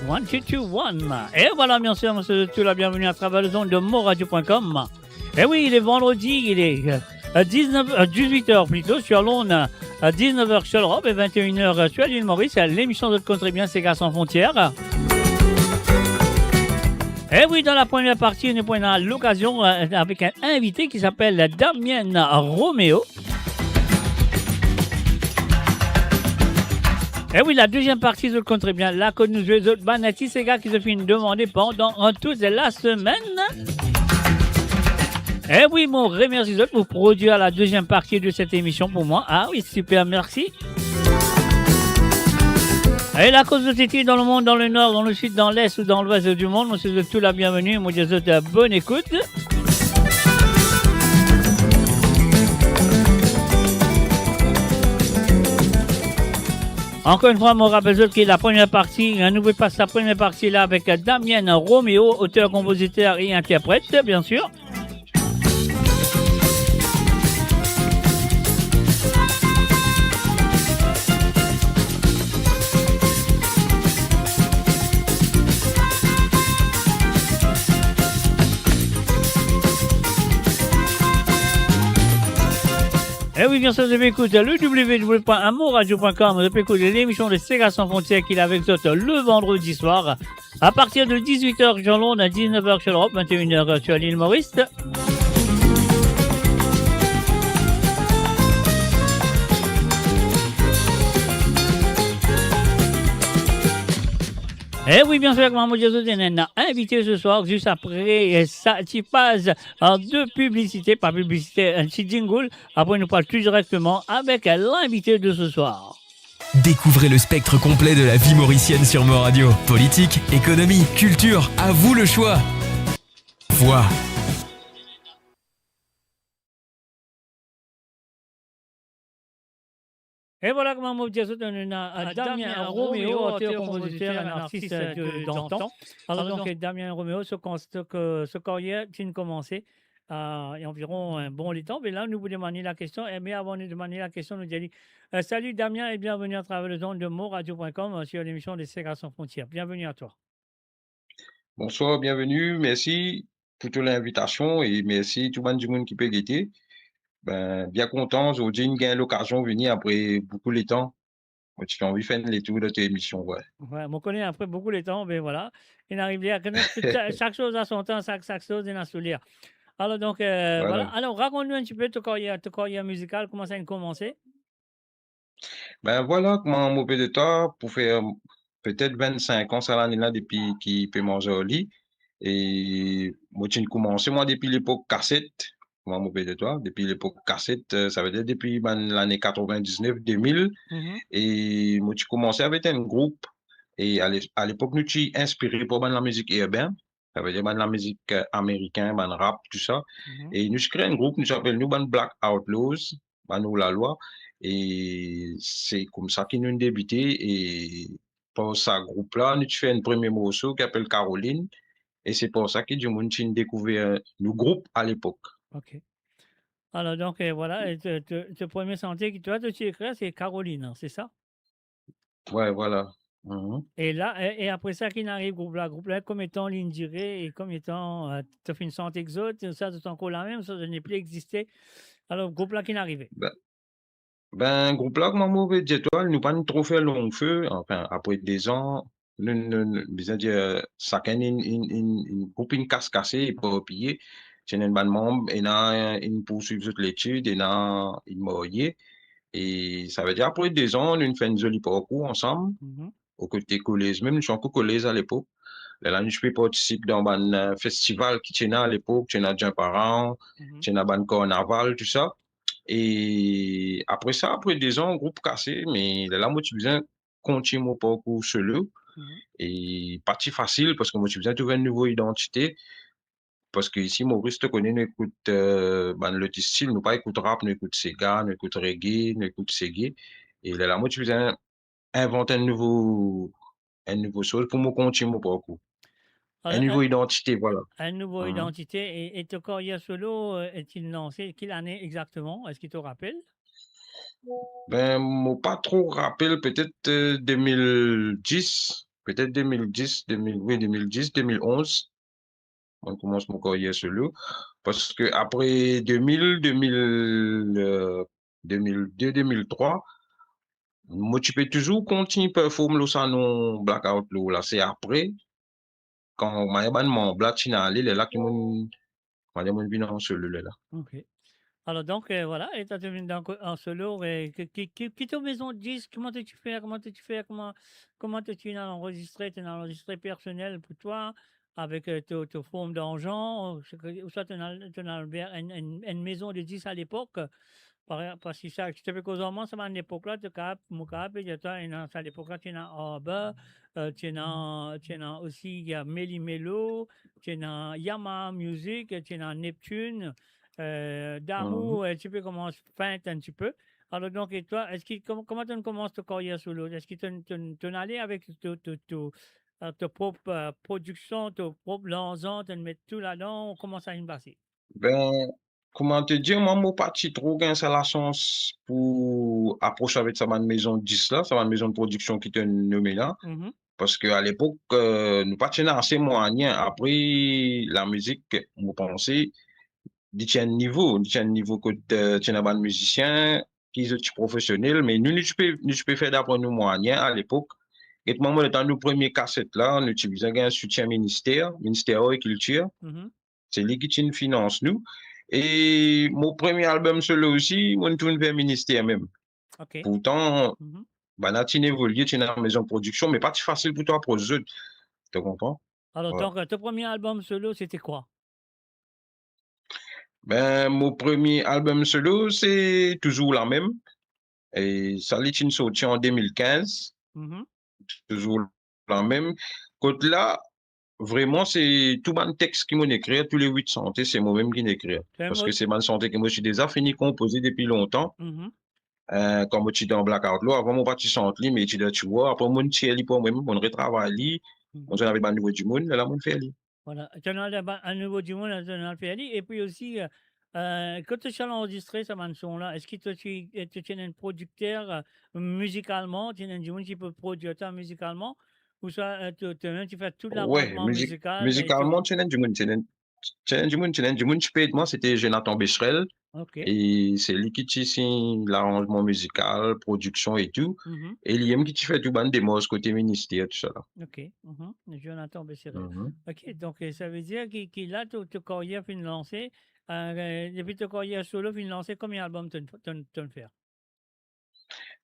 1, 2, 2, 1. Et voilà, bien sûr, monsieur, tu l'as bienvenue à travers le zone de moradio.com. Et oui, il est vendredi, il est 18h plutôt sur l'onde, à 19h sur l'Europe et 21h sur l'île Maurice. L'émission de Contre bien, c'est Gars sans frontières. Et oui, dans la première partie, nous prenons l'occasion avec un invité qui s'appelle Damien Roméo. Et oui, la deuxième partie, je le compte très bien. Là, que nous jouons autres banatis, ces gars qui se finissent demander pendant toute la semaine. Et oui, mon remercie pour produire la deuxième partie de cette émission pour moi. Ah oui, super, merci. Et la cause de Titi dans le monde, dans le nord, dans le sud, dans l'est ou dans l'ouest du monde, moi, c'est tout la bienvenue. Moi, je vous souhaite bonne écoute. Encore une fois, mon rappel qui est la première partie. N'oubliez pas la première partie là avec Damien Roméo, auteur, compositeur et interprète, bien sûr. Et oui, bien sûr, je m'écoute le www.amourradio.com. Je peux écouter l'émission de Sega sans frontières qu'il a avec vous le vendredi soir à partir de 18h sur Londres, à 19h sur l'Europe, 21h sur l'île Maurice. Et oui, bien sûr, Maman Diazot a invité ce soir, juste après ça, tu passes en deux publicités, pas publicité, un petit jingle. Après, nous parlons tout directement avec l'invité de ce soir. Découvrez le spectre complet de la vie mauricienne sur Moradio. Politique, économie, culture, à vous le choix. Voix. Et voilà comment on dit à Damien Roméo, auteur-compositeur, un artiste d'antan. Alors donc, Damien Roméo, ce carrière vient de commencer il y a environ un bon temps. Mais là, nous vous demandons la question. Mais avant de demander la question, nous disons salut Damien et bienvenue à travers le zone de moradio.com sur l'émission des Sega sans frontières. Bienvenue à toi. Bonsoir, bienvenue. Merci pour toute l'invitation et merci tout le monde qui peut guetter. Ben, bien content, aujourd'hui, j'ai eu l'occasion de venir après beaucoup de temps. Tu as envie de faire les tours de tes émissions, ouais. Ouais, on connaît après beaucoup de temps, mais voilà. Il arrive à connaître chaque chose à son temps, chaque chose est dans son lire. Alors donc, voilà. Alors, raconte-nous un petit peu ta carrière musicale, comment ça a commencé? Ben voilà, comment mon de temps pour faire peut-être 25 ans, ça l'année là, depuis qu'il peut manger au lit. Et moi, j'ai commencé, moi, depuis l'époque cassette. Moi, mon de toi, depuis l'époque cassette, ça veut dire depuis l'année 99-2000. Et moi, j'ai commencé avec un groupe. Et à l'époque, nous étions inspirés par la musique urbaine. Ça veut dire la musique américaine, le rap, tout ça. Et nous créons un groupe, nous s'appelle nous Black Outlaws, nous la loi. Et c'est comme ça qu'ils nous ont débuté. Et pour ce groupe-là, nous fait un premier morceau qui s'appelle Caroline. Et c'est pour ça que du monde a découvert le groupe à l'époque. OK. Alors donc, voilà, le premier sentier que toi, tu écris, c'est Caroline, hein, c'est ça? Ouais, voilà. Et là, et après ça, qui n'arrive, groupe-là, comme étant ligne durée et comme étant, tu as fait une santé exote, ça, c'est encore la même, ça n'est plus existé. Alors, groupe-là qui n'arrivait. Ben, groupe là, comme mauvais d'étoiles, nous pas trop fait long feu. Enfin, après des ans, nous dire, chacun une groupe une casse cassée et pas piller. J'ai une bonne membre, et une poursuivre l'étude, et une mariée. Et ça veut dire, après des ans, nous fait une jolie parcours ensemble, au côté collège. Même, nous sommes encore collège à l'époque. Là, je peux participer dans un festival qui était à l'époque, qui était déjà par an, qui était un carnaval, tout ça. Et après ça, après des ans, groupe cassé, mais là, moi, tu besoin continuer mon parcours solo. Et partie facile, parce que moi, tu besoin de trouver une nouvelle identité. Parce que ici, Maurice te connaît, nous écoute le style, nous pas écoute rap, nous écoute Sega, nous écoute reggae, nous écoute Segé. Et là, moi, tu besoin inventer un nouveau chose pour me continuer mon parcours. Alors, une nouvelle identité, voilà. Une nouvelle identité. Et ton carrière solo est-il lancé? Quelle année exactement? Est-ce qu'il te rappelle? Ben, moi, pas trop rappel, peut-être 2010. peut-être 2010, 2010, 2011, on commence mon carrière solo. Parce que après 2002, 2003, moi, tu peux toujours continuer à performer ça non blackout là. C'est après, quand mon black china là, là, qui m'ont vu en solo là. OK. Alors donc, voilà, et toi, tu viens en solo, et qui est maison de disque, comment tu fais, comment tu as enregistré, tu as enregistré personnel pour toi, avec ta forme d'argent, ou soit tu as une maison de disque à l'époque, parce que ça, je te fais cause en moi, ça m'a à l'époque-là, tu as, mon cap, et tu as, à l'époque-là, tu as Arbor, tu as aussi, il y a Melly Mello, tu as Yamaha Music, tu as Neptune, Mhm. d'amour, un petit peu comment se peint un petit peu. Alors donc, et toi, comment tu commences ta carrière solo? Est-ce que tu allé avec ta propre production, ta propre lancement, tu mets tout là-dedans, comment ça va se passer? Ben, comment te dire, moi, mon parti trop gain, c'est la chance pour approcher avec sa maison 10 là, sa maison de production qui te nommé là. Mhm, Parce qu'à l'époque, nous pas assez moyens. Après, la musique, vous pensez, dit un niveau que tu es un bon musicien, qui est professionnel, mais nous peux faire d'après nos moyens à l'époque. Et moi, dans nos premiers cassettes là, on utilisait un soutien ministère de la Culture. mhm, C'est lui qui nous finance nous. Et mon premier album solo aussi, on tourne vers le ministère même. OK. Pourtant, Mhm. bah, là, tu évolué, tu es dans la maison de production, mais pas si facile pour toi pour eux. Tu comprends? Alors Voilà. donc, ton premier album solo, c'était quoi? Ben, mon premier album solo, c'est toujours la même. Et ça, il sorti en 2015. Mhm. Toujours la même. Côte là, vraiment, c'est tout mon texte qui m'ont écrit, tous les 800, c'est moi-même qui l'écris. C'est un Parce mot. que c'est ma santé que moi, je suis déjà fini composé depuis longtemps. Mhm, Quand je suis dans Blackout, là, avant mon parti centre, mais je suis tu vois, après mon tiers, pour moi-même, mon retravail, on mhm. s'en avait pas nouveau du monde, là, mon fait. Voilà, tu en as un nouveau du monde, tu en as fait aller. Et puis aussi, quand tu as enregistré cette chanson-là, est-ce que tu es un producteur musicalement, tu es un du monde qui peut produire ça musicalement, ou ça, tu fais tout Ouais, l'arrangement musical et tu... musicalement, tu monde, moi, c'était Jonathan Becherel, OK. et c'est lui qui signe l'arrangement musical, production et tout. Mhm. Et lui qui fait tout ban des mots côté ministère, tout ça là. OK. Mhm. Jonathan Besserel. Mhm. OK. Donc, ça veut dire qu'il a ta carrière fin lancée. Depuis ta carrière solo fin lancée, combien d'albums tu faire?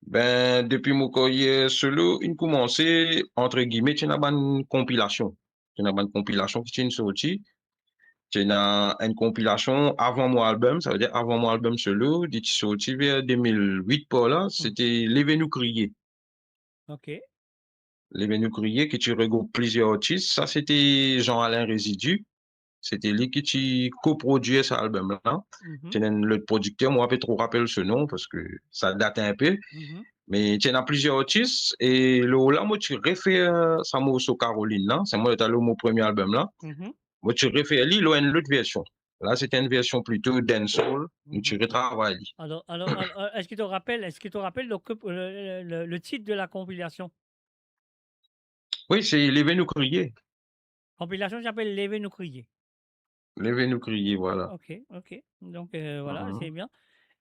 Ben, depuis mon carrière solo, il commençait, entre guillemets, tu as une compilation. Tu as une compilation qui est sortie. Tu as une compilation avant mon album, ça veut dire avant mon album solo, qui est sorti vers 2008 par là, Mhm. c'était Levez nous crier. OK. Levez nous crier, qui regroupe plusieurs artistes. Ça, c'était Jean-Alain Résidu. C'était lui qui coproduit cet album-là. Mhm. Tu as le producteur, moi, je ne trop rappeler ce nom parce que ça date un peu. Mhm. Mais tu as plusieurs artistes et là, moi, tu réfères ça moi sur Caroline, là. C'est moi, mon premier album, là. Mhm. Moi, tu réfères lui, là, une autre version. Là, c'était une version plutôt dancehall, où tu Mhm. retravailles. Est-ce que tu te rappelles le titre de la compilation? Oui, c'est Levez nous crier. Compilation s'appelle Lever nous crier. Levez nous crier, voilà. OK, OK. Donc, voilà, c'est Mhm. bien.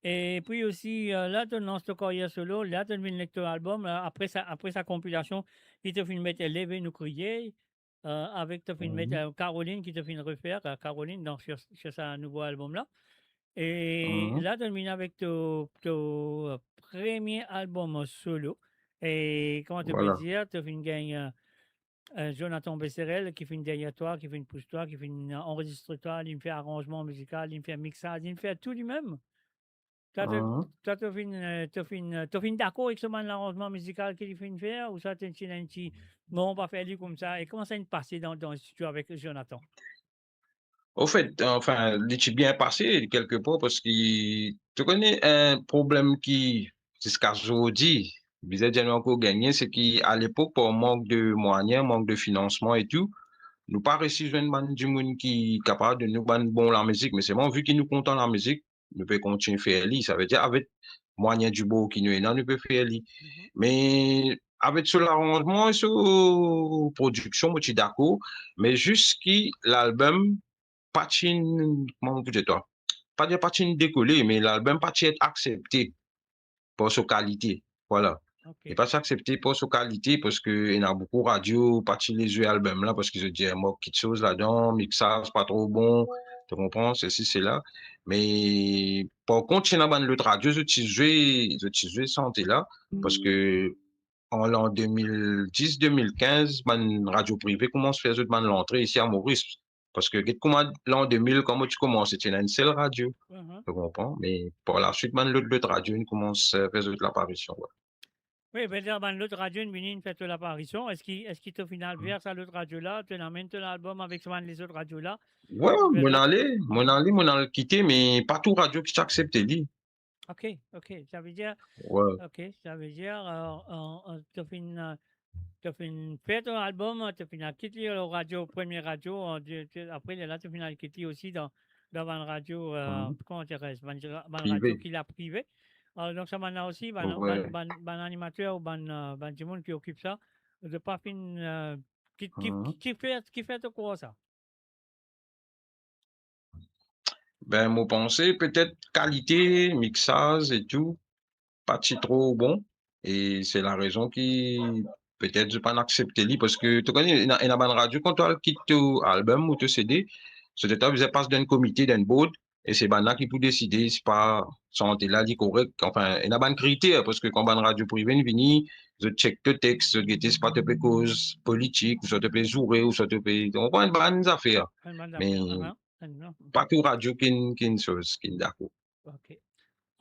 Et puis aussi, là, tu dans cette carrière solo, là, tu as une lecture album, après sa compilation, il te fait mettre Lever nous crier, avec te fait mettre Mhm. Caroline qui te fait refaire, Caroline, sur sa nouveau album-là. Et Mhm. là, tu termines avec ton premier album solo. Et comment tu peux Voilà. dire, tu fais une gagne. Jonathan Besserel qui fait une derrière toi, qui fait une pousse-toi, qui fait une enregistre-toi, il me fait arrangement musical, il me fait mixage, il me fait tout lui-même. Toi, Mhm. t'as fait une d'accord avec ce man l'arrangement musical qu'il fait une faire, ou ça, t'es un petit, non, on va faire lui comme ça. Et comment ça s'est passé dans le studio avec Jonathan? Au fait, enfin, c'est bien passé quelque part parce que tu connais un problème qui, c'est ce qu'aujourd'hui, bizarrement encore gagné, c'est qu'à l'époque, par manque de moyens, manque de financement et tout, nous pas réussi à joindre du monde qui est capable de nous ban bon la musique. Mais c'est bon, vu qu'il nous content la musique, nous pouvons continuer à faire ça veut dire avec moyen du beau qui nous est là, nous pouvons faire Mhm. mais avec sur l'arrangement et sur production, moi, je suis d'accord, mais jusqu'à l'album, pas de, comment vous dire toi, pas de décoller, mais l'album pas de être accepté pour sa qualité. Voilà. Et OK. pas s'accepter pour sa qualité parce que il y a beaucoup de radio, pas de les yeux albums là, parce qu'ils se disent, moi, quelque chose là-dedans, mixage pas trop bon, tu comprends, ceci, c'est là. Mais, par contre, il y a une autre radio, je santé là, parce que, en l'an 2010-2015, une radio privée commence à faire l'entrée ici à Maurice. Parce que, comment, l'an 2000, comment tu commences, c'était une seule radio. Mhm. Tu comprends? Mais par la suite, l'autre radio, il commence à faire l'apparition. Ouais. Oui, ben, dans l'autre radio, une fait l'apparition. Est-ce qu'il au final verse à l'autre radio-là, tu l'amènes ton album avec souvent les autres radios-là? Ouais, Fait là. mon allé quitter, mais pas tout radio qui t'accepte, lui. OK, OK. Ça veut dire, Ouais. OK, ça veut dire, tu as fait ton album, tu as fini à quitter la radio, première radio, après, là, tu as fini à quitter aussi dans une radio, comment dirais-je, une radio Privé. qui l'a privé. Donc, ça maintenant aussi, Ouais. animateur ou du monde qui occupe ça, de pas fin, qui fait quoi ça? Ben, mon pensée, peut-être qualité, mixage et tout, pas si trop bon. Et c'est la raison qui, peut-être, je pas accepter lui, parce que, tu connais, il y a une radio, quand tu quittes ton album ou ton CD, c'est de temps, passe d'un comité, d'un board, et c'est là qui peut décider, c'est pas, santé là, dit correct, enfin, il y a un critère, parce que quand une radio privée vient, je check le texte, je guette, c'est pas te paye cause politique, ou ça te paye jouer, ou ça te paye, on prend une bonne affaire. Une bande Mais, d'affaires. Non, pas tout radio qui une chose, qui est d'accord. OK.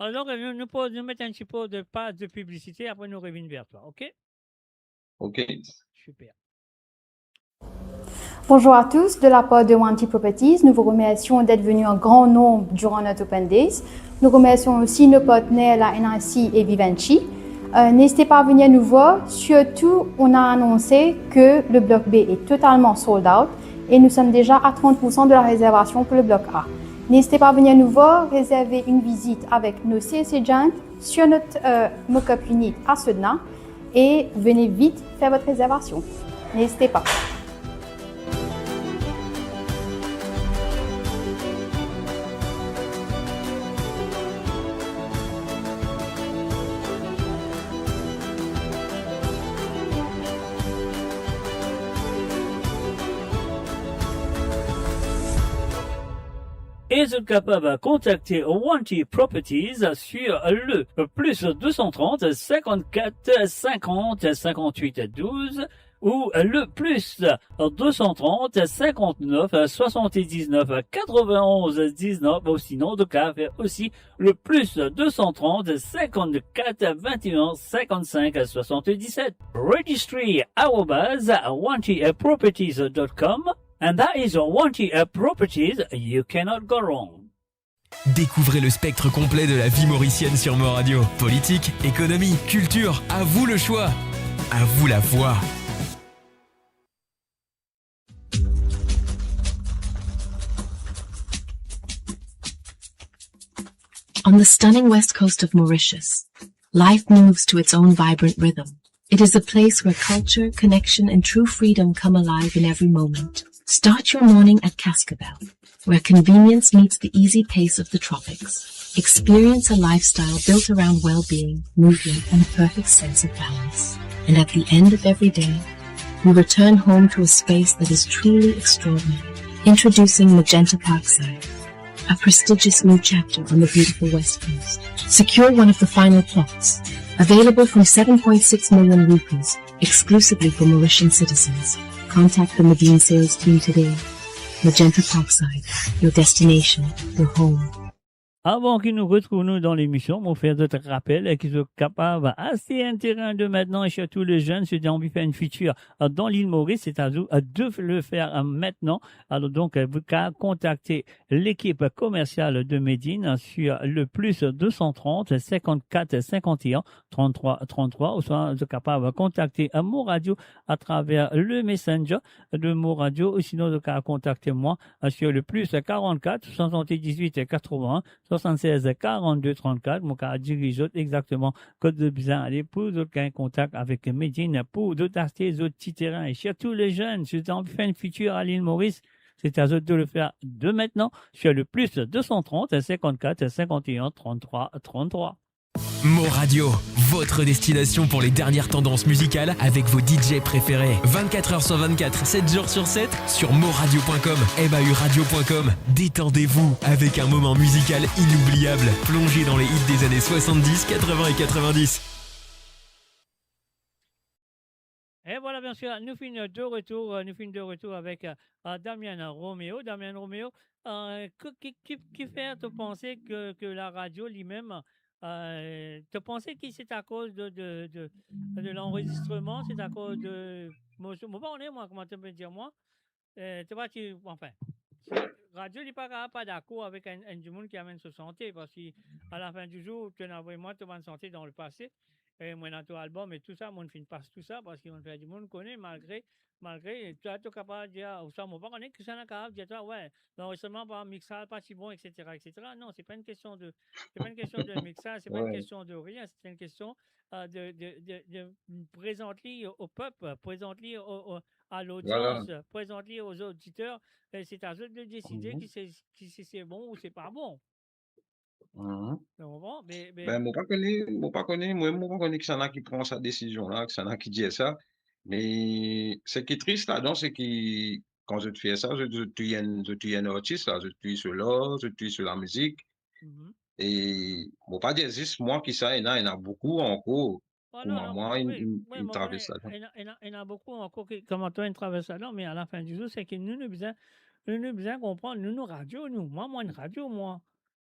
Alors, nous mettons un petit peu de passe de publicité, après nous revenons vers toi. OK? OK? Super. Bonjour à tous, de la part de Wanty Properties, nous vous remercions d'être venus en grand nombre durant notre Open Days. Nous remercions aussi nos partenaires, la NRC et Vivendi. N'hésitez pas à venir nous voir. Surtout, on a annoncé que le bloc B est totalement sold out et nous sommes déjà à 30% de la réservation pour le bloc A. N'hésitez pas à venir nous voir, réserver une visite avec nos sales agents sur notre mock-up unit à Sedna et venez vite faire votre réservation. N'hésitez pas. Et vous êtes capable de contacter Wanty Properties sur le plus 230 54 50 58 12 ou le plus 230 59 79 91 19 ou sinon de cas aussi le plus 230 54 21 55 77 registry@wantyproperties.com. And that is Wanty Properties. You cannot go wrong. Découvrez le spectre complet de la vie mauricienne sur Mo Radio. Politique, économie, culture, à vous le choix. À vous la voix. On the stunning west coast of Mauritius, life moves to its own vibrant rhythm. It is a place where culture, connection, and true freedom come alive in every moment. Start your morning at Cascabel, where convenience meets the easy pace of the tropics. Experience a lifestyle built around well-being, movement, and a perfect sense of balance. And at the end of every day, we return home to a space that is truly extraordinary. Introducing Magenta Parkside, a prestigious new chapter on the beautiful West Coast. Secure one of the final plots, available from 7.6 million rupees, exclusively for Mauritian citizens. Contact the Medine sales team today. Magenta Parkside, your destination, your home. Avant qu'ils nous retrouvent nous dans l'émission, mon frère de te rappelle qu'ils sont capables assez intéressant de maintenant et surtout les jeunes se disent envie de faire une feature dans l'île Maurice, c'est-à-dire de le faire maintenant. Alors donc, vous pouvez contacter l'équipe commerciale de Medine sur le plus 230 54 51 33 33 ou soit vous êtes capable de contacter Mo Radio à travers le messenger de Mo Radio ou sinon vous pouvez contacter moi sur le plus 44 78 81 76 42 34. Mon cas dirige exactement code de besoin aller pour d'autres gains contact avec Medine, pour d'autres acheter d'autres petits terrains et surtout les jeunes, si vous avez envie de faire une future à l'île Maurice, c'est à eux de le faire de maintenant sur le plus 230 54 51 33 33. Mo Radio, votre destination pour les dernières tendances musicales avec vos DJ préférés. 24 heures sur 24, 7 jours sur 7 sur moradio.com, mauradio.com. Détendez-vous avec un moment musical inoubliable, plongé dans les hits des années 70, 80 et 90. Et voilà, bien sûr, nous finissons de retour avec Damien Roméo. Damien Roméo, qui fait te penser que la radio lui-même, te penser que c'est à cause de l'enregistrement, c'est à cause de... Moi, comment tu peux dire, moi? Tu vois, enfin, radio n'est pas d'accord avec un du monde qui amène sa santé, parce qu'à la fin du jour, tu as vraiment ta bonne santé dans le passé. Et moi, dans ton album et tout ça, mon film passe tout ça parce qu'on fait du monde connaît malgré, tu es capable de dire, ça, moi, pas connaître que ça n'a capable de dire, toi, ouais, l'enregistrement par mixage, pas si bon, etc., etc. Non, c'est pas une question de mixage, c'est pas une question de rien, c'est une question de présenter au peuple, présenter à l'audience, présenter aux auditeurs, et c'est à eux de décider si c'est bon ou c'est pas bon. Ben, moi, pas connais que ça n'a qui prend sa décision là, que ça n'a qui dit ça. Mais ce qui est triste là-dedans, c'est que quand je te fais ça, je tue un artiste là, je tue sur l'art, je tue sur la musique. Et bon, pas dire juste moi qui ça, il y en a beaucoup encore. Moi, il traverse là. Il y en a beaucoup encore qui, comme toi, ils traversent là, mais à la fin du jour, c'est que nous avons besoin de comprendre, nous, radio, moi, une radio, moi,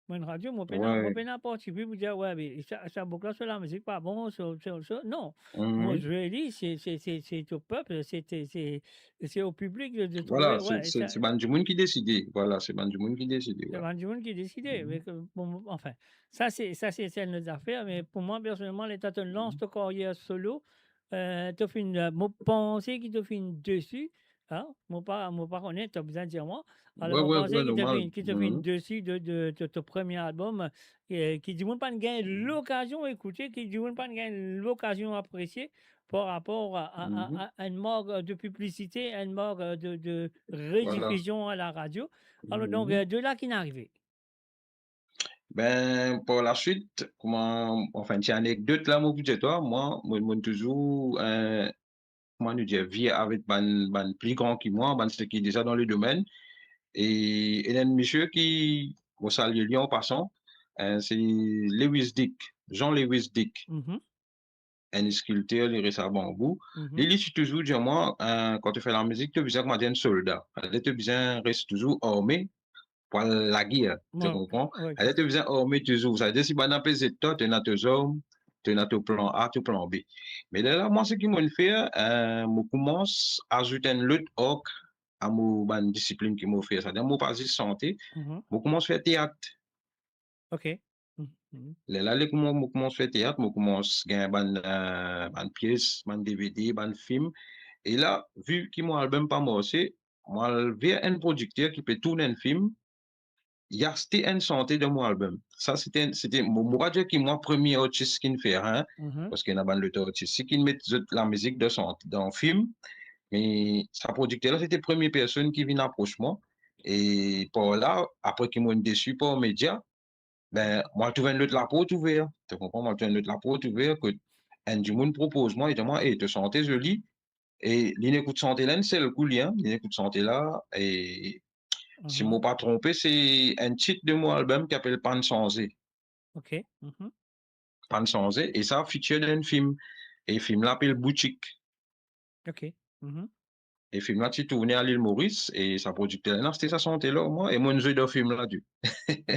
une radio, moi, pas n'importe qui vous dire, ouais, mais ça boucle sur la musique, pas bon, non. Moi, je dis, c'est au peuple, c'est au public de voilà, trouver. C'est ban du monde qui décide. Voilà, c'est ban du monde qui décide. C'est ban du monde qui décide. Bon, enfin, ça, c'est celle de nos affaires, mais pour moi, personnellement, l'État te lance ta carrière solo, tu as fait une pensée qui te fait dessus. Hein? Mon pas honnête, tu as besoin de dire moi. Alors, on pensait qu'il te fait une dessus de ton premier album, qui dit pas de gagner l'occasion d'écouter, qui dit pas de gagner l'occasion d'apprécier par rapport à une morgue de publicité, une morgue de rediffusion à la radio. Alors, donc, de là qui n'est arrivé. Ben, pour la suite, enfin, tu as une anecdote là, moi, moi, toujours, comment nous dire, vie avec ban plus grand que moi, ce qui est déjà dans le domaine. Et il y a un monsieur qui, on salue lui en passant, c'est Lewis Dick, Jean Lewis Dick, un sculpteur, il reste à bambou. Il dit toujours, dis moi, quand tu fais la musique, tu as besoin de un soldat. Tu as besoin de rester toujours armé pour la guerre, tu comprends? Tu as besoin d'armé toujours. Ça veut dire, si tu as pesé de toi, tu as tes hommes, tu as ton plan A, ton plan B. Mais là, moi, ce qui m'a fait, je commence à ajouter un autre orgue à mon discipline qui m'a fait. C'est-à-dire, moi, pas juste santé, je commence à faire théâtre. OK. Là, je commence à faire théâtre, je commence à gagner une pièce, un DVD, un film. Et là, vu que mon album pas marché, moi, vers un producteur qui peut tourner un film, il y a une santé de mon album. Ça, c'était moi, dire que moi, premier artiste qui me fait, hein, parce qu'il y a un autre artiste qui met la musique de santé dans le film. Mais sa producteur, c'était la première personne qui vient approcher moi. Et par là, après qu'ils m'ont déçu par les médias, ben, moi, je trouve une autre la porte ouverte. Tu comprends? Moi, je trouve une autre la porte ouverte que un du monde propose moi, et dit moi, hey, te santé joli. Et l'inécoute santé là, c'est le coup lien. L'inécoute santé là, et si je ne me pas trompé, c'est un titre de mon album qui s'appelle Pan Sansé. OK. Pan Sansé, et ça feature dans un film. Et le film s'appelle Boutique. OK. Et le film là, tu tourné à l'île Maurice, et sa producteur là, c'était sa santé là, moi, et moi, nous avons film là-dessus.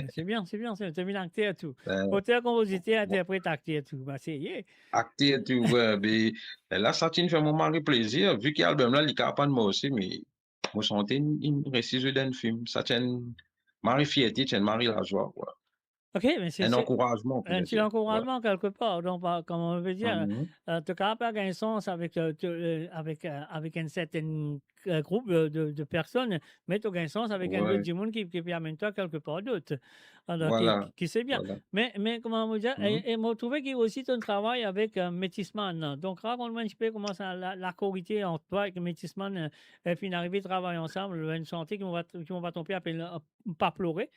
C'est bien, tu as mis l'acteur et tout. Auteur, compositeur, interprète, acteur et tout. Bah, c'est yeah. Acteur et tout, ouais. Mais là, ça tient fait mon mari plaisir, vu que l'album là, il est capable de moi aussi, mais moi, santé, une récise d'un film. Ça tient Marie fierté, tient Marie la joie, quoi. OK, mais Un c'est encouragement, on un peut petit dire. Ouais. encouragement quelque part. Donc, comme on veut dire, Mhm. tu es capable d'avoir un sens avec, avec un certain groupe de personnes, mais tu as un sens avec un autre Ouais, du monde qui amène toi quelque part d'autre. Alors, voilà, qui c'est bien. voilà. Mais comment on veut dire, Mhm. et moi, trouvé qu'il y a aussi ton travail avec Métisman. Là. Donc, raconte-moi un petit peu comment ça, la corité entre toi et Métisman, et puis d'arriver à travailler ensemble, une santé qui vont pas tomber à pas pleurer.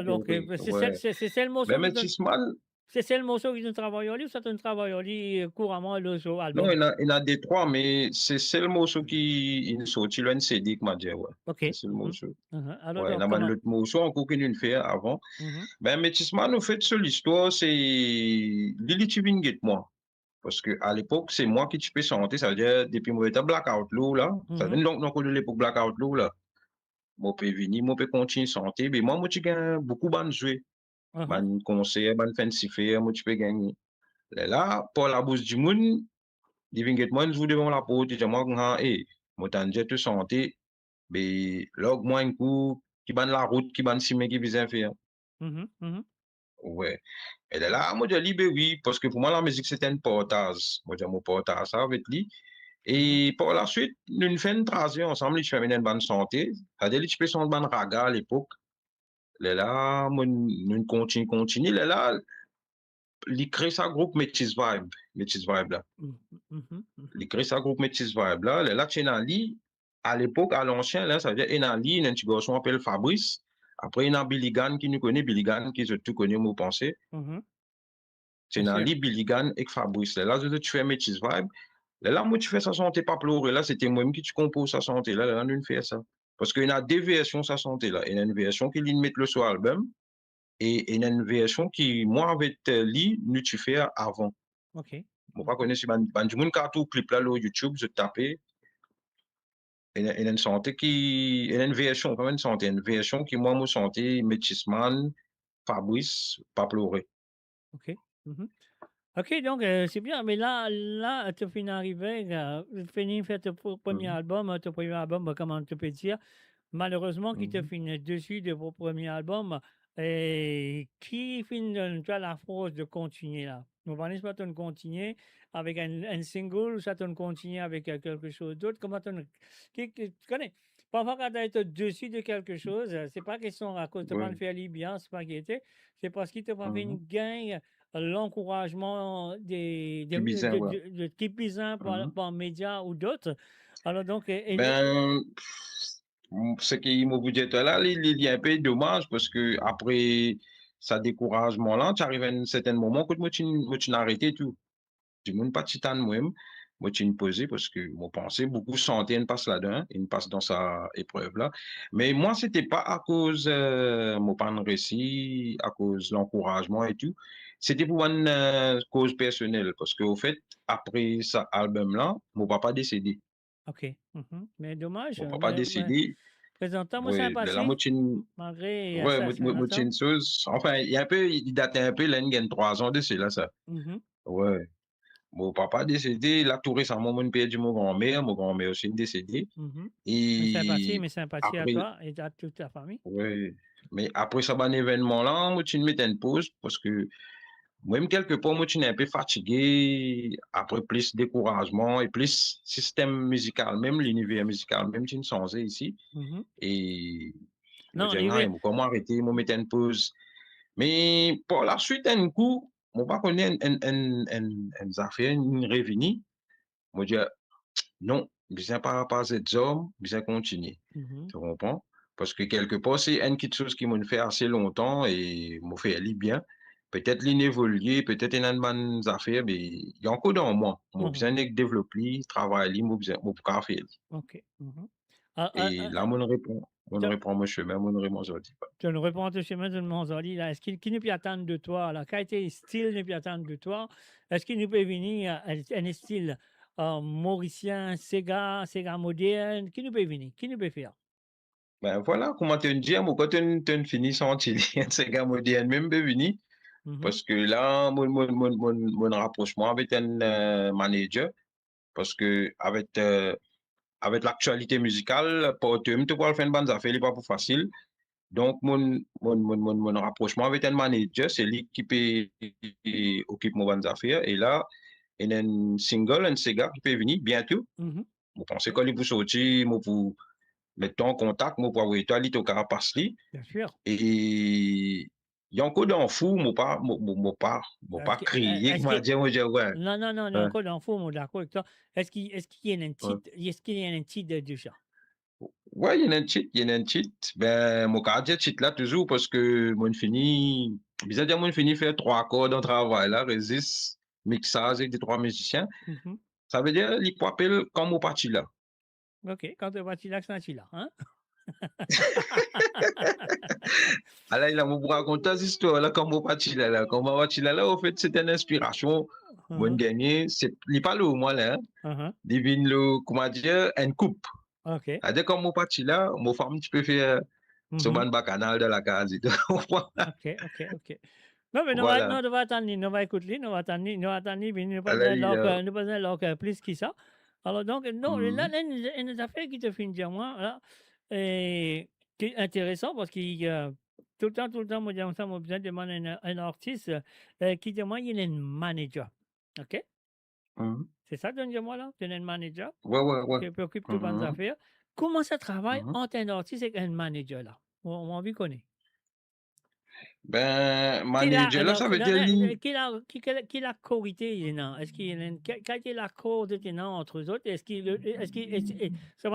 Donc, Oui, ouais. c'est le Mais morceau qui donne. Metisman, C'est le morceau qui nous travaille au lit ou ça te travaille au lit couramment le sur non, album? il y en a des trois, mais c'est le morceau qui il sorti le CD que m'a dit, ouais. OK. C'est le morceau. Alors, Ouais, il y donc, a comment? l'autre morceau encore qu'il nous fait avant. Mhm, Ben, Metisman, au fait, sur l'histoire, c'est Lily Tivingate, moi. Parce que à l'époque, c'est moi qui peux chanter, ça veut dire, depuis mon état Blackout Low, là, ça veut mhm, dire, donc, de l'époque Blackout Low, là, moi, peux venir, moi, peux continuer à chanter, mais moi, je gagne beaucoup de jouer, mhm, ban concert, ban fancy fair, moi, tu peux gagner. Là, pour la bouche du monde, Living Get Moi, je vous devant la porte, je dis, moi, moi, t'en dis, te chanter, mais, là, moi, un coup, qui ban la route, qui ban si, mais qui vient faire. mhm, mhm, Ouais. Et là, moi, je dis, ben oui, parce que pour moi, la musique, c'était un portage. Moi, je dis, mon portage, ça avec lui. mhm, Et par la suite, nous faisons une transition ensemble, je fais une bonne santé. C'est-à-dire, je fais son bonne raga à l'époque. Là, nous continue. Là, il crée sa groupe Métis Vibe. Métis Vibe, là. mhm, mhm, Il mhm. crée sa groupe Métis Vibe, là. Là, tu es dans lit. À l'époque, à l'ancien, là, ça veut dire, il y a un lit, il y a un petit garçon qui s'appelle Fabrice. Après, il y a Billy Gunn qui nous connaît, Billy Gunn qui se tout connaît, moi, pensez. Mhm. C'est Bien dans sûr. lit, Billy Gunn et Fabrice. Là, tu fais Métis Vibe. Là, moi, tu fais sa santé pas pleurer. Là, c'était moi-même qui tu composes sa santé. Là, nous fait ça. Parce qu'il y a des versions sa santé. Là. Il y a une version qui lui met le sur album. Et il y a une version qui, moi, avec lui, nous tu fais avant. OK. Moi, pas connais si du monde cartou clip là, sur YouTube, je tapais. Il y a une santé qui, il y a une version, quand même une santé. Une version qui, moi, me santé, Métisman, Fabrice, pas pleurer. OK. Mhm. OK, donc c'est bien. Mais là, tu finis d'arriver, tu finis de faire ton premier Mhm. album, ton premier album, comment tu peux dire. Malheureusement, qui te Mhm. finit dessus de vos premiers albums et qui finit tu as la force de continuer là. Vous pensez pas de continuer avec un single ou ça te continuer avec quelque chose d'autre? Comment tu connais? Parfois, quand tu es dessus de quelque chose, c'est pas question à cause de pas Oui. faire bien, c'est pas qui était, c'est parce qu'il te pas fait une Mhm. gain l'encouragement Qui bizarre, ouais. qui bizarre Mhm. par médias ou d'autres. Alors donc, Ben, ce qui m'a dit là, il est un peu dommage parce que après ça découragement là, tu arrives à un certain moment que moi tu arrêté tout. Du monde pas titan moi-même, moi tu posé parce que moi pensais beaucoup santé une passe là-dedans, une passe dans sa épreuve là. Mais moi c'était pas à cause mon pas de récit, à cause de l'encouragement et tout. C'était pour une cause personnelle parce qu'au fait après ça album là, mon papa décédé. OK. Mais dommage, Mon papa mais décédé. présentement, moi, Oui, la sympathie, moitié, malgré ouais, moitié l'assassinat. une chose. Enfin, il y a un peu, il date un peu, là, il y a 3 ans de cela, ça. Mhm. Ouais. Mon papa décédé, là, tout récemment, mon père dit mon grand-mère aussi décédé. Mhm. Et Mes sympathies à après, toi et à toute ta famille. ouais. Mais après ça, ben, événement-là, moi, tu me mets une pause parce que moi-même, quelque part, moi, tu es un peu fatigué, après plus découragement et plus système musical, même l'univers musical, même tu ne sens ici. Mhm. Et moi, Non, je dis, ah, comment arrêter, moi, mettre une pause. Mais par la suite, un coup, moi, pas connaître une affaire, une revenu. Moi, je dis, non, je pas cette homme, je continuer. Mhm. Tu comprends? Parce que quelque part, c'est une petite chose qui m'a fait assez longtemps et m'a fait aller bien. Peut-être l'inévoluer, peut-être une bonne affaire, mais il y a encore dans moi. Moi, Mhm. besoin de développer, travailler, moi, besoin, moi, pour faire. OK. Mhm. Ah, Et là, on tu reprend mon chemin, on reprend mon sortie. tu ne réponds à tes chemins de Manzoli, là. Est-ce qu'il ne peut attendre de toi, la qualité style ne peut attendre de toi? Est-ce qu'il nous peut venir un style mauricien, Sega moderne? Qui nous peut venir? Qui nous peut faire? Ben voilà, comment te dire, moi, quand tu finis sans Chili, c'est gars moderne, même venu, Mhm. parce que là, mon rapprochement avec un manager, parce que avec l'actualité musicale, pour te faire une bonne affaire, il n'est pas pour facile. Donc, mon rapprochement avec un manager, c'est lui qui occupe mon bonnes affaires. Et là, il y a un single, un Sega qui peut venir bientôt. Je pense que vous sortir, vous mettre en contact, vous pouvez voir toi, au carapace. Bien sûr. Et il y a encore d'un fou, pas crier, Non, il y a Ouais. encore d'un fou, d'accord avec toi. Est-ce qu'il y a un titre de ça? Ouais, il y a un titre. Ben, mon cardiaque titre là, toujours, parce que mon fini faire 3 accords dans le travail là, résiste, mixage avec des 3 musiciens. Ça veut dire, il peut appeler comme au parti là. Ok, quand tu es parti là, c'est là, hein? Alors, il a me raconté cette histoire là, comme au parti là. Comme au parti là, en fait, c'était une inspiration. Mon dernier, il parle au moins là, divine le, comment dire, une coupe. Ok. C'est-à-dire, comme au parti là, mon femme, tu peux faire ce ban bacchanal de la case. Ok. Non, mais nous va écouter, nous va attendre, plus que ça. Alors, donc, non, là, il y a une affaire qui te fait dire, moi, là, et qui est intéressant parce que tout le temps, moi, j'ai besoin de demander un artiste qui demande, il y a un manager. OK? C'est ça, moi là? Tu es un manager? Ouais. Qui préoccupe toutes les affaires. Comment ça travaille entre un artiste et un manager là? On a envie de connaître. Ben, manager là, ça veut dire. Qui la corité, est-ce qu'il y a quel est l'accord de tenant entre eux autres? C'est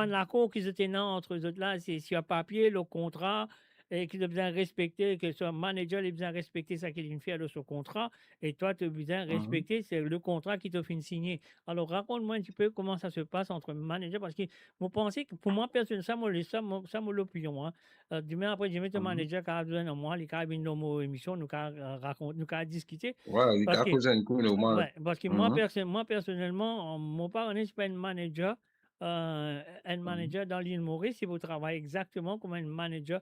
l'accord qu'ils ont tenant entre eux autres là, c'est sur un papier, le contrat, et qu'ils ont besoin de respecter, que ce manager a besoin de respecter ça qu'il vient faire de ce contrat, et toi, tu as besoin de respecter, c'est le contrat qui t'a fait signer. Alors, raconte-moi un petit peu comment ça se passe entre manager, parce que vous pensez que pour moi, personne, ça me l'opinion. Demain, après, je vais te manager qui a besoin de moi, les cas viennent dans mon émission, nous raconter, nous discuter. Ouais, il a posé un coup, ouais, parce que moi, personnellement, mon parent n'est pas un manager. Un manager dans l'île Maurice, si vous travaillez exactement comme un manager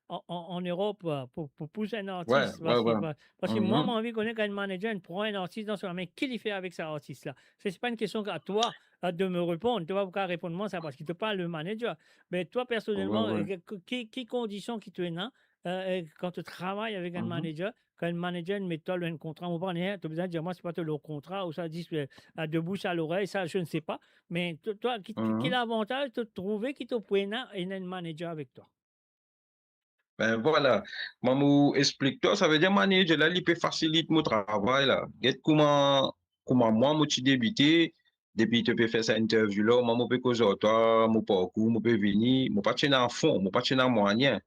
en Europe pour pousser un artiste. Parce que moi, j'ai envie de connaître un manager, il prend un artiste dans son main, qu'il y fait avec cet artiste-là. Ce n'est pas une question à toi de me répondre. Tu vas pas répondre moi ça parce qu'il te parle le manager. Mais toi, personnellement, quelles conditions qui te viennent quand tu travailles avec un manager, quand un manager met toi un contrat, on tu as besoin de dire moi, c'est pas le contrat, ou ça dit de bouche à l'oreille, ça, je ne sais pas. Mais toi, quel avantage de trouver qui te prenne un manager avec toi? Ben voilà, maman explique-toi, ça veut dire manager là, il peut faciliter mon travail là. Regarde comment moi, je débuté, depuis que tu peux faire cette interview là, maman peut causer toi, mon parcours, mon peut venir, mon pas tenir en fond, mon pas tenir en moyen.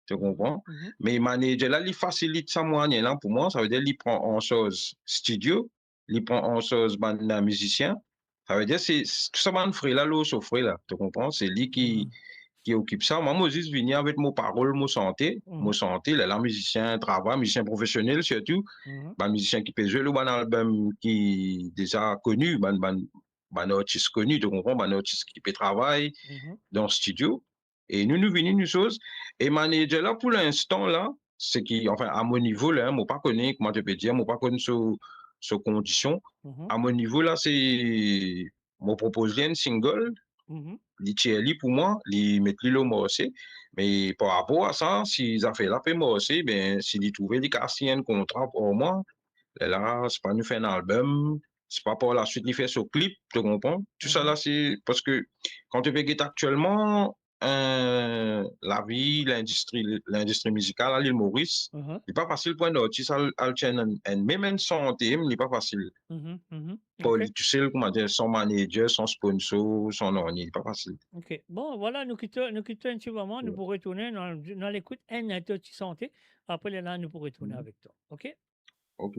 Tu comprends? Mais manager là, il facilite ça moyen là pour moi, ça veut dire il prend en chose studio, il prend en chose musicien. Ça veut dire c'est tout ça man frère là, l'eau souffre là, tu comprends? C'est lui qui occupe ça. Moi, Moses vient avec mon parole, mon santé, là, musicien, travail, musicien professionnel surtout, musicien qui peut jouer le bon album qui est déjà connu, artiste connu, tu comprends, artiste qui peut travailler dans le studio. Et nous venons une chose, et manager là, pour l'instant, là, c'est qui, enfin, à mon niveau, là, moi, pas connaître, comment tu peux dire, moi, pas connaître ce condition. À mon niveau, là, c'est, moi, propose un single, les pour moi, les mettre le morceau. Mais par rapport à ça, s'ils ont fait la paix morceau, ben, s'ils trouvaient les casser un contrat pour moi, là, c'est pas nous faire un album, c'est pas pour la suite, ils fait ce clip, tu comprends? Tout ça là, c'est parce que quand tu regardes actuellement, la vie, l'industrie musicale à l'île Maurice, c'est pas facile pour un artiste même une santé, il n'est pas facile. Tu sais, comment dire, son manager, son sponsor, son nom, il n'est pas facile. Ok, bon, voilà, nous quittons un petit moment, nous pourrons retourner dans l'écoute un artiste santé. Après là, nous pourrons retourner avec toi. Ok? Ok.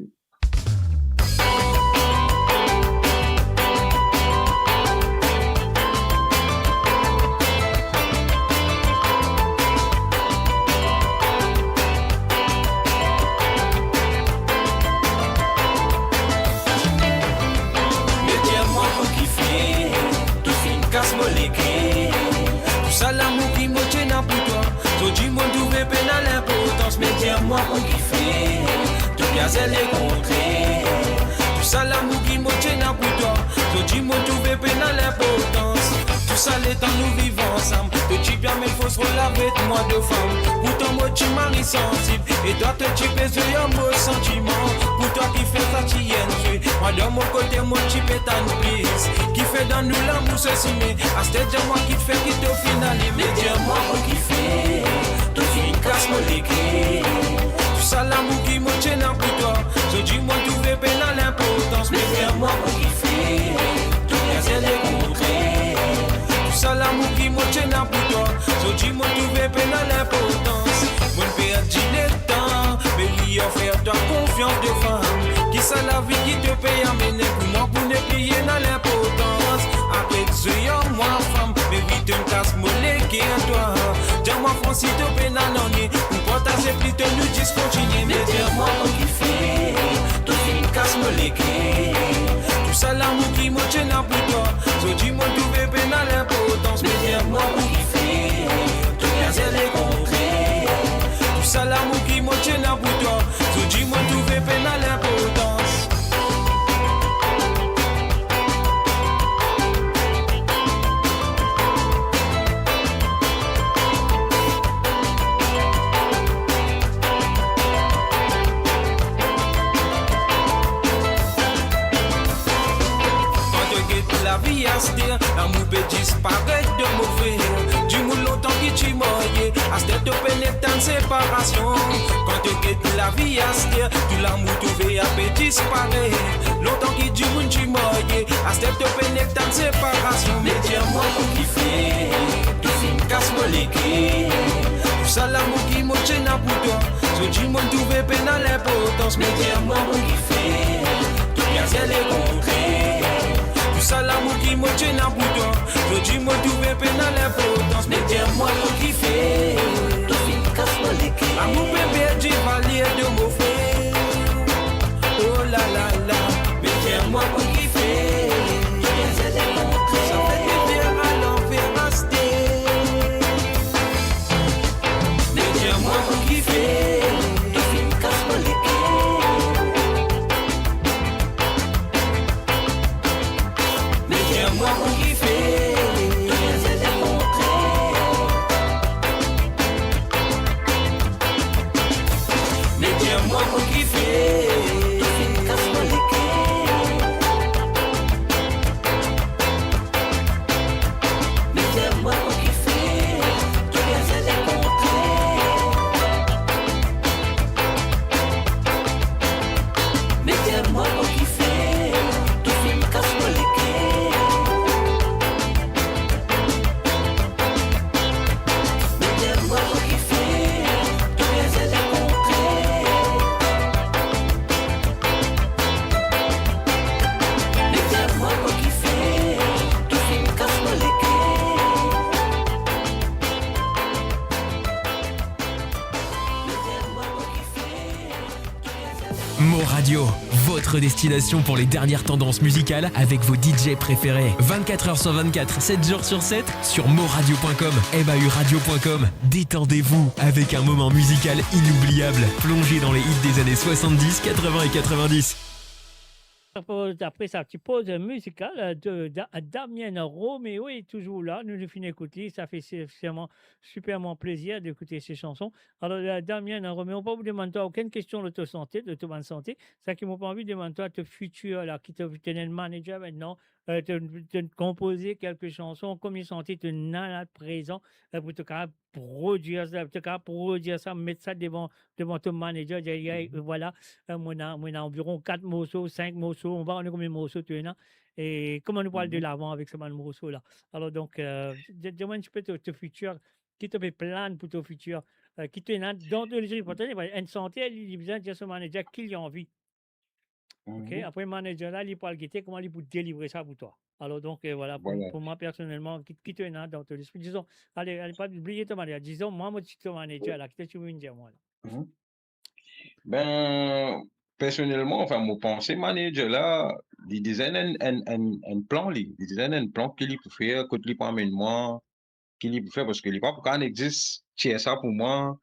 Casse-moi les clés. Tout ça l'amour qui me tient à pour toi. Tout du monde trouve peine à l'importance. Mais dis-moi pour kiffer. Tout bien c'est les contrées. Tout ça l'amour qui me tient à pour toi. Tout du monde trouve peine à l'importance. Tout ça les temps nous vivons ensemble. Petit bien mais faut se relaver de moi de femme. Pourtant moi tu mari sensible. Et toi te tu pèses un mot sentiment. Pour toi qui fait ça tu y es. Moi de mon côté moi tu pètes un please. Qui fait dans nous l'amour ceci mais à cette de moi qui te fait qui te finale. Mais dis-moi moi qui fait. Tout fin casse mon légué. Tout ça l'amour qui me tient pour toi. Je dis moi tout fait peine à l'importance. Mais dis-moi moi qui fait. Tout bien c'est les contrées. Tout ça l'amour qui me tient pour toi. Je dis moi tout fait peine à l'importance. Mon père dit le temps. Mais lui offert toi confiance de femme. Qui ça la vie qui te paye à mener pour moi pour ne payer dans l'importance. Avec ce yon moi femme. Mais vite me casse mon légué à toi. Dis-moi Francis te peine à l'année. Pour partager plus de nous discontinuer. Mais dis-moi qui fait. Tout film casse mon légué. Tout ça l'amour qui me tient pour toi. Je dis moi tout fait peine à l'importance. Mais dis-moi qui fait. Tout bien c'est les contrées. Tout ça l'amour qui me tient pour toi. Je dis moi tout fait peine à l'importance. La vie à se dire, l'amour peut disparaître de mauvais. Du monde longtemps qui tu moyé, à ce te pénètre en séparation. Quand tu quittes la vie à se dire, tout l'amour trouvé à peut disparaître. Longtemps qui du monde tu moyé, à ce te pénètre en séparation. Mais dis-moi qui fait, tout film casse mon légué. Tout ça l'amour qui me tient pour toi. Je dis mon trouvé peine à l'importance. Mais dis-moi qui fait, tout bien c'est les contrées. Tout ça l'amour qui me tient pour toi. Je dis moi tout fait peine à l'importance. Mais dis-moi qui fait. Tout film casse mon légué. Amour bébé du valier de mon frère. Oh la la la. Mais dis-moi qui fait. Ça fait des verres à l'envers resté. Mais dis-moi qui fait. Tout film casse mon légué. Moi qui fait, tout bien c'est démontré. Mais dis-moi qui fait, tout film casse mon légué. Mais dis-moi qui fait, tout bien c'est démontré. Mais dis-moi qui fait, tout film casse mon légué. Mo Radio, votre destination pour les dernières tendances musicales avec vos DJ préférés. 24h sur 24, 7 jours sur 7 sur moradio.com, mahuradio.com. Détendez-vous avec un moment musical inoubliable, plongé dans les hits des années 70, 80 et 90. Après sa petite pause musicale de Damien Roméo est toujours là. Nous finissons d'écouter. Ça fait superment plaisir d'écouter ces chansons. Alors, Damien Roméo, pas vous demander aucune question de ta santé, de ta bonne santé. Ça qui m'a pas envie de demander à ton futur, là, qui te tenait le manager maintenant, de composer quelques chansons, comme il sentait te dans le présent, pour te produire ça, mettre ça devant ton manager, dire, voilà, on a environ 4 morceaux, 5 morceaux, on va en combien de morceaux tu as, et comment nous parle de l'avant avec ce morceau-là. Alors donc, dis-moi un petit peu ton futur, qui te fait plan pour ton futur, qui te dans le reportage, une santé, il a besoin de ce manager qui a envie. Ok, après le manager là, il parle guetter comment il peut délivrer ça pour toi. Alors donc voilà, pour moi personnellement, qui te est dans ton esprit, disons, allez pas oublier ton manager, disons, moi je suis ton manager là, qu'est-ce que tu veux me dire moi là? Ben, personnellement, enfin, mon pensée manager là, il design un plan, il design un plan qu'il peut faire, que il peut amener moi, qu'il peut faire, parce que il pas pour qu'on existe, tiens ça pour moi.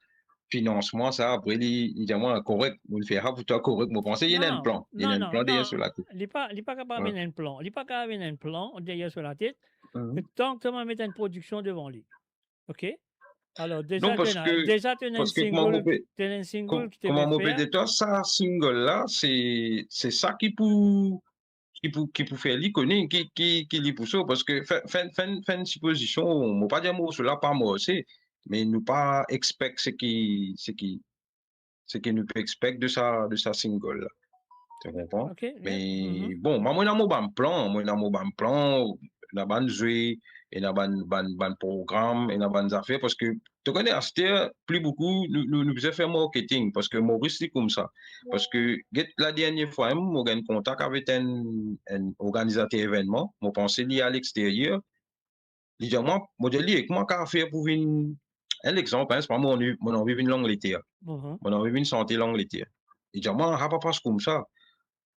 Financement, ça, après, il dit moi correct, vous le fera pour toi correct. Moi, pensez, il y a un plan. Il y a un plan derrière sur la tête. Il n'est pas capable d'avoir un plan. Il n'est pas capable d'avoir un plan derrière sur la tête. Tant que tu vas mettre une production devant lui. OK? Alors, Non, parce que, tu as un parce que single qui te comment fait on peut faire. dire, toi, ça, single-là, c'est ça qui peut faire l'icône, qui l'y pousse, parce que, fait une supposition, on ne peut pas dire mot, cela pas moi aussi, mais nous pas expect ce qui nous peut expect de sa single, là. Tu comprends? OK, yeah. Mais bon, moi, dans mon plan, dans ban jouer, et dans ban programme, et dans ban affaires, parce que, tu connais, à cette plus beaucoup, nous faisons faire marketing, parce que Maurice, c'est comme ça. Parce que, la dernière fois, moi, j'ai un contact avec un organisateur événement, moi, pensais lié à l'extérieur, il dit, moi, je dis, comment qu'à faire pour une, un exemple, hein, c'est pas moi, mon envie d'une l'Angleterre, mon envie d'une santé l'Angleterre. Il dit, moi, ça va pas comme ça.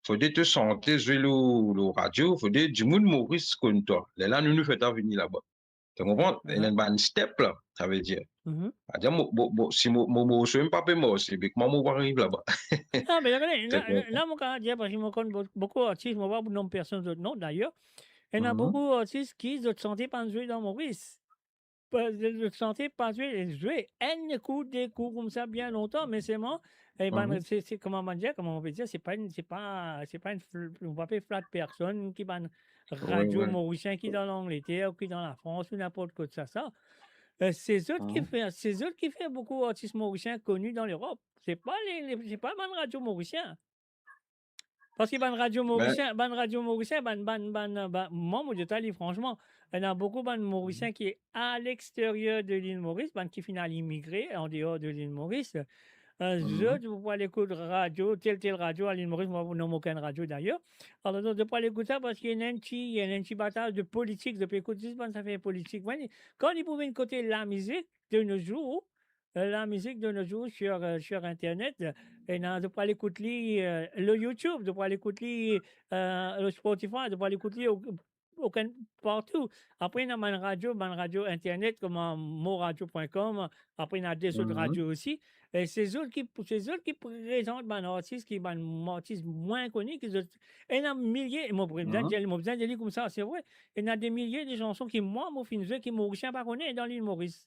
Faudrait te sentir sur le radio, faudrait du monde Maurice comme toi. Là, nous faisons venir là-bas. Tu comprends? Il y a un step là, ça veut dire. C'est-à-dire, si je suis pas moi, c'est que moi, arrive là-bas. Non, mais regardez, là, mon Canadien, parce que je me connais beaucoup d'artistes, je ne vois pas de nom personne d'autre nom d'ailleurs. Il y en a beaucoup d'artistes qui se sentent pas jouer dans Maurice. Je sentais pas jouer un coup, des coups comme ça bien longtemps, mais c'est moi. Et ben, c'est comment on peut dire, c'est pas une, on va pas flat personne qui va radio mauricien qui dans l'Angleterre, ou qui dans la France, ou n'importe quoi de ça. C'est eux qui fait beaucoup d'artistes mauriciens connus dans l'Europe. C'est pas c'est pas ban radio mauricien. Parce que ban radio mauricien, moi, je t'ai franchement, il y a beaucoup de mauriciens qui est à l'extérieur de l'île Maurice, qui finissent immigrer en dehors de l'île Maurice. Vous pouvez aller écouter radio, telle radio à l'île Maurice, moi, vous n'avez aucune radio d'ailleurs. Alors, donc, vous pouvez aller écouter ça parce qu'il y a un petit bataille de politique, depuis écouter ça fait politique. Quand ils pouvaient écouter la musique de nos jours, sur Internet, et de pas l'écouter le YouTube, de pas l'écouter le Spotify, de pas l'écouter aucun partout. Après, il y a une radio Internet comme moradio.com. Après, il y a des autres radios aussi. Et c'est eux qui présentent des artistes qui sont artistes moins connus. Et il y a milliers, moi, besoin de dire comme ça, c'est vrai. Il y a des milliers de chansons qui, moi, qui Mauricien pas connaît dans l'île Maurice.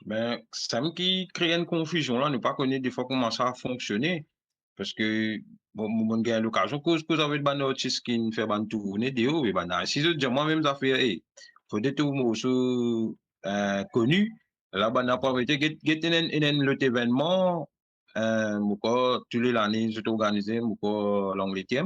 Ben, ça me qui crée une confusion là, nous pas connaître des fois comment ça a fonctionné. Parce que, bon, mon gars, l'occasion, cause avec des artistes qui ne fait pas tourner, des hauts, et ben, si je dis moi-même, ça fait, hey, faut des tout morceaux, connus. Là, ben, n'a pas été, l'autre événement, tous les années, je organisé, l'Angleterre,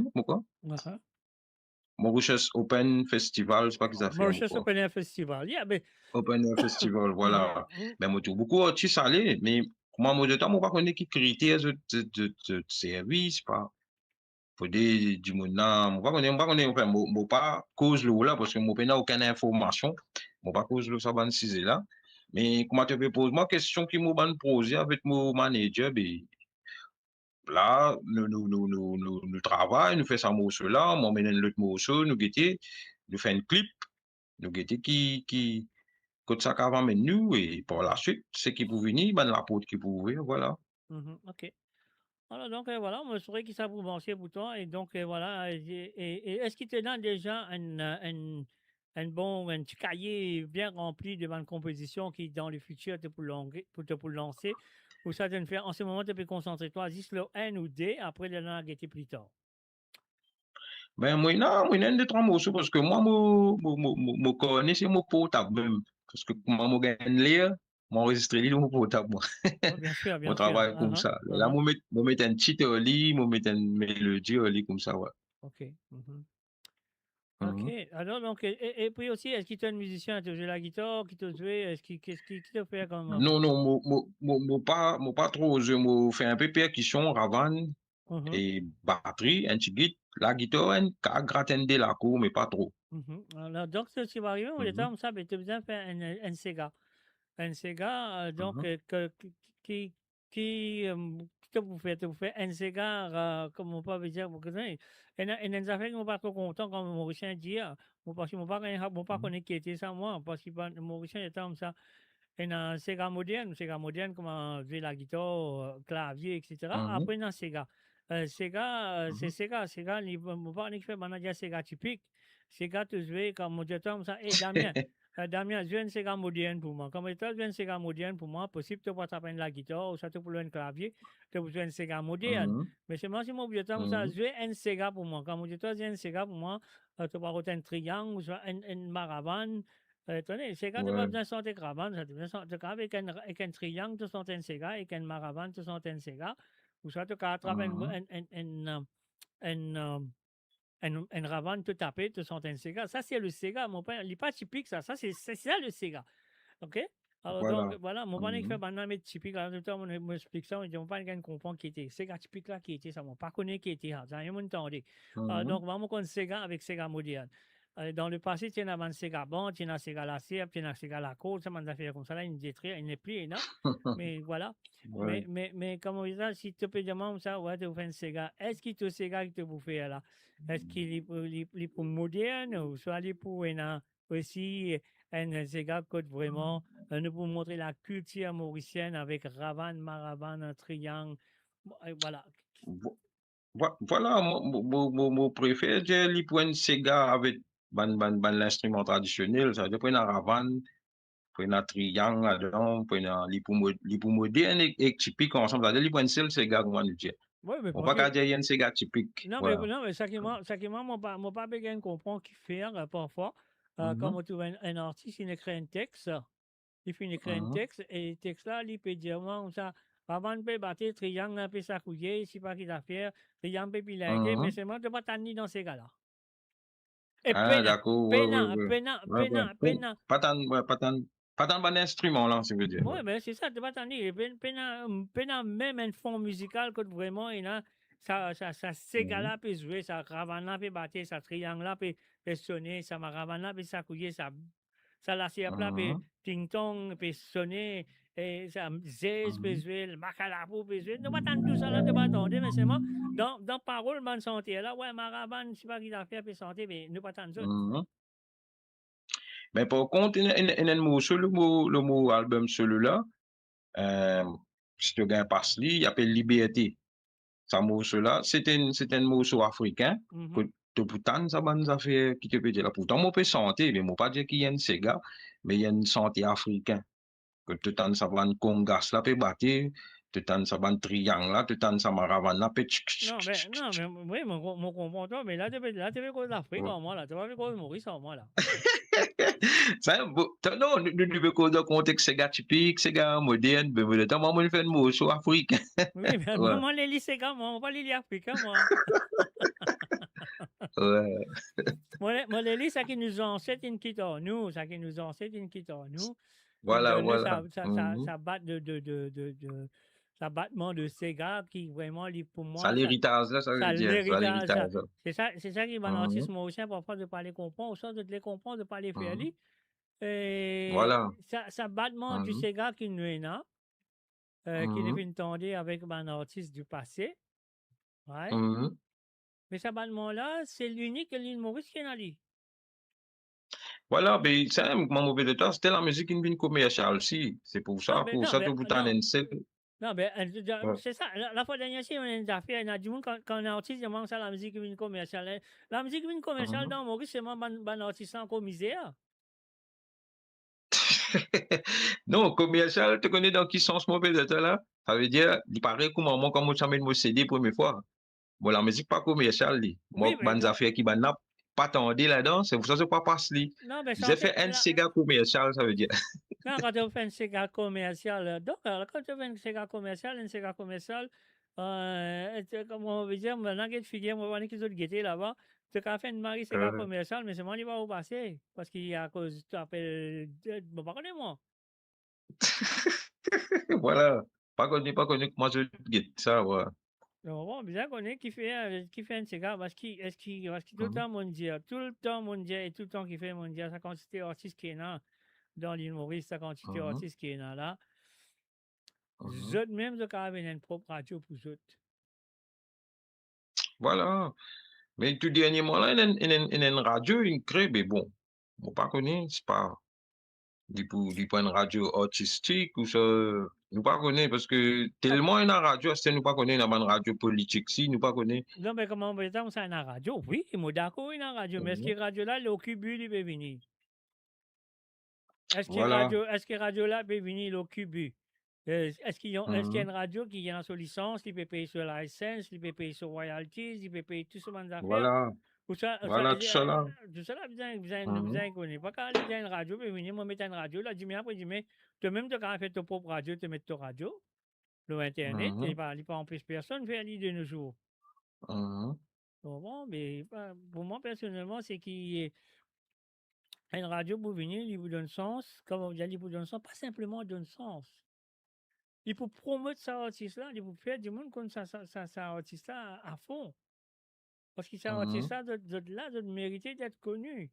Mauritius Open Festival, c'est pas qu'ils ont fait. Mauritius Open Air Festival, yeah, mais... Open Air Festival, voilà. Mais moi, tout beaucoup d'artistes allés, mais moi, de temps, moi, pas connais qui critères de service, pas. Faut du monde là, moi, pas connais, enfin, moi, pas cause là, parce que moi, pas aucune information. Moi, pas cause ça, ban cisé là. Mais, comment tu peux poser, moi, question qui m'a posé avec mon manager, ben, là, nous travaillons, nous faisons ça morceau là, moi, mène l'autre morceau, nous guetter, nous faisons un clip, nous guetter qui quand ça va mais nous et par la suite, ce qui peut venir, ben la porte qui peut ouvrir, voilà. OK. Alors, donc, voilà, on me saurait qui ça vous pensiez pour toi. Et donc, voilà. Et est-ce qu'il te donne déjà un petit cahier bien rempli de bonnes compositions qui, dans le futur, pour lancer? Ou ça te fait, en ce moment, tu peux concentrer toi, juste le N ou D, après de la guetter plus tard? Ben, moi, non, de trois morceaux parce que moi, je connais, c'est mon portable même. Parce que moi, je gagne lire, moi, enregistrer mon portable, moi. Bien sûr, bien On sûr. travaille comme ça. Là, je mets un titre au lit, je mets une mélodie au lit comme ça, ouais. OK. OK. Alors, donc, et puis aussi, est-ce qu'il y a un musicien qui te joue la guitare, qui te joue, qu'est-ce qui te fait comme... Non, moi, pas trop, je me fais un peu percussion, ravane, et batterie, un petit guide, la guitare, un gratin de la cour, mais pas trop. Alors, donc, ce qui va arriver, le temps, ça, tu as besoin de faire un Sega. Un Sega, donc, qui te vous fait un Sega, comme on peut dire, vous connaissez. Et nous avons fait, pas trop content quand Mauricien dit, parce que je ne pas connaître qui était ça, moi, parce que Mauricien était comme ça. Et un Sega moderne, comment jouer la guitare, clavier, etc. Après, dans Sega. Sega, c'est Sega, il ne faut pas faire Sega typique. Sega, tu joues comme mon comme ça. Et Damien, Damien, je une Sega moderne pour moi. Comme étant une Sega moderne pour moi, possible de pouvoir taper la guitare ou ça te pour un clavier, tu as besoin de Sega moderne. Mhm. Mais c'est moi, si mon vieux temps, ça, Mhm. jouer un Sega pour moi. Quand mon vieux temps, un Sega pour moi, tu vas avoir un triangle ou soit un maravane. Tenez, Sega, tu vas Ouais. besoin de sentir caravane, ça te besoin de sentir avec un triangle, tu sens un Sega, avec un maravane, tu sens un Sega. Ou soit tu vas attraper Mhm. un ravane tout tapé, te sent un Sega. Ça, c'est le Sega. Mon père, il n'est pas typique, ça. Ça, c'est ça le Sega. OK? Alors, donc, Voilà. voilà, mon père, il fait Mhm. maintenant, mais typique. Alors, tout le temps, on m'explique ça, on dit, mon père, il comprend qui était. Sega typique là, qui était, ça, mon pas connaît qui était. Ça, rien m'entendait. Mhm. Donc, vraiment, on Sega avec Sega moderne. Dans le passé, tu as un Sega bon, tu as un Sega la cire, tu as un Sega la côte, ça m'a fait comme ça, là, il détruit, il n'est plus, non? Mais voilà. Ouais. Mais comme on dit ça, si tu peux demander ça, ouais, tu fais un Sega. Est-ce qu'il te Sega qui te bouffe là? Est-ce qu'il est pour moderne ou soit il est pour aussi un Sega qui vraiment nous pour montrer la culture mauricienne avec Ravan, Maravan, un triangle. Voilà. Vo- Voilà, mon préféré, c'est les points Sega avec l'instrument traditionnel, ça veut dire prendre un ravan, prendre un triangle, là-dedans, prendre les pour moderne et typique ensemble, ça veut dire les points Sega, comment nous dire. Oui, mais On parce va que pas dire qu'il y a un Sega typique, voilà. non, mais ça qui m'a, mon pas bien comprend qu'il fait parfois, quand Mhm. on trouve un artiste, il écrit un texte, il finit d'écrire un Mhm. texte, et le texte là, il peut dire, moi, ça, avant de battre, triangle, un peu s'accouiller, je sais pas qu'il a fait, triangle, peut pilinguer, mais Mhm. c'est moi, de pas t'en dans ces gars-là. Et Ah, pena, d'accord, ouais, ouais, pena, ouais. pena, Ouais, ouais. pena, pena. Ouais, pas tant bon instrument, là, ça veut dire. Oui, Ouais. mais c'est ça, tu vas t'en dire. Pena même un fond musical que vraiment, il a, ça Mhm. Sega-là peut jouer, ça Ravana peut battre, ça triangle-là peut sonner, ça Maravana peut s'accouiller, ça la là peut Mhm. ting-tong peut sonner, et ça Zez peut Mhm. jouer, le Macalapo peut jouer. Tu vas t'entendre tout ça là, tu vas attendre, mais c'est moi, dans parole, bonne santé, là, ouais, Maravan, je sais pas qui l'a fait, peut santé, mais nous pas t'entendre ça. Mhm. Mais par contre, il y a un mot sur le mot album celui-là, euh, si tu regardes Pasli, il appelle Liberté. Ça mot cela, c'est un morceau africain que Mhm. de pourtant ça va nous a fait qui te peut dire là. Pourtant, moi peut santé, mais moi pas dire qu'il y a une Sega, mais il y a une santé africain. Que tout le temps ça va une congas là peut battre, tout le temps ça va un triangle là, tout le temps ça maravan là peut Non, mais oui, mon comprends toi, mais là, tu veux cause d'Afrique en moi, là. Tu vas faire cause de Maurice en moi, là. ça, non, nous devons cause de contexte Sega typique, Sega moderne, mais le temps, moi, je fais un morceau africain. Oui, mais Ouais, moi, les lycées, moi, on pas les lycées africains, moi. ouais. Moi, les lycées, ça qui nous enseigne une quitte à nous, ça qui nous enseigne une quitte à nous. Voilà, Là, voilà. Mhm. ça bat ça battement de Sega qui vraiment, pour Ça, moi, l'héritage, là, ça veut ça dire, ça, l'héritage, l'héritage. Là. c'est ça qui va l'artiste Mhm. mauricien parfois de pas les comprendre, ou soit de les comprendre, de pas les faire Mhm. lire. Et Voilà. ça battement du Mhm. Sega qui nous est là. Qui est Mhm. une tendée avec un artiste du passé. Ouais. Mhm. Mais ce bâtiment-là, c'est l'unique que l'île Maurice qui est dans l'île. Voilà, ben, ça, mon mauvais de temps, c'était la musique qui vient commerciale aussi. C'est pour ça, tout le temps, Non, mais ouais. c'est ça. La fois dernière, on a fait, on a dit, quand un artiste demande ça, la musique vient commerciale. La musique vient commerciale Mhm. dans Maurice, c'est moi, un artiste encore misère. Non, commercial, tu connais dans qui sens mauvais de temps là? Ça veut dire, il paraît que moi, quand je mon CD première fois, bon, la musique pas commerciale, Oui, moi, mais bonnes affaires qui ban pas tendé là-dedans, c'est pour ça que je pas passe li. non, mais J'ai chanter, fait un Sega commercial, ça veut dire. non, quand tu fais un Sega commercial, donc, quand tu fais un Sega commercial, comme on veut dire, maintenant que tu figures, moi, on est qu'ils ont guetté là-bas, tu as fait une Marie Sega Euh, commercial, mais c'est moi qui va au passer, parce qu'il y a à cause, tu appelles, bon, pas connais moi. voilà. Pas connu, moi, je get ça, ouais. Donc, bon, bien qu'on est qui fait un Sega, parce qu'il tout le Mhm. temps mondial, tout le temps mondial, et tout le temps qui fait mondial, sa quantité d'artistes qui est là, dans l'île Maurice, sa quantité Mhm. d'artistes qui est là, Mhm. eux même, de quand même une propre radio pour eux. Voilà. Mais tout dernièrement, là, il y a une radio, une crée, mais bon, on pas connaît, c'est pas du point de radio artistique ou ça, nous pas connaît parce que tellement il y a une radio, c'est nous pas connaît, il y a une radio politique, si, nous pas connaît. Non, mais comment on peut dire, c'est une radio? Oui, moi d'accord, une radio, mais est-ce que Mhm. la radio là, le cubule, il peut venir? Voilà. Est-ce que radio là peut venir au Cubu? Est-ce qu'il y a une radio qui vient sur licence, qui peut payer sur la license, qui peut payer sur royalties, qui peut payer tout ce genre d'affaires? Voilà. Ou ça, Voilà, tout ça là. tout ça là, vous connaissez pas quand il y a une radio, peut venir, moi mettre une radio, là, dis après, dis mais, toi-même, tu as fait ton propre radio, tu mets ton radio, le Internet, il pas empêcher personne de faire l'idée de nos jours. Bon, mais pour moi, personnellement, c'est qu'il une radio pour venir, il vous donne sens, comme on dit, il vous donne sens, pas simplement donne sens. Il faut promouvoir cet artiste-là, il faut faire du monde comme ça artiste-là à fond. Parce que cet artiste-là, de mériter d'être connu.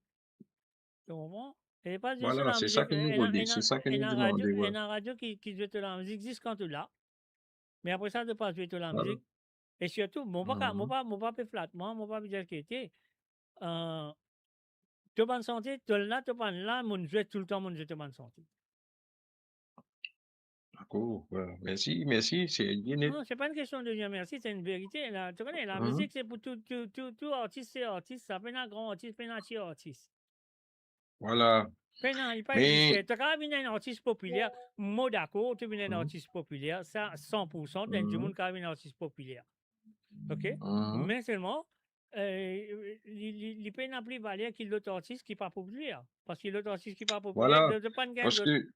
Tu comprends? Et pas juste Voilà, la c'est ça musique, que nous voulons, c'est ça que nous demandons. une radio qui joue de la musique jusqu'en tout là. Mais après ça, de pas jouer de la Voilà. musique. Et surtout, mon pas flat, mon pas dire qu'il était. Tu bonne santé, tu là, tu pas là, mon jeu tout le temps, mon jeu de bonne santé. D'accord, voilà. Merci, c'est bien. Non, c'est pas une question de dire merci, c'est une vérité. Là, tu connais, la musique, c'est pour tout artiste, c'est artiste, ça fait un grand artiste, fait un petit artiste. Voilà. Il pas Mais existé. Tu as vu un artiste populaire, moi d'accord, tu es un artiste populaire, ça 100%, tu as du monde qui a un artiste populaire. OK? Mais seulement, il peut n'a plus valeur qu'il l'autre artiste qui n'est pas populaire. Parce que l'autre artiste qui n'est pas populaire, voilà, de pas de parce que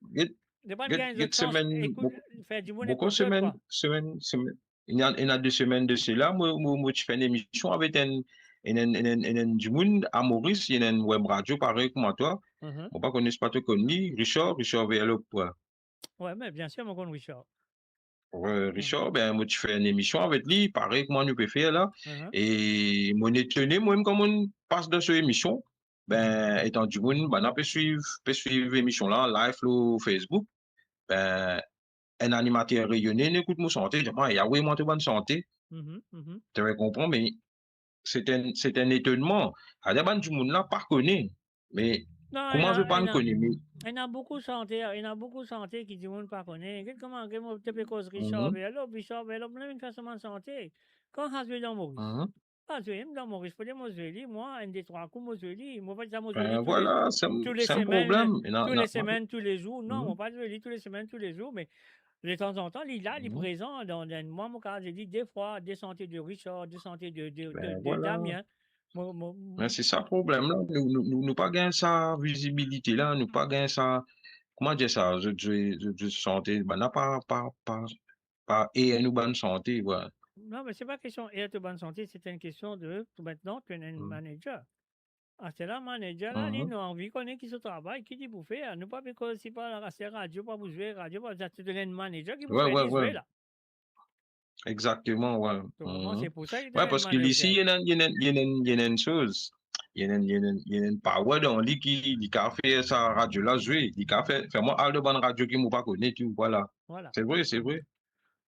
faire du monde beaucoup semaines, il y a 2 semaines de cela, moi, je fais une émission avec du monde à Maurice, il y a une web radio pareil comme toi. On ne connaît pas tout connu, Richard Vélo. Ouais, mais bien sûr, mon con Richard. Richard, ben, moi, tu fais une émission avec lui, pareil que moi, nous peut faire là. Et mon étonné, moi-même, quand on passe dans cette émission, ben, étant du monde, ben, on peut suivre l'émission là, live, sur Facebook. Ben, un animateur rayonné, n'écoute mon santé, je dis, il y a oui, moi, de bonne santé. Tu vas comprendre, mais c'est un étonnement. À des du monde là, pas connu. Mais comment je pas connu? Il y a beaucoup de santé qui ne pas connaître. Comment tu peux causer Richard Vélo, même une façon de santé. Quand on a joué dans Maurice, dans Maurice, moi, un des trois coups, moi, pas dire voilà, c'est un problème. Tous les semaines, tous les jours. Non, moi, pas jouer tous les semaines, tous les jours, mais de temps en temps, il est présent. Moi, mon cas, j'ai dit des fois, des santé de Richard, des santé de Damien. Mais c'est ça le problème là. Nous pas gagné sa visibilité là, nous pas gagné ça. Comment dire ça? Je santé, ben, n'a pas et nous bonne santé, voilà. Non, mais c'est pas question de bonne santé, c'est une question de maintenant tu es un manager. C'est là, manager, là, il a envie qu'on ait qui se travaille, qui dit pour faire. Nous pas parce que c'est pas la radio, pas vous jouer, radio, pas tu es un manager qui vous fait jouer là. Exactement, ouais. C'est pour ça qu'il parce que ici, il y a une chose. Il y a une power dans lui qui a fait sa radio là jouer. Il a fait moi all de bonne radio qui m'a pas connu, voilà. C'est vrai, c'est vrai.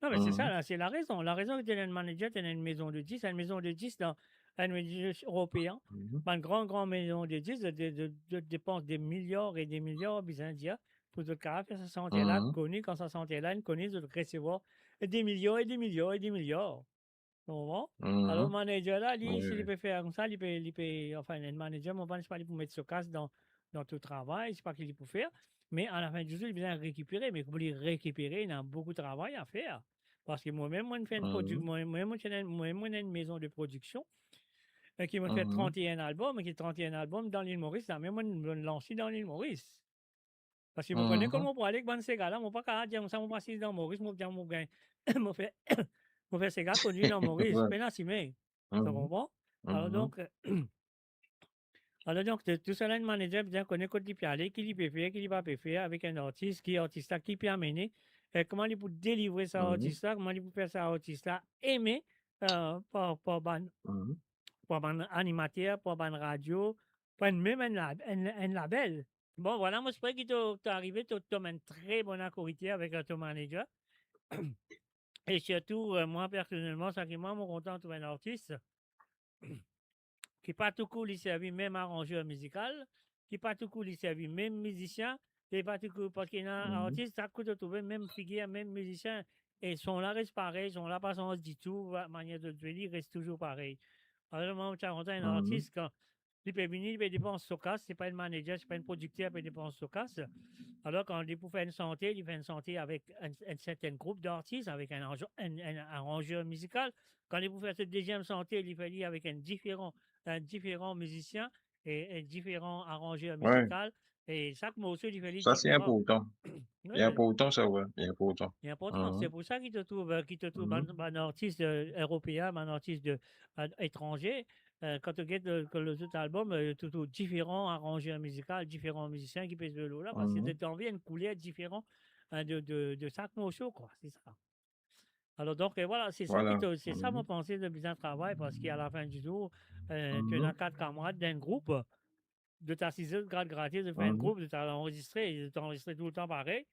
Non, mais c'est ça, là, c'est la raison. La raison que tu es un manager, tu es une maison de 10, une maison de 10 dans un média européen, une grande maison de 10, de dépenses des milliards et des milliards, bien dire, pour de caractère, sa santé-là, connu, quand sa santé-là, connu, de recevoir des milliards et des milliards et des milliards. Alors, le manager, là, s'il peut faire comme ça, il peut, enfin, un manager, mon pas pour mettre ce casse dans tout travail, c'est pas qu'il peut faire, mais à la fin du jour, il vient récupérer, mais pour les récupérer, il a beaucoup de travail à faire. Parce que moi-même, moi, j'ai une maison de production qui m'a fait 31 albums, qui 31 albums dans l'île Maurice, là, même moi, je me lancer dans l'île Maurice. Parce que je connais comment pour aller avec ces gars-là, je ne peux pas dire ça, je suis dans Maurice, je fais ces gars connus dans Maurice, mais là, c'est mais. Tu comprends? Alors donc, tout cela, un manager bien connaît quand il peut aller, qui peut faire, qui ne peut pas faire, avec un artiste, qui peut amener. Comment il peut délivrer ça artiste-là, comment il peut faire ça artiste-là, aimé par un animateur, par un radio, par même un label. Bon, voilà, moi, je crois que tu es arrivé, tu as un très bon accord avec ton manager. Et surtout, moi, personnellement, ça qui m'a content de trouver un artiste qui n'est pas tout cool, il servi même arrangeur musical, qui n'est pas tout cool, il servi même musicien. C'est pas tout cool parce qu'il y a un artiste, ça coûte de trouver même figure, même musicien, et son là reste pareil, son là pas sens du tout, la manière de jouer, il reste toujours pareil. Alors, moi, tu as un artiste, il peut venir, il peut dépenser sur casse, c'est pas un manager, c'est pas un producteur, il peut dépenser sur casse. Alors, quand il pour faire une santé, il fait une santé avec un certain groupe d'artistes, avec un arrangeur musical. Quand il pour faire cette deuxième santé, il fait avec un différent musicien et un différent arrangeur Ouais, musical. Et chaque morceau, il fait ça c'est différent. important. Oui, Il est important, ça, ouais. Il est important. c'est important. C'est Mhm, pour ça qu'il te trouve mhm, un artiste européen, un artiste étranger. Quand tu regardes que les autres albums, tout différents arrangeurs musicaux, différents musiciens qui pèsent le là, parce que mhm. tu as envie une couleur différente de chaque morceau, quoi. C'est ça. Alors donc, voilà, Voilà. c'est ça mon pensée de bien travail, parce qu'à la fin du jour, tu Mhm, as 4 camarades d'un groupe, de t'assiser, de gratter, de faire un mhm. groupe, de t'enregistrer, et de t'enregistrer tout le temps pareil.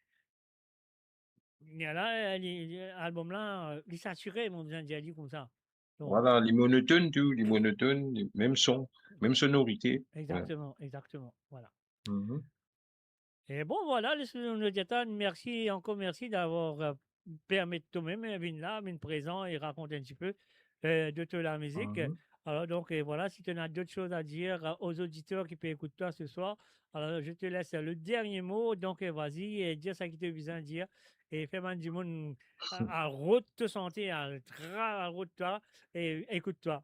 Il y a là, l'album là, il saturé, mon bien dit comme ça. Donc, Voilà, les monotones, tout, les monotones, les mêmes sons, même sonorité. Ouais. exactement, exactement. Voilà. Mhm, Et bon, voilà, le diétan, merci, encore merci d'avoir permis de toi-même, venir là, venir présent et raconter un petit peu de toute la musique. mhm. Alors, donc, voilà, si tu as d'autres choses à dire aux auditeurs qui peuvent écouter toi ce soir, alors je te laisse le dernier mot. Donc, vas-y, et dire ça qui te vient dire. Et fais-moi du monde à route te santé, à route toi, et écoute-toi.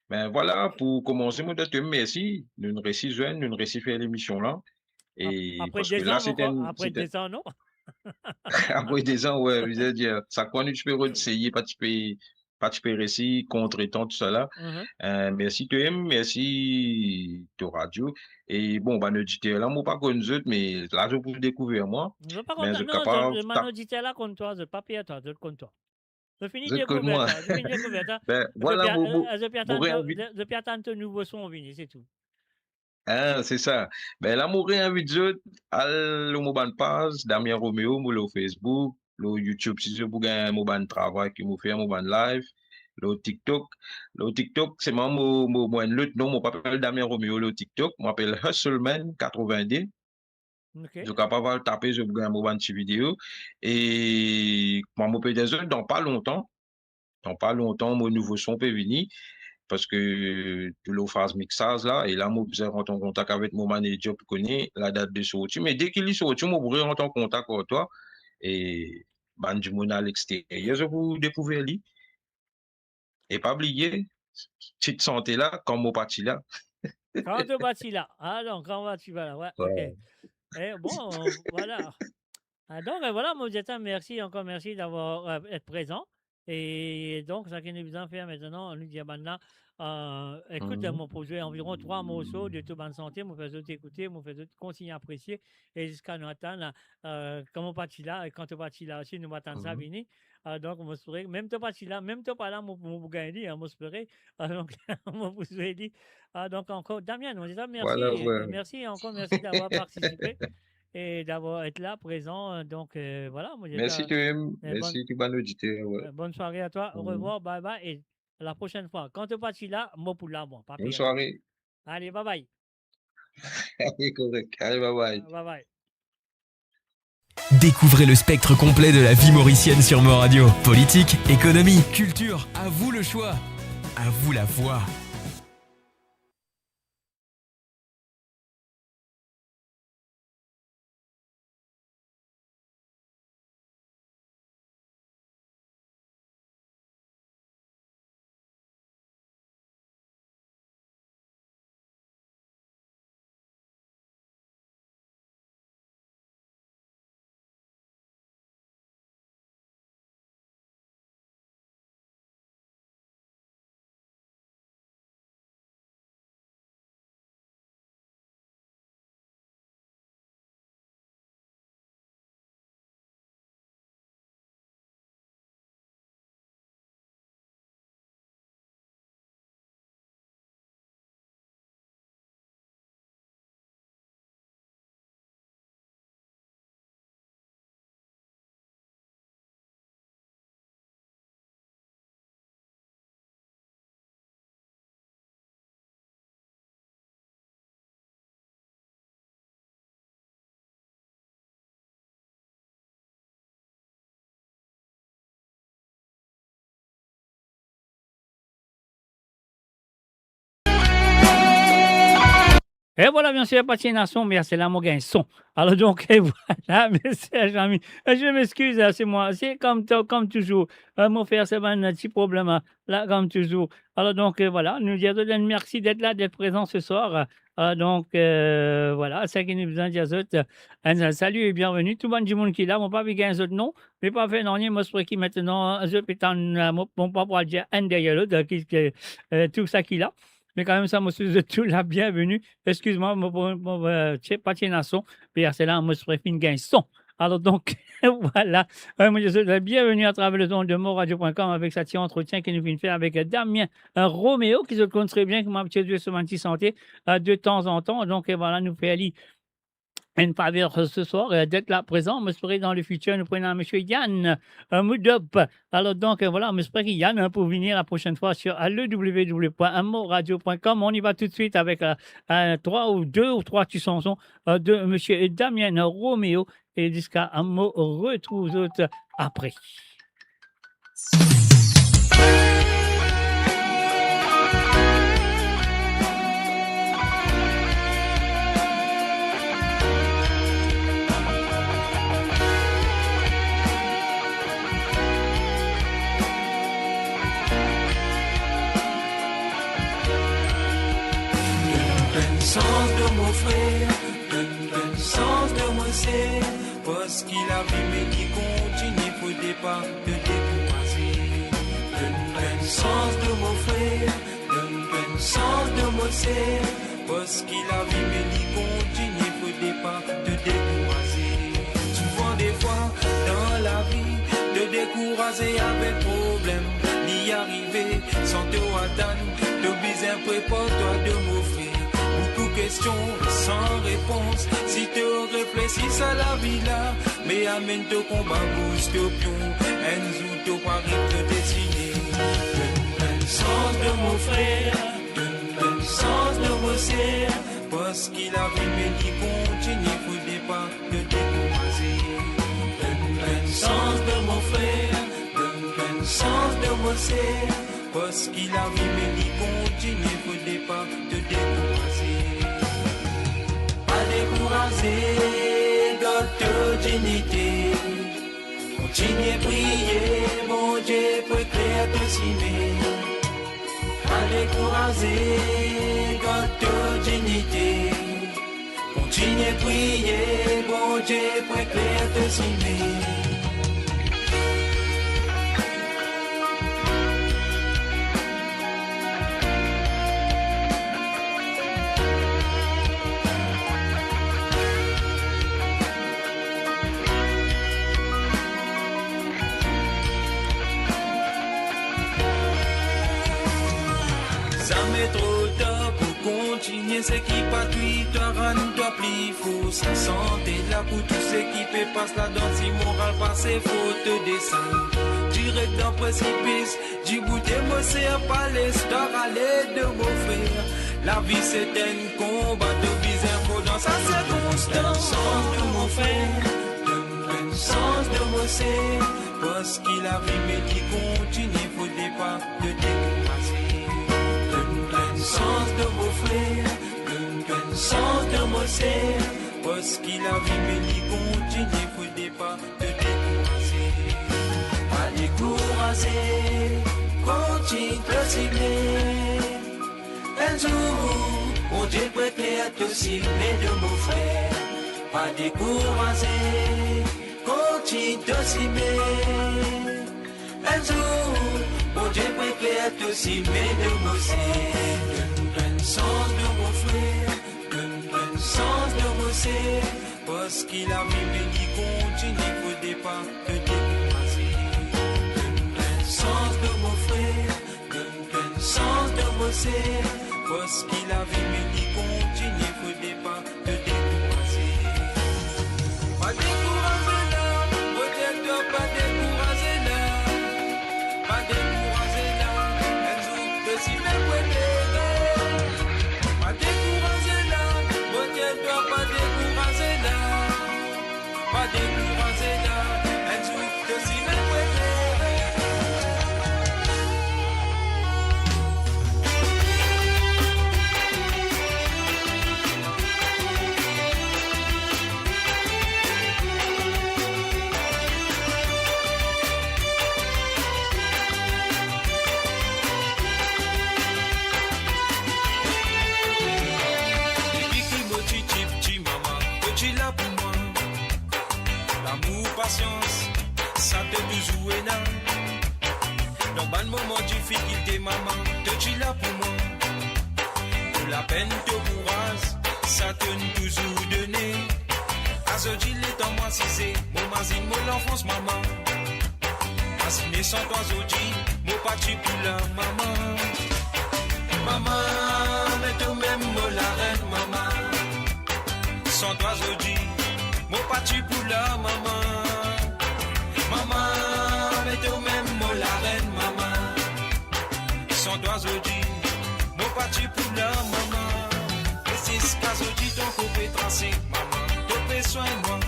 Ben voilà, pour commencer, moi, je te remercie. Nous réussi jeune, nous réussi faire l'émission là. Et Après parce que 2 là, ans, mon quoi? Après c'était 2 ans, non? après des ans, ouais, je veux dire, ça quoi, tu peux essayer, participer ici, contre-temps, tout ça là. Mhm. Merci, toi, merci, de radio. Et bon, bah, nous dit là, moi, pas comme nous autres, mais là, je peux découvrir moi. Je veux pas Mais content. je suis Non, capable, je m'en dit là contre toi, je pas payer toi, je contre toi. Je finis je connais découverte, moi. je finis découverte. Ben, voilà, Je perds tant de nouveaux sons, Vini, c'est tout. hein, c'est ça. Ben, là, moi, réinvite autres, à le mobile pass, Damien Roméo, moi, le Facebook, le YouTube, si je veux un mobile travail qui me fait un mobile live, le TikTok. Le TikTok, c'est moi, l'autre nom, moi, m'appelle Damien Roméo, le TikTok, moi, m'appelle Hustleman 80D. Ok? Je suis capable de taper, je veux un mobile petite vidéo. Et, moi, m'appelle des autres dans pas longtemps, mon nouveau son peut venir parce que tu le phase mixage là, et là, moi, je rentre en contact avec mon manager pour connaître la date de sortie. Mais dès qu'il est sorti, moi, je rentre en contact avec toi et ben, du monde à l'extérieur, je vous découvrir lui. Et pas oublier, petite santé là, comme mon parti là. Quand tu bâtis là. Ah non, quand tu vas là. Ouais, ok. Ouais. Et bon, voilà. Ah, donc, voilà, mon Dieu, merci, encore merci d'avoir être présent. Et donc, ça qui nous besoin de faire maintenant, on nous dit, ben là, écoute, Mhm. mon projet environ 3 morceaux de toute bonne santé, mon fait écouter, mon fait continuer à apprécier. Et jusqu'à nous attendre, comme on partit là, et quand on partit là aussi, nous attendre ça Mhm. venir. Donc, on va se même toi parti là, même toi pas là, mon gagner, on va se pleurer. Donc, on vous dit. Donc, encore, Damien, on dit ça, merci, Voilà, ouais. merci, encore merci d'avoir participé et d'avoir été là, présent. Donc, voilà, moi, Merci, toi-même. bonne, Merci, tout bon auditeur. Ouais. bonne soirée à toi. Au Mhm. revoir, bye bye. Et à la prochaine fois. Quand tu partis là, moi pour là, moi, pas Bonne pire, toi. soirée. Allez, bye bye. Correct. Allez, bye bye. Bye bye. Découvrez le spectre complet de la vie mauricienne sur Mo Radio. Politique, économie, culture, à vous le choix. À vous la voix. Et voilà, bien sûr, patination, mais c'est là, mon gain son. Alors, donc, et voilà, mes chers amis. Je m'excuse, c'est moi. C'est comme toujours. Mon frère, c'est un petit problème, là, comme toujours. Alors, donc, voilà, nous disons merci d'être là, d'être présent ce soir. Donc, voilà, c'est qui nous besoin de dire salut et bienvenue. Tout le monde du monde qui est là, mon pas bien un autre nom, mais pas fait non, moi, je qui maintenant, je peux mon papa dire un derrière l'autre, tout ça qu'il a. Mais quand même, ça, monsieur, vous êtes tous la bienvenue. Excuse-moi, patination. Puis c'est là, moi, je préfère une gain son. Alors donc, voilà. Moi, je suis bienvenue à travers le ton de moradio.com avec cet entretien qui nous vient de faire avec Damien Roméo, qui se connaît très bien, qui m'a habitué sur ma santé de temps en temps. Donc, voilà, nous fait aller une faveur ce soir d'être là présent. Je serai dans le futur, nous prenons M. Yann Moudop. Alors donc, voilà, je serai Yann pour venir la prochaine fois sur www.moradio.com. On y va tout de suite avec 2 ou 3 chansons de M. Damien Roméo et jusqu'à un mot retrouve vous autres après. Sens de mon frère, donne sens de mon sœur, parce qu'il a vu mais qui continue, faut pas te décourager. Donne sens de mon frère, donne sens de mon sœur, parce qu'il a vu mais qui continue, faut pas te décourager. Souvent des fois dans la vie, te décourager avec problème, d'y arriver sans te attendre, te besoin prépare-toi de m'offrir. Questions sans réponse. Si tu réfléchis à la vie là, mais amène ton combat, bouge ton pion, enzo ton pari de dessiner. Donne le sens de mon frère, donne le sens de mon sœur, parce qu'il a vu mais qui continue, faut pas te décourager. Donne le sens de mon frère, donne le sens de mon sœur, parce qu'il a vu mais qui continue, faut pas te décourager. Décourager d'autres dignités, continuez prier, mon Dieu pour créer de s'aimer. Pas décourager d'autres dignités, continuez prier, mon Dieu pour créer de s'aimer. Trop tard pour continuer, ce qui pas toi rendre-toi plus fou. Sa santé là pour tout ce qui peut passer là dans si moral passer faute de dessin. Direct dans précipice, du bout de moi c'est un palais, star à l'aide de mon frère. La vie c'est un combat de bise info dans sa circonstance. Sens de mon frère, donne sens de mon sœur, parce qu'il a vu mais qui continue, faut pas te décourager. Sens de mon frère, donne sens de mon sœur, parce qu'il a vu mais il continue, faut pas te décourager. Pas décourager, continue de cibler. Un jour, mon Dieu prêté à te cibler de mon frère. Pas décourager, continue de cibler. Un jour, mon Dieu prêté à te cibler de mon frère. Donne sens de mon frère, donne sens de mon sœur, parce qu'il a vu mais qui continue, faut pas te décourager. Donne sens de mon frère, donne sens de mon sœur, parce qu'il a vu mais qui continue, faut pas te décourager. Pas décourager là, peut-être pas décourager là, pas décourager là, un jour de si même pas décourager là, peut-être pas décourager là, pas décourager là, un jour de si même patience, ça te toujours énorme. Dans ban moment difficulté, maman, te dis là pour moi. Pour la peine, te courage, ça te toujours donné. À ce dit les temps, moi, si c'est mon mazine, mon l'enfance, maman. Assigné sans toi, Zodi, mon parti pour la maman. Maman, mais toi même, mon la reine, maman. Sans toi, Zodi, mon parti pour la maman. Maman, mais toi même, mon la reine, maman. Sans toi, Zodi, mon parti pour la maman. Et si ce cas, Zodi, ton coupé tracé, maman, te fais soin, moi.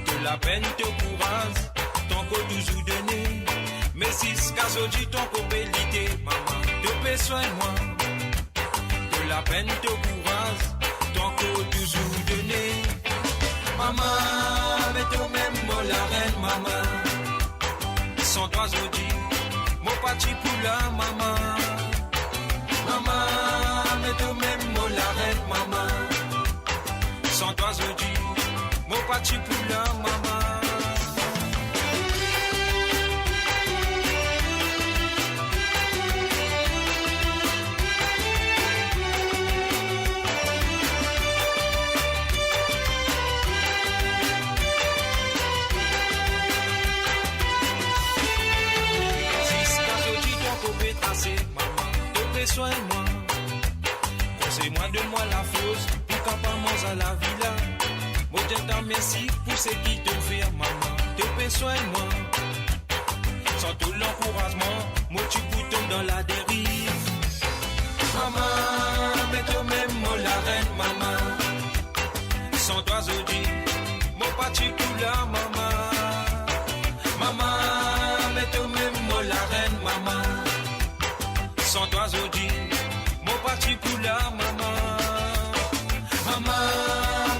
De la peine, te courage, ton corps toujours donné. Mais si ce cas, Zodi, ton coupé l'idée, maman, te fais soin, moi. De la peine, te courage, ton corps toujours donné. Maman, mais toi même, moi, la reine, maman. Sans toi, Zodi, mon parti pour la maman. Maman, mais toi même, moi, la reine, maman. Sans toi, Zodi, mon parti pour la maman. Maman, te fais soin moi. Conseille-moi de moi la fausse, pour capable à la villa. Moi je t'en merci pour ce qui te fait, maman. Te fais soin moi. Sans tout l'encouragement, moi tu boutonnes dans la dérive. Maman, mais toi-même, moi la reine, maman. Sans toi, Zodi, mon parti pour la maman. Maman, mais toi-même, moi la reine, maman. Sans toi, Zodi, mon parti pour la maman. Maman,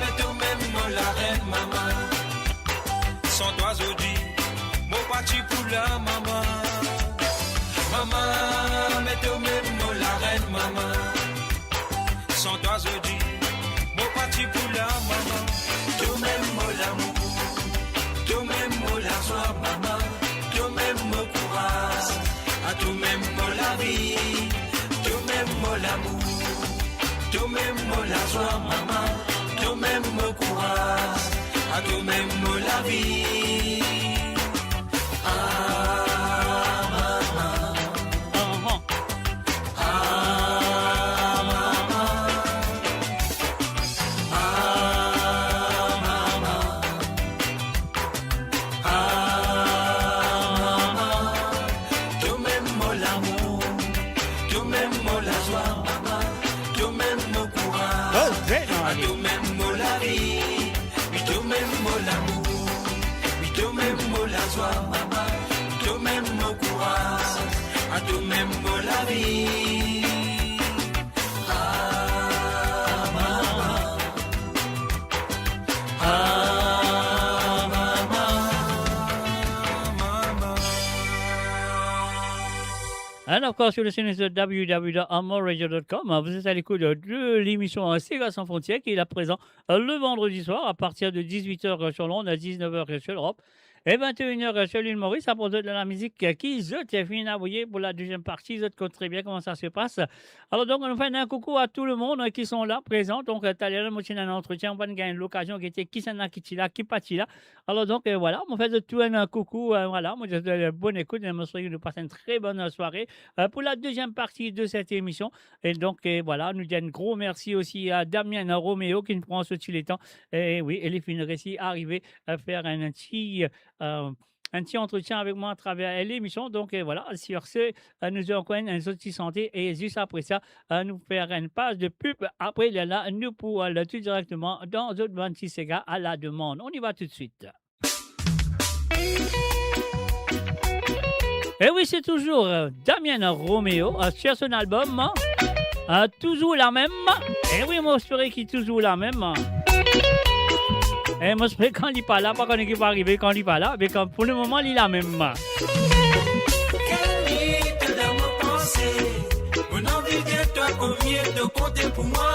mais toi-même, moi la reine, maman. Sans toi, Zodi, mon parti pour la maman. Maman, mais toi-même, moi la reine, maman. Sans toi, Zodi, mon parti pour la maman. Toi-même, moi l'amour. Toi-même, moi la joie, maman. Toi-même, mon courage. À toi-même, moi la vie. Toi-même, moi l'amour. Toi-même, moi la joie, maman. Toi-même, mon courage. À toi-même, moi la vie. Ah, maman. Ah, maman. Ah, maman. Ah, maman. Toi-même, moi l'amour. Toi-même, moi la joie, maman. Toi-même, mon courage. À toi-même, moi la vie. Oui, toi-même, moi l'amour. Oui, toi-même, moi la joie, maman. Toi-même, mon courage. À toi-même, moi la vie. Ah, maman. Ah, maman. Maman. And of course, you're listening to www.amorradio.com. Vous êtes à l'écoute de l'émission Sega sans frontières qui est là présent le vendredi soir à partir de 18h sur Londres, à 19h sur l'Europe et 21h sur l'île Maurice. À propos de la musique qui est fini à voyer pour la deuxième partie. Vous connaissez très bien comment ça se passe. Alors donc, on fait un coucou à tout le monde qui sont là, présents. Donc, tu as l'air de un entretien, on va gagner l'occasion qui était qui s'en a qui là, qui parti là. Alors donc, voilà, on fait de tout un coucou. Voilà, moi je vous souhaite bonne écoute et je me souhaite de passer une très bonne soirée pour la deuxième partie de cette émission. Et donc, voilà, nous disons un gros merci aussi à Damien Roméo qui nous prend ce petit temps. Et oui, elle est fini réussi à arriver à faire un petit entretien avec moi à travers l'émission. Donc voilà, sur ce, nous allons connaître un autre santé et juste après ça, nous faire une page de pub. Après, là, nous pourrons aller tout directement dans notre 26 Sega à la demande. On y va tout de suite. Et oui, c'est toujours Damien Roméo sur son album. Toujours la même. Et oui, moi, je serais qui toujours la même. Et moi, je quand il n'est pas là, pas quand il va arriver, quand il n'est pas là, mais quand, pour le moment, il est la même. Quelle mythe dans mon pensée, mon envie de toi, combien de compter pour moi.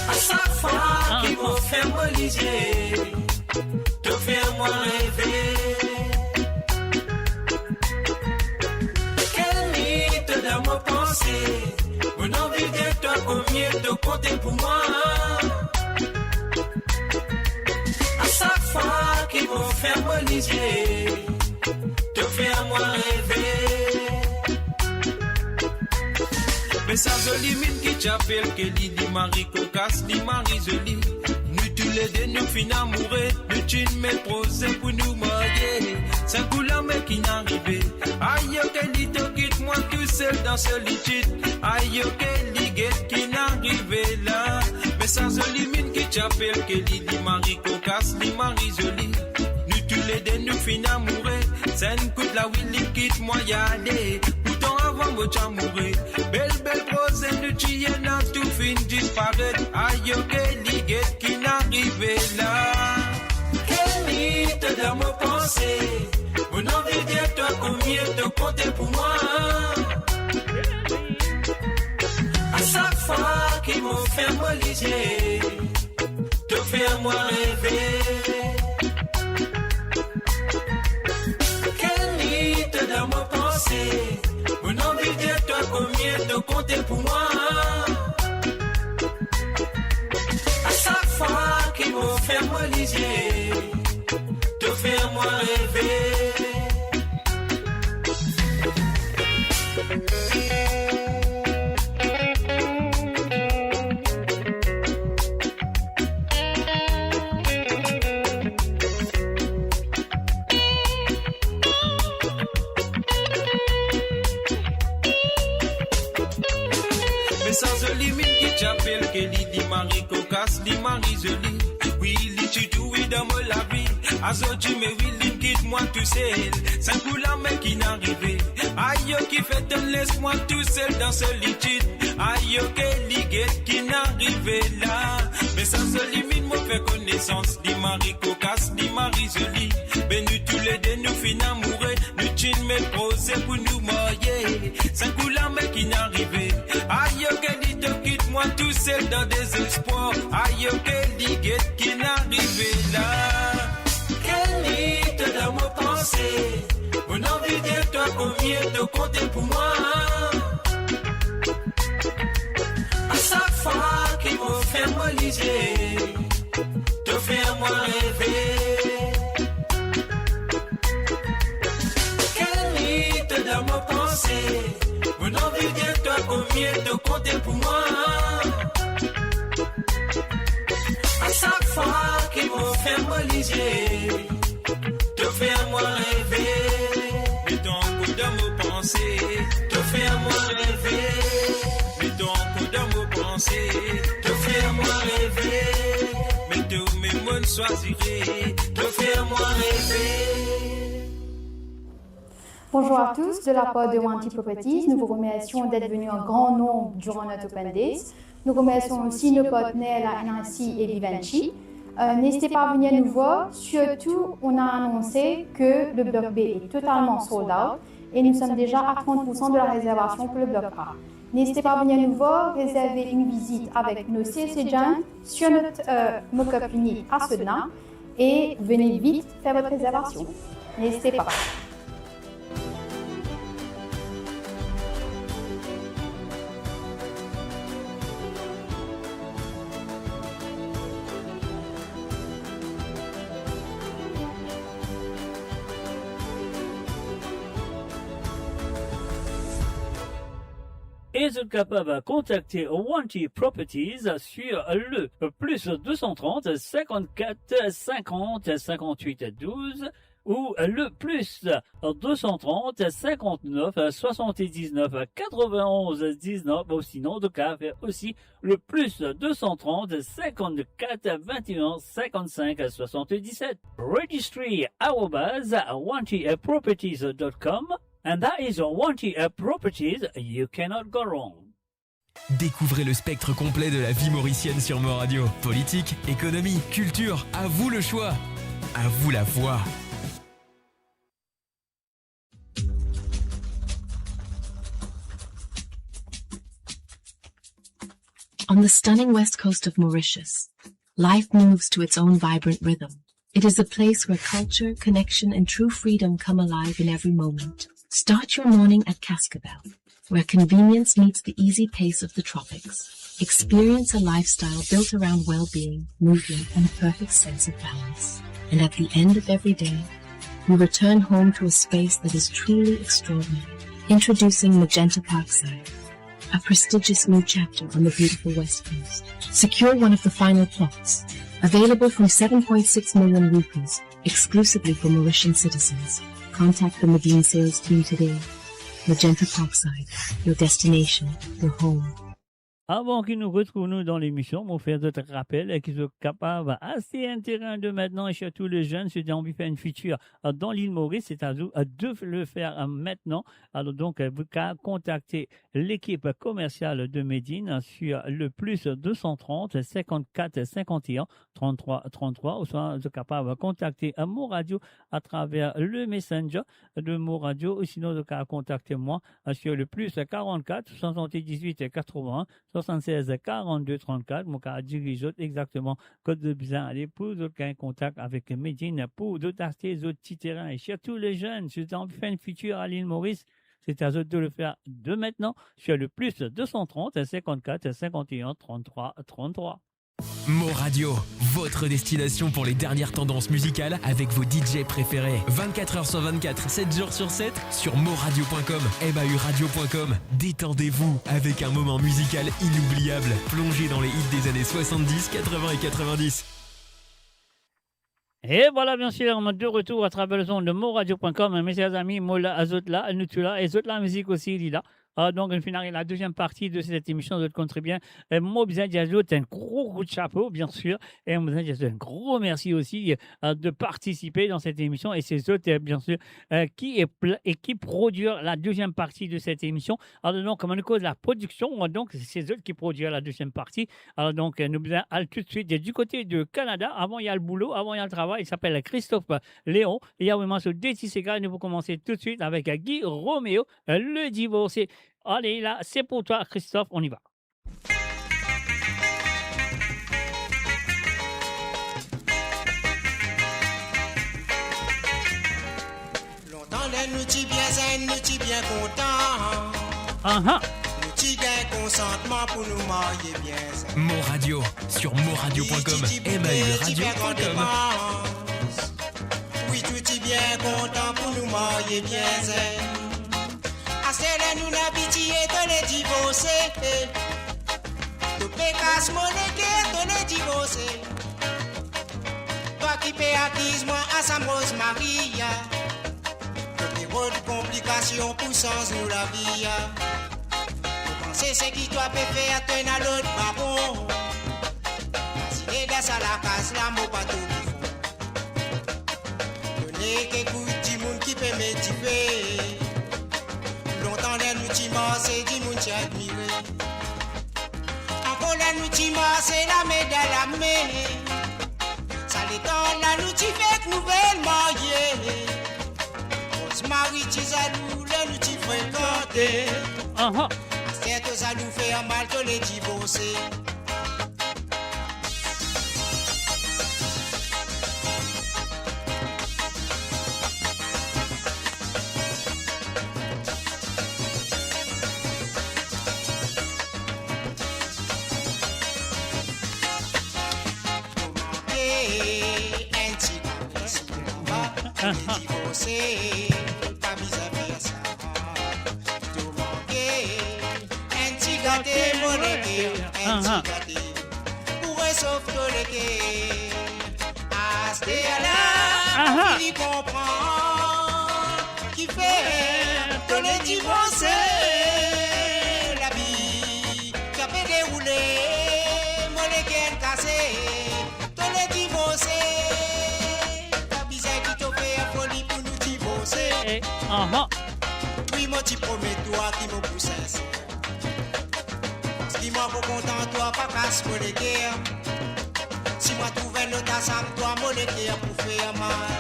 À chaque fois qu'il m'a fait mollir, Molisier, te faire moi rêver. Quel mythe dans mon pensée, mon envie de toi, combien de compter pour moi. À chaque fois qu'ils vont faire Molisier, te faire moi rêver. Mais ça se limite qui t'appelle, que dit Marie cocasse, dit Marie jolie. Nous tous les deux nous fin amoureux, nous tu mets prosé pour nous marier. C'est un coup la mec qui n'arrivait. Aïe que dit quitte-moi tout seul dans solitude. Aïe que dit qui n'arrivait là. Mais ça se limite qui t'appelle, que dit Marie cocasse, dit Marie jolie. Nous tous les deux nous fin amoureux, c'est un coup de la Willy quitte-moi y aller. Avant mon amoureux, belle prose, nous tu n'a tout fin disparaître. Aïe, que liguette qui n'arrivait là. Quel mythe dans mon pensée, mon envie de toi, combien de compter pour moi. À chaque fois qu'ils m'ont fait Molisier, te faire moi rêver. Quel mythe dans mon pensée, mon envie de toi, combien de compter pour moi. À chaque fois qu'ils vont faire Molisier, te faire moi rêver. Sans limite qui t'appelle, que dit Marie cocasse, dit Marie jolie. Oui, tu tout, oui, dans la vie. Azoji, mais oui, quitte-moi tout seul. C'est un coup la mec qui n'arrivait. Aïe, qui fait te laisse-moi tout seul dans solitude. Aïe, que liguette qui n'arrivait là. Mais sans limite, moi fait connaissance. Dit Marie cocasse, dit Marie jolie. Ben nous tous les deux nous fin amoureux. Nous tu mets prosé pour nous marier. C'est un coup la mec qui n'arrivait. Aïe, que dit quitte-moi tout seul dans des espoirs. Aïe, que liguette qui n'arrivait là. Quel mythe dans mon pensée, mon envie de toi, combien de compter pour moi. À chaque fois qu'ils vont faire Molisier, te faire moi rêver. Quel mythe dans mon pensée, mon envie de toi, combien de compter pour moi. À chaque fois qu'ils vont faire Molisier, te faire moi rêver. Mets ton coup dans mon pensée, te faire moi rêver. Mets ton coup dans mon pensée, te faire moi rêver. Mais tous mes mots choisiraient, te faire moi rêver. Bonjour à tous, de la part de Wanty Properties, nous vous remercions d'être venus en grand nombre durant notre Open Days. Nous remercions aussi nos partenaires, la NRC et Vivendi. N'hésitez pas à venir nous voir. Surtout, on a annoncé que le bloc B est totalement sold out et nous sommes déjà à 30% de la réservation pour le bloc A. N'hésitez pas à venir nous voir, réserver une visite avec nos sales agents sur notre mock-up unique à Sedna et venez vite faire votre réservation. N'hésitez pas. Et vous êtes capable de contacter Wanty Properties sur le plus 230 54 50 58 12 ou le plus 230 59 79 91 19 ou sinon de cas aussi le plus 230 54 21 55 77 registry@wantyproperties.com. And that is Wanty Properties, you cannot go wrong. Découvrez le spectre complet de la vie mauricienne sur Mo Radio. Politique, économie, culture, à vous le choix. À vous la voix. On the stunning west coast of Mauritius, life moves to its own vibrant rhythm. It is a place where culture, connection, and true freedom come alive in every moment. Start your morning at Cascabel, where convenience meets the easy pace of the tropics. Experience a lifestyle built around well-being, movement, and a perfect sense of balance. And at the end of every day, we return home to a space that is truly extraordinary. Introducing Magenta Parkside, a prestigious new chapter on the beautiful West Coast. Secure one of the final plots, available from 7.6 million rupees, exclusively for Mauritian citizens. Contact the Medine sales team today. Magenta Parkside, your destination, your home. Avant qu'ils nous retrouvent nous dans l'émission, on fait d'autres rappels qui sont capables assez intéressants de maintenant et surtout les jeunes, ceux qui ont envie de faire une feature dans l'île Maurice, c'est-à-dire de le faire maintenant. Alors donc, vous pouvez contacter l'équipe commerciale de Medine sur le plus 230 54 51 33 33 ou soit vous êtes capable de contacter Mo Radio à travers le Messenger de Mo Radio ou sinon vous pouvez contacter moi sur le plus 44 78 80 76 42 34. Mon cas dirige exactement code de besoin aller pour d'autres qui ont contact avec Medine pour d'autres artistes, d'autres petits terrains et surtout les jeunes. Si vous avez envie de faire une feature à l'île Maurice, c'est à eux de le faire de maintenant sur le plus 230 54 51 33 33. Mo Radio, votre destination pour les dernières tendances musicales avec vos DJ préférés. 24h sur 24, 7 jours sur 7 sur moradio.com, mahuradio.com. Détendez-vous avec un moment musical inoubliable, plongé dans les hits des années 70, 80 et 90. Et voilà, bien sûr, on est de retour à travers le son de moradio.com. Mes chers amis, Mola Azotla, Nutula, et Zotla Musique aussi, il est là. Donc, on finit la deuxième partie de cette émission de Country Bien. Moi, bien sûr, un gros coup de chapeau, bien sûr. Et moi, un gros merci aussi de participer dans cette émission. Et c'est autres, bien sûr, qui produisent la deuxième partie de cette émission. Alors, donc, comme on cause la production, donc, c'est eux qui produisent la deuxième partie. Alors, donc, nous allons tout de suite du côté du Canada. Avant, il y a le boulot, avant, il y a le travail. Il s'appelle Christophe Léon. Il y a vraiment ce DTCK. Nous allons commencer tout de suite avec Guy Roméo, le divorcé. Allez, là, c'est pour toi, Christophe, on y va. Longtemps, nous t'y bien zen, nous t'y bien content. Nous t'y gain consentement pour nous marier bien zen. Mo Radio, sur moradio.com, mahuradio.com. Oui, tout t'y bien content pour nous marier bien zen. Nous n'habitiez de les divorcer. Tout pécasse mon équerre de les divorcer. Toi qui paie acquise moi à Sam Rose Maria. Tout les rôles de complications pour sans nous la vie. Vous pensez c'est qui toi peut faire tenir à l'autre baron. Si les gars à la case là mot pas tout qu'il faut. Donnez qu'écoute du monde qui peut m'étiper. Longtemps les noutiments, c'est du monde qui admire. Encore les noutiments, c'est la médaille à la main. Ça l'étonne, la nouti fait nouvelle mariée. On se marie, tu jaloux, les nouti fréquentés. C'est aux jaloux faire mal que les divorcer. Divorcé, pas mis à faire ça. Tout manqué, un petit gâté, mon équipe, un petit gâté. Pour sauver tout l'équipe. À ce là, il comprend qui fait que les divorcés. La vie qui a fait dérouler, mon équipe cassé, tous les divorcés. Oui, moi, tu promets toi qui me pousse ainsi. Ce qui m'a pas content, toi, pas casse pour les guerres. Si moi trouve un autre ensemble, toi, mon guerre pour faire mal.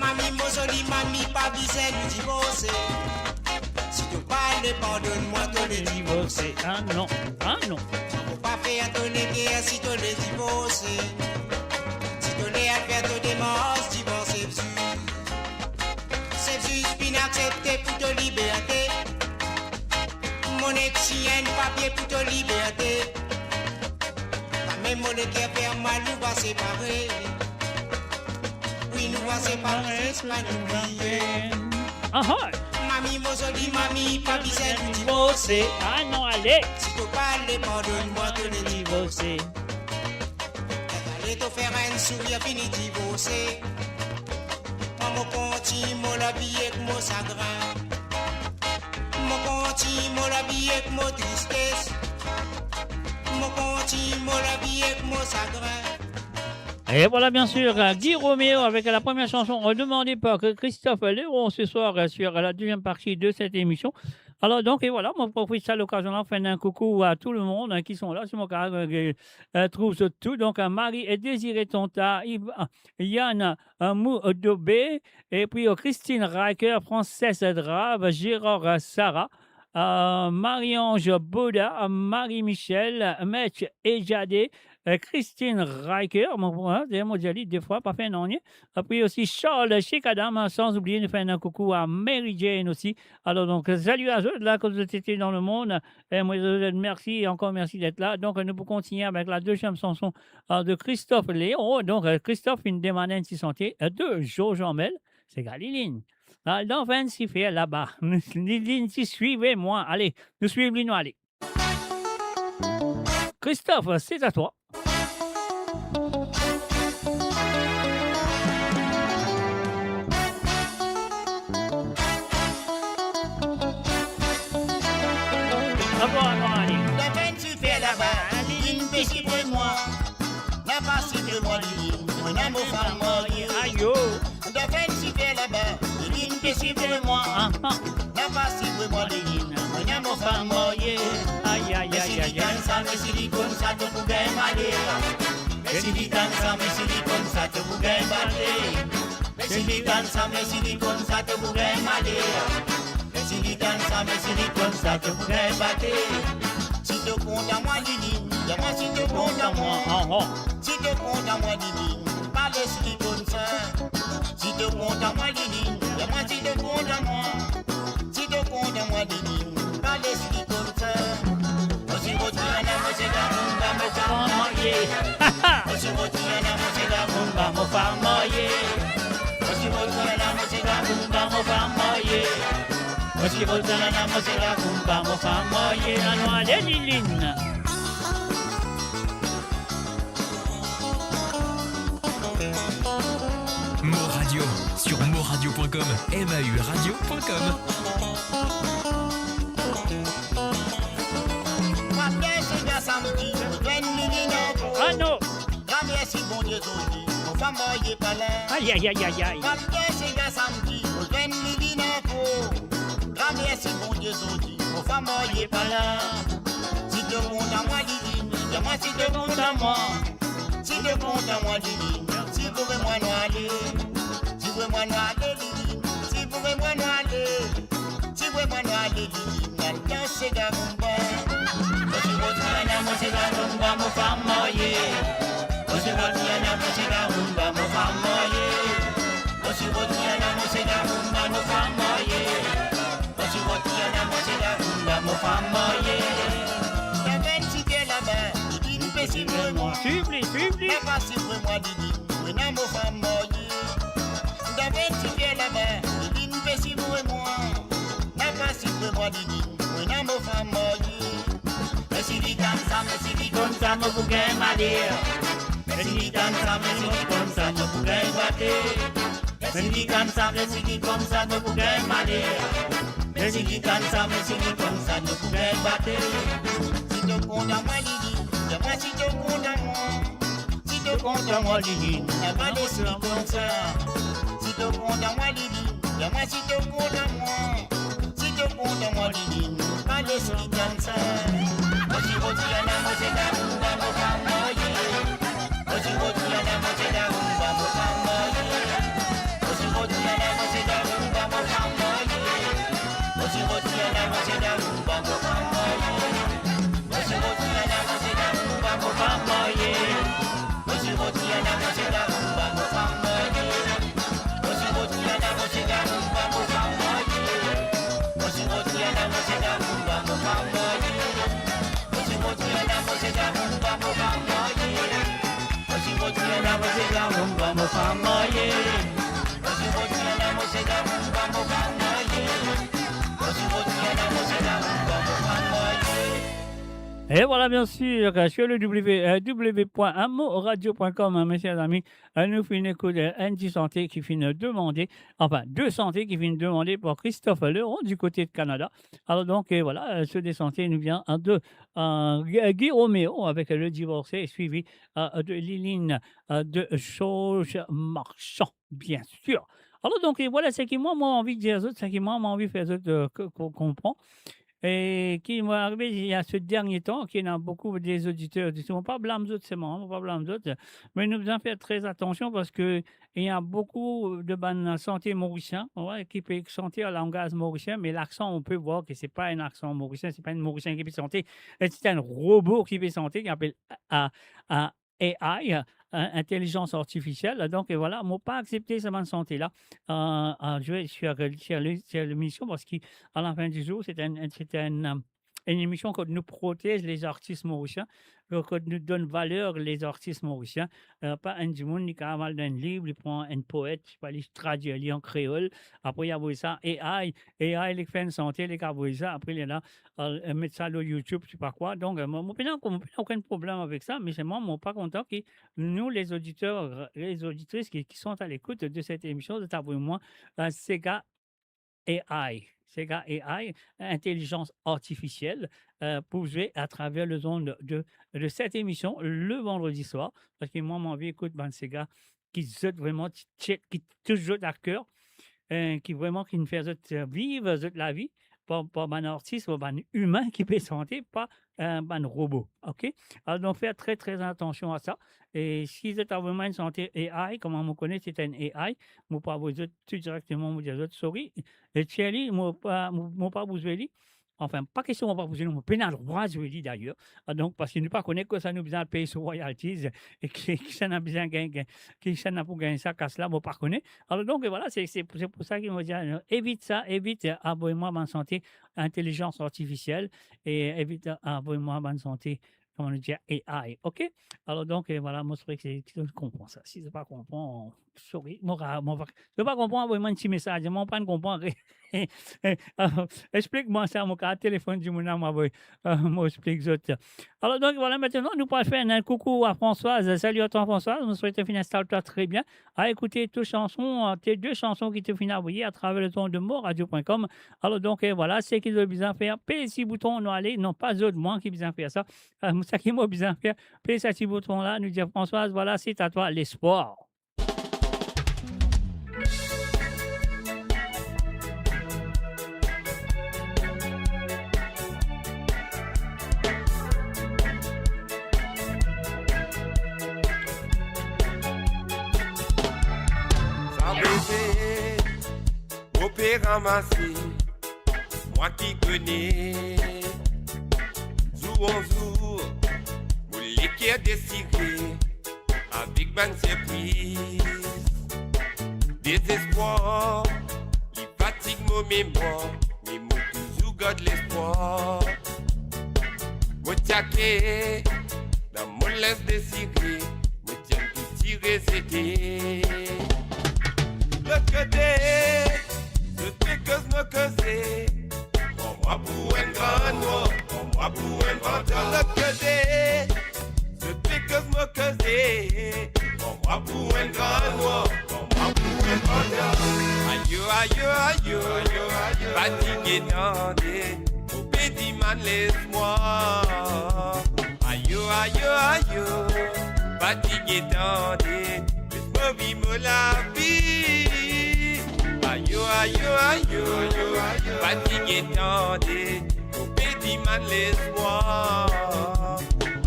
Mamie, mon joli, mamie, pas visé du divorcer. Si tu parles, pardonne-moi, toi, les divorcer. Ah non, ah non. pas faire ton guerre si tu les divorcé. Si tu les as fait ton démence, divorce c'est juste bien accepté pour ta liberté. Mon ex-chien, papier pour ta liberté. La même monnaie qui a fait mal, nous va séparer. Oui, nous va séparer, c'est pas nous oublier. Ah ah. Mamie, moi je dis mamie, pas besoin de divorcer. Ah non, allez. Si tu parles, pardonne-moi de les divorcer. Allez te faire un sourire fini divorcer. Moi, mon continue, moi l'habiller avec mon chagrin. Mon continue, moi l'habiller avec mon tristesse. Mon continue, moi l'habiller avec mon chagrin. Et voilà bien sûr Guy Roméo avec la première chanson demandée par Christophe Léon ce soir sur la deuxième partie de cette émission. Alors donc et voilà, moi profite à l'occasion de faire un coucou à tout le monde qui sont là sur mon canal, trouve tout. Donc Marie et Désiré Tonta, Yann Moudobé, et puis Christine Riker, Frances Drave, Gérard Sarah, Marie-Ange Bauda, Marie-Michel, Metch et Jadé, Christine Riker, moi j'ai dit des fois, pas fait un an. Puis aussi Charles Chikadam, sans oublier de faire un coucou à Mary Jane aussi. Alors donc, salut à eux, là, que vous étiez dans le monde. Et moi, merci, encore merci d'être là. Donc, nous pouvons continuer avec la deuxième chanson de Christophe Léon. Donc, Christophe, une démanène si sentier de Georges Amel, c'est Galiline. Dans 26 fait là-bas. Liline, si suivez-moi. Allez, nous suivons Lino, allez. Christophe, c'est à toi. Allez. La peine tu fais là-bas, Liline, péché pour moi. N'a pas si de moi, Liline, mon amour femme mariée. Aïe yo. La peine tu fais là-bas, Liline, péché pour moi. N'a pas si de moi, Liline, mon amour femme mariée. Aïe aïe aïe aïe aïe. Mais si dit comme ça, tu peux bien m'aller. Mais si dit comme ça, tu peux bien m'aller. Mais si dit comme ça, tu peux bien m'aller. Si tu comme ça, tu pourrais battre. Si tu comptes à moi, Liline, dis-moi si tu comptes à moi. Si tu comptes à moi, Liline, pas laisse-lui comme ça. Si tu comptes à moi, Liline, dis-moi si tu comptes à moi. Si tu comptes à moi, Liline, pas laisse-lui comme ça. Aussi, Rotiana, moi c'est la rumba, mon femme mariée. Aussi, Rotiana, moi c'est la rumba, mon femme mariée. Aussi, Rotiana, moi c'est la rumba, mon femme mariée. Aussi Rosanna, moi c'est la rumba, mon femme mariée, la noix de Liline. Mo Radio sur moradio.com, MAUradio.com. Ah non. Merci bon Dieu aujourd'hui, mon femme mariée pas là. Aïe aïe aïe aïe aïe. Samedi, merci bon Dieu aujourd'hui, mon femme mariée pas là. Si tu comptes à moi, Liline, dis-moi si tu comptes à moi. Si tu comptes à moi, Liline, si vous voulez moi nous aller. Si vous voulez moi nous aller, Liline, si vous voulez moi nous aller. Si vous voulez moi nous aller, Liline, dans c'est la rumba. Aussi Rotiana, moi c'est la rumba, mon femme mariée. Aussi Rotiana, moi c'est la rumba, mon femme mariée. Aussi Rotiana, moi c'est la rumba, mon femme mariée. Aussi Rotiana, moi c'est la rumba, mon femme mariée. La veine si t'es là-bas, Didi, nous fais si pour moi. Suive-les. La pas si pour moi, Didi, nous n'a mon femme mariée. La veine si t'es là-bas, Didi, nous fais si pour moi. La pas si pour moi, Didi, nous n'a mon femme mariée. Mais si dit comme ça, me bouquet m'aller. Mais si dit comme ça, me bouquet battre. Mais si dit comme ça, me bouquet m'aller. Mais si dit comme ça, me bouquet battre. Si tu comptes à moi, Lili, dis-moi si tu comptes à moi. Si tu comptes à moi, Lili, dis-moi laisse-lui comme ça. Si tu comptes à moi, Lili, dis-moi si tu comptes à moi. Si tu comptes à moi, Lili, pas laisse-lui comme ça. Aussi Rotiana, moi c'est la rumba, mon femme mariée. Aussi Rotiana, moi c'est la rumba, mon femme mariée. Aussi Rotiana, moi c'est la rumba, mon femme mariée. Aussi Rotiana, moi c'est la rumba, mon femme mariée. Aussi Rotiana, moi c'est la Et voilà, bien sûr, sur le www.amoradio.com, mes chers amis, nous finissons écouter Andy Santé qui finit demander, enfin, deux santé qui finissent demander pour Christophe Leron du côté de Canada. Alors donc, voilà, ce des santé nous vient de Guy Roméo avec le divorcé, suivi de Liline de Sauge Marchand, bien sûr. Alors donc, voilà, c'est qui moi, envie de dire, c'est qui moi, envie de faire qu'on comprend. Et qui m'est arrivé il y a ce dernier temps, qui y a beaucoup des auditeurs qui ne sont pas blâme d'autres, c'est moi, on ne pas blâme d'autres, mais nous devons faire très attention parce qu'il y a beaucoup de bonnes santé mauricien, ouais, qui peut sentir le langage mauricien, mais l'accent, on peut voir que ce n'est pas un accent mauricien, ce n'est pas un mauricien qui peut sentir, c'est un robot qui peut sentir, qui appelle AI, intelligence artificielle. Donc, voilà, moi, pas accepté cette bonne santé-là. Je vais sur l'émission parce qu'à la fin du jour, c'est une émission qui nous protège les artistes mauriciens, qui nous donne valeur les artistes mauriciens. Pas un du monde qui a mal d'un livre, il prend un poète, il traduit en créole. Après, il y a ça, AI, il fait une santé, il a ça. Après, il est là, mettre ça sur YouTube, je sais pas quoi. Donc, moi, je n'ai aucun problème avec ça, mais c'est moi, je ne suis pas content que nous, les auditeurs, les auditrices qui sont à l'écoute de cette émission, de t'avouer moi, Sega AI. Sega AI, intelligence artificielle, pour jouer à travers le zone de cette émission le vendredi soir. Parce que moi, mon vie, écoute, Sega qui zut vraiment, qui toujours à cœur, qui vraiment qui nous fait vivre la vie, pas un artiste, pas un humain qui peut sentir, pas un robot. OK? Alors, donc, faire très, très attention à ça. Et si vous êtes vraiment une santé AI, comment on connaît, c'est un AI, je ne pas vous dire tout directement, vous dire, sorry, et Thierry, je ne pas vous dire. Enfin, pas question de pas vous dire, mais pas le droit de dire d'ailleurs. Donc, parce qu'il ne pas connaît que ça nous besoin de payer sur royalties et que ça n'a besoin de gagner, que ça n'a pas gagner ça, casse là, je ne pas connaît. Alors, donc, voilà, c'est pour ça qu'il me dit, évite ça, évite abonnement bonne santé, intelligence artificielle et évite abonnement bonne santé, comment on dit, AI. OK? Alors, donc, voilà, moi, c'est vrai que je comprends ça. Si je ne pas comprends, sorry, je ne pas comprendre, vraiment un petit message, je ne pas comprendre. Explique-moi ça, mon téléphone du monde, moi, explique ça. Alors, donc, voilà, maintenant, nous pourrons faire un coucou à Françoise. Salut à toi, Françoise. Nous souhaitons finir installe-toi très bien. À écouter tes deux chansons qui te finissent envoyer à travers le ton de moradio.com. Alors, donc, voilà, c'est qu'ils ont besoin de faire. Paye ces boutons, non, allez, non, pas eux de moi qui ont besoin de faire ça. Ça qui m'a besoin de faire. Paye ces boutons-là, nous dire, Françoise, voilà, c'est à toi l'espoir. Ramasser, moi qui connais, jour en jour, mon l'équerre désiré, avec ban surprise, désespoir, il fatigue mon mémoire, mais moi toujours garde l'espoir. Moi tiaké, dans mon laisse désiré, moi tiens tout tirer c'était. Le côté. Je fais que je me causais. Prends-moi pour un grand noir, prends-moi pour un venteur de cadet. Je fais que je me causais. Prends-moi pour un grand noir, prends-moi pour un venteur. Aïe, aïe, aïe, aïe, fatigué tendé, au petit man laisse-moi. Aïe, aïe, aïe, fatigué tendé, laisse-moi vivre la vie. Aïe, aïe, aïe, fatigué tendé, au petit man l'espoir.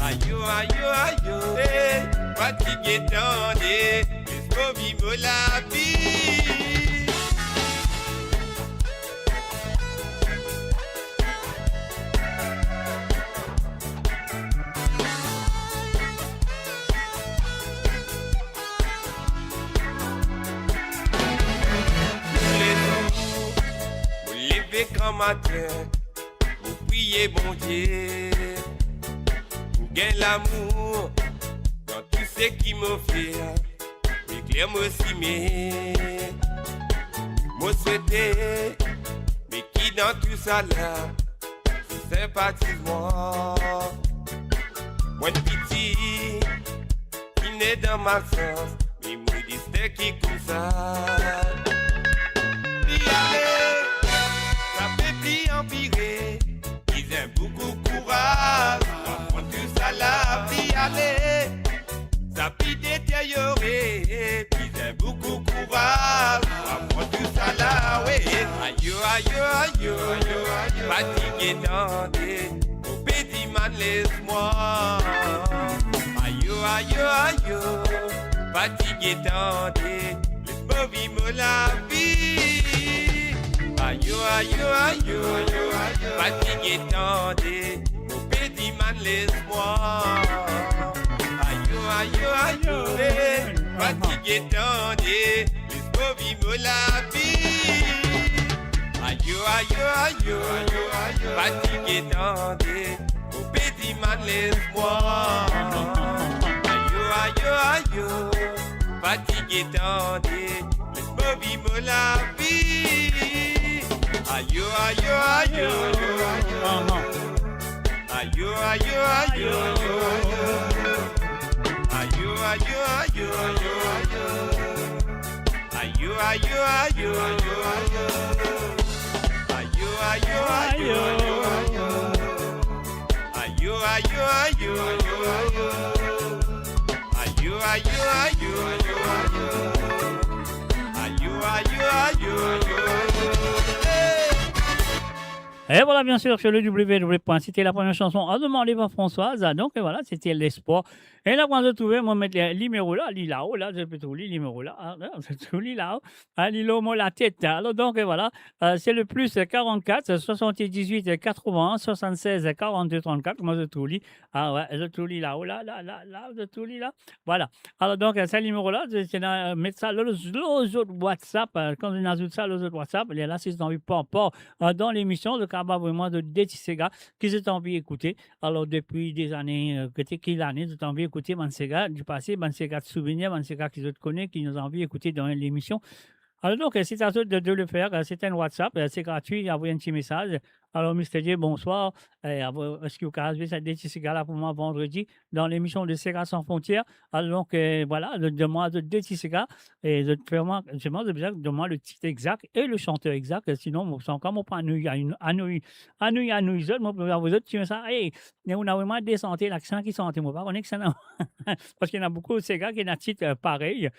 Aïe, aïe, aïe, fatigué tendé, laisse-moi vivre la vie. Grand matin, vous priez prier bon Dieu. Gain l'amour dans tout ce qui me fait. Éclaire-moi si mais moi souhaiter, mais qui dans tout ça là, sympathise-moi. Moi de pitié, qui n'est dans ma sens, mais moi dis c'est qui comme ça. Puis allez, ça fait plus empirer, ils aiment beaucoup courage, prendre tout ça là, puis allez, ça peut détériorer, ils aiment beaucoup courage, prendre tout ça là, oui. Aïe, aïe, aïe, aïe, fatigué tendez, au petit man laisse-moi. Aïe, aïe, aïe, fatigué tendez, laisse-moi vivre la vie. Aïe, aïe, aïe, fatigué tendez, au petit man laisse-moi. Aïe, aïe, aïe, fatigué tendez, laisse-moi vivre la vie. Aïe, aïe, aïe, fatigué tendez, au petit man laisse-moi. Aïe, aïe, fatigué tendez, laisse-moi vivre la vie. Aïe, aïe, aïe, aïe, aïe, aïe, Et voilà, bien sûr, sur le www. C'était la première chanson à demander par Françoise. Donc, voilà, c'était l'espoir. Et là, quand je trouvais, moi, mettre les numéros là, là-haut, là, je peux trouver les numéros là, je trouve là-haut, l'îlot, la tête. Alors, donc, voilà, c'est le plus 44, 78, 81, 76, 42, 34. Moi, je trouve ouais, je trouve là-haut, là, je trouve là. Voilà. Alors, donc, ce numéro-là, c'est mettre ça, les autres WhatsApp, quand on ajoute ça, les autres WhatsApp, là, si vous n'avez pas dans l'émission, le cas vraiment de Détissega, qui s'est envie d'écouter. Alors, depuis des années, quelle année, vous avez envie d'écouter Mansega du passé, Mansega de souvenirs, Mansega qui se connaît, qui nous a envie d'écouter dans l'émission. Alors, donc, c'est à vous de le faire. C'est un WhatsApp, c'est gratuit, envoyez un petit message. Alors, Mr. J, bonsoir. Est-ce que vous avez cette Détissega là pour moi vendredi dans l'émission de Sega sans frontières? Alors, donc, voilà, demande de Détissega et je demande le titre exact et le chanteur exact. Sinon, c'est encore mon point vous autres, tu me ça, hey, on a vraiment descendu l'accent qui sentait moi pas, on est que ça parce qu'il y en a beaucoup de Sega qui ont un titre pareil.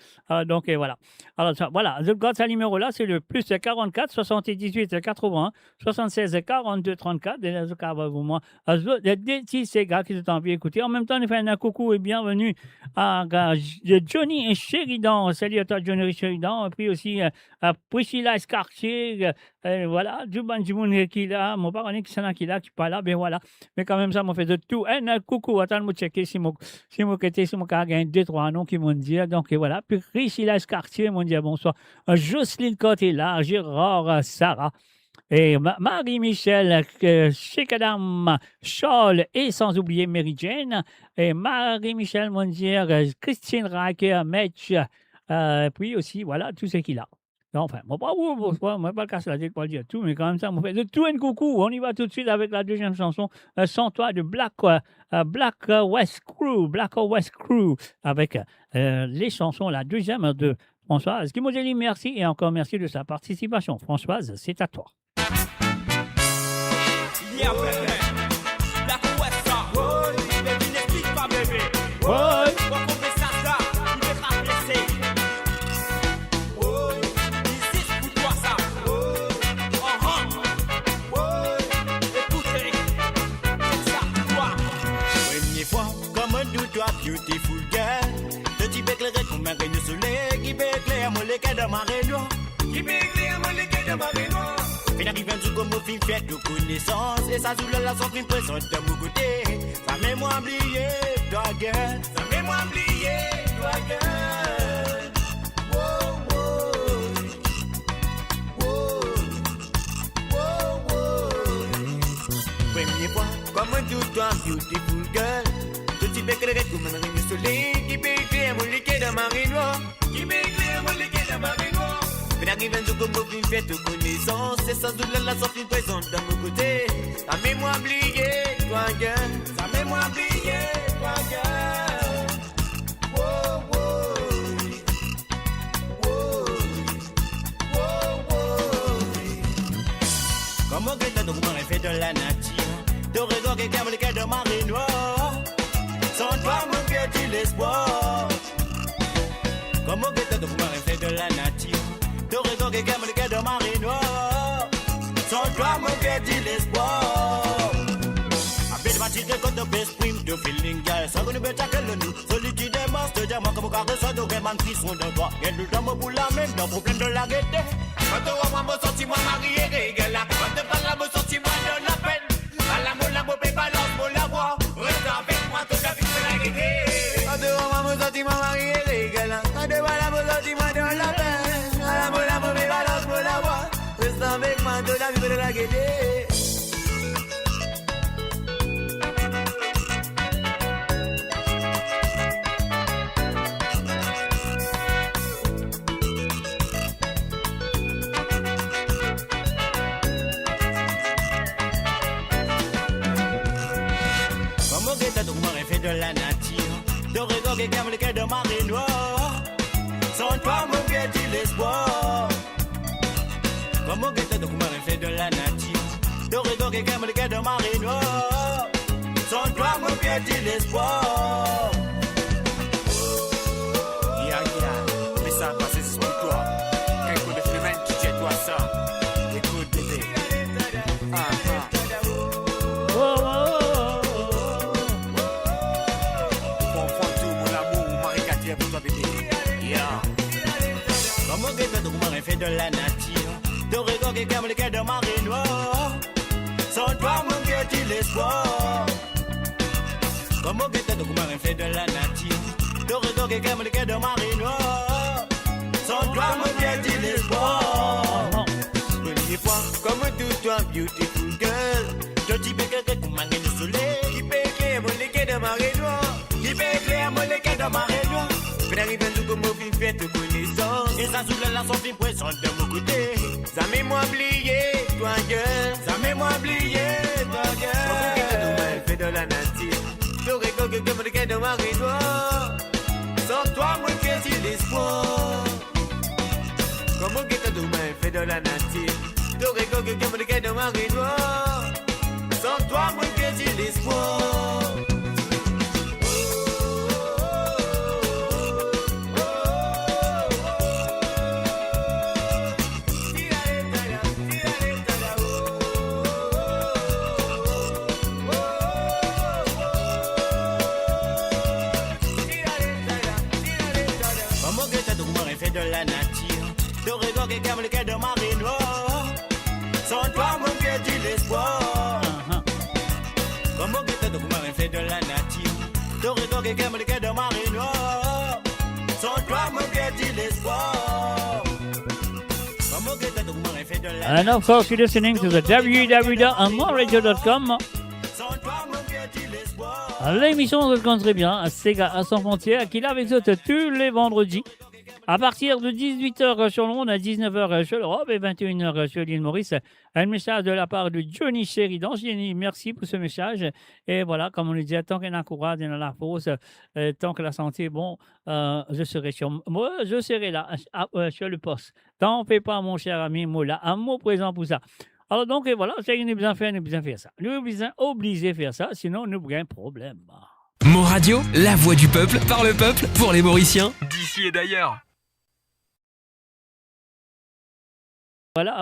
Donc, voilà. Alors, ça, voilà, je garde ce numéro-là, c'est le plus 44, 78, 81, 76, 42, 34. Et là, moi, des petits Sega qui sont envie d'écouter. En même temps, on fait un coucou et bienvenue à Johnny et Sheridan. Salut à toi, Johnny et Sheridan. Et puis aussi à Priscilla Escartier. Voilà, du monde qui est là. Mon parent qui est là, qui n'est pas là. Ben voilà. Mais quand même, ça m'a fait de tout. Un coucou. Attends, je vais checker si mon cas gagne 2-3 noms qui m'ont dit. Donc voilà. Puis Priscilla Escartier m'ont dit bonsoir. Jocelyne Côté là. Gérard Sarah. Et Marie-Michel, Chekadam, Charles et sans oublier Mary Jane. Et Marie-Michel Mondier, Christine Racker, Metch. Puis aussi, voilà, tout ce qu'il a. Enfin, moi, pas le casser la tête pour le dire tout, mais quand même, ça m'a fait de tout un coucou. On y va tout de suite avec la deuxième chanson, Sans toi, de Black West Crew, avec les chansons, la deuxième de Françoise. Qui m'a dit merci et encore merci de sa participation. Françoise, c'est à toi. Yeah, baby. Black West, oh, baby, n'explique pas, bébé. Ouais. Pour comprendre ça, il va te blesser. Oh, ici, pour toi, ça. Écoutez, c'est ça, toi. Première fois, comme un doute, beautiful girl. De type éclairé comme un rayon soleil qui peut éclairer mon légué de ma réunion. Qui peut éclairer mon légué de ma réunion. Fin arrivé du comme au film fait de connaissance. Et ça sous le la son film présente de mon côté. Ça met moi oublier, toi girl. Ça met moi oublier, toi girl. Wow, wow. Wow. Wow, wow. Premier fois, comme un tout toi, beautiful girl. Tout type de crête, comme un rayon soleil. Qui peut écrire mon liquide dans ma noire. Qui peut écrire mon liquide dans ma noire. Mais arrive un jour comme vous une fête de connaissance. C'est sans doute la sortie présente dans mon côté. Ça met moi oublier, toi, girl. Ça met moi oublier, toi, girl. Wow, wow. Comment que t'as donc fait de la nature? De regard qui calme le cœur de marée noire. Sans toi, mon cœur, tu l'espoir. Comment que t'as donc fait de la nature? De regard qui calme le cœur de marée noire. Sans toi, mon cœur, tu l'espoir. Avec ma petite côte de best prime, de feeling girl. Sans qu'on ne peut que le nous. Celui qui démontre, te diamant comme carré, ça doit vraiment frisson de toi. Et le temps pour la même, dans le problème de la gaieté. Quand on voit mon sentiment marié, régale. Quand on parle mon sentiment de la peine. À la moule, balance, mon la voix. Reste avec moi toute la vie de la gaieté. Quand on voit mon sentiment marié, régale. Quand on voit mon sentiment de la peine. À la moule, balance, mon la voix. Reste avec moi toute la vie de la gaieté. De la nature, de regard qui calme le cœur de marée noire. Sans toi, mon cœur, tu l'espoir. Comment que t'as donc fait de la nature, de regard qui calme le cœur de marée noire. Sans toi, mon cœur, tu l'espoir. Mais ça passe, c'est pour toi. Quelque chose de phénomène, tu sais toi ça. Écoute, bébé. Comment que t'as donc fait de la nature, de regard qui calme le cœur de marée noire. Sans toi, mon cœur, tu l'espoir. Comment que t'as donc fait de la nature, de regard qui calme le cœur de marée noire. Sans toi, mon cœur, tu l'espoir. Première fois, comme tout toi, beautiful girl. Je dis que quelqu'un comme un le soleil. Qui peut éclairer mon liquide de marée noire. Qui peut éclairer mon liquide de marée noire. Mais arrive un jour comme une fête de connaissance. Et ça souffle la sortie présente de mon côté. Ça met moi oublier, toi gueule. Ça met moi oublier, toi gueule. Comment que t'as tout fait de la nature. J'aurais que comme le cœur de marée noire. Sans toi, mon cœur, c'est l'espoir. Comment que t'as tout fait de la nature. J'aurais que comme le cœur de marée noire. Sans toi, mon cœur, c'est l'espoir. De la nature, de regard qui calme le cœur de marée noire. Sans toi, mon cœur, tu l'espoir. Comment que t'as donc fait de la nature, de regard qui calme le cœur de marée noire. Sans toi, mon cœur, tu l'espoir. Comment que t'as donc fait de la nature. And of course, you're listening to the www.moradio.com. Sans toi, mon cœur, tu l'espoir. L'émission de très bien, Sega à sans frontières, qui est avec vous tous les vendredis. À partir de 18h sur Londres, à 19h sur l'Europe et 21h sur l'île Maurice, un message de la part de Johnny Sheridan. Johnny, merci pour ce message. Et voilà, comme on le disait, tant qu'il y a courage dans la fosse, tant que la santé est bon, je serai là, sur le poste. T'en fais pas, mon cher ami, mot là, un mot présent pour ça. Alors donc, voilà, c'est nous besoin faire ça. Nous sommes obligés de faire ça, sinon nous avons un problème. Mo Radio, la voix du peuple, par le peuple, pour les Mauriciens, d'ici et d'ailleurs. Voilà.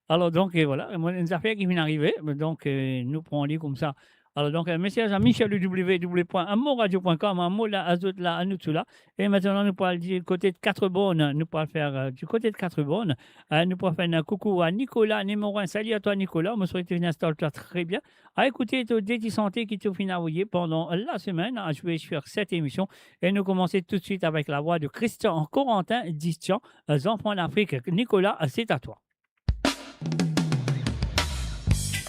Alors donc, voilà, une affaire qui vient d'arriver, donc nous prenons comme ça. Alors donc, un message à Michel www.amoradio.com, un mot là, azot là, à nous tout là. Et maintenant, nous pourrons dire côté de 4 bonnes, nous pourrons faire du côté de 4 bonnes. Nous pourrons faire un coucou à Nicolas, numéro 1. Salut à toi, Nicolas. Je me souhaite que tu installes toi très bien. À écouter ton Déti Santé qui te finit envoyé pendant la semaine. Je vais faire cette émission. Et nous commençons tout de suite avec la voix de Christian Corentin Distian, enfants d'Afrique. Nicolas, c'est à toi.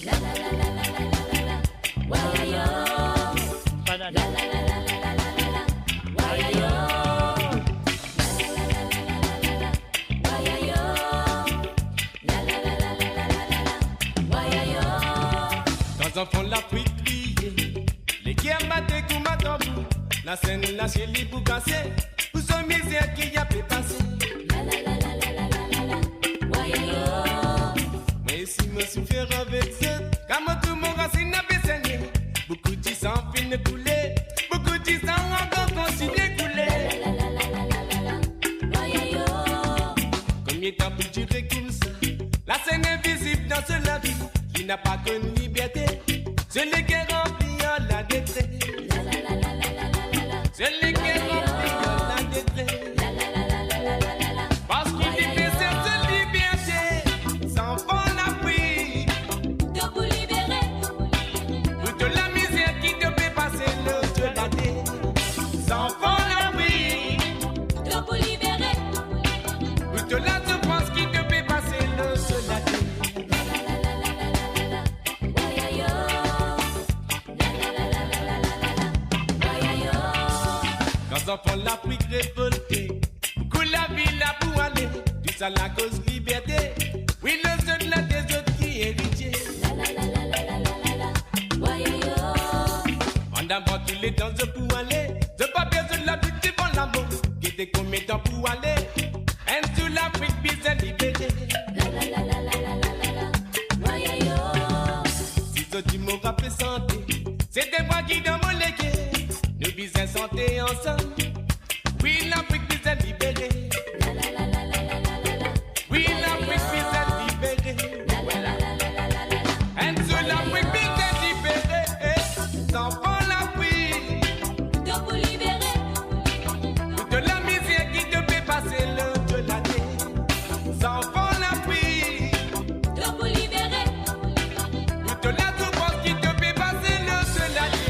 La la la la. Quand enfants la pluie crier, les guerres battaient comme un tambour. La scène la chez les pour casser, pour son misère qui y a fait passer. Mais si me souffrir avec ça, comme tout mon racine n'a pas saigné, beaucoup de sang fin de couler, beaucoup de sang encore continue de couler. Combien de temps pour durer comme ça? La scène invisible dans ce la vie, qui n'a pas connu liberté, c'est les guerres remplies en la détresse. C'est les guerres remplies en la détresse. Parce qu'il est cette liberté, sans fond la pris. De vous libérer, Toute la misère qui te fait passer le de la terre. Sans fond la pris. de vous libérer, Toute la souffrance qui te fait passer le de la terre. Quand enfants la pluie révoltée, beaucoup la ville a pour aller, tout ça la cause liberté. Oui, le seul là des autres qui héritier. On a vendu tous les temps pour aller, c'est pas bien de la petite pour l'amour, qui était combien de temps pour aller, et sous l'Afrique, puis c'est libéré. Si ce tu m'auras fait santé, c'était moi qui dans mon légué. Nous bisons santé ensemble. Oui, l'Afrique bisons libérée. Oui, l'Afrique bisons libérée. Et sur l'Afrique bisons libérée. Sans fond l'Afrique. de vous libérer, Toute la misère qui te fait passer le de la terre. Sans fond l'Afrique. de vous libérer, Toute la souffrance qui te fait passer le de la terre.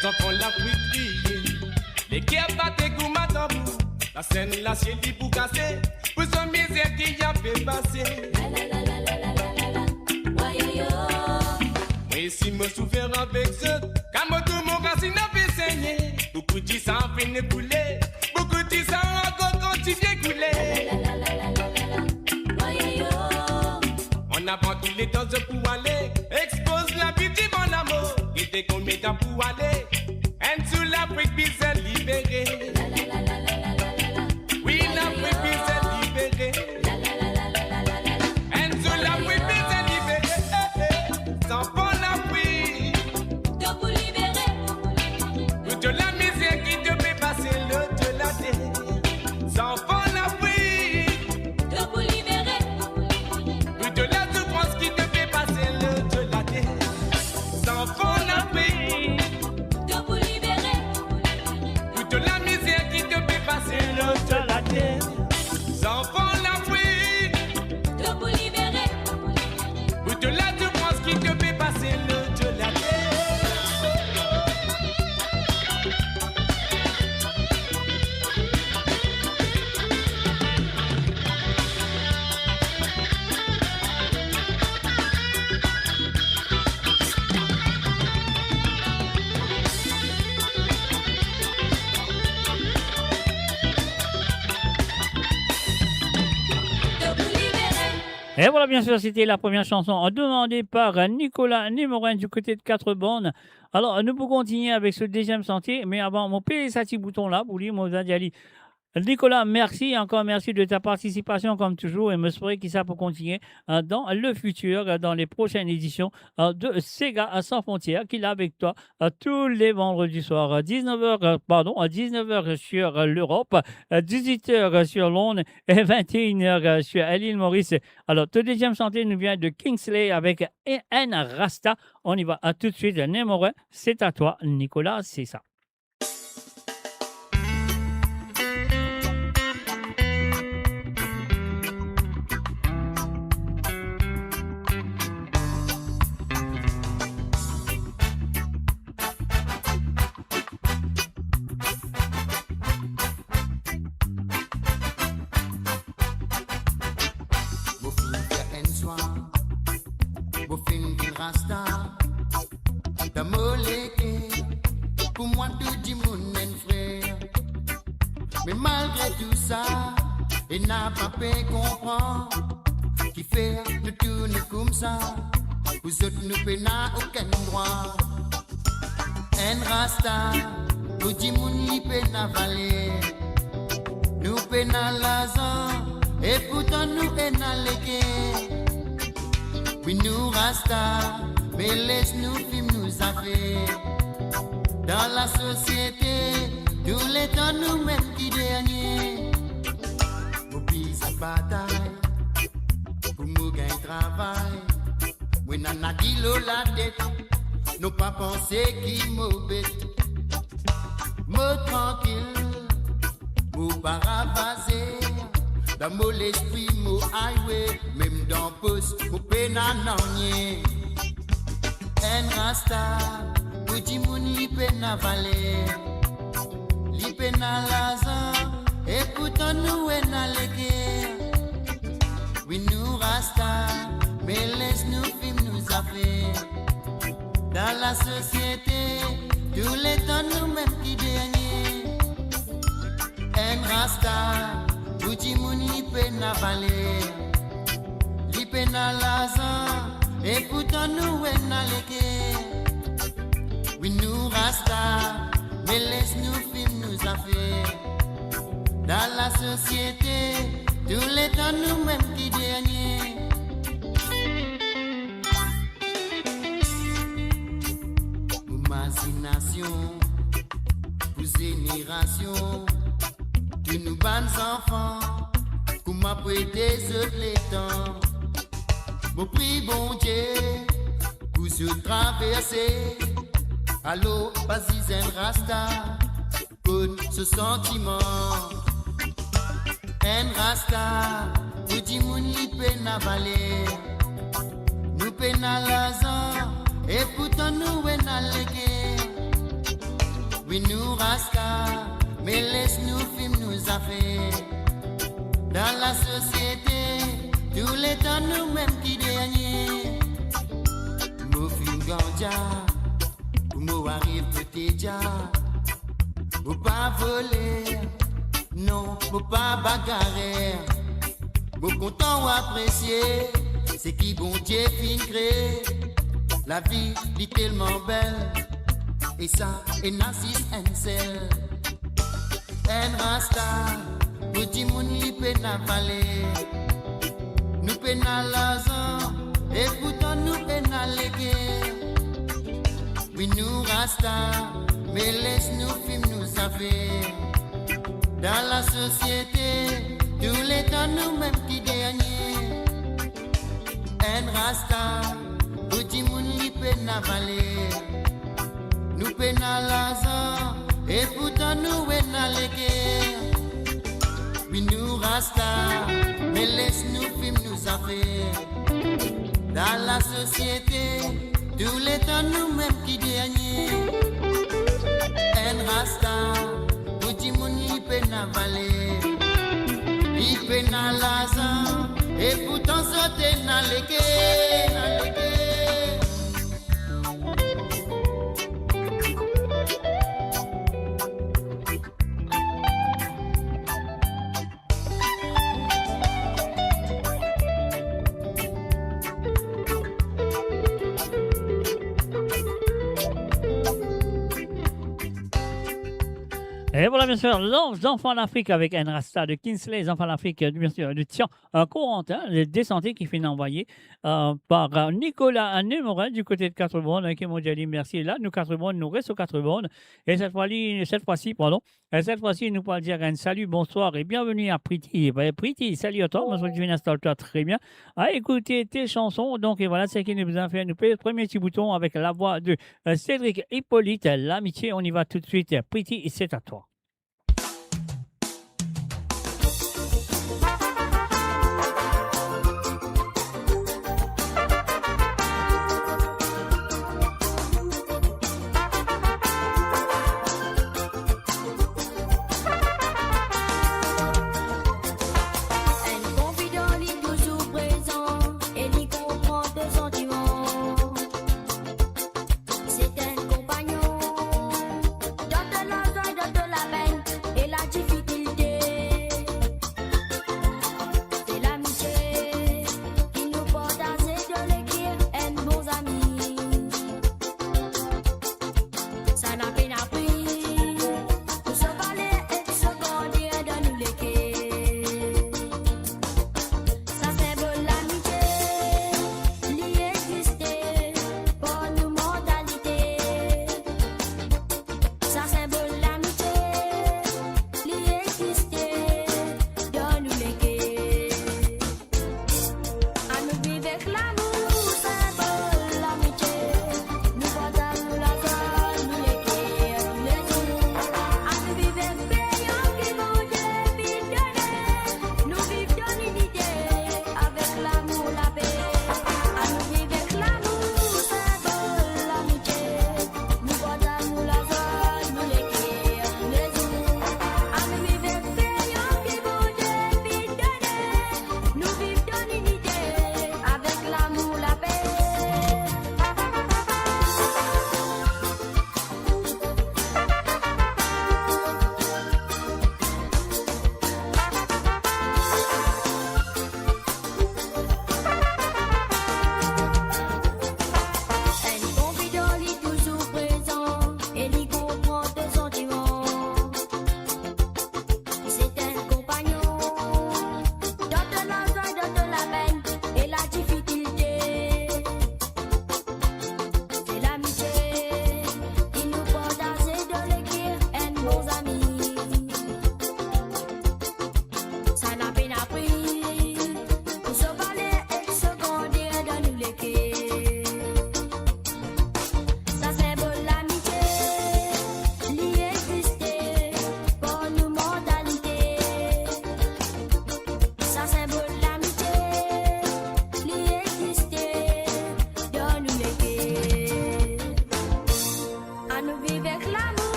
Quand enfants la pluie crier, les guerres battaient comme un tambour. La scène la chérie pour casser, pour son misère qui y a fait passer. Mais si me souffrir avec ce, comme tout mon racine a fait saigner, beaucoup de sang fin de couler, beaucoup de sang encore continue de couler. On apprend tous les temps pour aller, expose la vie de mon amour, qui était combien de temps pour aller, et sous l'Afrique bisous libérée. Oui, l'Afrique bisous libérée. Et sous l'Afrique bisous libérée. Sans fond l'Afrique. de vous libérer, Toute la misère qui te fait passer le de la terre. Sans fond l'Afrique. de vous libérer, Toute la souffrance qui te fait passer le de la terre. Sans fond l'Afrique. de vous libérer, Toute la misère qui te fait passer le de la terre. Sans fond l'Afrique. de vous libérer, Toute la souffrance qui te fait passer le de la terre. de vous libérer, Et voilà, bien sûr, c'était la première chanson demandée par Nicolas Némorin du côté de 4 bornes. Alors, nous pouvons continuer avec ce deuxième sentier, mais avant, mon petit bouton là, pour lui, mon Zadiali. Nicolas, merci, encore merci de ta participation comme toujours et me souhaiter qu'il ça pour continuer dans le futur, dans les prochaines éditions de Sega sans frontières qu'il a avec toi tous les vendredis soirs à 19h sur l'Europe, 18h sur Londres et 21h sur l'île Maurice. Alors, tout deuxième santé nous vient de Kingsley avec N Rasta. On y va tout de suite. Némorin, c'est à toi, Nicolas, c'est ça. Buffing rasta, da moleke, pour moi tout dit mon frère. Mais malgré tout ça, il n'a pas pu comprendre qui fait nous tourner comme ça. Vous autres nous pena aucun droit. Un rasta, nous dit mon li pena valer. Nous pena l'argent, et pourtant nous pena léguer. Oui nous rasta, mais laisse-nous films nous affaires. Dans la société, tous les temps nous-mêmes qui dernier. Nous pis à bataille, pour nous gagner travail. Oui n'en a dit l'eau la tête, nous pas penser qui mauvais. Me tranquille, nous pas ravaser. Dans mon esprit, mon highway, même dans poste, mon peine à n'ennier. Un rasta, pour dire mon li peine à valer. Li peine à l'argent, et pourtant nous en a légué. Oui, nous rasta, mais laisse-nous films nous affaires. Dans la société, tous les temps nous-mêmes qui dernier. Un rasta, pour dire mon li peine à valer. Li peine à l'argent, et pourtant nous en a légué. Oui, nous rasta, mais laisse-nous films nous affaires. Dans la société, tous les temps nous-mêmes qui dernier. Imagination, pour génération, de nous bonnes enfants, qu'on m'a prêté ce les temps. Mon prix bon Dieu, pour se traverser. Allô, vas-y, un rasta, pour ce sentiment. Un rasta, nous dit mon li peine à valer. Nous peine à l'argent, et pourtant nous en a légué. Oui, nous rasta, mais laisse-nous films nous affaires. Dans la société, tous les temps nous-mêmes qui dernier. Mon film gandja. Moi arrive petit déjà, faut pas voler, non, faut pas bagarrer. Faut content ou apprécier, c'est qui bon Dieu fin créé. La vie est tellement belle, et ça est Narcisse Ansel. Un rasta, nous dit mon li peine à valer. Nous peine à l'argent, et pourtant nous peine à léguer. Oui, nous rasta, mais laisse-nous films nous affaires. Dans la société, tous les temps nous-mêmes qui dernier. Un rasta, nous dit mon li peine à valer. Nous peine à l'argent, et pourtant nous en a légué. Oui, nous rasta, mais laisse-nous films nous affaires. Dans la société, tous les temps nous-mêmes qui dernier. Un rasta, nous dit mon li peine à valer. Li peine à l'argent, et pourtant ça t'en a légué. Et voilà, bien sûr, les enfants d'Afrique avec un rasta de Kinsley, les enfants d'Afrique, bien sûr, de Tian Corentin, le descenté qui finit envoyé par Nicolas Némorel du côté de 4 bornes, qui m'ont dit merci. Là, nous 4 bornes, nous restons 4 bornes. Et cette fois-ci, nous pourrons dire un salut, bonsoir et bienvenue à Priti. Priti, salut à toi, moi je viens d'installer toi très bien. À écouter tes chansons. Donc, et voilà, c'est ce qui nous a fait. Nous payer le premier petit bouton avec la voix de Cédric Hippolyte, l'amitié. On y va tout de suite. Priti, c'est à toi. Un confident lit toujours présent et lui comprend tes sentiments.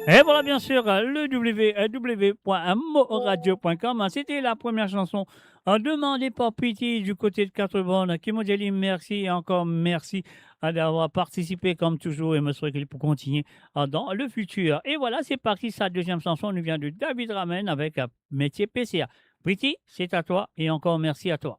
Et voilà, bien sûr, le www.moradio.com. C'était la première chanson demandée par Pretty du côté de Quatre-Bornes. Qui m'a dit merci et encore merci d'avoir participé comme toujours et me souhaite qu'il pour continuer dans le futur. Et voilà, c'est parti. Sa deuxième chanson nous vient de David Ramen avec Métier PCA. Pretty, c'est à toi et encore merci à toi.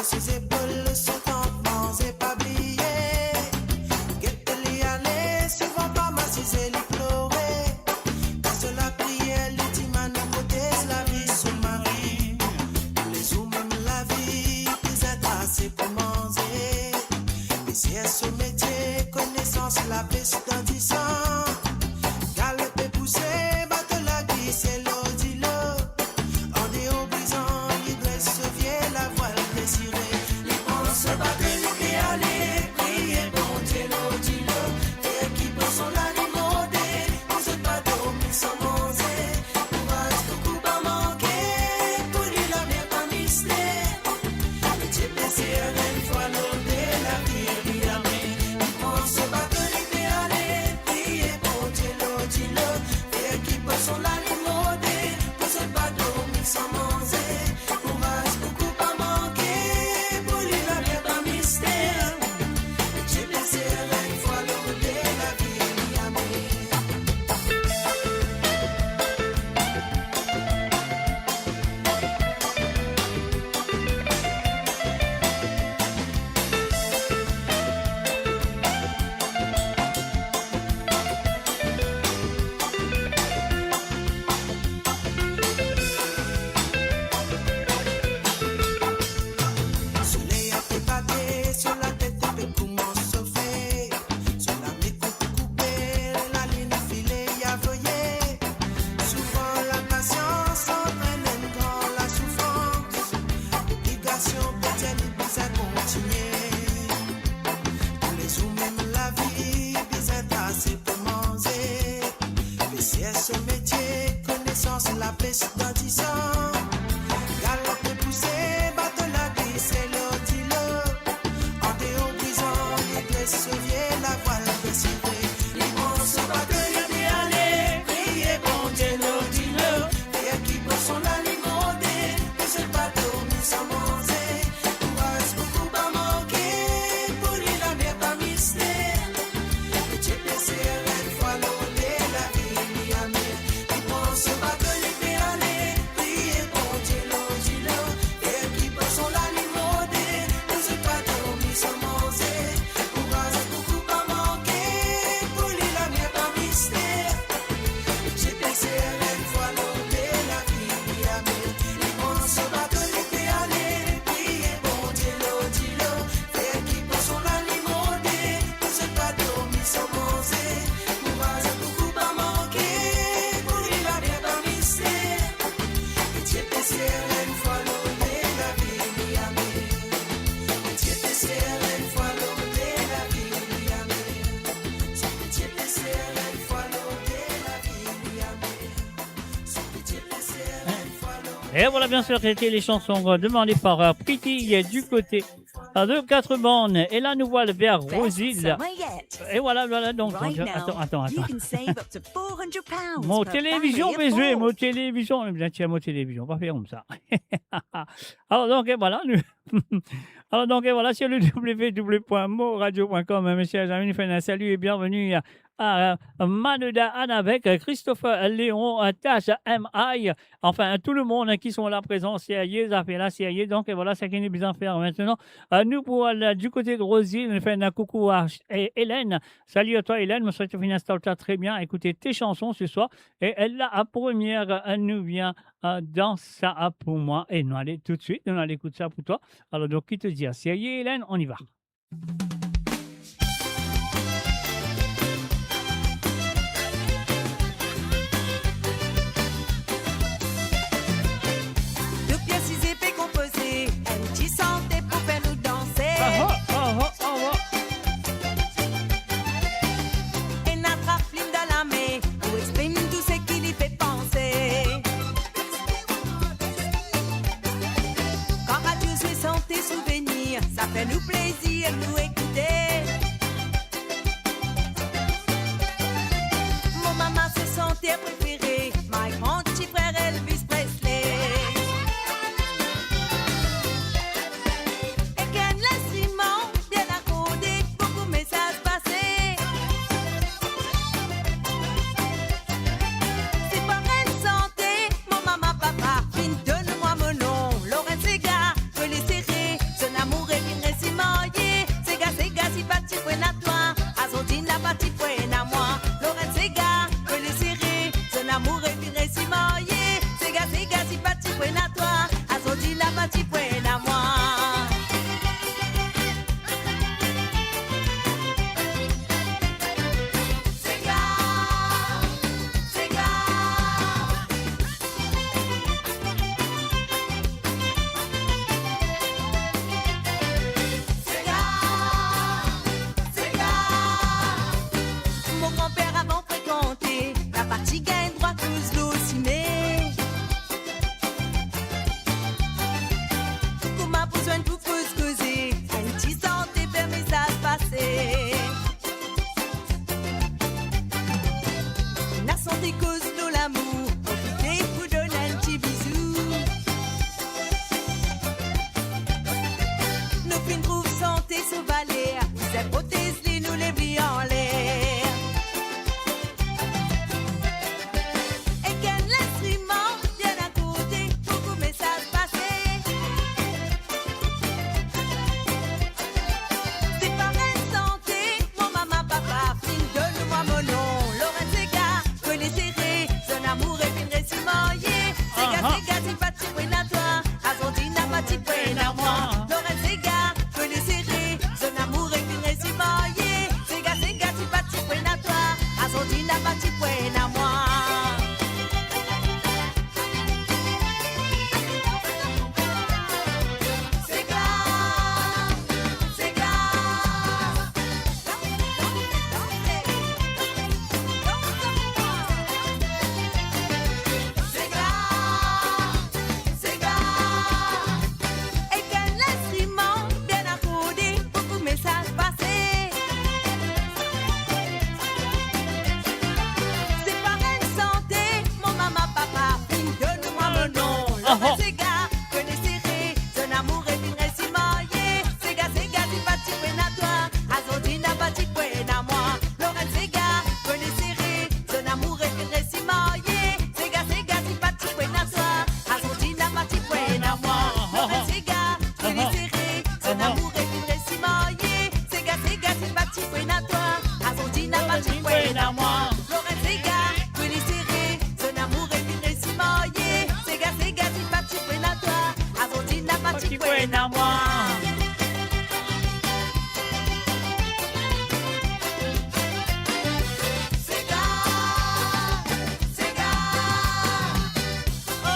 Ses épaules, son campement, c'est pas oublié. Qu'est-ce qu'il y allait, souvent pas massisé, l'éplorer. Quand la prière, les timans, côté la vie, son mari. Les hommes, même la vie, ils aident assez pour manger. Et si elle se métier, connaissance, la peste dans 10 ans. Galoper, pousser, battre la guise, c'est l'eau, dis-le. En déo brisant, l'idée se vient, la voile désirée. Se battre les aller, prier, bon Dieu, dis-le. Et qui peut son l'alimodé, on se bat dormir sans manger. Courage, beaucoup pas manquer, pour lui la mer pas mystère. Le type de CRN, une fois l'odé, la vie est bien. On se battre les aller, prier, bon Dieu, dis-le. Et qui peut son l'alimodé, on se bat dormir sans manger. Courage, beaucoup pas manquer. La peste dans 10 ans. Galoper, pousser, battre la glisse, c'est l'eau, dis-le. En déo brisant, l'église se vient, la voile désirée. Les bons se battent, les aller, prier, bon Dieu, dis-le. Et qui peut son alimodé, ne se pas dormir sans manger. Courage, beaucoup pas manquer, pour lui la mer pas mystère. Le Dieu plaisir, une fois l'odé, la vie, Miami. Les bons se battent. Et voilà, bien sûr, c'était les chansons demandées par Pretty du côté de Quatre-Bornes. Et là, nous voilà vers Rosille. Et voilà, donc, attends. Mon télévision, baiser, mon télévision. Tiens, mon télévision, on va faire comme ça. Alors, donc, et voilà, alors, donc, et voilà, sur le www.moradio.com, mes chers amis, nous faisons un salut et bienvenue à Manuda Anne avec Christopher Léon, Tash M.I. Enfin, tout le monde qui sont là présents, sérieux, ça fait là, sérieux. Donc, et voilà, c'est ce qu'il est besoin de faire maintenant. Nous, pour du côté de Rosie, nous faisons un coucou à Hélène. Salut à toi, Hélène. Je souhaite que tu installes très bien. Écoutez tes chansons ce soir. Et la première nous vient dans ça pour moi. Et nous allons tout de suite, nous allons écouter ça pour toi. Alors, donc, qui te dit sérieux, Hélène, on y va. Et notre flim dans la main pour exprimer tout ce qui lui fait penser. Quand Radio Jouer sont tes souvenirs, ça fait nous plaisir nous écouter. Mon maman se sentait préférée, my grand petit frère Elvis Presley. Et qu'un l'instrument bien accordé, beaucoup de messages passés. C'est par une santé, mon maman, papa, fin donne-moi mon nom. Laurent Sega, je les serrer, son amour est bien récimaillé. Sega, si parti point à toi, Azodine la parti point à moi. Laurent Sega, je les serrer, son amour est bien récimaillé. Sega, si parti point à toi, Azodine la parti point à moi. Sega, Sega. Mon grand-père avant fréquenté la partie gagne droit tous l'eau ciné. Qu'on m'a besoin de tout causer, un petit santé faire message passé. La santé cause l'eau l'amour, profitez vous donne un petit bisou. Nos filles trouvent santé sous valère, vous êtes protège nous les vies en l'air. Et qu'un l'instrument bien à côté, beaucoup de messages passés. C'est par une santé, mon maman, papa, fin donne-moi mon nom. Laurent Sega, que les serrés, son amour est bien récimaillé. Sega, si pas de point à toi, Azondine n'a pas de point à moi. Laurent Sega, que les serrés, son amour est bien récimaillé. Sega, si pas de point à toi, Azondine n'a pas de point à moi. Sega, Sega. Et qu'un l'instrument bien accordé, beaucoup de messages passés. C'est par une santé, mon maman, papa, donne-moi mon nom. Laurent Sega, que les serrés, son amour est bien récimaillé. Sega, c'est pas de point à toi, Azondine n'a pas de point à moi. Laurent Sega, que les serrés, son amour est bien récimaillé. Sega, c'est pas de point à toi, Azondine n'a pas de point à moi. Laurent Sega, que les serrés, son amour est bien récimaillé. Sega, c'est pas de point à toi, Azondine n'a pas de point à moi. Laurent Sega, que les serrés, son amour est bien récimaillé. Sega, c'est pas de point à toi, Azondine n'a pas de point à moi. Sega, Sega. Oh,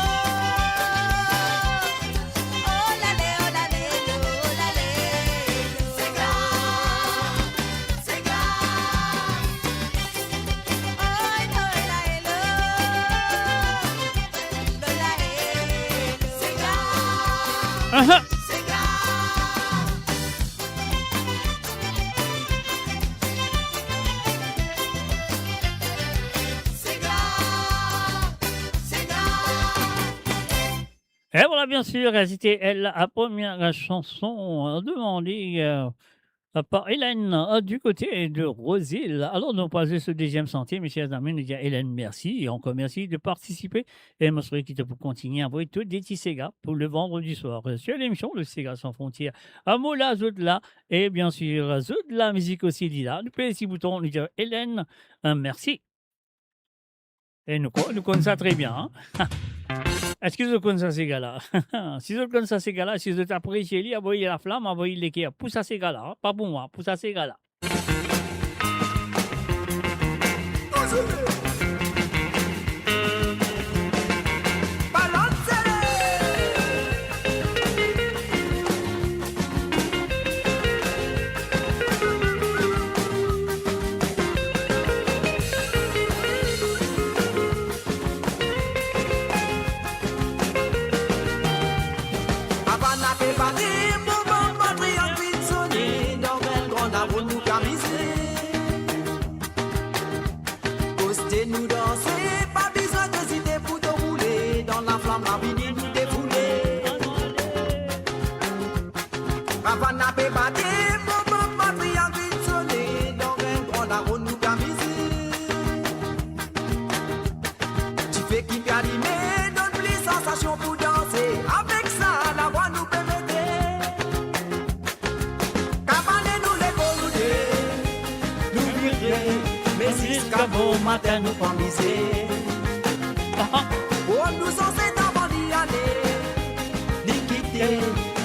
oh la lé, oh la lé, oh la lé. Sega, Sega. Oh, no, la hello. No, la hello. Sega, Sega. Et voilà, bien sûr, c'était elle, la première chanson demandée par Hélène du côté de Rosil. Alors, nous passons ce deuxième sentier, mes chers amis. Nous disons Hélène, merci. Et encore merci de participer. Et je serai quitte pour continuer à envoyer tous des petits Sega pour le vendredi soir. Sur l'émission, le Sega sans frontières. À Moula, Zoudla. Et bien sûr, Zoudla, musique aussi, dit là. Nous pouvons bouton, nous disons Hélène, merci. Et nous connaissons ça très bien. Hein? Est-ce que vous connaissez ces gars-là? Si vous connaissez ces gars-là, si vous appréciez, envoyez la flamme, envoyez l'équerre. Pousse à ces gars-là. Hein? Pas pour moi, pousse à ces gars-là. Havana pe bate, moment matrial vite sonné, dans un grand larron nous camisé. Tu fais qui peut animer, donne plus sensation pour danser. Avec ça, la voix nous permettait. Cabane nous les coloudés, nous virer, mais jusqu'à beau matin nous pas miser. Oh, nous sommes ces avant d'y aller, d'y quitter,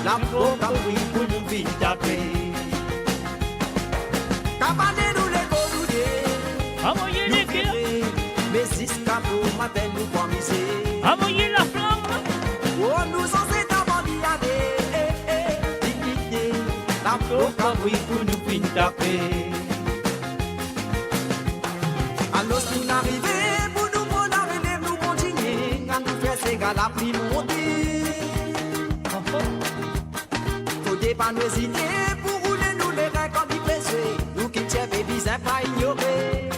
la boca oui pour nous vite taper. Cabane nous les coloudés, nous virer, mais jusqu'à beau matin nous pas miser. Envoyez la flamme. Oh, nous sommes ces avant d'y aller, d'y quitter, la boca oui pour nous vite taper. Alors si nous arrivons, pour nous prendre la relève, nous continuer, à nous faire ces gars la pluie monter. Faut pas nous hésiter, pour rouler nous les reins quand ils pressent, nous qui tiens bébé, ça pas ignorer.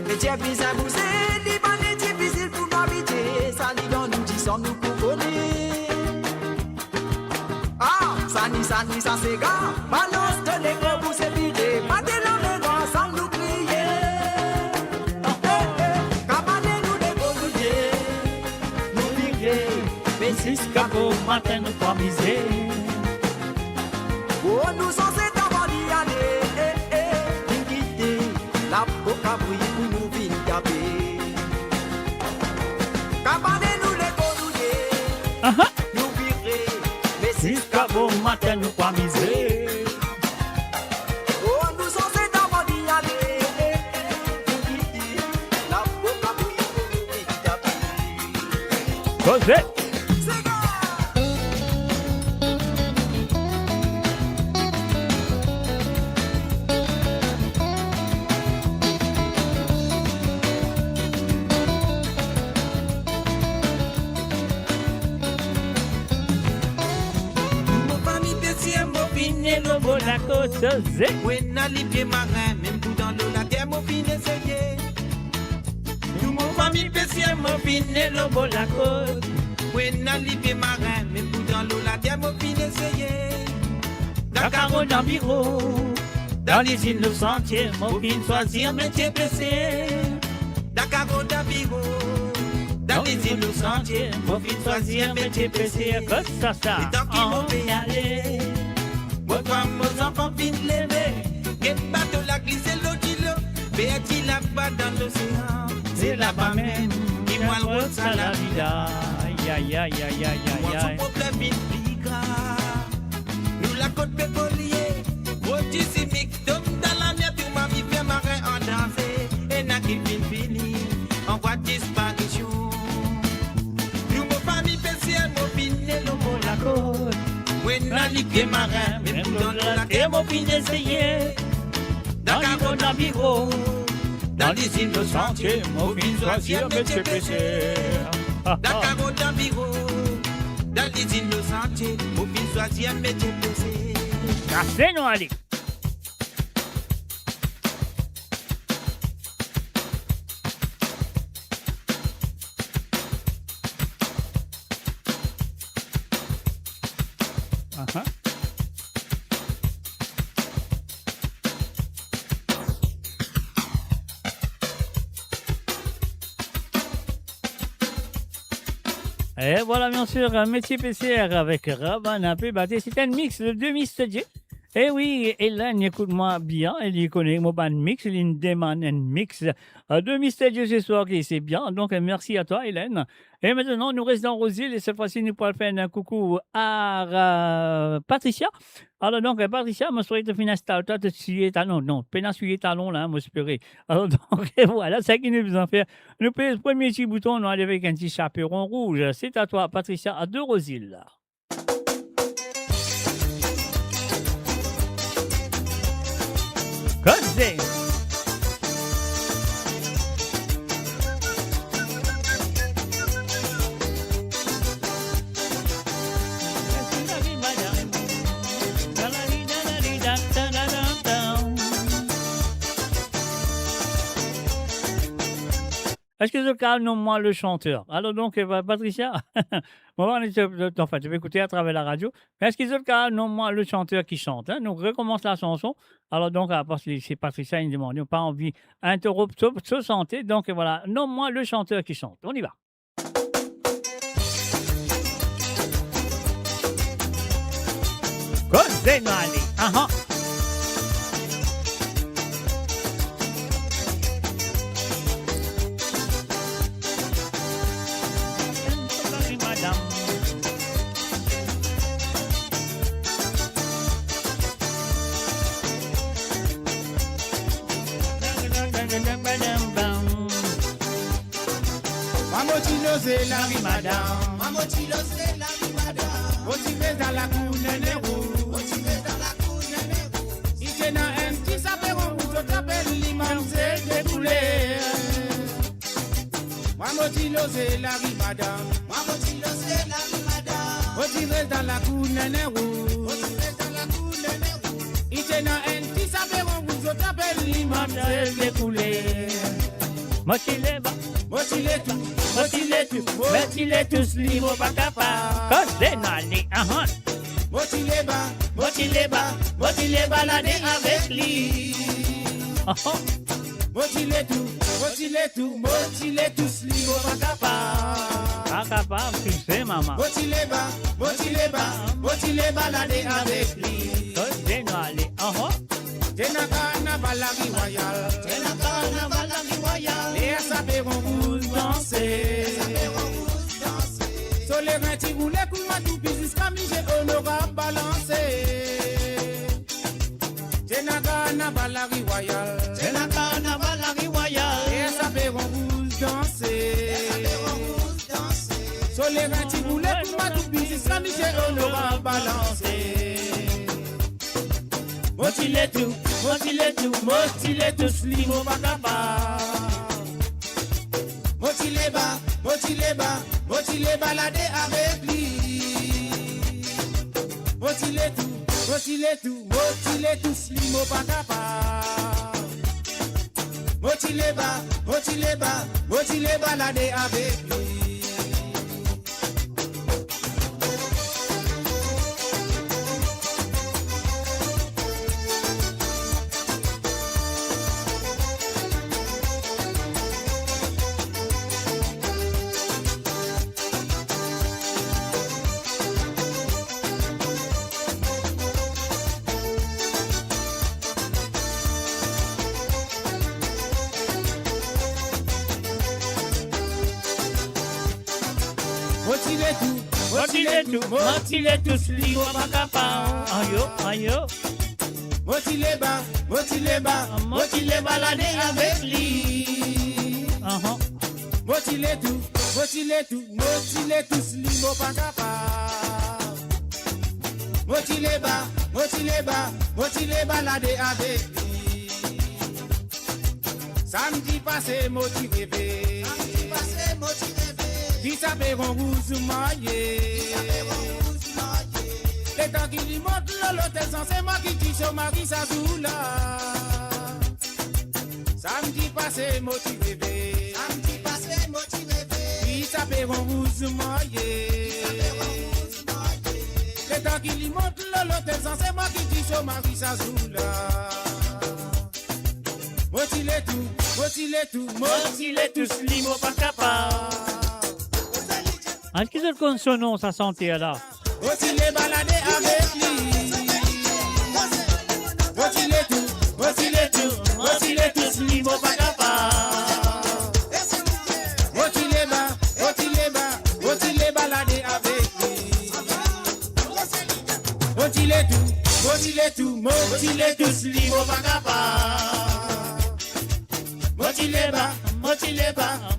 Les tiens bizarres bouser, les banés difficiles pour nous habiter, ça n'y dans nous qui sommes nous pour voler. Ah, ça ni ça c'est gars, balance de l'écran pour se vider, pas de l'homme sans nous crier. Cabane nous les coloudés, nous virer, mais jusqu'à beau matin nous pas miser. Oh, nous sommes cet avant d'y aller, d'y quitter, la boca brille pour nous venir taper. Cabane nous les coloudés, nous virer, mais jusqu'à beau matin nous pas miser. Oh, nous sommes cet avant d'y aller, d'y quitter, la boca brille pour nous venir taper. Cosé. La côte, zé. Oui, n'a livré marin, même pour dans l'eau, la terre m'a fini essayé. Tout mon famille spécial m'a fini le beau la côte. Oui, n'a livré marin, même pour dans l'eau, la terre m'a fini essayé. Dakar dans bureau, dans les îles de sentier, mon fils choisir métier PC. Dakar dans bureau, dans les îles de sentier, mon fils choisir métier PC. Comme ça. Et tant qu'il m'en fait aller. Moi, toi, mes enfants finissent lever. Quel bateau la glissé l'eau d'îlot. Béati là-bas dans l'océan. C'est là-bas même. Dis-moi le rôle, ça la vida. Aïe. Moi, son problème est plus grave. Nous, la côte pétrolier. Rôti simique, tombe dans la mer. Tout m'a mis fait marin en danser. Et n'a qu'il fini. En voie de disparition. Nous, mon famille spéciale, mon finet, l'eau pour la côte. Oui, n'a livré marin, même dans la terre, mon fin essayé. Dakar dans bureau, dans les îles de sentier, mon fin choisir métier PC. Dakar dans bureau, dans les îles de sentier, mon fin choisir métier PC. Cassez-nous, allez. Et voilà bien sûr un métier PCR avec Ravana Pébate. C'est un mix de deux Mr. J. Eh oui, Hélène, écoute-moi bien, elle y connaît mon band mix, elle demande un mix de Mr. J ce soir, et c'est bien. Donc merci à toi Hélène. Et maintenant nous restons dans Rosil et cette fois-ci nous pourrons faire un coucou à Patricia. Alors donc Patricia, je souhaite finir toi de suer talon. Non, peine suer talon là, moi j'espérais. Alors donc voilà, c'est ce qu'il nous besoin faire. Nous payons le premier petit bouton, nous allons avec un petit chaperon rouge. C'est à toi Patricia, à deux Rosil. Cosé. Est-ce que c'est le cas, nomme-moi le chanteur? Alors donc, Patricia, enfin, tu vas écouter à travers la radio. Mais est-ce que c'est le cas, nomme-moi le chanteur qui chante? Hein? Donc, recommence la chanson. Alors donc, parce que c'est Patricia, il me demande, on n'a pas envie d'interrompre ce santé. Donc voilà, nomme-moi le chanteur qui chante. On y va. Cos'è Mali? Ah. C'est la vie madame, Mamotilo c'est la vie madame. Motivé dans la cour néné roux, motivé dans la cour néné roux. Il tient un petit sapéron où je t'appelle l'imam c'est déboulé. Mamotilo c'est la vie madame, Mamotilo c'est la vie madame. Motivé dans la cour néné roux, motivé dans la cour néné roux. Il tient un petit sapéron où je t'appelle l'imam c'est déboulé. Motilé ba, motilé tout. Motilé tous libre pas capable. Cos'è Mali? Ah. Motilé balader avec lui. Motilé tous libre pas capable. Pas capable, tu sais maman. Motilé balader avec lui. Cos'è Mali? Ah. Tena carnaval la vie royale, tena carnaval la vie royale. Les sapérons vous danser. Sur les reins, vous les coups à tout, puis jusqu'à mi-j'ai honorable balancé. Tena carnaval la vie royale, tena carnaval la vie royale. Les sapérons vous danser. Sur les reins, vous les coups à tout, puis jusqu'à mi-j'ai honorable balancé. Motilé tous libre pas capable. Motilé balader avec lui. Motilé tous libre pas capable. Motilé balader avec lui. Motilé tous libre pas capable. Aïe. Motilé balader avec lui. Motilé tous libre pas capable. Motilé balader avec lui. Samedi passé motivé. Qui s'appelleront vous marier. Les temps qui lui montrent l'hôtel sans c'est moi qui dis sur Marie Sazoula. Samedi passé motivé. Qui s'appelleront vous marier. Les temps qui lui montrent l'hôtel sans c'est moi qui dis sur Marie Sazoula. Motilé tous libre pas capable. Est-ce que c'est comme son nom, sa santé là? Motilé balader avec lui. Motilé tous libre pas capable. Motilé balader avec lui. Motilé tous libre pas capable.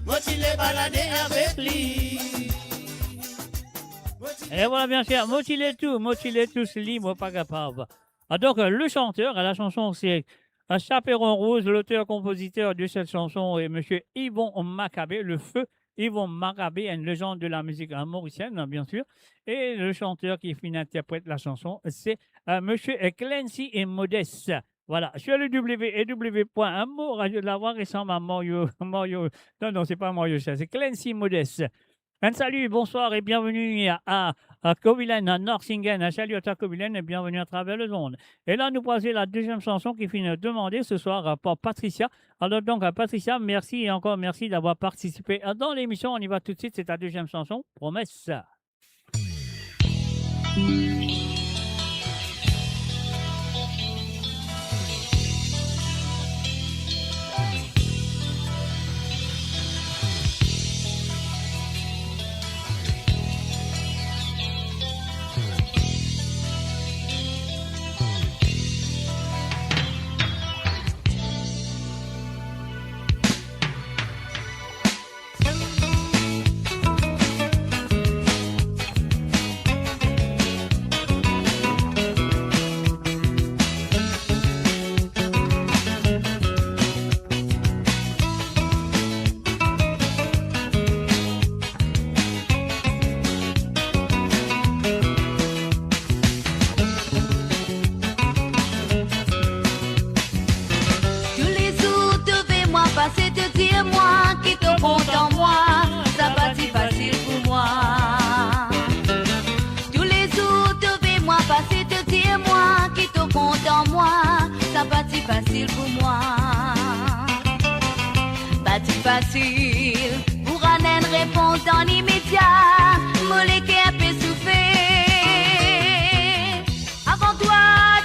Motilé balader avec lui. Et voilà, bien sûr, motilé tous libre, pas capable. Ah, donc, le chanteur, la chanson, c'est Chaperon Rose, l'auteur-compositeur de cette chanson est M. Yvon Macabé, le feu Yvon Macabé, une légende de la musique mauricienne, bien sûr. Et le chanteur qui interprète la chanson, c'est M. Clancy et Modeste. Voilà, sur le www.moradio de la voix ressemble à Mario. Non, c'est pas Mario, c'est Clancy Modeste. Un salut, bonsoir et bienvenue à Covilen, à Norsingen. Un salut à ta Covilen et bienvenue à travers le monde. Et là, nous passons la deuxième chanson qui finit demandée ce soir par Patricia. Alors donc, à Patricia, merci et encore merci d'avoir participé dans l'émission. On y va tout de suite, c'est ta deuxième chanson, Promesse. Facile pour moi, pas si facile pour un réponse dans l'immédiat. Moleke a peu souffert. Avant toi,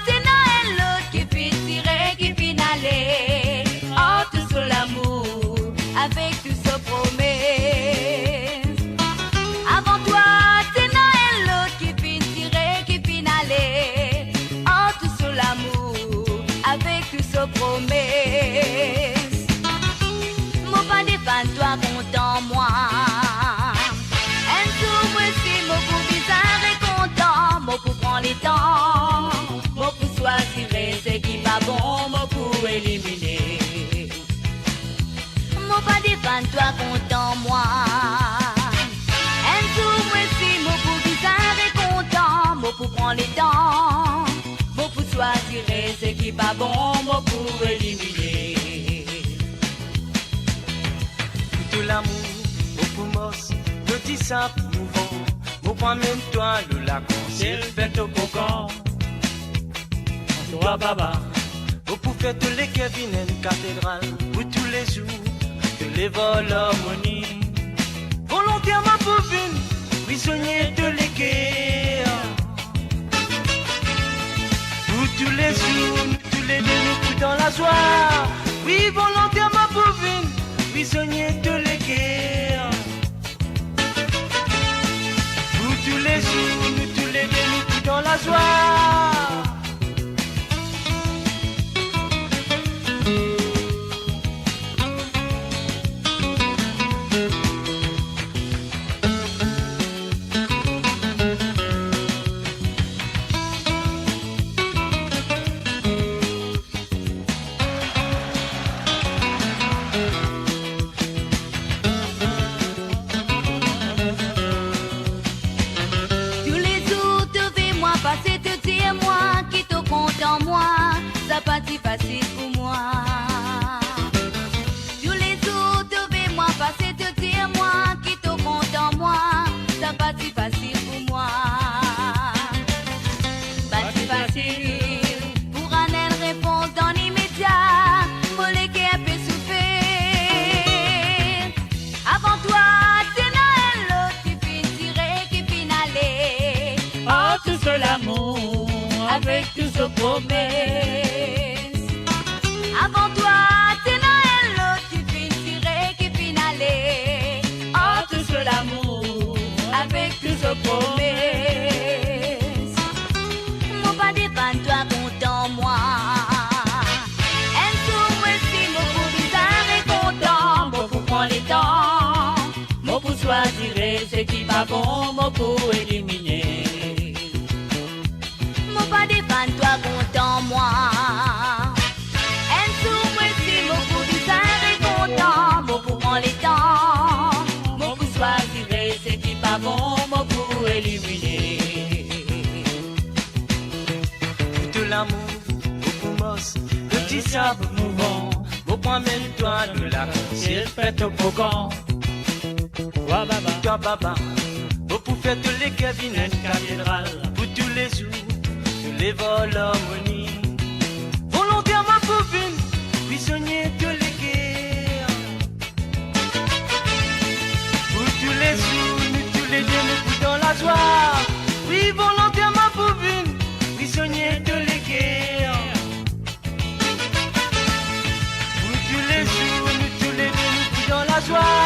c'est Noël, l'autre qui fit tirer, qui fit aller. Oh, tout sur l'amour, avec tout ce promesse. Avant toi, c'est Noël, l'autre qui fit tirer, qui fit aller. Oh, tout sur l'amour, avec tout ce promesse. Mon pas défends-toi content moi. Un jour aussi mon pour bizarre et content. Mon pour prendre les temps. Mon pour choisir ce qui va bon. Mon pour éliminer. Mon pas défends-toi content moi. Un jour aussi mon pour bizarre et content. Mon pour prendre les temps. Mon pour choisir ce qui va bon. Mon pour éliminer. Tout l'amour, au poumos, le petit simple mouvant. Mon point même toi, le lac, c'est le fait au cocon. Toi, baba, au pour faire tous les Kevin une cathédrale. Pour tous les jours, de les vols harmonie. Volontairement pour une, prisonnier de l'équerre. Pour tous les jours, tous les deux, nous tous dans la joie. Oui, volontairement pour une, prisonnier de l'équerre. Pour tous les jours, nous tous les deux, nous tous dans la joie. Ça pas si facile pour moi. Tous les jours, devez-moi passer, te dire moi qui te compte en moi. Ça pas si facile pour moi. Pas si facile pour un réponse dans l'immédiat. Moleke a peu souffert. Avant toi, c'est Noël, l'autre qui fit tirer, qui fit aller. Oh, tout ce l'amour, avec tout ce promesse. Avant toi, c'est Noël, l'autre qui fit tirer, qui fit aller. Oh, tout ce l'amour, avec tout ce promesse. Mon pas défends-toi content moi. Un jour, aussi, mon pour bizarre et content. Mon pour prendre les temps. Mon pour choisir ce qui va bon. Mon pour éliminer. Mon pas défends-toi content moi. Un jour, aussi, mon pour bizarre et content. Mon pour prendre les temps. Mon pour choisir ce qui va bon. Mon pour éliminer. Tout l'amour, au poumos, sable mouvant. Vous promène-toi de la ciel fête au bogan. Toi baba, vous pour faire tous les cabinets cathédrales, pour tous les jours, tous les vols harmonie. Volontairement pour une prisonnier de l'éguerre. Pour tous les jours, nous tous les deux, nous dans la joie. Oui, volontairement pour une prisonnier de l'éguerre. Pour tous les jours, nous tous les deux, nous dans la joie.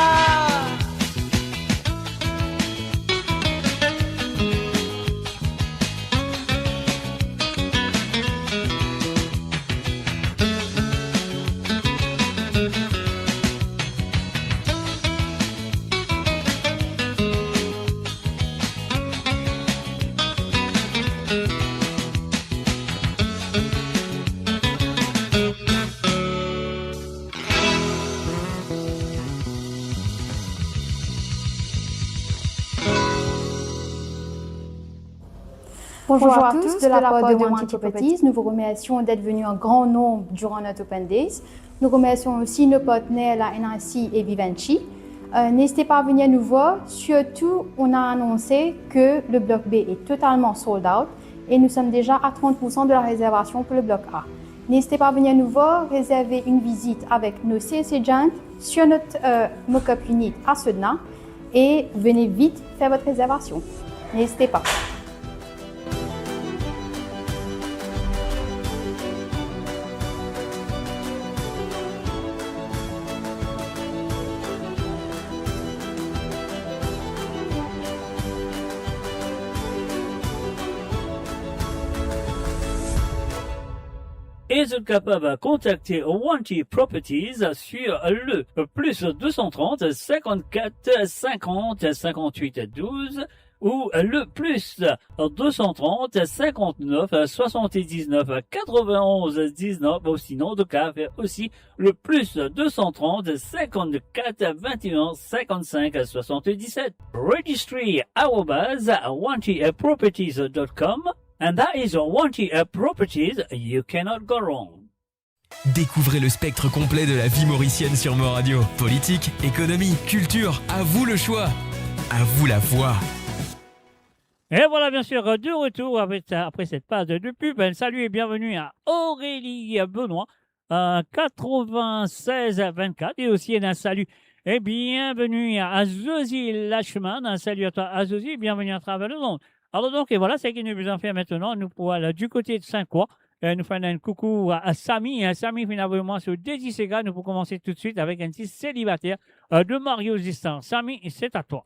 Bonjour à tous, de la part de Wanty Properties, nous vous remercions d'être venus en grand nombre durant notre Open Days. Nous remercions aussi nos partenaires, la NRC et Vivendi. N'hésitez pas à venir nous voir. Surtout, on a annoncé que le bloc B est totalement sold out et nous sommes déjà à 30% de la réservation pour le bloc A. N'hésitez pas à venir nous voir, réserver une visite avec nos sales agents sur notre mock-up unit à Sedna et venez vite faire votre réservation. N'hésitez pas. Et vous êtes capable de contacter Wanty Properties sur le plus 230 54 50 58 12 ou le plus 230 59 79 91 19 ou sinon de cas aussi le plus 230 54 21 55 77. Registry @wantyproperties.com. And that is Wanty Properties, you cannot go wrong. Découvrez le spectre complet de la vie mauricienne sur Mo Radio. Politique, économie, culture, à vous le choix. À vous la voix. Et voilà, bien sûr, de retour après cette page de pub. Salut et bienvenue à Aurélie Benoît, 96 24. Et aussi un salut et bienvenue à Azozi Lachman. Un salut à toi, Azozi, bienvenue à travers le monde. Alors donc, et voilà, c'est ce que nous vous faire maintenant. Nous pour aller du côté de Saint-Croix. Nous faisons un coucou à Samy. Samy, finalement, sur Daisy Sega. Nous pour commencer tout de suite avec un petit célibataire de Mario Zistan. Samy, c'est à toi.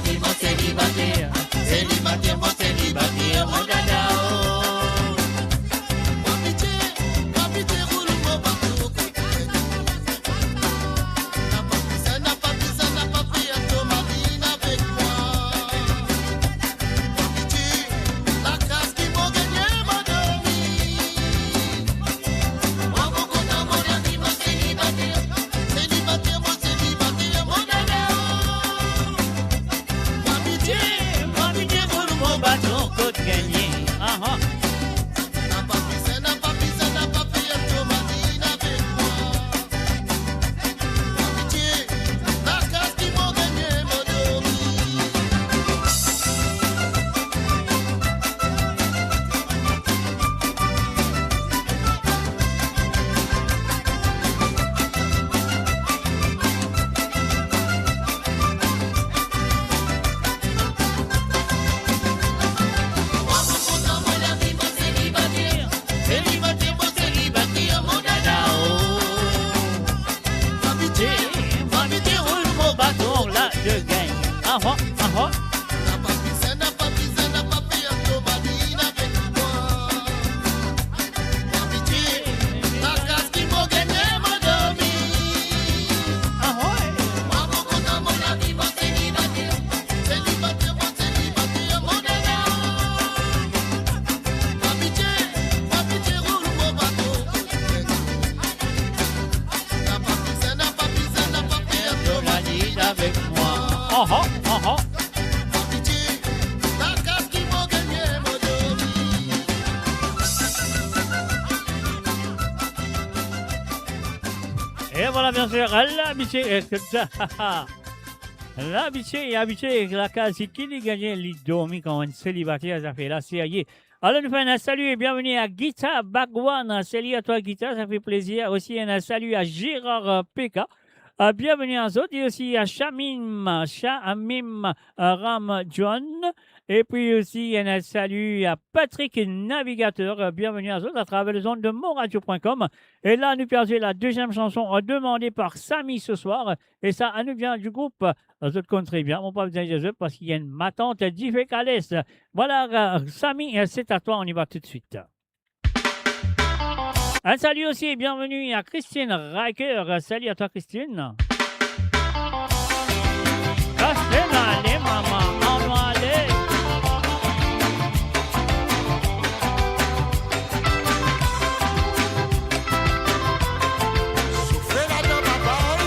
vie, mon célibataire. Célibataire, mon célibataire, mon dada. Et voilà, bien sûr, l'habitué, l'habitué, la case qui a gagné les dormi quand un célibataire, ça fait la série. Alors, nous faisons un salut et bienvenue à Guita Bagwan. Salut à toi, Guita, ça fait plaisir. Aussi, un salut à Gérard Peka. Bienvenue à autres et aussi à Shamim Ram John. Et puis aussi, un salut à Patrick Navigateur. Bienvenue à autres à travers les ondes de moradio.com. Et là, nous perdons la deuxième chanson demandée par Samy ce soir. Et ça, elle nous vient du groupe Zot Country bien. On peut dire Zot parce qu'il y a une matante d'Ifekales. Voilà, Samy, c'est à toi. On y va tout de suite. Un salut aussi et bienvenue à Christine Riker. Salut à toi, Christine. Christine, allez, maman, on va aller. Soufflez-la dans ma balle.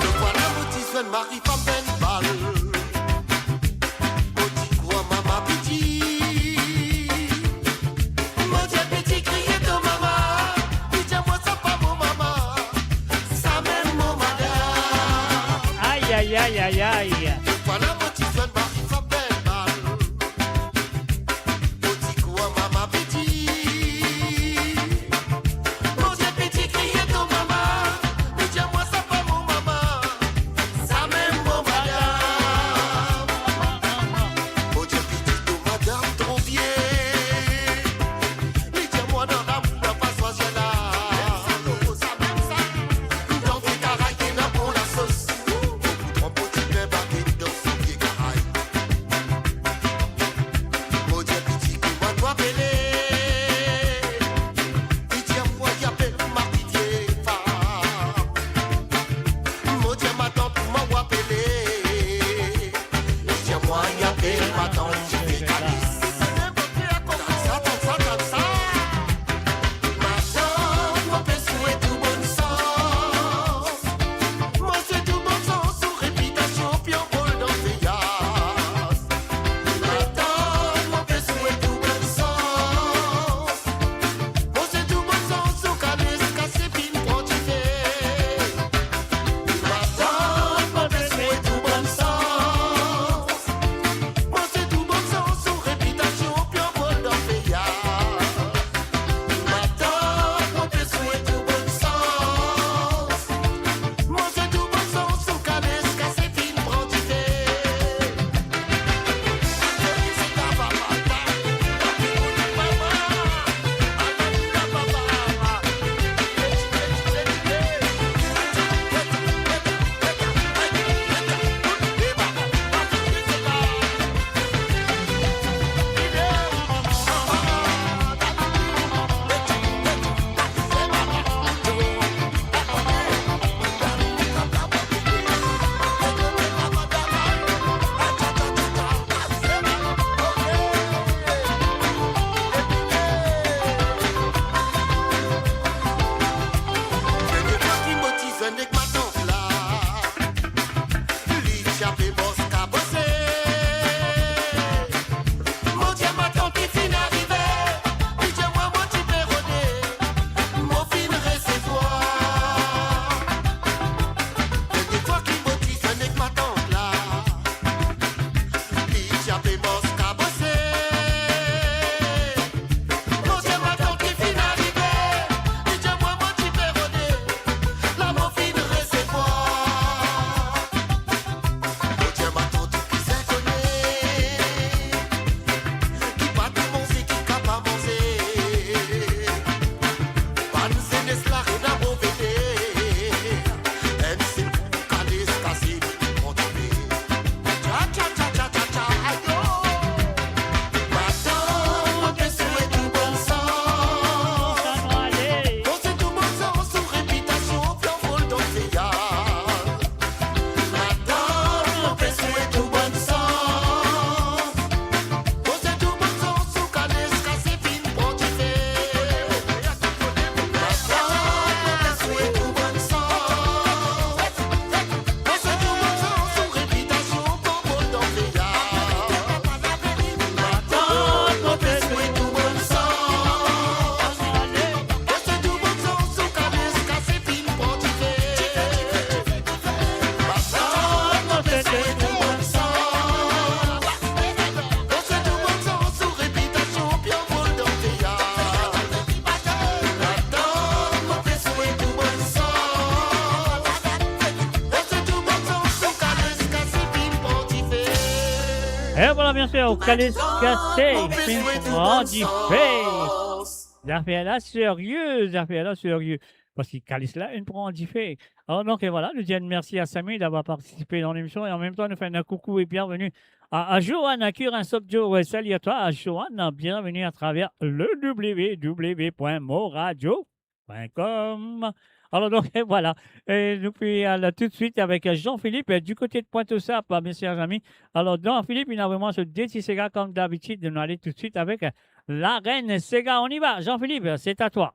Le voilà, petit Sven Marie Famben balle. Aïe, aïe, aïe, aïe. Voilà mon petit Sven Marie Famben balle. Petit quoi, maman petit. Mon Dieu petit crier ton maman. Mais dis-moi ça pas mon maman. Ça même mon madame. Mon Dieu petit ton madame trop vieille. Mais dis-moi dans l'amour n'a pas choisi là. Ça même ça. Dans tes caraïbes n'a pour la sauce. Et voilà, bien sûr, au Calice Cassé, une grande affaire là sérieuse, affaire là sérieuse. Parce qu'il Calice là, une grande fait. Alors donc, et voilà, nous disons merci à Samy d'avoir participé dans l'émission et en même temps, nous faisons un coucou et bienvenue à Johan, à Curin Sobjo. Ouais, salut à toi, à Johan, bienvenue à travers le www.moradio.com. Alors donc, et voilà, et nous puis tout de suite avec Jean-Philippe du côté de Pointe-aux-Sapes, mes chers amis. Alors Jean-Philippe, il a vraiment ce déti Sega comme d'habitude de nous aller tout de suite avec la reine Sega. On y va, Jean-Philippe, c'est à toi.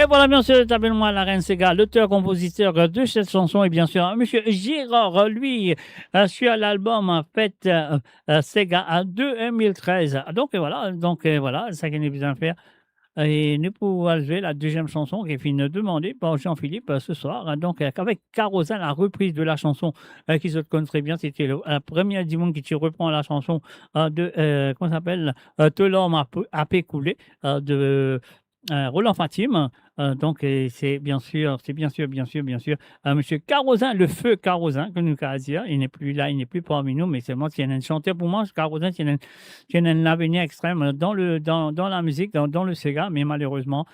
Voilà, bien sûr, appelle-moi la reine Sega, l'auteur-compositeur de cette chanson, et bien sûr, monsieur Girard, lui, sur l'album en fait Sega 2013. Donc voilà, ça qu'il est besoin de faire. Et nous pouvons jouer la deuxième chanson qui est fini demandée par Jean-Philippe ce soir. Donc, avec Carosin, la reprise de la chanson qui se connaît très bien, c'était la première du monde qui reprend la chanson de, comment ça s'appelle, Te l'homme a pécoulé de Roland Fatim. Donc, c'est bien sûr, monsieur Carosin, le feu Carosin, que nous avons dit. Il n'est plus là, il n'est plus parmi nous, mais c'est moi qui ai un chanteur pour moi. Carosin, qui a un avenir extrême dans la musique, dans le Sega, mais malheureusement,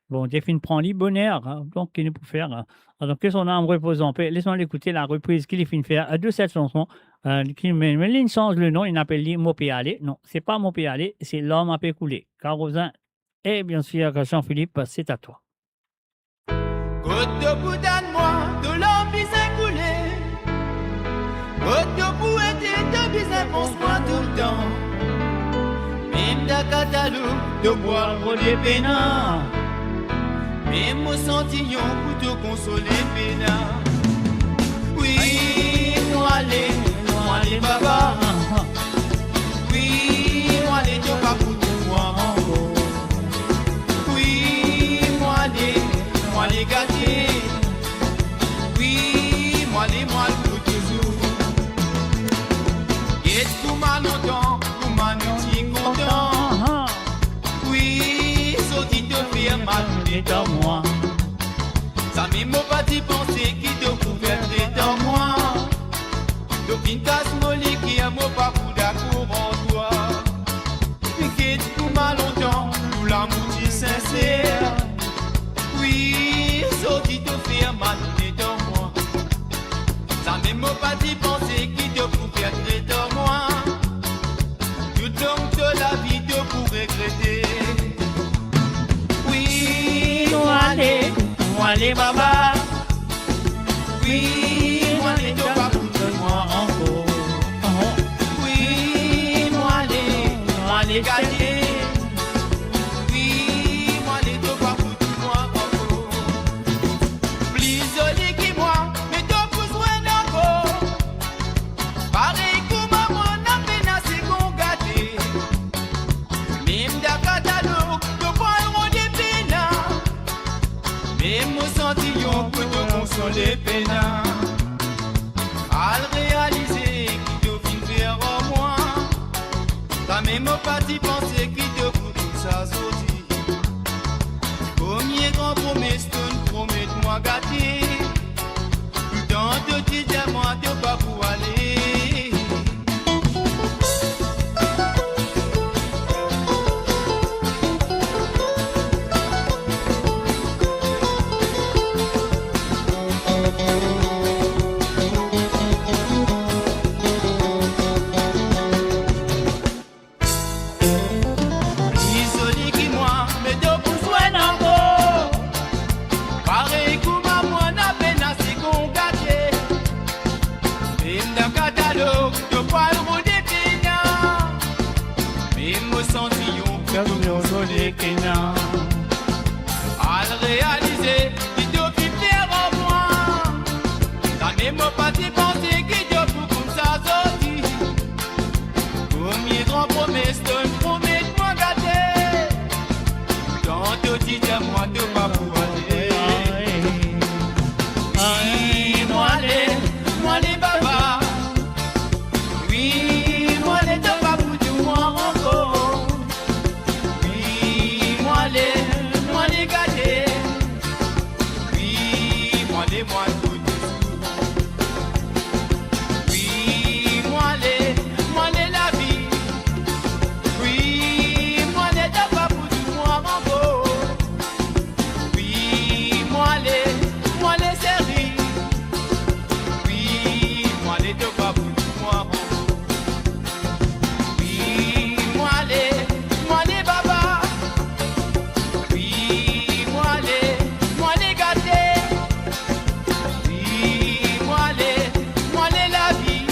Bon, Dieu fin prend les bonheur, hein, donc qu'il nous peut faire. Donc, que son âme repose en paix. Laisse-moi l'écouter la reprise qu'il fin faire de cette chanson. Mais il change le nom, il n'appelle lui Mopé Allé. Non, c'est pas Mopé Allé, c'est L'homme a coulé. Carosin et bien sûr Jean-Philippe, c'est à toi. Côte de bout moi, de l'homme s'est coulé. Côte de bout était de bizarre, pense-moi tout le temps. Même d'un catalogue de boire pour les pénats. Même au sentillon pour te consoler pénats. Oui, moi les baba. Oui, moi les pas pour tout moi. Oui, moi les gâtés. Oui, moi pour toujours. Qu'est-ce pour ma longtemps, pour ma nuit content. Oui, sorti de faire mal dans moi. Ça m'est pas d'y penser qui te pouvait être dans moi. D'aucune casse molly qui a mot pas pour d'accord en toi. Mais qu'est-ce pour ma longtemps, pour l'amour sincère. Oui, sorti de faire mal dans moi. Ça m'est pas d'y penser qui te pouvait être dans moi. Tout le long de la vie te pour regretter. Oui, moi les baba. Oui, moi les doigts pour moi encore. Oui, moi les gâtés. Oui, moi les doigts pour moi encore. Plus joli que moi, mais t'as besoin encore. Pareil comme maman n'a peine à se gâter. Même d'un catalogue, de pas le des pénats. Même au sentillon pour te consoler pénats. À le réaliser qui te fin faire en moi. T'as même pas d'y penser qui te fout tout ça sorti. Premier grand promesse, promets-moi gâter. Dans te dire moi de pas pour aller. Isolé qui moi, mais de besoin encore. Pareil comme à moi, n'a peine à se gâter. Même d'un catalogue, de pas le des pénats. Même au sentillon, comme le pénats. À le réaliser, il te fit faire en moi. T'as même pas d'y penser qui te fout comme ça sorti. Premier grand promesse, promets-moi gâter. Dans te dis à moi de pas pour aller. Oui, moi les baba. Oui, moi les deux pas pour tout moi encore. Oui, moi les gâtés. Oui, moi tout dessous. Oui, moi la vie. Oui, moi les deux pas pour tout moi encore. Oui, moi les séries. Oui, moi les deux pas pour tout moi encore. Oui, moi les baba. Oui, moi les gâtés. Oui, moi la vie.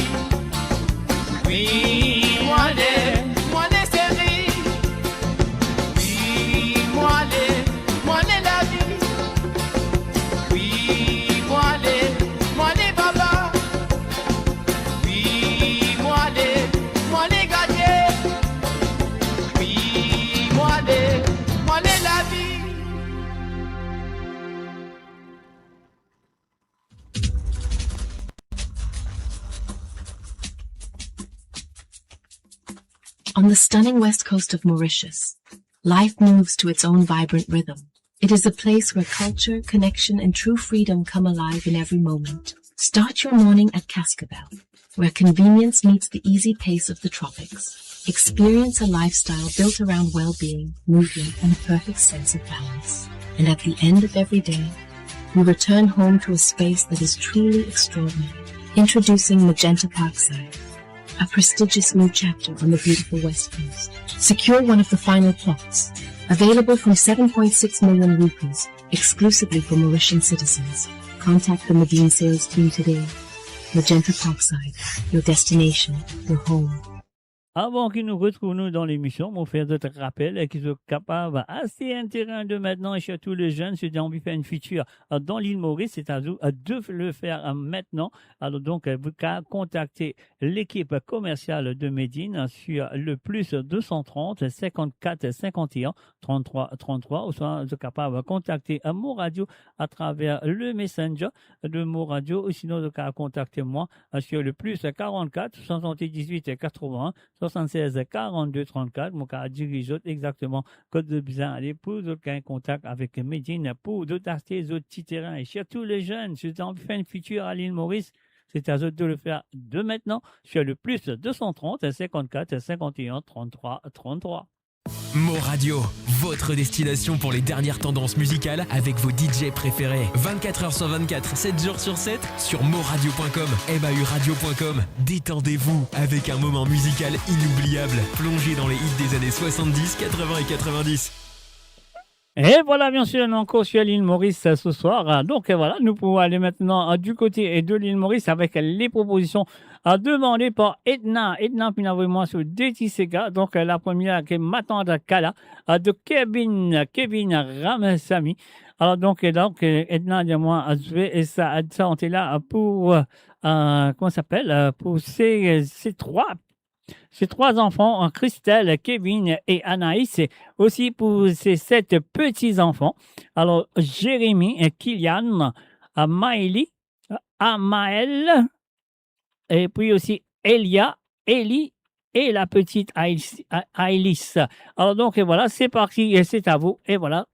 Oui, moi les séries. Oui, moi la vie. Oui, moi les baba. Oui, moi les gâtés. Oui, moi la vie. On the stunning west coast of Mauritius, life moves to its own vibrant rhythm. It is a place where culture, connection, and true freedom come alive in every moment. Start your morning at Cascabel, where convenience meets the easy pace of the tropics. Experience a lifestyle built around well-being, movement, and a perfect sense of balance. And at the end of every day, we return home to a space that is truly extraordinary. Introducing Magenta Parkside, a prestigious new chapter on the beautiful West Coast. Secure one of the final plots, available from 7.6 million rupees, exclusively for Mauritian citizens. Contact the Medine sales team today. Magenta Parkside, your destination, your home. Avant qu'ils nous retrouvent nous dans l'émission, on fait d'autres rappels et qu'ils soient capables assez un terrain de maintenant et surtout les jeunes, si on veut faire une feature dans l'île Maurice, c'est à vous de le faire maintenant. Alors donc, vous pouvez contacter l'équipe commerciale de Medine sur le plus 230 54 51 33 33 ou soit vous êtes capable de contacter Mo Radio à travers le messenger de Mo Radio ou sinon vous pouvez contacter moi sur le plus 44 78 80 76 42 34. Mon cas dirige exactement code de besoin aller pour aucun contact avec Medine pour d'autres acheter d'autres petits terrains et surtout les jeunes. Si vous avez envie de faire une future à l'île Maurice, c'est à eux de le faire de maintenant sur le plus 230 54 51 33 33. Mo Radio, votre destination pour les dernières tendances musicales avec vos DJ préférés. 24h sur 24, 7 jours sur 7 sur moradio.com, MAUradio.com. Détendez-vous avec un moment musical inoubliable. Plongez dans les hits des années 70, 80 et 90. Et voilà, bien sûr, on est encore sur l'île Maurice ce soir. Donc voilà, nous pouvons aller maintenant du côté de l'île Maurice avec les propositions demandées par Edna. Edna, puis moi sur DTCK. Donc la première qui est Matanda Kala de Kevin Ramasamy. Alors donc Edna, dis-moi, et ça on est là pour, comment ça s'appelle, pour ces trois enfants, Christelle, Kevin et Anaïs, et aussi pour ces 7 petits-enfants. Alors, Jérémy, Kylian, Maëlie, Amaël, et puis aussi Elia, Ellie et la petite Aïlis. Alors donc, et voilà, c'est parti, et c'est à vous, et voilà.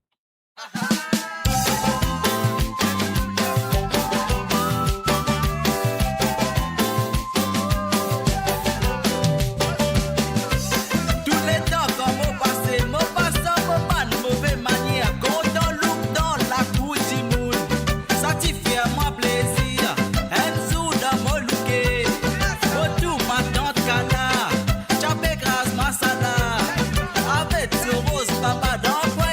Masala, avec ce rose papa dans quoi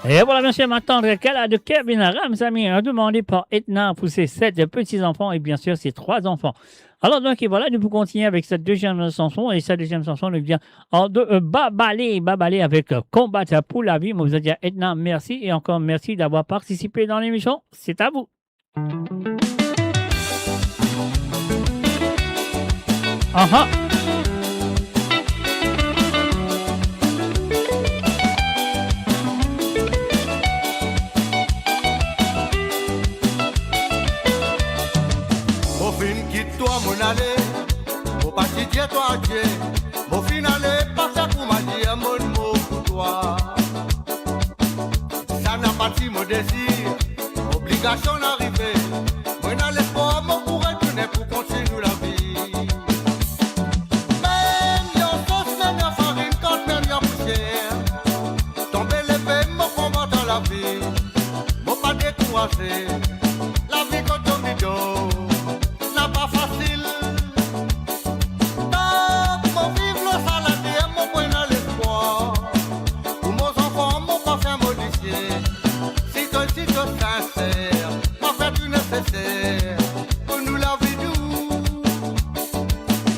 Et voilà, bien sûr, maintenant, Kala de Kevin Ramsamy, demandé par Etna pour ses 7 petits-enfants et bien sûr ses 3 enfants. Alors, donc, et voilà, nous pouvons continuer avec cette deuxième chanson. Et cette deuxième chanson nous vient de Babalé avec Combattre pour la vie. Moi, vous dire Etna, merci et encore merci d'avoir participé dans l'émission. C'est à vous. Aha. Mon fin quitte toi mon aller, mon parti Dieu toi Dieu, mon fin aller passer pour ma dire mon mot pour toi. Ça n'a pas si mon désir, obligation d'arriver. Moi n'allez pas mon pour retourner pour continuer la vie. Même yon sauce, même yon farine, quand même yon poussière. Tomber les peines, mon combat dans la vie, mon pas découragé. La vie quand on dit n'a pas facile. Donc, mon vivre le saladier, mon point dans l'espoir. Pour mes enfants, mon parfum modifié. Si toi sincère, m'a fait du nécessaire. Pour nous la vie douce.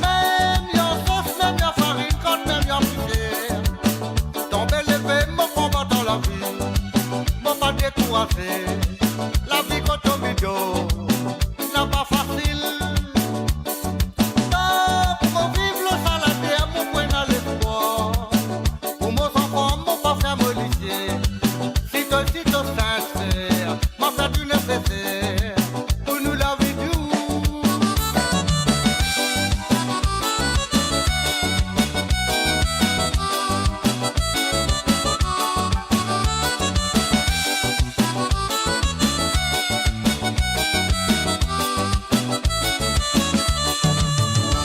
Même yon sauce, même yon farine, quand même yon poussière. Tomber les peines, mon combat dans la vie. Mon pas découragé. La vie quand on vit n'a pas facile. Donc, mon vivre le saladier, mon point dans l'espoir. Pour mes enfants, mon parfum modifié. Si toi sincère, m'a fait du nécessaire. Pour nous la vie douce.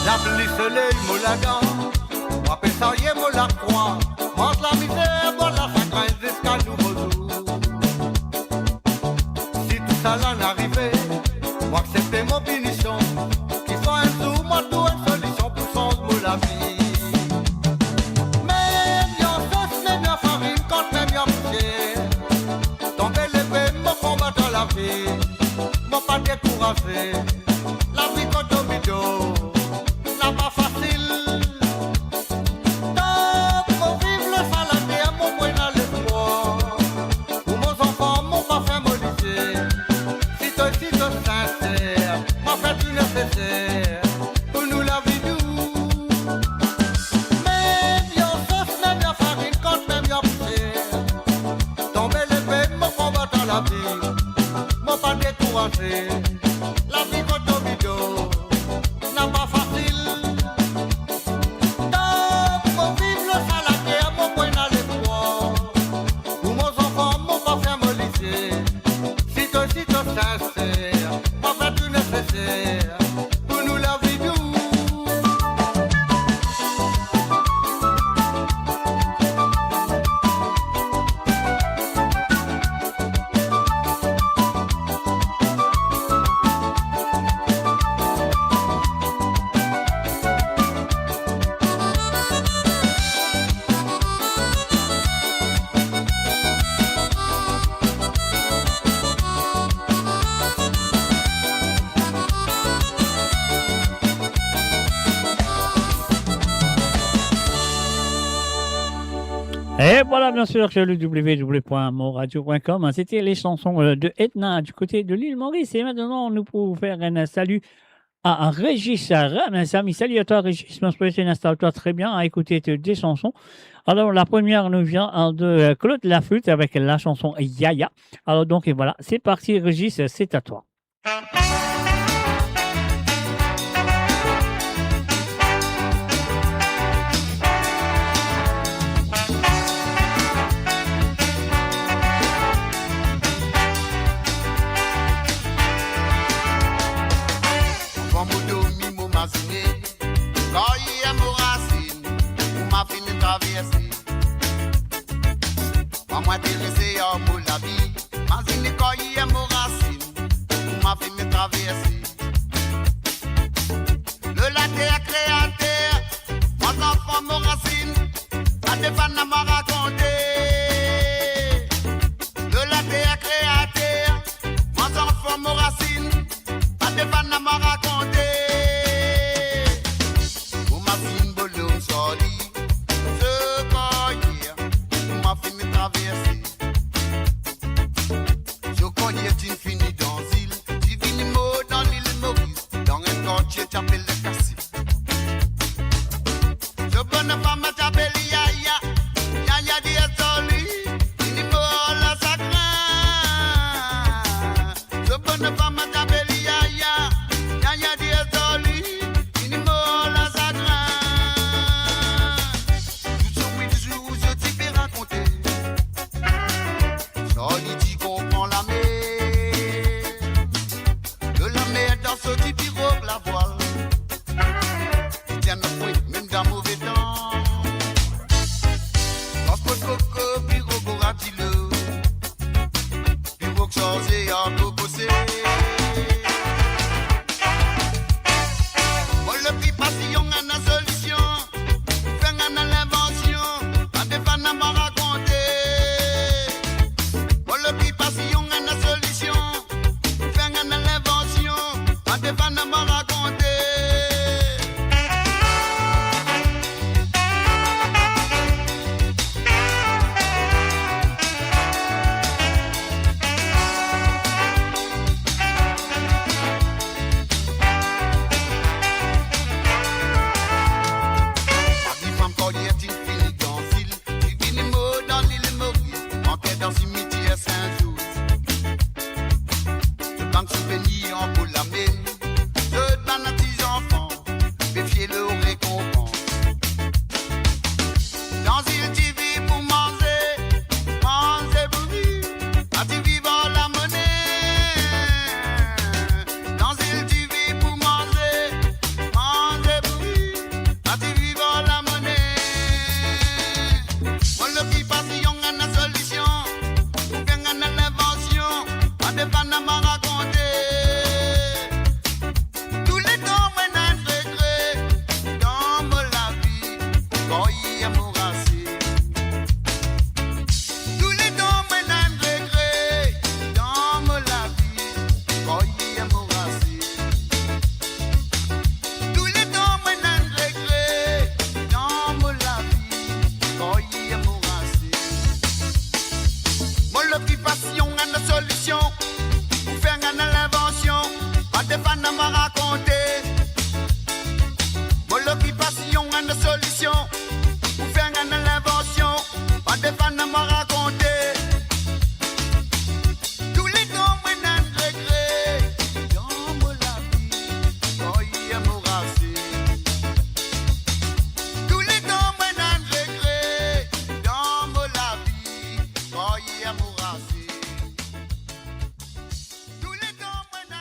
La pluie, soleil, moulagan, moi pétailler, moi la croix, mange la misère, bon la chagrin jusqu'à nouveau jour. Si tout ça là n'arrivait, moi accepter mon punition, qu'il faut un jour, moi tout une solution pour changer la vie. Même yon sauce, même yon farine, quand même yon poussière, tomber les peines, mon combat dans la vie, mon pas découragé, la vie quand on vidéo. N'a pas facile. Donc, mon vivre le saladier, mon point dans l'espoir. Pour mes enfants, mon parfum modifié. Si toi sincère, m'a fait du nécessaire. Pour nous la vie douce. Même yon sauce, même yon farine, quand même yon poussière. Tomber les peines, mon combat dans la vie. Mon pas découragé. La vie quand on vidéo n'a pas facile. Donc, mon vivre le saladier, mon point dans l'espoir. Pour mes enfants, mon parfum modifié. Si toi sincère, m'a fait du nécessaire. Pour nous la vie douce. Et voilà, bien sûr, sur le www.moradio.com. C'était les chansons de Etna du côté de l'île Maurice. Et maintenant, nous pouvons faire un salut à Régis Ramsamy. Salut à toi, Régis. Installe-toi très bien à écouter des chansons. Alors, la première nous vient de Claude Laflûte avec la chanson Yaya. Alors, donc, et voilà, c'est parti, Régis, c'est à toi. Moi intéressé pour la vie, Mazine Koyi est mon racine, pour ma vie me traverser. Le lac est créateur, mon enfant mon racine, la défense m'a raconté. chapelle le cassis. Je bonne femme chapelle yaya, yaya dit soli, il faut la sacra. Je bonne femme chapelle yaya, yaya dit soli, il faut la sacra. Toujours, je t'y fais raconter. Soli dit comprend la mer. De la mer dans ce type pirogue la voile. Il tient le fruit, même dans mauvais temps. Parce que coco, pirogue aura-t-il pirogue chargé à cocosser. Bon, le prix passion a une solution. Faire une l'invention. Pas de fan à m'en raconter. Bon, le prix passion a une solution. Faire une l'invention. Pas de fan à m'en raconter.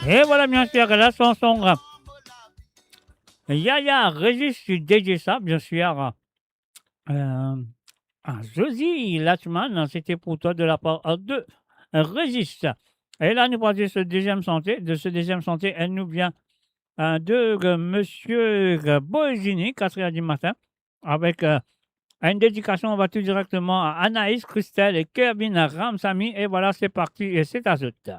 Et voilà, bien sûr, la chanson Yaya Régis, je dédié ça, bien sûr, à Josie Latman, c'était pour toi de la part de Régis. Et là, nous parlons de ce deuxième santé, elle nous vient de Monsieur Boesini, 4h du matin, avec une dédication, on va tout directement à Anaïs, Christelle et Kevin Ramsami. Et voilà, c'est parti, et c'est à zut.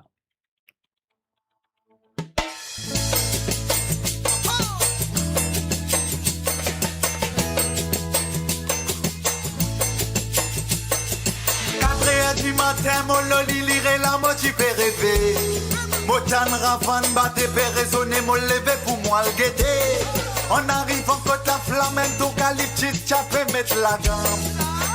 Du matin, mon loli lire la motive rêver. Mon tan rafan batte raisonner, mon lever pour moi le guetter. On arrive en côte la flamme, eucalyptus chapé mettre la jambe.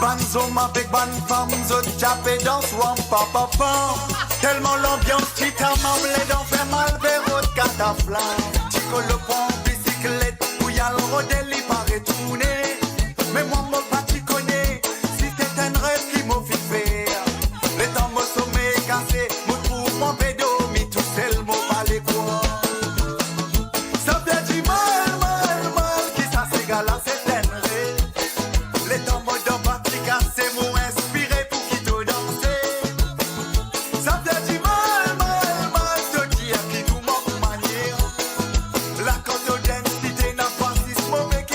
Banzom avec ban femme, zot chapé dans swamp, papa pam. Tellement l'ambiance qui t'a mamlé dans fait mal vers votre cataflamme. Chico le pont, bicyclette, où y'a le rodel, il paraît tourner. Mais moi, mon pas tu connais, si c'est un rêve qui m'a fait faire. Les temps me sommeil cassé, me trouve mon pédo, mi tout seul, mon palais quoi. Ça fait du mal, qui ça s'égale à cette enrée. Les temps me de batterie cassé, m'ont inspiré pour qui te danser. Ça fait du mal, te dire qui nous manque manière. La cote d'identité n'a pas si mauvais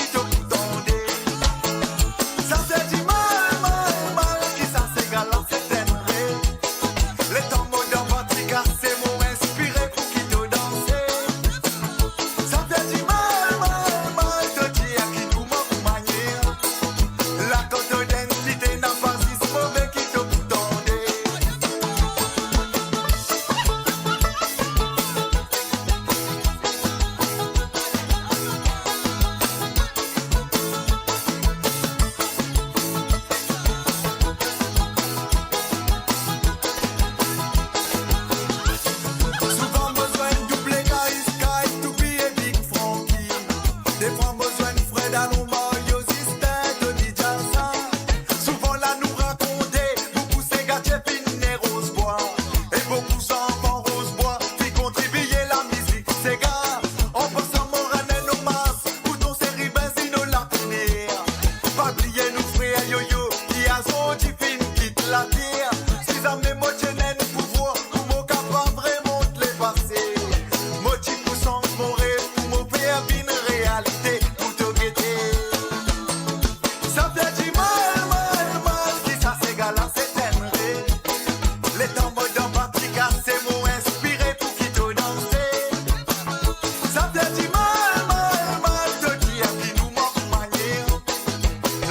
fait du mal, mal, mal de dire qui nous manque manière.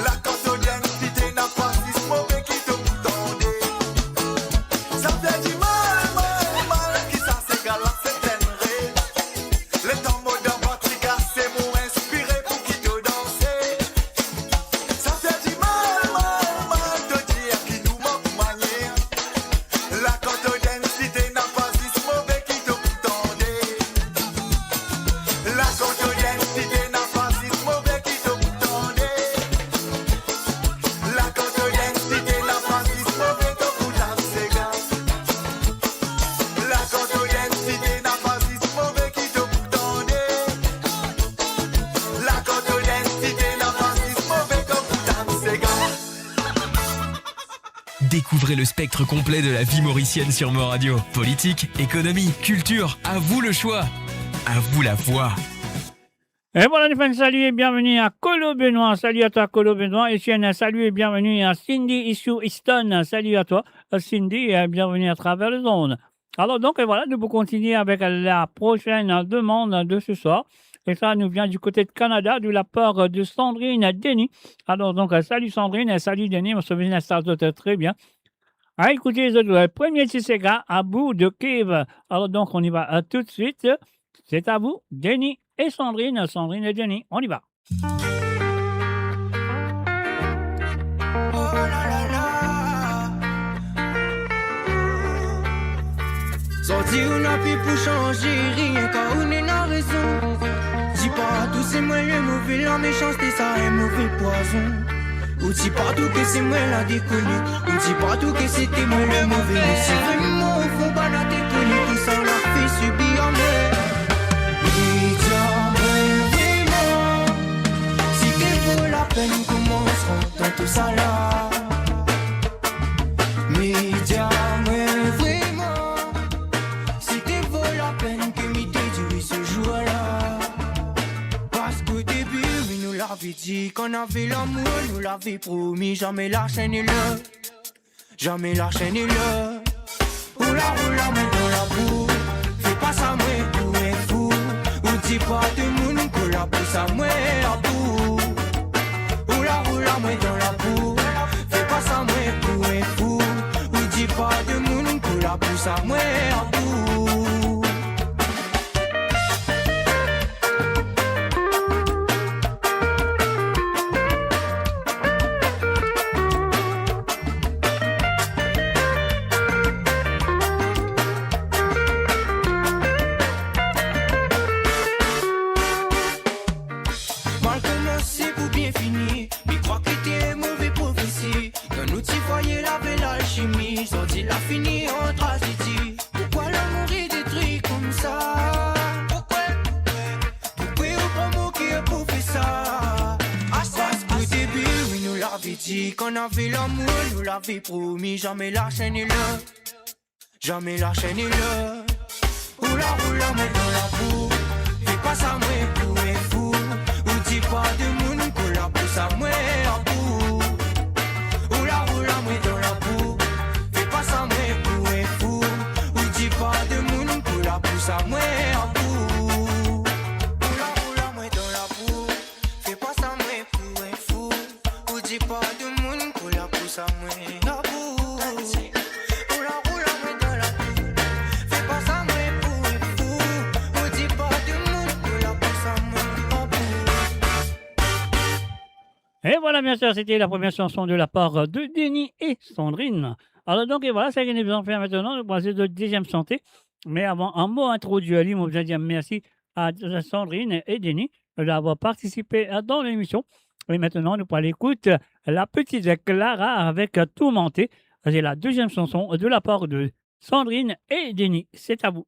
La quotidienne qui n'a pas si mauvais qui te boutonnait. Ça fait du mal, mal, mal qui ça s'égale à certaines rêves. Les tambours d'un patrica c'est mon inspiré pour qui te danser. Ça fait du mal, mal, mal de dire qui nous manque manière. La quotidienne qui n'a pas si mauvais qui te boutonnait. La quotidienne qui n'a pas si mauvais qui te boutonnait. La quotidienne qui n'a pas si mauvais que bouton c'est gars. La quotidienne qui n'a pas si mauvais qui te boutonnait. La quotidienne qui n'a pas si mauvais que bouton c'est gars. Découvrez le spectre complet de la vie mauricienne sur Mo Radio. Politique, économie, culture, à vous le choix. À vous la voix. Et voilà, nous faisons salut et bienvenue à Colo Benoît. Salut à toi, Colo Benoît. Et un salut et bienvenue à Cindy Issue Easton. Salut à toi, Cindy, et bienvenue à travers les ondes. Alors, donc, et voilà, nous pouvons continuer avec la prochaine demande de ce soir. Et ça nous vient du côté de Canada, de la part de Sandrine Denis. Alors, donc, salut Sandrine et salut Denis. On se vient ça très bien. Ah, écoutez, le premier Tissega à bout de Cave. Alors, donc, on y va tout de suite. C'est à vous, Denis et Sandrine. Sandrine et Denis, on y va. Sorti ou n'a plus pour changer rien car on est dans raison. Dis pas tout c'est moi le mauvais, la méchanceté ça est mauvais poison. Ou dis pas tout que c'est moi la déconne. Ou dis pas tout que c'était moi le mauvais. Mais c'est vraiment au fond pas la déconne. Tout ça on l'a fait subir en moi. Vraiment, si t'es vaut la peine commencerons dans tout ça là. Média vraiment, si t'es vaut la peine que m'y déduit ce jour-là. Parce qu'au début, oui, nous l'avait dit qu'on avait l'amour, nous l'avait promis, jamais la chaîne est là. Jamais la chaîne est là. Oula, mais dans la boue, fais pas ça, moi, pour un fou. Ou dis pas de monde que la pousse à moi, à bout. Oula, moi, dans la boue, fais pas ça, moi, pour un fou. Ou dis pas de monde que la pousse à moi, à bout. Mal commencé pour bien finir, mais crois que t'es mauvais prophétie. Dans nous t'y voyez la belle alchimie, sorti la fini en tragédie. Pourquoi l'amour est détruit comme ça? Pourquoi on prend moquer pour faire ça? Parce qu'au début, oui, nous l'avait dit qu'on avait l'amour, nous l'avait promis, jamais la chaîne est là. Jamais la chaîne est là. Oula, mais dans la boue, fais pas ça, moi, pour un fou. Ou dis pas de monde que la pousse à moi, à bout. Oula, moi, dans la boue, fais pas ça, moi, pour un fou. Ou dis pas de monde que la pousse à moi, à bout. Oula, moi, dans la boue, fais pas ça, moi, pour un fou. Ou dis pas de monde que la pousse à moi, à bout. Et voilà, bien sûr, c'était la première chanson de la part de Denis et Sandrine. Alors donc, et voilà, ça que nous allons faire maintenant, nous passer de deuxième santé. Mais avant, un mot introduit, on va dire merci à Sandrine et Denis d'avoir participé dans l'émission. Et maintenant, nous allons écouter la petite Clara avec Tourmenté. C'est la deuxième chanson de la part de Sandrine et Denis. C'est à vous.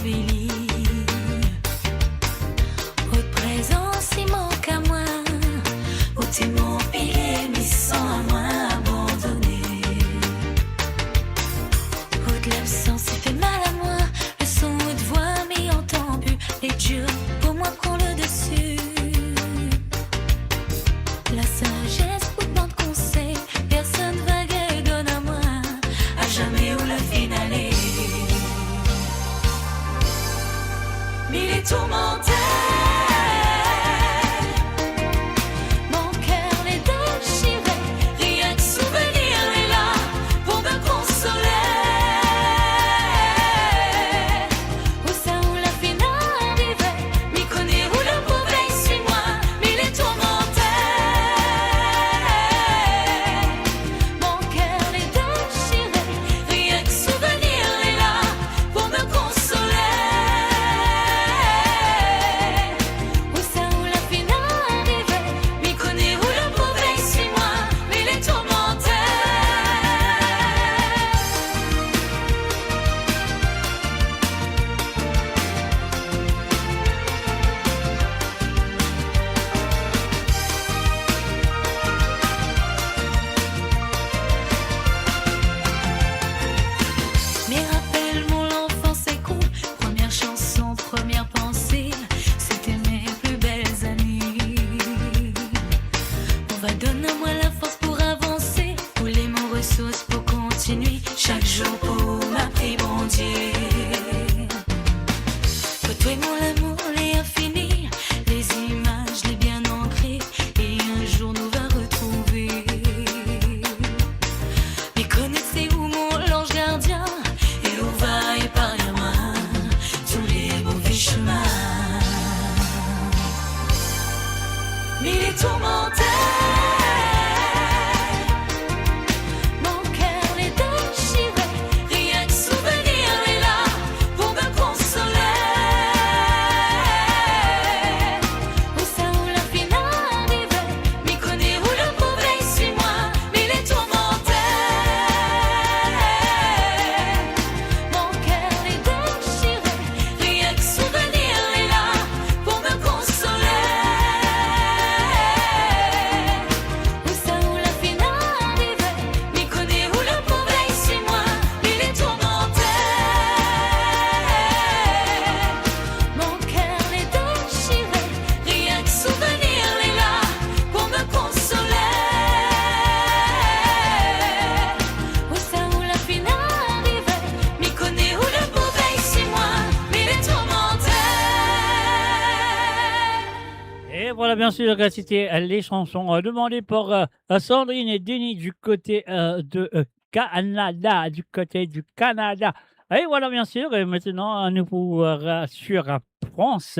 vili. Votre présence, il manque à moi. Où t'es mon pilier, mais sans à moi abandonné. Votre l'absence, il fait mal à moi. Le son de voix m'y entend plus. Les dieux, pour moi, prend le dessus. La sagesse, pour tant de conseils. Personne vague donne à moi. À jamais où le finale. Mille est tourmenté. Mon cœur l'est déchiré. Rien que souvenir est là pour me consoler. Où ça où la fin arrivait, m'y connaît où le mauvais suis-moi. Mille est tourmenté. Mon cœur l'est déchiré. Rien que souvenir est là pour me consoler. Où ça où la fin arrivait, m'y connaît où le mauvais suis-moi. Mille est tourmenté. Mes rappels, mon enfance s'écoule. Première chanson, première pensée, c'était mes plus belles années. On va donner-moi la force pour avancer, ou les mots ressources pour continuer. Chaque jour pour m'appeler bon Dieu. Côtoyer mon amour, les infini, les images, les bien ancrées, et un jour nous va retrouver. Mais connaissez-vous mon ange gardien, et où va épargner moi tous les mauvais chemins. Mille est tourmenté. Mon cœur l'est déchiré. Rien que souvenir est là pour me consoler. Où ça où la fin arrivait, m'y connaît où le mauvais suis-moi. Mille est tourmenté. Mon cœur l'est déchiré. Rien que souvenir est là pour me consoler. Où ça où la fin arrivait, m'y connaît où le mauvais suis-moi. Mille est tourmenté. Mon cœur l'est déchiré. Rien que souvenir est là pour me consoler. Où ça où la fin arrivait, m'y connaît où le mauvais suis-moi. Mille est tourmenté. Et voilà, bien sûr, c'était les chansons demandées par Sandrine et Denis du côté de Canada, du côté du Canada. Et voilà, bien sûr, et maintenant, nous pour sur France,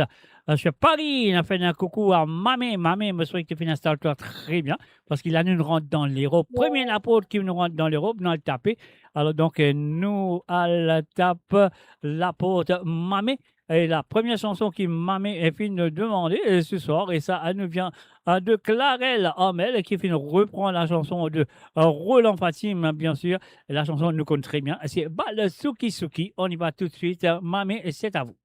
sur Paris, on a fait un coucou à Mamé. Mamé, me souhaite qu'il finisse toi très bien, parce qu'il a nous rentre dans l'Europe. Premier apôtre qui nous rentre dans l'Europe, nous le taper. Alors donc, nous, à la tape, l'apôtre Mamé. Et la première chanson qui Mamé est fini de demander ce soir, et ça nous vient de Clarelle Hamel, qui finit de reprendre la chanson de Roland Fatim, bien sûr. Et la chanson nous connaît très bien, c'est Bal Souki Souki. On y va tout de suite. Mamé, c'est à vous.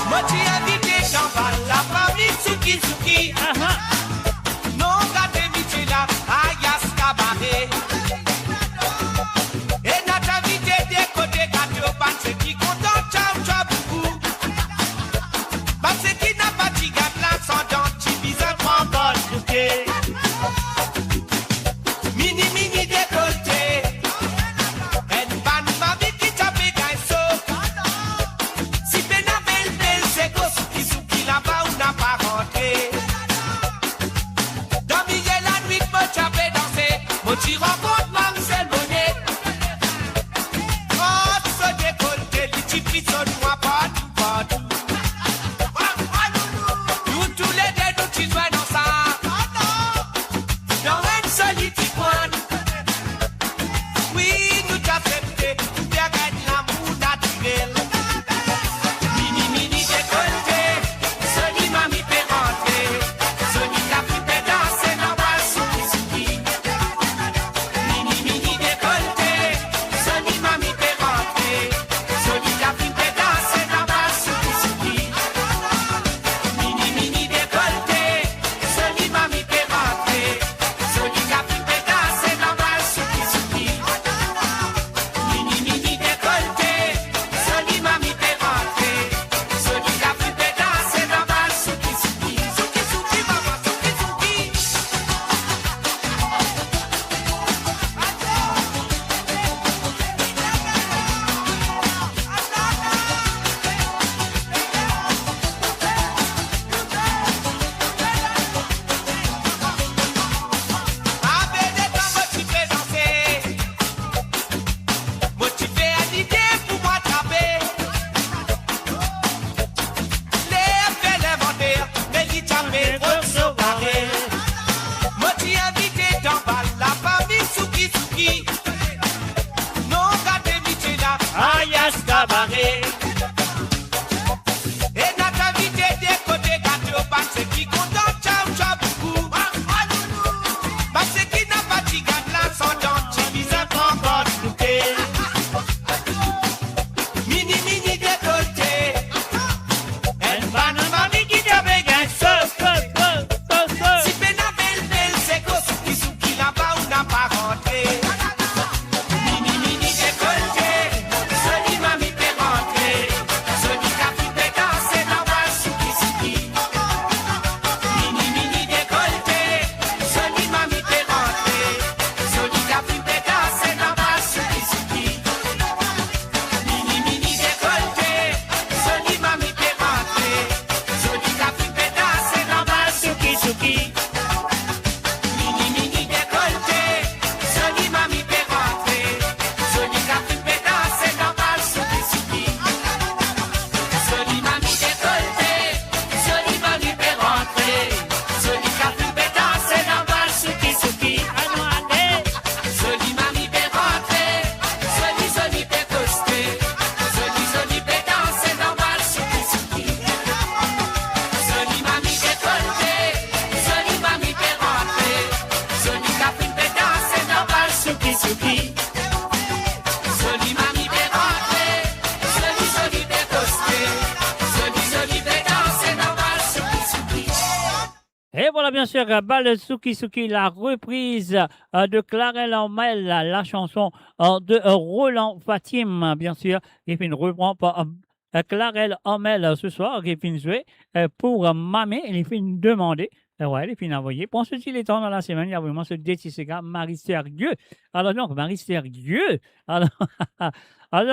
Moti invité champagne, la famille Souki Souki. Non, gâté vite là, ayas cabaret. Et notre invité des côtés gâté au parce qui content, ciao, ciao, beaucoup. Parce qui n'a pas de gâte là, sans dents, qui vise un grand bol bouquet. Mini, mini décolleté. Et ban, ma vie qui tape gaïso. Si ben a belle, belle, c'est go, Souki Souki là-bas, on n'a pas rentré. cabaret. Et notre invité des côtés gâteaux, parce qui content, ciao, ciao, beaucoup. Parce qui n'a pas de gâte là, sans dents, tu vis un encore loupé. Mini, mini décolleté. Elle va nous demander qui te bégaye. Si pena belle, belle, c'est quoi qui là-bas ou n'a pas rentré. Mini, mini décolleté. Celui m'a mis fait rentrer. Celui qui a pu faire danser dans ma souki souki. Mini, mini décolleté. Celui m'a mis fait rentrer. Celui qui a pu faire danser dans ma souki souki. Mini, mini décolleté. Celui m'a mis fait rentrer. Celui qui a pu faire danser dans ma souki souki. Mini, mini décolleté. Celui m'a mis fait rentrer. Celui qui a pu faire danser dans ma souki souki. Celui m'a mis décolleté. Celui m'a mis fait rentrer. Celui qui a pu faire danser dans ma souki souki. Celui m'a mis fait rentrer. Celui fait coster. Celui fait danser dans ma souki souki. Celui m'a mis décolleté. Celui m'a mis fait rentrer. Celui qui a pu faire danser dans ma souki souki. Celui m'a mis fait rentrer. Celui fait coster. Celui fait danser dans ma souki souki. Et voilà, bien sûr, Bal Souki Souki, la reprise de Clarel Ormel, la chanson de Roland Fatim, bien sûr, qui finit reprend par Clarel Ormel ce soir, qui finit jouer pour Mamé, il finit demander. Ouais, il finit envoyer. Pour ce qu'il est temps dans la semaine, il y a vraiment ce détissega Marie Sérieux. Alors donc, Marie Sérieux. Alors,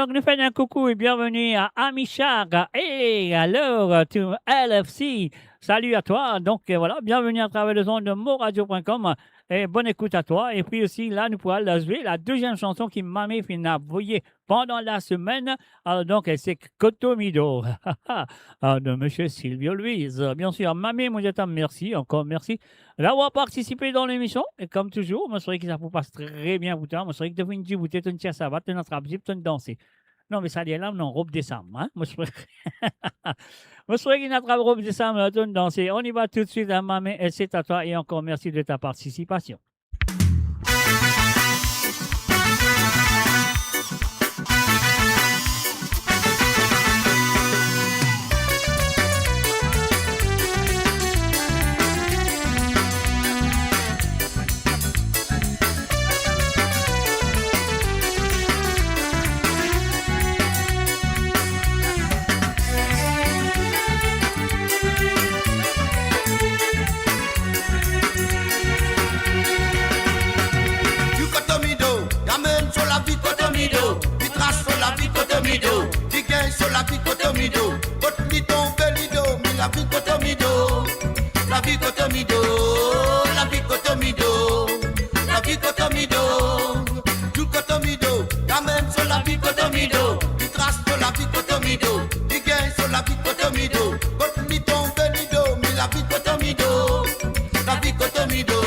nous faisons un coucou et bienvenue à Amichard. Et alors, to LFC. Salut à toi. Donc, voilà, bienvenue à travers le son de moradio.com. Et bonne écoute à toi. Et puis aussi, là, nous pourrons jouer la deuxième chanson qui m'a mis envoyée pendant la semaine. Alors, donc, c'est Cotomido de Monsieur Silvio Louise. Bien sûr, Mamé Moudjata, merci, encore merci d'avoir participé dans l'émission. Et comme toujours, je serais que ça vous passe très bien, vous je serais que vous avez vous êtes un tiers ça va, tu notre absip, tu danser. Non, mais ça dit là, non, robe décembre. Hein? Moi, je serais qu'il notre robe décembre, tu danser. On y va tout de suite à Mamé, et c'est à toi. Et encore merci de ta participation. Tu traces sur la vie Cotomido, tu gagnes sur la vie Cotomido, Cotomido, Belido, mais la vie Cotomido, la vie Cotomido, la vie Cotomido, la vie Cotomido, tu Cotomido, t'amènes sur la vie Cotomido, tu traces sur la vie Cotomido, tu gagnes sur la vie Cotomido, Cotomido, Belido, mais la vie Cotomido, la vie Cotomido,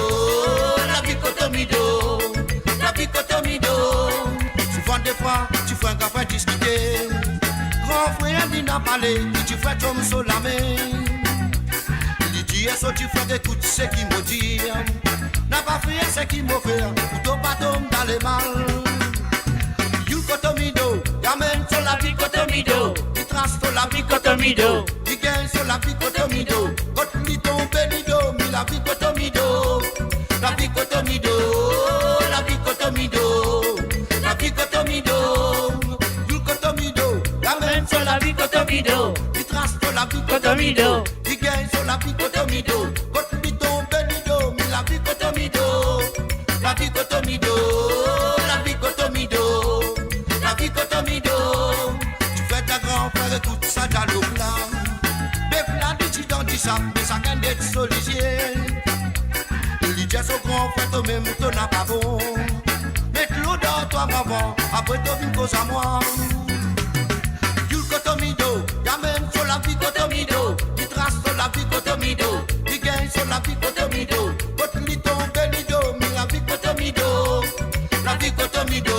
la vie Cotomido, la vie Cotomido. Des fois, tu fais un café discuter. Grand frère, il n'a pas l'air, tu fais comme sur la main. Il dit, est-ce que tu fais des coups, c'est qui me dit. N'a pas fait, c'est qui me fait. Ou ton bâton dans les mal. You Cotomido, t'amènes sur la vie Cotomido. Tu traces sur la vie Cotomido. Tu gagnes sur la vie Cotomido. Cotomido, Benido, mais la vie Cotomido. La vie Cotomido, la vie Cotomido. La vie Cotomido, du Cotomido, t'amènes sur la vie Cotomido, tu traces sur la vie Cotomido, tu gagnes sur la vie Cotomido, Cotomido, Benido, mais la vie Cotomido, la vie Cotomido, la vie Cotomido, la vie Cotomido, tu fais ta grand-père, écoute ça dans le plan, des plans du titan du sable, mais ça gagne d'être solicié, il dit à son grand-père, toi-même, ton n'a pas bon. Dans toi maman, après toi vine cause à moi. You Cotomido, t'amènes sur la vie Cotomido, tu traces sur la vie Cotomido, tu gagnes sur la vie Cotomido, Cotomido, Benido, mais la vie Cotomido, la vie Cotomido,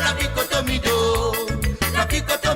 la vie Cotomido, la vie Cotomido.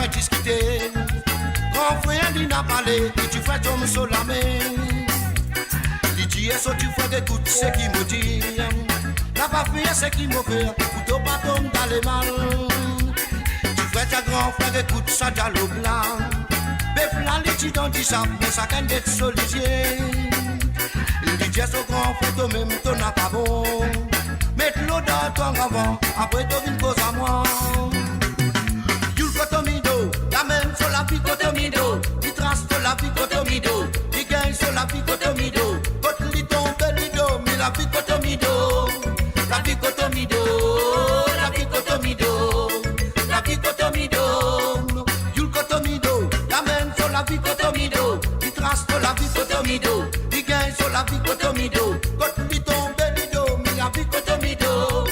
fait discuter. Grand frère dit n'a parlé, et tu fais tomber sur la main. Il dit, est-ce que tu fais écoute ce qu'il me dit? N'a pas fait ce qu'il me fait, pour pas tomber dans les mal. Tu fais ta grand frère écoute ça dans l'eau blanc. Beflan les titans dit ça, mais ça can d'être solicié. Il dit, est-ce que grand frère toi-même, ton n'a pas bon. Mets l'eau dans ton avant, après tu viens cause à moi. Yul Kotomido, la même sur la vie Kotomido. Il trace sur la vie Kotomido. Il gagne sur la vie Kotomido. Kotli tombe lido, mais la vie Kotomido. La vie Kotomido, la vie Kotomido. La vie Kotomido. Yul Kotomido, la même sur la vie Kotomido. Il trace sur la vie Kotomido. Il gagne sur la vie Kotomido. Kotli tombe lido, mais la vie Kotomido.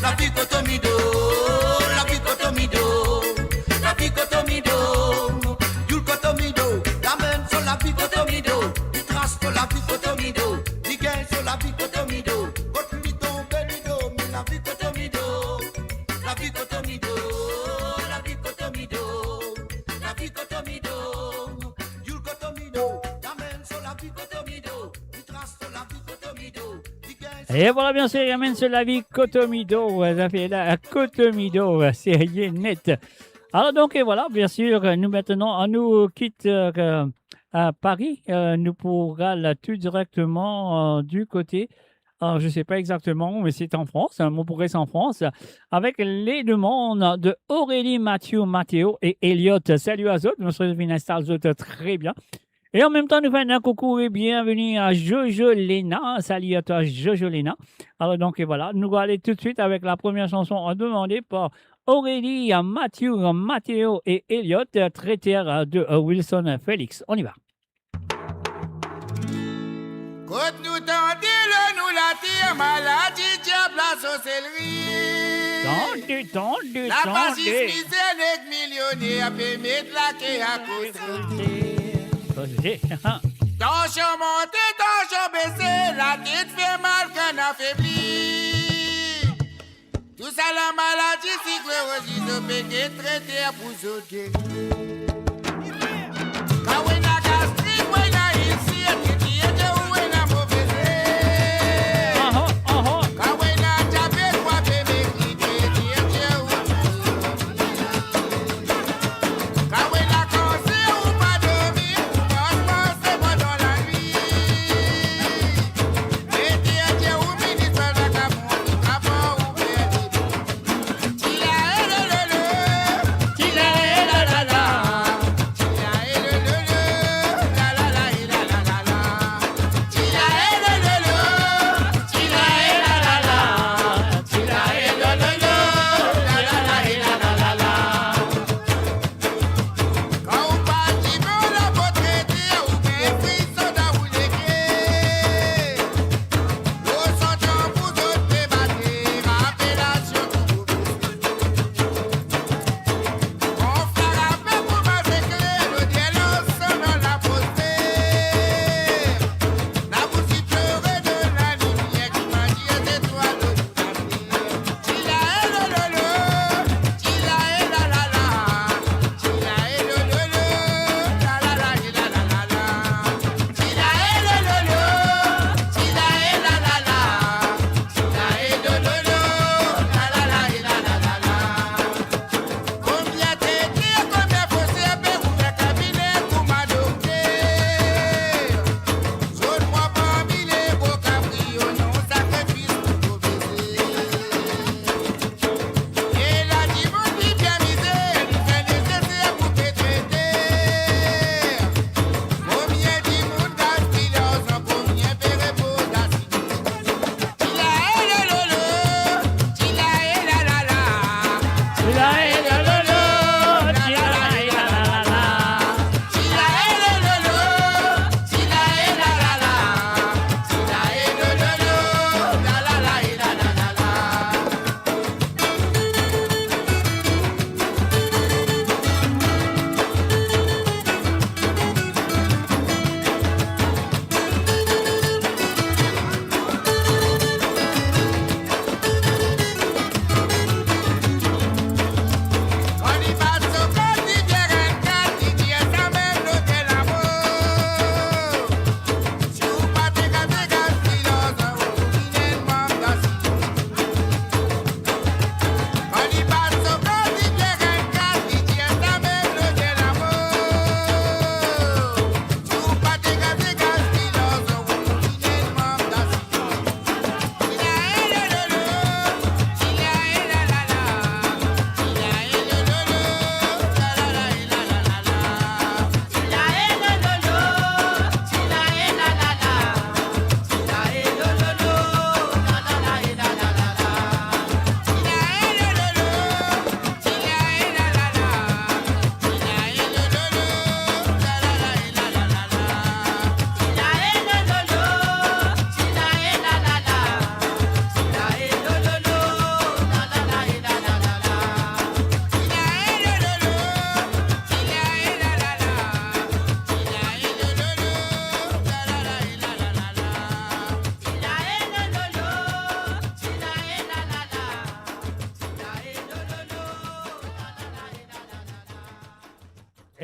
La vie Kotomido, la vie Kotomido. La vie Kotomido, Yul Kotomido, la même sur la vie Kotomido. Il trace sur la vie Kotomido. Il gagne sur la vie Kotomido. Kotomido, Belido, mais la vie Kotomido. La vie Kotomido, la vie Kotomido. La vie Kotomido, Yul Kotomido, la même sur la vie Kotomido. Il trace sur la vie Kotomido. Et voilà, bien sûr, il amène sur la vie Kotomido. Ça fait la Kotomido, c'est net. Alors donc, et voilà, bien sûr, nous maintenant, on nous quitte à Paris. Nous pourrons là tout directement du côté, je ne sais pas exactement, mais c'est en France, mon progrès en France, avec les demandes de Aurélie, Mathéo et Elliot. Salut à eux, nous sommes venus installer très bien. Et en même temps, nous faisons un coucou et bienvenue à Jojo Lena. Salut à toi, Jojo Lena. Alors donc, et voilà, nous allons aller tout de suite avec la première chanson demandée par Aurélie, Mathéo et Elliot, traiteurs de Wilson Félix. On y va. Côte nous tendez le nous la tire, maladie, diable, la sorcellerie. Tendez. La bassiste misère, les millionnaires, peut mettre la quai à côté. Tension montée, tension baissée, la tête fait mal qu'un affaibli. Tout ça la maladie, sclérose, de péquet, traité à pour sauter. Kawena gastrique, wena ici, qui est de où est la mauvaise. Kawena tapé, quoi, bébé, qui est de où. Kawena cancer ou pas dormir, ou pas c'est bon dans la nuit. Et qui est de où, ministre de la Cameroun, Capon ou Béni. Tila, la la la la.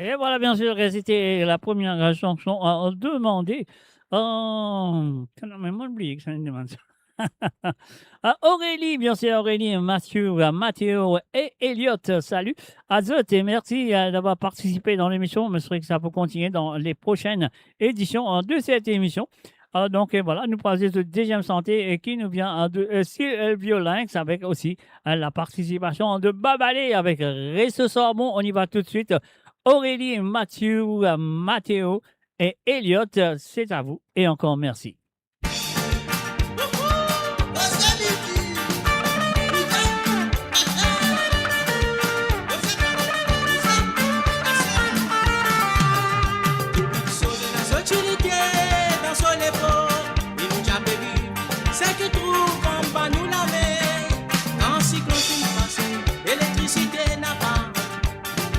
Et voilà, bien sûr, c'était la première chanson à demander. Mais moi, oublié que ça une demande. Aurélie, bien sûr, Aurélie, Mathieu, Mathéo et Elliot, salut. Azot et merci d'avoir participé dans l'émission. Je souhaite que ça peut continuer dans les prochaines éditions de cette émission. Donc voilà, nous passons de deuxième santé et qui nous vient de Sylvio Lynx avec aussi la participation de Babalé avec Reste Sorbon. On y va tout de suite. Aurélie, Mathieu, Mathéo et Elliot, c'est à vous et encore merci. Électricité n'a pas,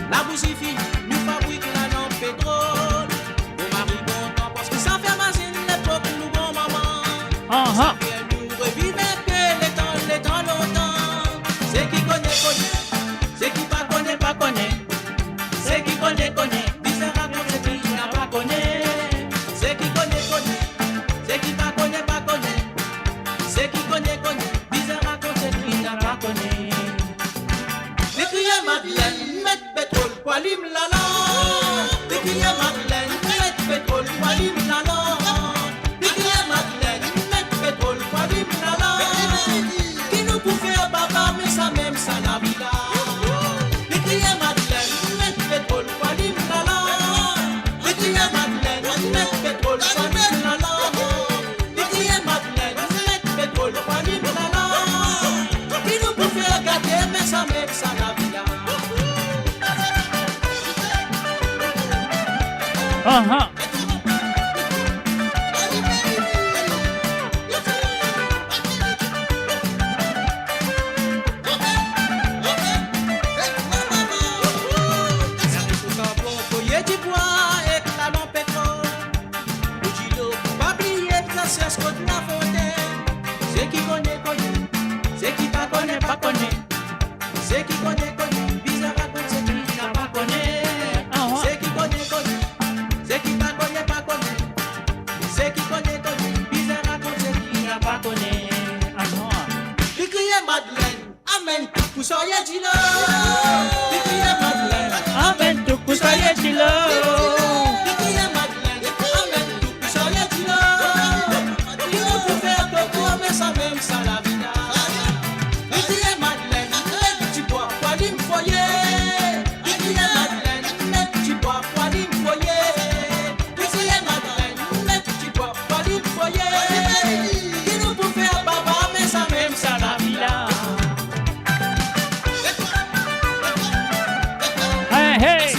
la boussifie nous fabrique la lampe pétrole. Au mari bon temps parce que ça fait machine l'époque nous bon maman. Ça fait nous revivre que les temps longtemps. C'est qui connaît, c'est qui pas connaît. C'est qui connaît, bizarre raconte c'est qui n'a pas connaît. C'est qui connaît, c'est qui pas connaît. C'est qui connaît, bizarre raconte c'est qui n'a pas connaît. Madeleine, mettre pétrole, poilim la langue. Décrier Madeleine, mettre pétrole, poilim la langue. Décrier Madeleine, mettre pétrole, poilim la langue. Qui nous pouvait papa, mais ça même ça la vie là. Décrier Madeleine, mettre pétrole, poilim la langue. Décrier Madeleine, mettre pétrole, poilim la langue. Décrier Madeleine, mettre pétrole, poilim la langue. Qui nous pouvait gâter, mais ça même ça la vie là. C'est qui connaît, c'est qui pas connaît. C'est qui connaît, bizarre raconte c'est qui n'a pas connaît. C'est qui connaît, c'est qui pas connaît. C'est qui connaît, bizarre raconte c'est qui n'a pas connaît. Décrier Madeleine, amen, vous soyez dit là. Décrier Madeleine, amen, vous soyez dit là. Décrier Madeleine, amen, vous soyez dit là. Il ne peut faire que toi, mais ça même ça la vie là. Décrier Madeleine, mettre du bois, poilim foyer. Décrier Madeleine, mettre du bois, poilim foyer. Décrier Madeleine, mettre du bois, poilim foyer. Il nous peut faire papa, mais ça même ça la vie là. Hey, hey.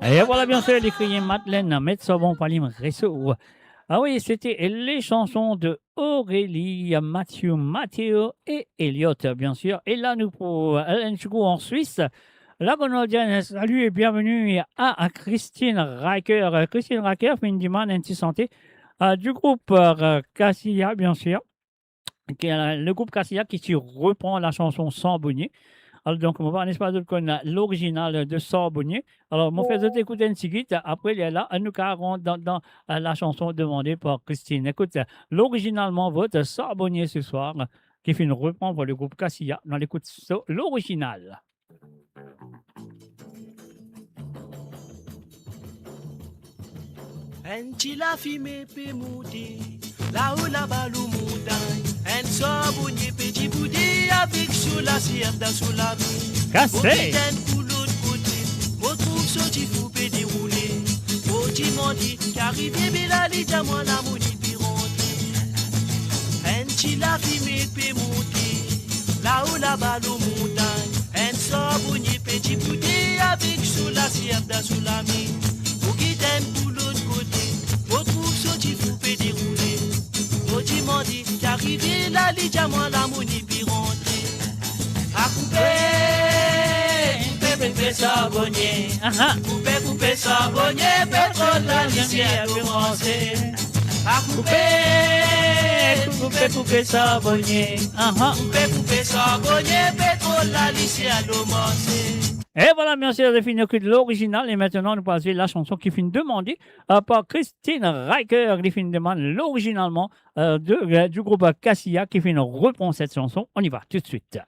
Et voilà bien sûr l'écrivain Madeleine Metsobon Palim Réseau. Ah oui, c'était les chansons de Aurélie, Mathieu et Elliot, bien sûr. Et là, nous pour Hélène Chugou en Suisse. La Grenadienne, salut et bienvenue à Christine Riker. Christine Riker fait une demande anti-santé du groupe Cassia, bien sûr. Le groupe Cassia qui reprend la chanson Sambonnier. Alors, donc, on va, n'est-ce pas, connaître l'original de Sambonnier. Alors, mon frère, écouter une petite, après, il est là, nous carrons dans la chanson demandée par Christine. Écoute, l'originalement, votre Sambonnier ce soir, qui fait une reprendre pour le groupe Cassia. On écoute l'original. En la fumée peut monter, là où la balle montagne. En sabonnier petit boudé avec sous la sierre dans sous la vie. Cassé! Pour l'autre côté, on trouve ce petit fou peut dérouler. Petit mandi, qu'arrivé Bélali, dis-moi la monnaie puis rentrer. En la fumée peut monter, là où la balle montagne. En sabonnier petit boudé avec sous la sierre dans sous la vie. Pour qui t'aime pour l'autre côté, on trouve ce petit fou peut dérouler. Petit mandi, qu'arrivé là, les diamants, la monnaie puis rentrer. À couper sabonnier. Couper sabonnier, pétrole, la lisière commencer. À couper sabonnier. Couper sabonnier, pétrole, la lisière commencer. Et voilà, bien sûr, j'ai fini de l'original. Et maintenant, nous passons la chanson qui finit demandée par Christine Riker, qui finit demande l'originalement du groupe Cassia, qui finit reprendre cette chanson. On y va tout de suite.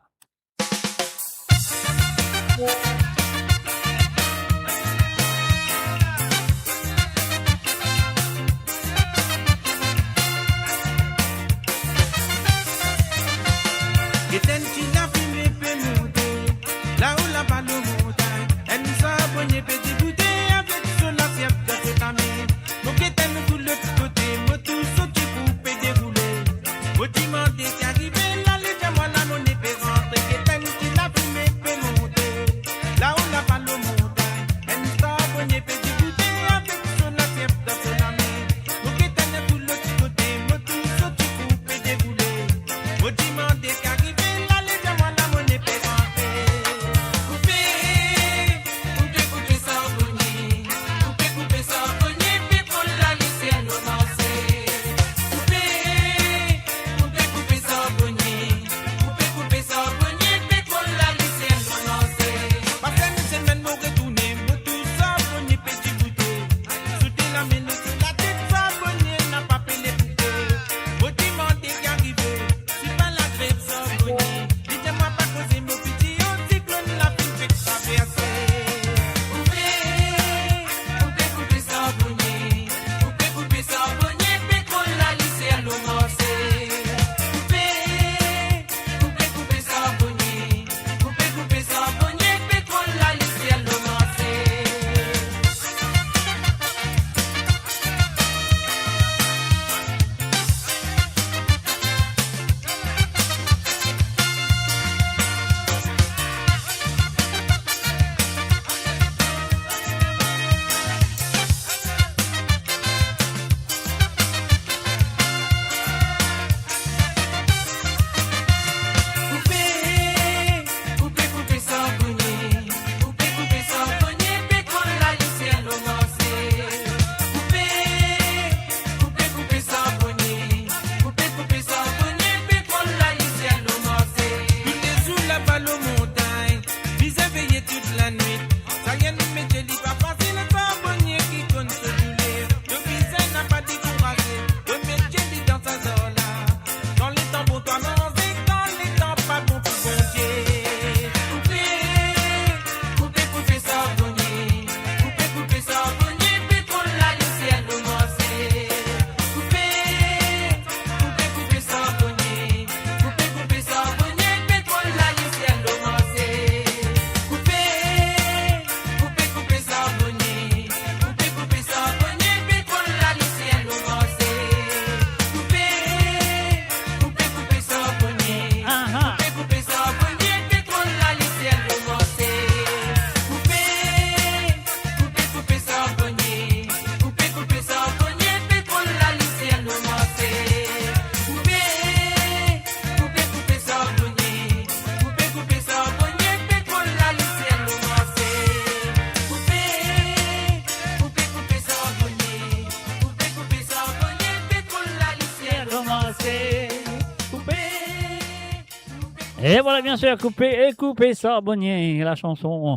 Et voilà, bien sûr, coupez ça, Bonnier, la chanson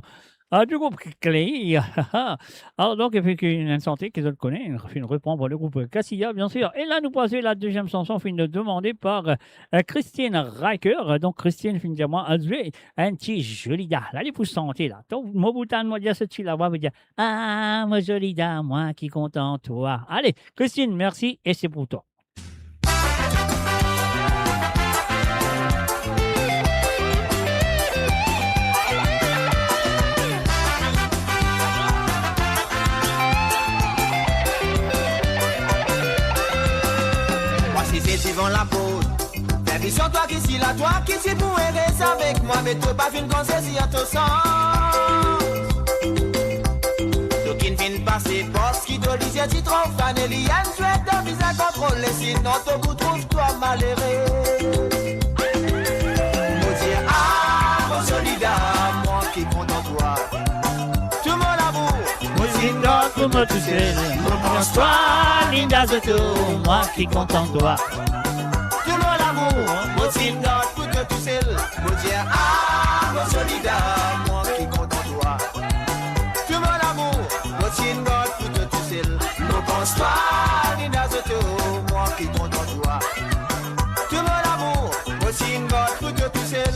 du groupe Clay. Alors, donc, et puis une santé qu'ils le connaissent, il reprend pour le groupe Cassia, bien sûr. Et là, nous passons la deuxième chanson, fin de demander par Christine Riker. Donc, Christine, fin de dire, moi, elle jouait un petit jolida. Là, les pouces santé, là. Donc, mon bouton, moi, dire ce petit là-bas, vous dire, ah, moi, jolida, moi, qui content, toi. Allez, Christine, merci, et c'est pour toi. Voici c'est Yvon la peau. Fais vision toi qui si la toi qui si pour rester avec moi, mais toi pas une concession à ton sens. Toi qui ne viens passer poste qui te disait si trop fan et l'ien souhaite de vis à contrôler sinon ton goût trouve-toi malheureux. Mon Dieu, ah mon soldat, moi qui compte en toi. Tout mon amour, moi qui compte pour moi tout seul. Pense-toi, Linda Zoto, moi qui compte en toi. Tout mon amour, mon team note pour que tu sais. Mon Dieu, ah mon soldat, moi qui compte en toi. Tout mon amour, mon team note pour que tu sais. Mon pense-toi, Linda Zoto, moi qui compte en toi. Tout mon amour, mon team note pour que tu sais.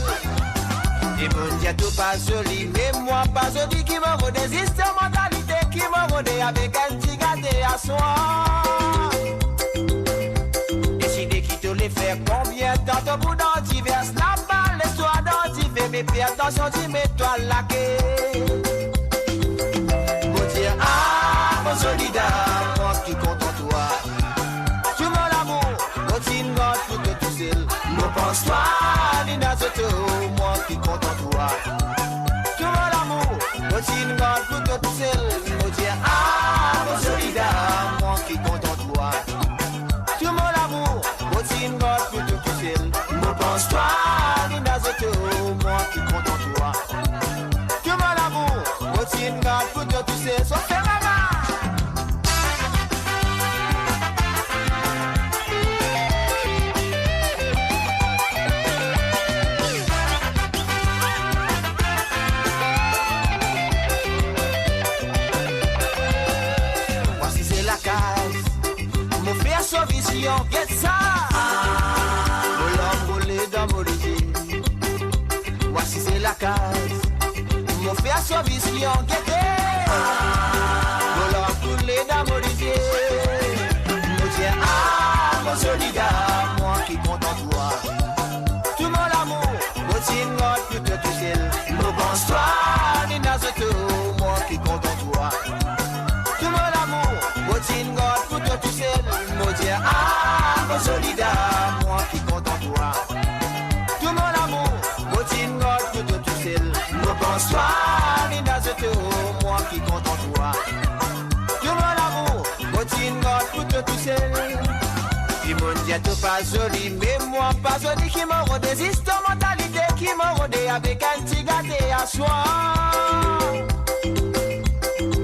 Et mon Dieu, tout pas joli, mais moi pas joli qui me redésiste mentalité qui me redé avec un petit gâté à soi. Décider qui te les fait combien de temps te bout dans divers n'a pas l'histoire dans divers mais puis attention dis-moi-toi laqué. Mon Dieu, ah mon soldat, moi qui compte en toi. Tout mon amour, mon tingot pour que tu sais. Mon pense-toi, Nina Zoto, moi qui compte en toi. Tout mon amour, mon tingot pour que tu sais. Mon Dieu, ah mon soldat, moi qui compte en toi. Tout mon amour, mon tingot pour que tu sais. Mon pense-toi, Nina Zoto, moi qui compte en toi. Tout mon amour, mon tingot pour que tu sais. So fais maman. Sa vision, get ça. Mon roulé dans mon lit. Voici c'est la case. Mon frère sa vision, get mon roulé dans mon lit. Mon Dieu, ah, mon soldat, moi qui compte en toi. Tout mon amour, mon tingot, tout que tu sais. Mon bonsoir, Nina Zoto, moi qui compte en toi. Tout mon amour, mon tingot, tout que tu sais. Mon Dieu, ah, mon soldat, moi qui compte en toi. Tout mon amour, mon tingot, tout que tu sais. Mon bonsoir, Nina Zoto, moi qui compte en toi. Tout mon amour, mon tingot, tout que tu sais. Puis mon Dieu, tout pas joli, mais moi pas joli qui me redésiste mentalité qui me redé avec un petit gâté à soi.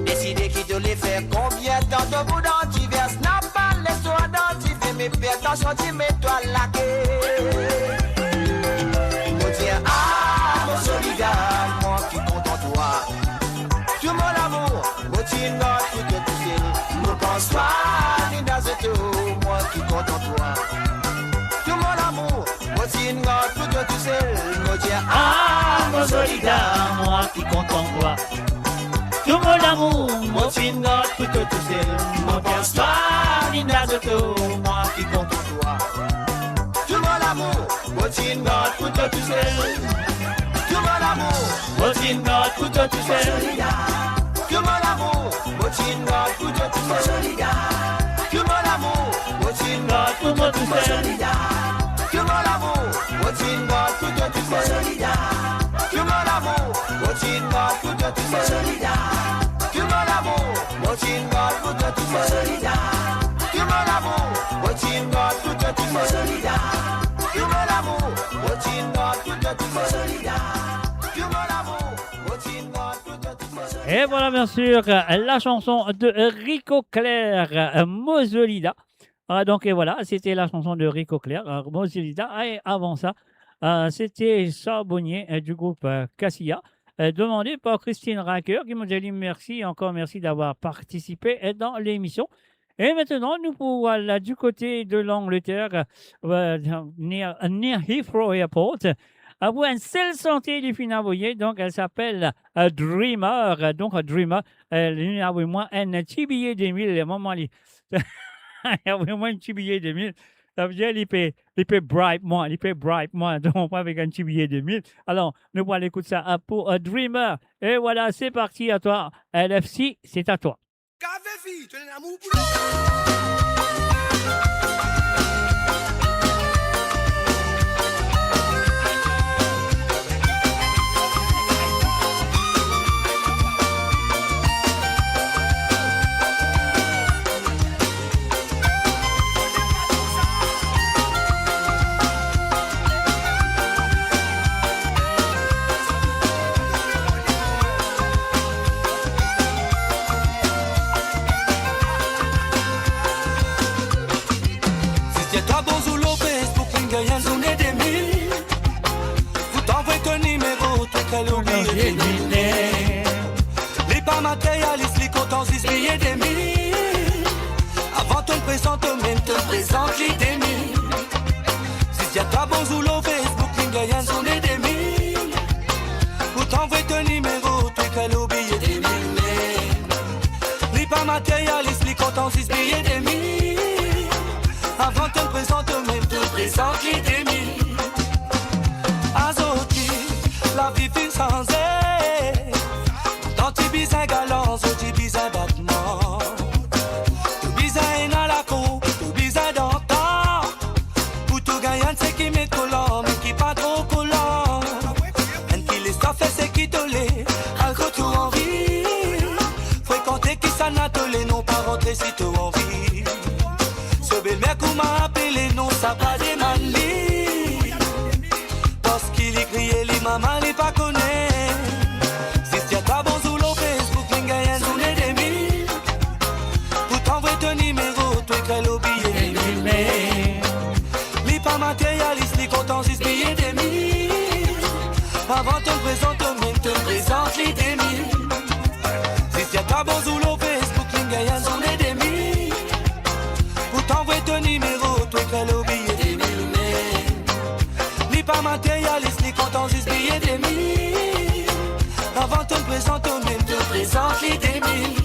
Décider qui te les fait combien de temps de bout dans divers n'a pas l'histoire dans divers mais fais attention dis-moi-toi laqué. Mon Dieu, ah mon soldat, moi qui compte en toi. Tout mon amour, mon tingot, tout que tu sais. Mon pense-toi, Nina Zoto, moi qui compte en toi. Tout mon amour, mon tingot, tout que tu sais. Mon Dieu, Ah, mon soldat, moi qui compte en toi. Tout mon amour, mon tingot, tout que tu sais. Mon pense-toi, Linda Zoto, moi qui compte en toi. tout mon amour, mon tingot, tout que tu sais. Tout mon amour, mon tingot, tout que tu sais. tout mon amour, mon tingot, tout que tu sais. Tout mon amour, mon tingot, tout que tu sais. Tout mon amour, mon tingot, tout que tu sais. Tout mon amour, mon tingot, tout que tu sais. Tout mon amour, mon tingot, tout que tu sais. Tout mon amour, mon tingot, tout que tu sais. Tout mon amour, mon tingot, tout que tu sais. Tout mon amour, mon tingot, tout que tu sais. Et voilà, bien sûr, la chanson de Rico Clair, Mozolida. Donc, et voilà, c'était la chanson de Rico Clair, Mozolida. Et avant ça, C'était Charbonnier du groupe Cassia, demandé par Christine Racker, qui m'a dit merci, encore merci d'avoir participé dans l'émission. Et maintenant, nous voilà du côté de l'Angleterre, near Heathrow Airport, pour une seule santé du Finavoyer. Donc, elle s'appelle Dreamer. Donc, Dreamer, elle a vraiment un petit billet de 1000. Maman, il y a vraiment un petit billet de 1000. Ça veut dire qu'il peut bribe moi, donc avec un petit billet de 1000. Alors, nous allons écouter ça pour Dreamer. Et voilà, c'est parti à toi. LFC, c'est à toi. Les pas matérialistes, les comptants, ils billets des mille. Avant te présente, même te présente les des mille. Si y'a ta bon sous le Facebook, les gagnants sont des mille. Pour t'envoyer ton numéro, tu crées le billet des mille. Les pas matérialistes, les comptants, ils billets des mille. Avant te présente, même te présente les des mille. Azoti, la vie fin sans aide. Dans tes bisins galants, tes bisins battements. Tout bisins dans la cour, tout bisins dans le temps. Pour tout gagnant, c'est qui met collant, mais qui pas trop collant. Un qui les fait, c'est qui te l'est. Un retour en vie. Fréquenter qui s'en a tolé, non pas rentrer si tu en vie. Ce bel mec où m'a appelé, non, ça pas des malis. Parce qu'il est crié, les mamans, les pas connaît. Si y'a ta bon sous le Facebook, les gagnants sont des mille. Pour t'envoyer ton numéro, tu écris le billet des mille. Les pas matérialistes, les comptants, ils billets des mille. Avant te présente, même te présente les des mille. Si y'a ta bon sous le Facebook, les gagnants sont des mille. Pour t'envoyer ton numéro, tu écris le billet des mille. Les pas matérialistes, les comptants, ils billets des mille. Avant te présente, même te présente les des mille.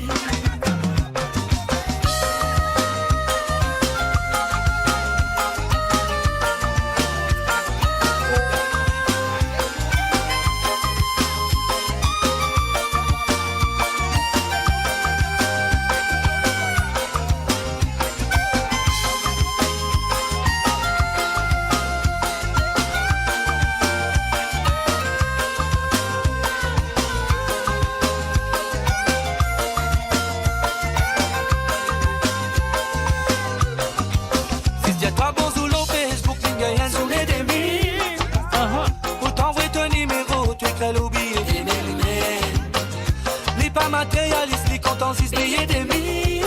Matérialiste, les comptants, ils billets des mille.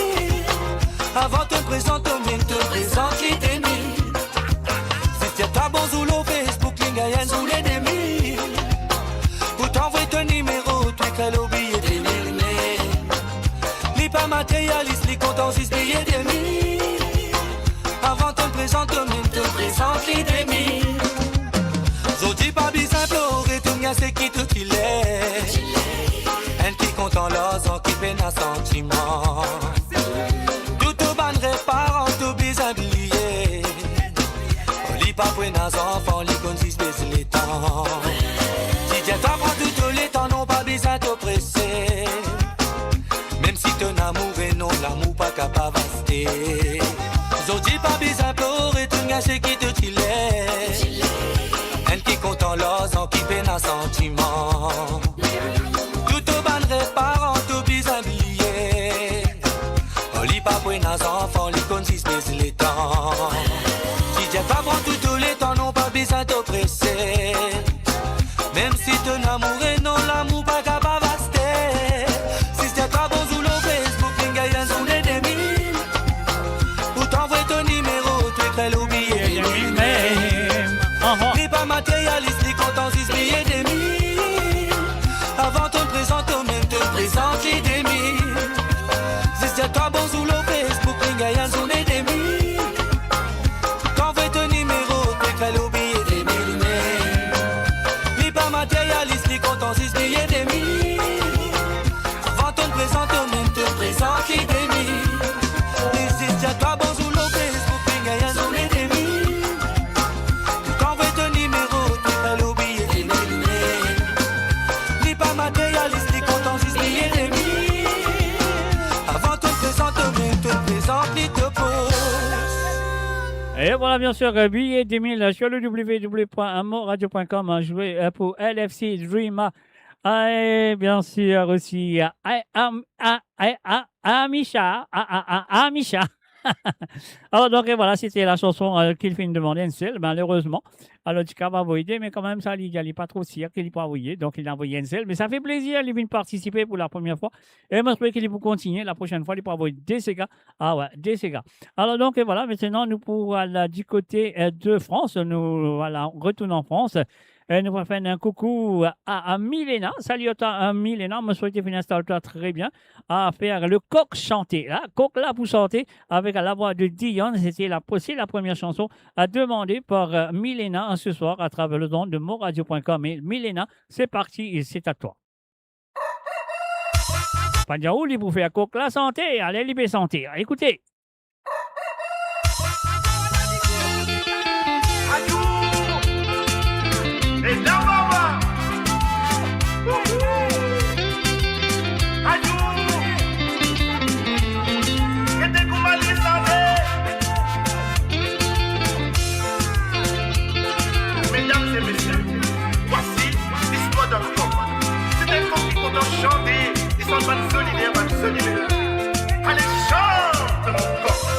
Avant te présente, même te présente les des mille. Si y'a ta bon sous le Facebook, les gagnants sont les des mille. Pour t'envoyer ton numéro, tu écris le billet des mille. Les pas matérialistes, les comptants, ils billets des mille. Avant te présente, même te présente les des mille. Je dis pas bien simple, retourne à ce qui te qu'il est. Content l'os qui peine à sentiment. Tout au ban réparant, tout bizarre oublié. On lit pas pour nos enfants, les consiste les temps. Si tu t'apprends tout le temps, non pas bizarre t'oppresser. Même si ton amour est non, l'amour pas capable de rester. Je dis pas bizarre pleurer, tout gâcher qui te tilait. Elle qui content l'os qui peine à sentiment. Parents tout bizarre liés. On lit pas pour nos enfants, les consiste les temps. Si tu pas prendre tout les temps, non pas bizarre t'oppresser. Même si ton amour est non, l'amour pas capable de rester. Si tu pas bon sous le Facebook, les gagnants sont des mille. Pour t'envoyer ton numéro, tu écris le billet. Les pas matériels. Et voilà, bien sûr, billet 10 000 sur le www.amoradio.com, joué pour LFC Dream. Et bien sûr aussi Amisha. Amisha. Alors, donc, et voilà, c'était la chanson qu'il fait une demande un seul, malheureusement. Alors, du coup, va envoyer, mais quand même, ça, il n'est pas trop sûr qu'il peut envoyer. Donc, il a envoyé un seul. Mais ça fait plaisir, il vient participer pour la première fois. Et moi, je crois qu'il peut continuer. La prochaine fois, il peut envoyer des Sega. Ah ouais, des Sega. Alors, donc, et voilà, maintenant, nous pour aller du côté de France. Nous, voilà, on retourne en France. Et nous allons faire un coucou à Milena. Salut à Milena. Je souhaite finir toi très bien à faire le coq chanté. Là, coq là pour chanter avec la voix de Dion. C'était la première chanson à demander par Milena ce soir à travers le don de moradio.com. Et Milena, c'est parti et c'est à toi. Pas dire où il pour faire coq la santé. Allez, libé santé. Écoutez. Chanter, ils sont pas solidaires, allez, chante mon corps.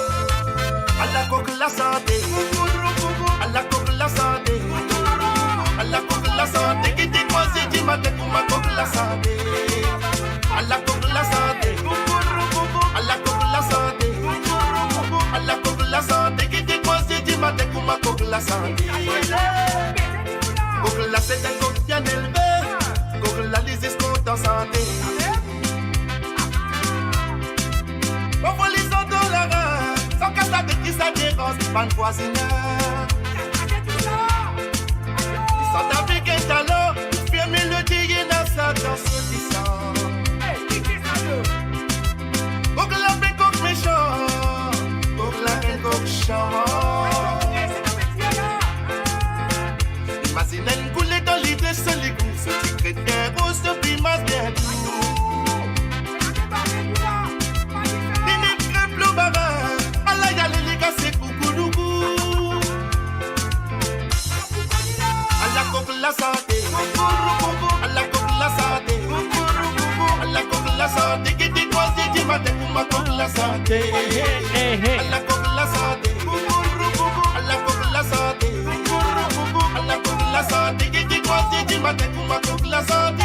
À la coque la santé, à la coque la santé, à la coque la santé, qui dit quoi c'est dit matin pour ma coque la santé. À la coque la santé, à la coque la santé, à la coque la santé, qui dit quoi c'est dit matin pour ma coque la santé. Coque la c'est un coque bien élevé. La lise escompte en santé. On voit les gens dans la rein, sans casse avec qui ça dérange, pas de voisineur. Ils sont avec un talent, ils font mélodie et dans sa danse saucissant. Pour que la paix coque méchant, pour que la haine coque chant. Imaginez une coulée dans l'idée seul les goûts. Chrétien rose de primas bien doux. Nini crêpe le barin, Allah y'a les gars c'est coucouloukou. Allah coque la santé, Allah coque la santé, Allah coque la santé, qui dit quoi c'est dit matin pour ma coque la santé. Allah coque la santé, Allah coque la santé, Allah coque la santé, qui dit quoi c'est dit matin pour ma coque la santé.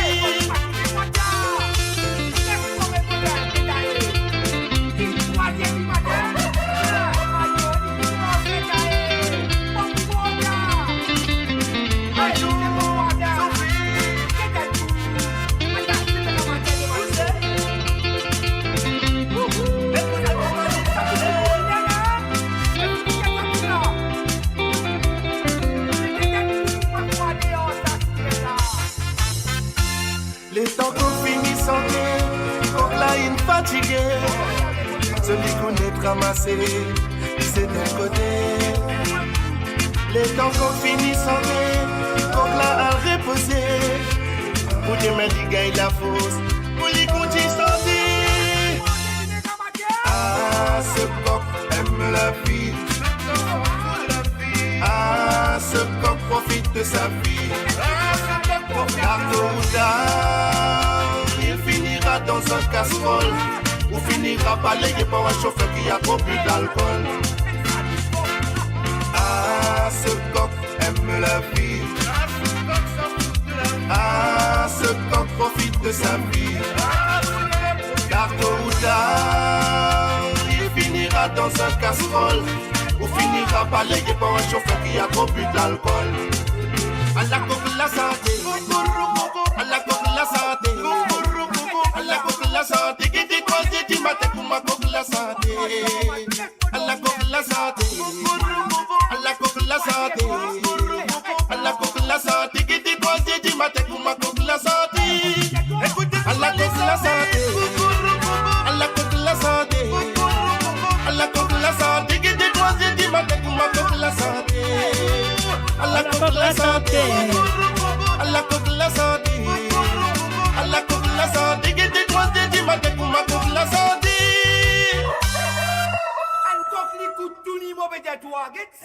Les temps qu'on finit santé, qu'on l'a une fatigué, celui qu'on est ramassé, c'est d'un côté. Les temps qu'on finit santé, qu'on l'a à reposer, pour demain il gagne la force, pour lui continuer santé. Ah, ce coq aime la vie. Ah, ce coq profite de sa vie. Car tôt ou tard, il finira dans un casserole ou finira balayé par un chauffeur qui a trop bu d'alcool. Ah, ce coq aime la vie. Ah, ce coq profite de sa vie. Car tôt ou tard, il finira dans un casserole ou finira balayé par un chauffeur qui a trop bu d'alcool. À la coque la santé, à la coque la santé, à la coque la santé, qui dit quoi c'est dit matin pour ma coque la santé. À la coque la santé, à la coque la santé, à la coque la santé, qui dit quoi c'est dit matin pour ma coque la santé. Écoutez, à la coque la santé, à la coque la santé, à la coque la santé, qui dit quoi c'est dit matin pour ma coque la santé. À la coque la santé, à la coque la santé, à la coque la santé, qui dit quoi c'est dit matin pour ma coque la santé. An coque li coûte tout ni mauvais à toi.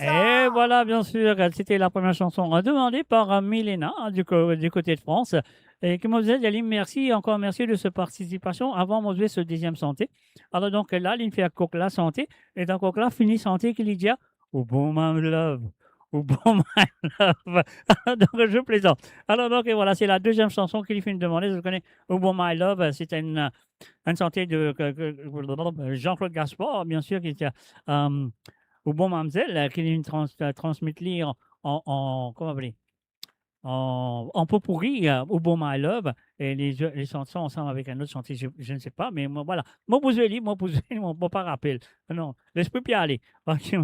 Et voilà, bien sûr, c'était la première chanson demandée par Milena du côté de France. Et comme vous disait, Yalim, merci, encore merci de cette participation. Avant, on jouait ce deuxième santé. Alors donc là, il fait la santé. Et donc là, fini santé, qu'il dit, oh bon, my love. Oh bon, my love. Donc je plaisante. Alors donc, et voilà, c'est la deuxième chanson qu'il fait demander. Je connais Oh bon, my love. C'était une santé de Jean-Claude Gaspard, bien sûr, qui était au bon Mamselle, qui est transmis en comment appeler en pot pourri au bon My Love et les chansons ensemble avec un autre chantier, je ne sais pas, mais moi voilà, moi vous allez, moi pas rappel, non, l'esprit puis aller, parce que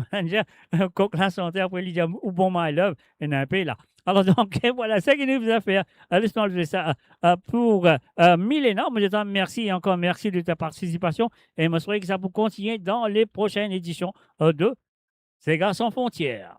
quand la santé après il dit au bon My Love et un peu là. Alors donc voilà, c'est ce qu'il nous a fait. Laisse-moi lever ça pour Milena. Moi je te remercie et encore merci de ta participation et je me souhaite que ça peut continuer dans les prochaines éditions de Sega sans frontières.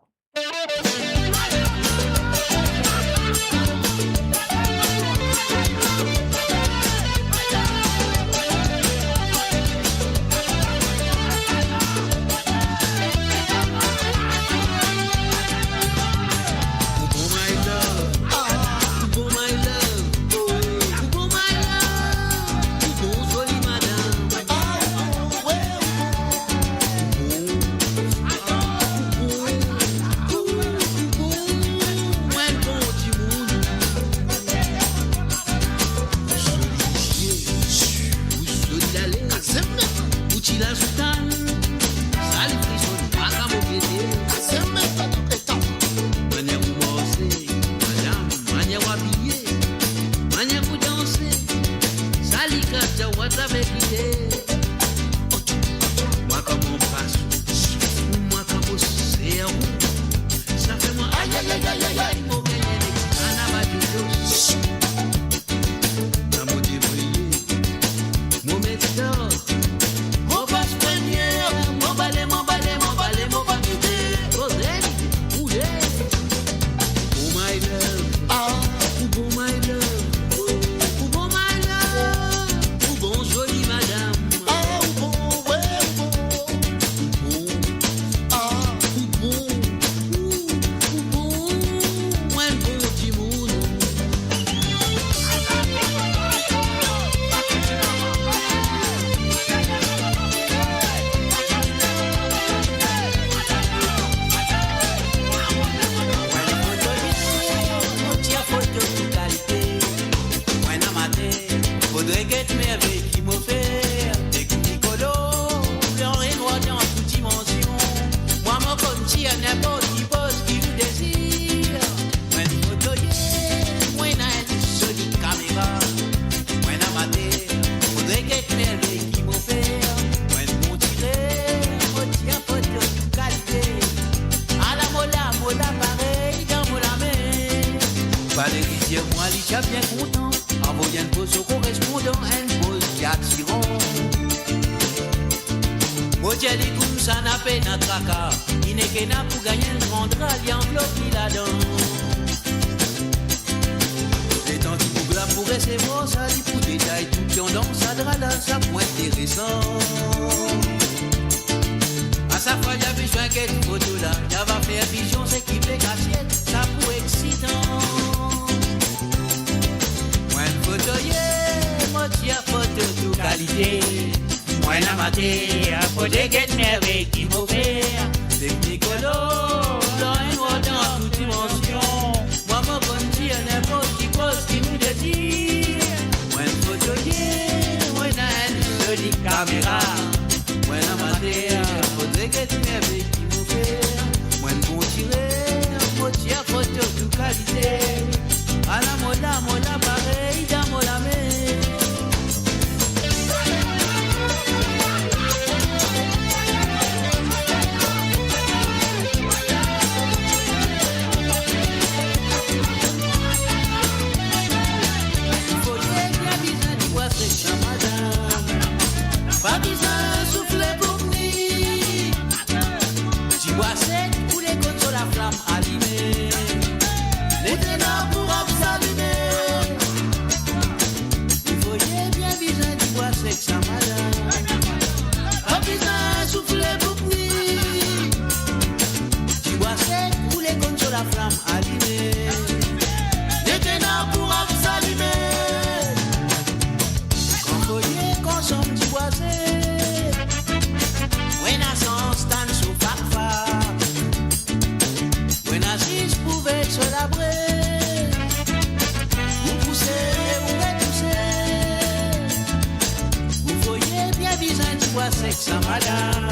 sexe à madame.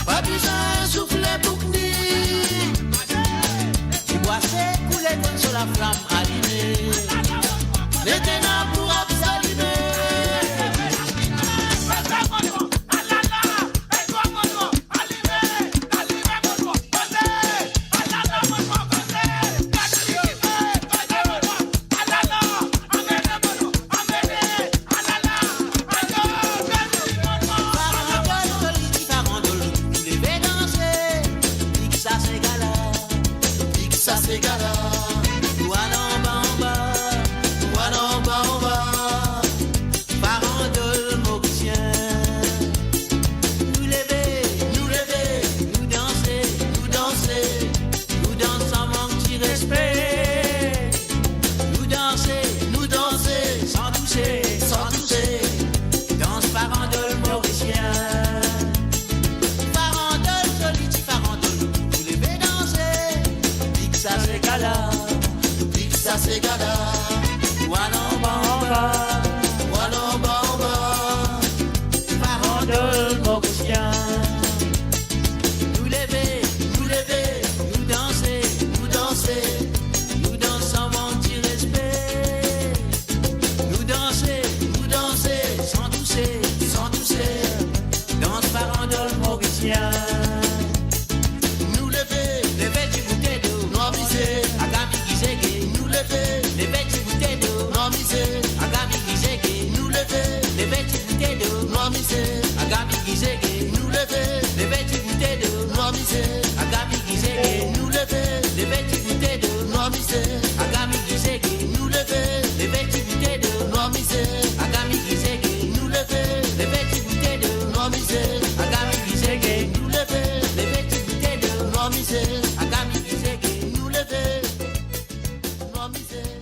Pas besoin de souffler pour venir. Tu bois c'est couler sur la flamme allumée. Les ténèbres pour s'allumer.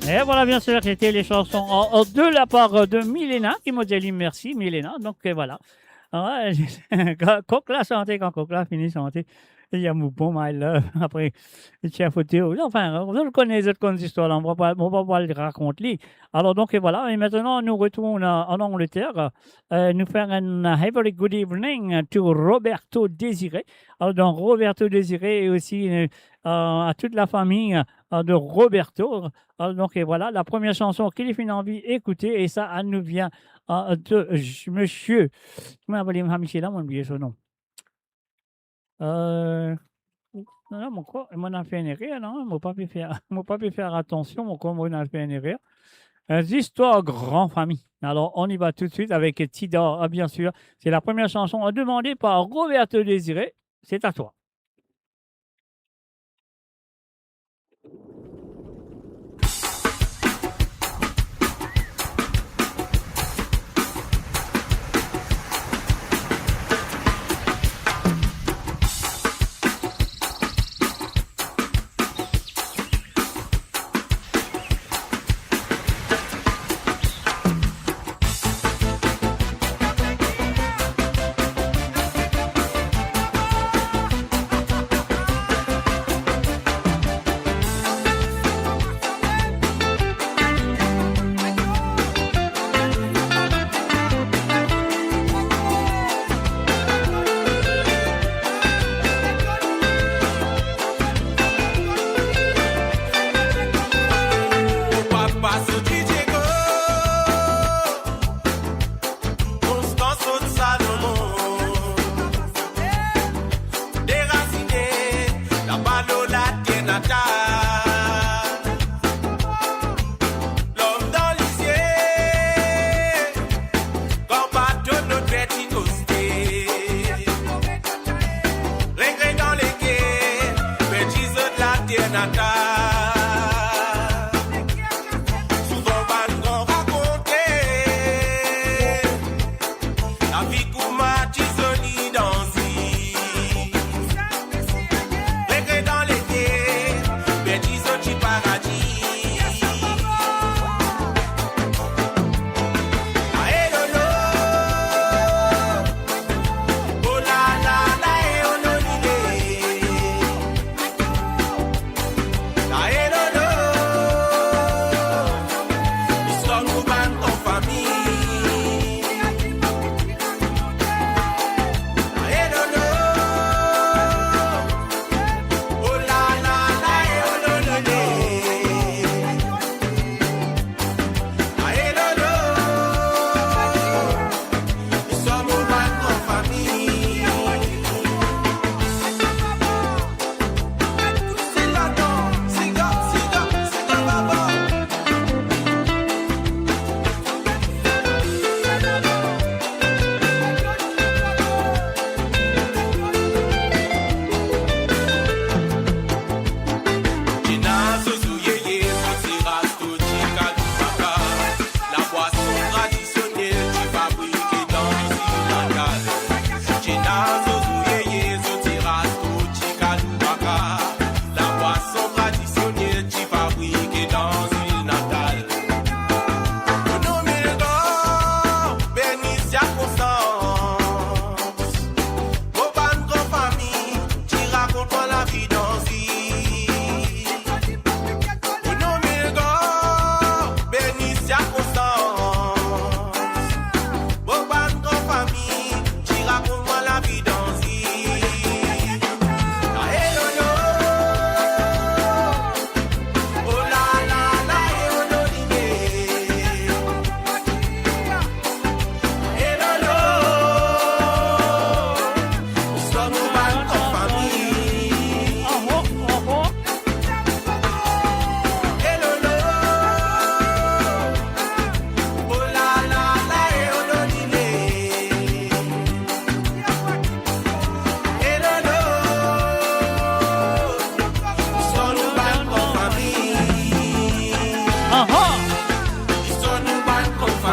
Et voilà, bien sûr, c'était les chansons de la part de Milena qui m'a dit merci, Milena. Donc voilà. Coq la santé, quand Coq la finit santé, il y a Moupon, my love. Après, il y a photo. Enfin, vous le connaissez, cette histoire, on ne va pas le raconter. Alors, donc voilà. Et maintenant, nous retournons en Angleterre. Nous faire un very good evening to Roberto Désiré. Alors, donc, Roberto Désiré et aussi à toute la famille de Roberto. Alors, donc, et voilà, la première chanson qu'il fait envie d'écouter, et ça, elle nous vient de monsieur. Comment appelez Michel là, on oublié son nom. Non, mon corps, mon a fait une erreur, non, mon pas pu faire attention, mon corps, mon a fait une erreur. Histoires grand famille. Alors, on y va tout de suite avec Tidor, bien sûr. C'est la première chanson demandée par Roberto Désiré. C'est à toi.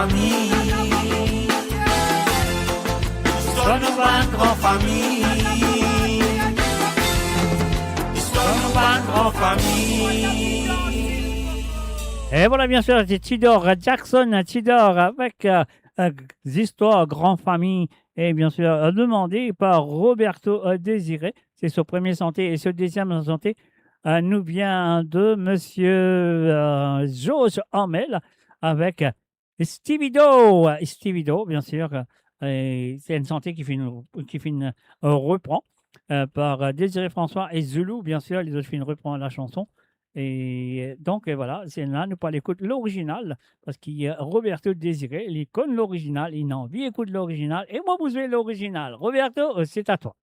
famille. Histoire nous pas une grande famille. Histoire nous pas une grande famille. Et voilà, bien sûr, c'est Tidor Jackson, Tidor avec histoires grand famille. Et bien sûr, demandé par Roberto Désiré. C'est son premier santé. Et ce deuxième santé nous vient de monsieur Georges Hamel avec Stevie Do. Stevie Do, bien sûr. Et c'est une santé qui reprend par Désiré François et Zulu, bien sûr. Les autres films reprend la chanson. Et donc, voilà, c'est là, nous pas l'écouter l'original, parce qu'il y a Roberto Désiré, il connaît l'original, il a envie d'écouter l'original, et moi, vous avez l'original. Roberto, c'est à toi.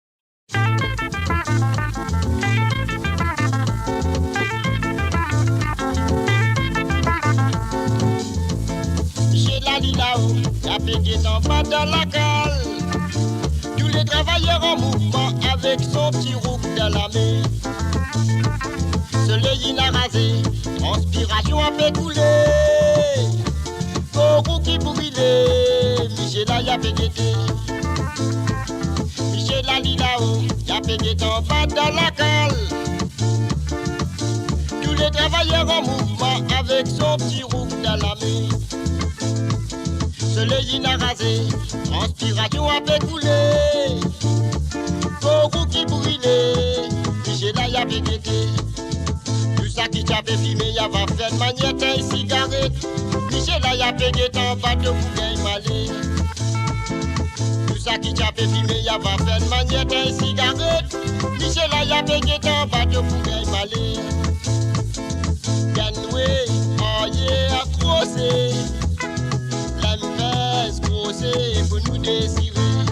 Chez la Lilao, y'a pété en bas dans la cale. Tous les travailleurs en mouvement avec son petit roux dans la main. Soleil il a rasé, transpiration a fait couler. Beaucoup qui brûlait, Michel a fait guetter. Michel a dit là-haut, y'a fait guetter en bas dans la cale. Tous les travailleurs en mouvement avec son petit roux dans la main. Soleil il a rasé, transpiration a fait couler. Beaucoup qui brûlait, Michel a fait guetter. Ça qui t'avait filmé, y'a va faire magnète et cigarette. Michel a y'a payé ton bateau pour gagner malé. Tout ça qui t'avait filmé, y'a va faire magnète et cigarette. Michel a y'a payé ton bateau pour gagner malé. Ganoué, oh yeah, accroché. L'embès, crossé, pour nous désirer.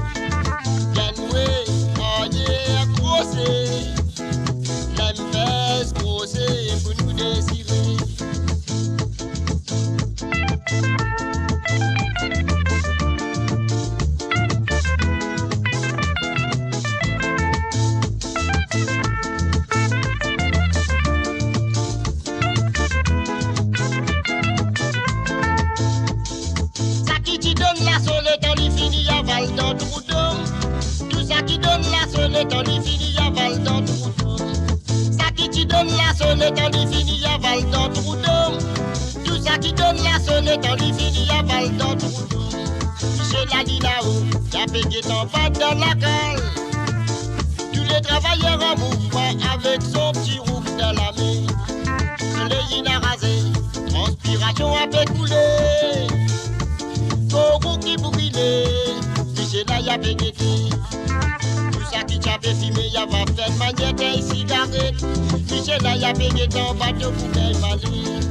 Ganoué, oh yeah, accroché. L'embès, crossé, pour nous désirer. Ça qui te donne la solette, on y finit à Val dans le bouton. Tout ça qui donne la solette, on y finit à Val dans le bouton. Ça qui te donne la sonnette, on y finit à Val dans le bouton. Tout ça qui donne la sonnette, on y finit à Val dans le bouton. Michel a dit là-haut, y'a payé ton pas dans la cale. Tous les travailleurs en mouvement avec son petit roux dans la main. Soleil il a rasé, transpiration a fait couler. Beaucoup qui brûlait, Michel a y'a payé. Tout ça qui t'avait filmé, y'a va faire magnète et cigarette. Michel a y'a payé ton bateau pour gagner malé.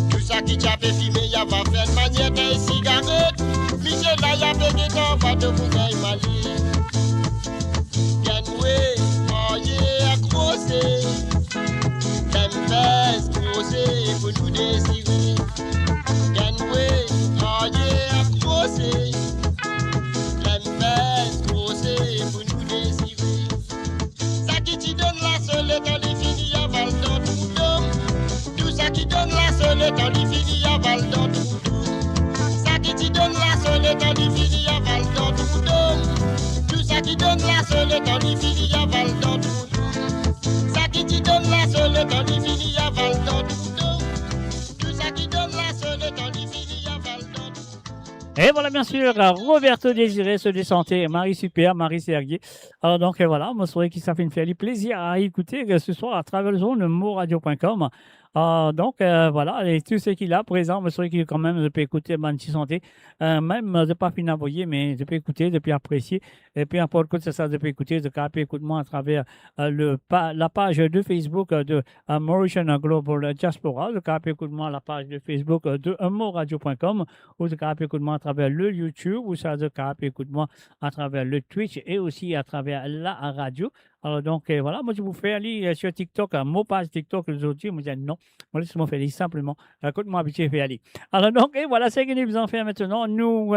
Tout ça qui t'avait filmé, y'a va faire magnète et cigarette. Michel a y'a payé ton bateau pour gagner malé. Ganoué, oh yeah, accroché. L'embès, crossé, pour nous désirer. Ganoué, oh yeah, accroché. L'embès, crossé, pour nous désirer. Ça qui te donne la solette, on y finit à Val dans le bouton. Tout ça qui donne la solette, on y finit à Val dans le bouton. Ça qui te donne la solette, on y finit à Val dans le bouton. Tout ça qui donne la solette, on y finit à Val dans le bouton. Ça qui te donne la solette, on y finit à Val dans le bouton. Tout ça qui donne la solette, on y finit à Val dans le bouton. Et voilà, bien sûr, Roberto Désiré, se désanté, Marie Super, Marie Serguier. Alors, donc, voilà, moi, je trouvais que ça fait une fait plaisir à écouter ce soir à travers le zone moradio.com. Donc, voilà, et tout ce qu'il a présent, je trouvais qu'il quand même, je peux écouter Manchi Santé. Même, je n'ai pas fini d'envoyer, mais je peux écouter, je peux apprécier. Et puis, importe que c'est ça, je peux écouter, je peux écouter moi à travers la page de Facebook de Mauritian Global Diaspora. Je peux écouter moi la page de Facebook de moradio.com, ou je peux écouter moi à travers le YouTube, ou ça, je peux écouter moi à travers le Twitch et aussi à travers la radio. Alors, donc, voilà, moi, je vous fais aller sur TikTok, mon page TikTok, les autres, moi, je dis non, moi, laisse-moi faire aller simplement, écoute-moi, habitué, fais aller. Alors, donc, et voilà, c'est ce que nous en faire maintenant. Nous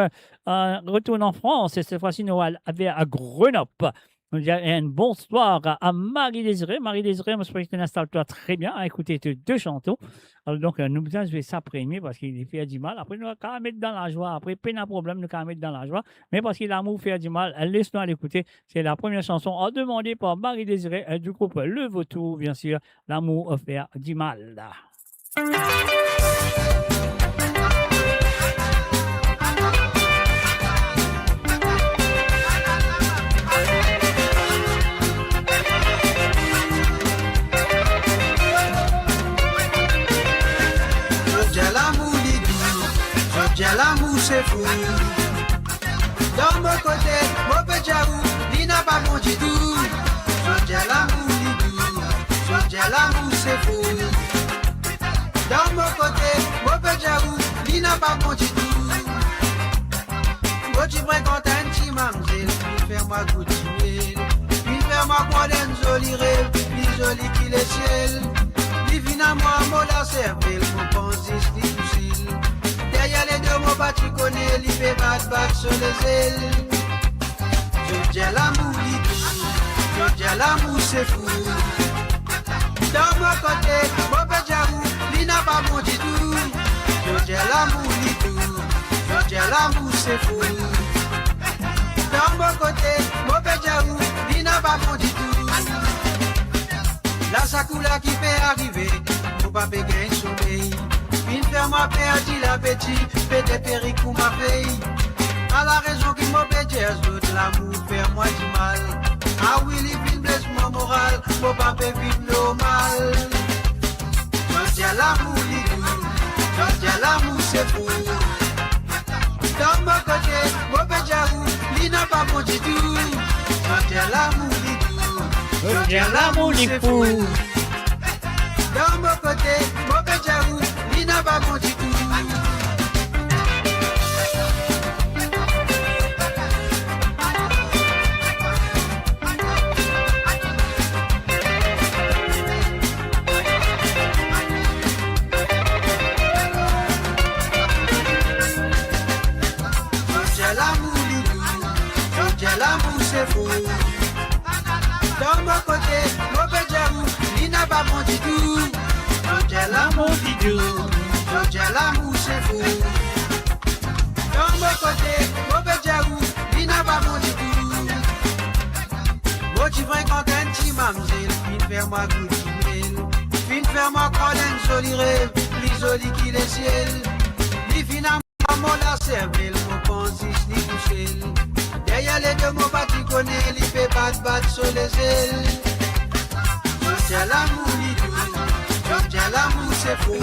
retournons en France, et cette fois-ci, nous allons à Grenoble. nous dire un bonsoir à Marie-Désirée. Marie-Désirée, moi, je que tu installes-toi très bien à écouter tes deux chantons. Alors, donc, nous besoin jouer ça premier parce qu'il fait du mal. Après, nous allons quand même mettre dans la joie. Après, pas de problème, nous allons mettre dans la joie. Mais parce que l'amour fait du mal, laisse-nous à l'écouter. C'est la première chanson demandée par Marie-Désirée du groupe Le Vautour, bien sûr. L'amour fait du mal. L'amour c'est fou. Dans mon côté, mon petit amour, il n'a pas mon du tout. L'amour, l'amour c'est fou. Dans mon côté, mon petit amour, il n'a pas mon du tout. Moi tu prends content, tu m'amzelle, puis fais-moi goûter. Puis fais-moi croire d'un joli rêve, plus joli qu'il est ciel. Divinement, moi la cervelle, mon pensée, c'est difficile. Derrière les deux mots, tu connais, il fait battre sur les ailes. Je dis l'amour, je dis l'amour, c'est fou. Dans mon côté, mon petit amour, il n'a pas mon du tout. Je dis l'amour, je dis l'amour, c'est fou. Dans mon côté, mon petit amour, il n'a pas mon du tout. La sacoula qui fait arriver, mon papa gagne sommeil. Une ferme a perdu l'appétit, fait des périques pour ma fille. À la raison qui m'obédie, l'autre l'amour fait moi du mal. Ah oui, il vient blesse mon moral, mon papa vit normal. Je dis l'amour, je dis l'amour c'est fou. Dans mon côté, mon pédiarou, il n'a pas bon du tout. Je dis l'amour, je dis l'amour c'est fou. Dans mon côté, mon pédiarou, il n'a pas bon du tout. L'amour c'est fou. Dans mon côté, mon pédiarou, il n'a pas bon du tout. J'ai l'amour du tout. J'ai l'amour c'est fou. Dans mon côté, mon pédiarou, il n'a pas bon du tout. Moi tu vois quand un petit mamzelle, fin faire moi goûter. Fin faire moi croire un joli rêve, plus joli qu'il est ciel. Ni finalement la cervelle, mon pensée, ni coucher. Derrière les deux mots, tu connais, il fait battre sur les ailes. Je dis l'amour, je dis l'amour, c'est fou.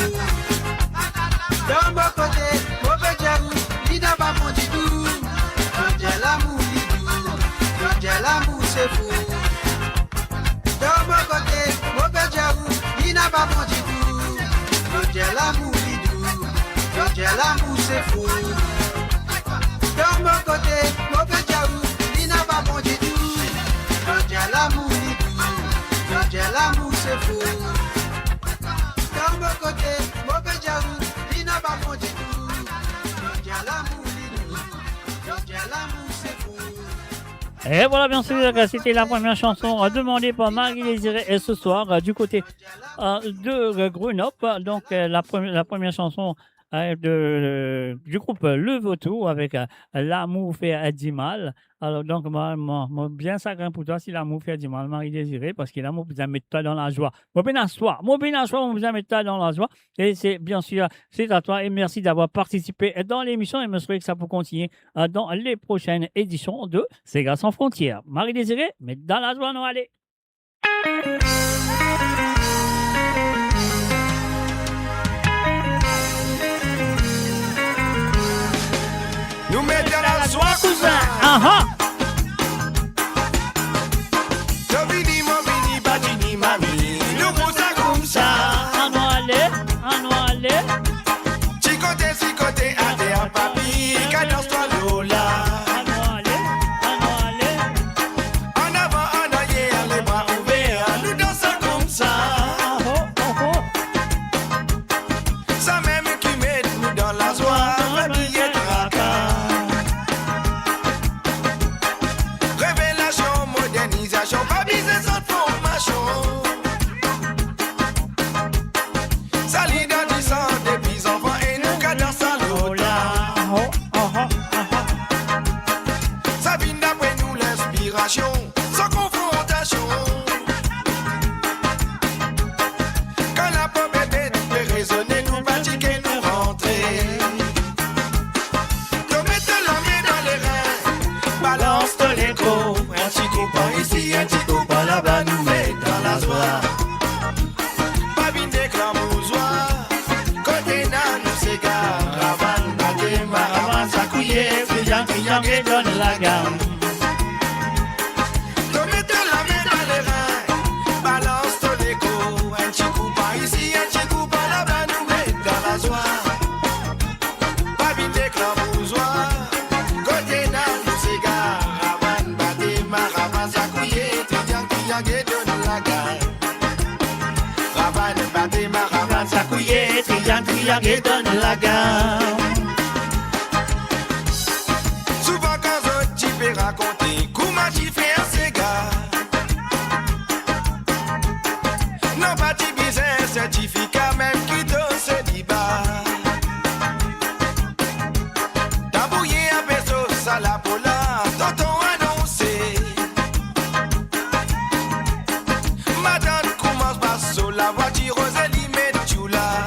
Dans mon côté, mon pédiarou, il n'a pas bon du tout. Je dis l'amour, je dis l'amour, c'est fou. Dans mon côté, mon pédiarou, il n'a pas bon du tout. Je dis l'amour, je dis l'amour, c'est fou. Dans mon côté, mon pédiarou, il n'a pas bon du tout. Je dis l'amour, je dis l'amour, c'est fou. Dans mon côté, mon pédiarou, il n'a pas bon du tout. Je dis l'amour, je dis l'amour, c'est fou. Et voilà, bien sûr, c'était la première chanson demandée par Marie-Désirée et ce soir du côté de Grenoble. Donc, la première chanson du groupe Le Vautour avec L'amour fait du mal. Alors donc moi bien sacré pour toi si l'amour fait du mal, Marie-Désirée, parce que l'amour vous mettre toi dans la joie. Moi bien asseoir, on vous mettre toi dans la joie. Et c'est bien sûr c'est à toi et merci d'avoir participé dans l'émission et me souhaite que ça peut continuer dans les prochaines éditions de Sega sans frontières. Marie-Désirée, mais dans la joie, non allez. Nous mettons la joie, cousin. Ah Jovini, momini, badini, mami. Nous cousin comme ça. Allez. Chicoté, allez, en papi. Cadence-toi, Lola. En avant, en arrière, les bras ouverts. Nous dansons comme ça. Ça même qui met nous dans la joie. Yangue donne la gamme. Te mette la main dans les reins, balance ton écho. Un petit coup par ici, un petit coup par là-bas, nous met dans la joie. Pas vite éclabousoir, côté dans nous cigare. Ravan, bâté, maravan, sakouye, triang, triangue, donne la gamme. Ravan, bâté, maravan, sakouye, triang, triangue, donne la gamme. Souvent quand je t'y fais raconter, comment t'y fais un cigare. Non pas t'y biser un certificat, même qui te se dit bas. T'as bouillé un peso, ça la pola, tonton annoncé. Madame commence par sur la voiture, Rosalie met tu là.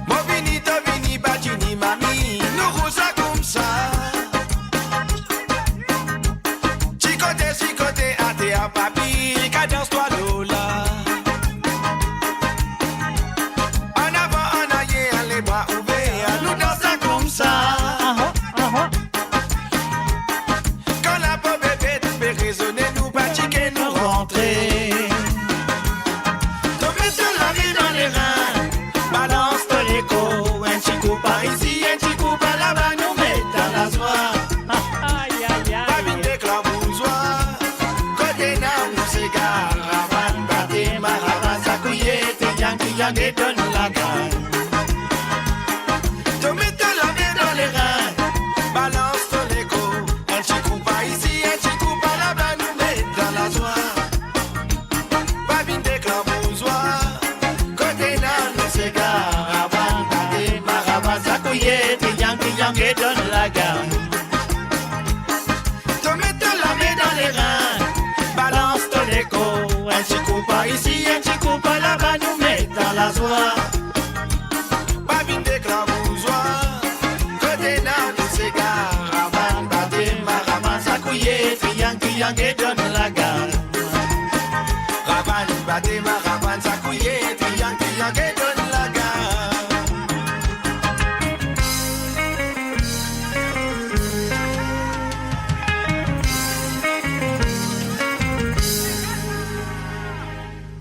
Mon vini, to vini, batini, mami, nous rosa comme ça. Chicoté, até à papi, cadence-toi Lola. En avant, en arrière, les bras ouverts, nous dansons comme ça. Quand la pauvre bébé fait résonner, nous pratiquer, nous rentrer. Te mettre la vie dans les reins, balance ton écho. Un petit coup par ici, un petit coup par là-bas, nous met dans la soie. Pas vite éclabousoir, côté nam, nous cigare. Ravan, bâté, maravan, sakouye, triang, triang, et donne la gamme. Te mettre la main dans les reins, balance ton écho. Un petit coup par ici, un petit coup par là-bas, nous met dans la joie. Pas vite éclabousoir, côté nam, nous cigare. Ravan, bâté, maravan, sakouye, triang, triang, et donne la gamme. Te mettre la main dans les reins, balance ton écho. Un petit coup par ici, un petit coup par là-bas, nous met dans la joie. Pas vite éclabousoir, côté nam, nous cigare. Ravan, bâté, maravan, sakouye, triang, triang, et donne la gamme. Ravan, bâté, maravan, sakouye, triang, triang, et donne la gamme.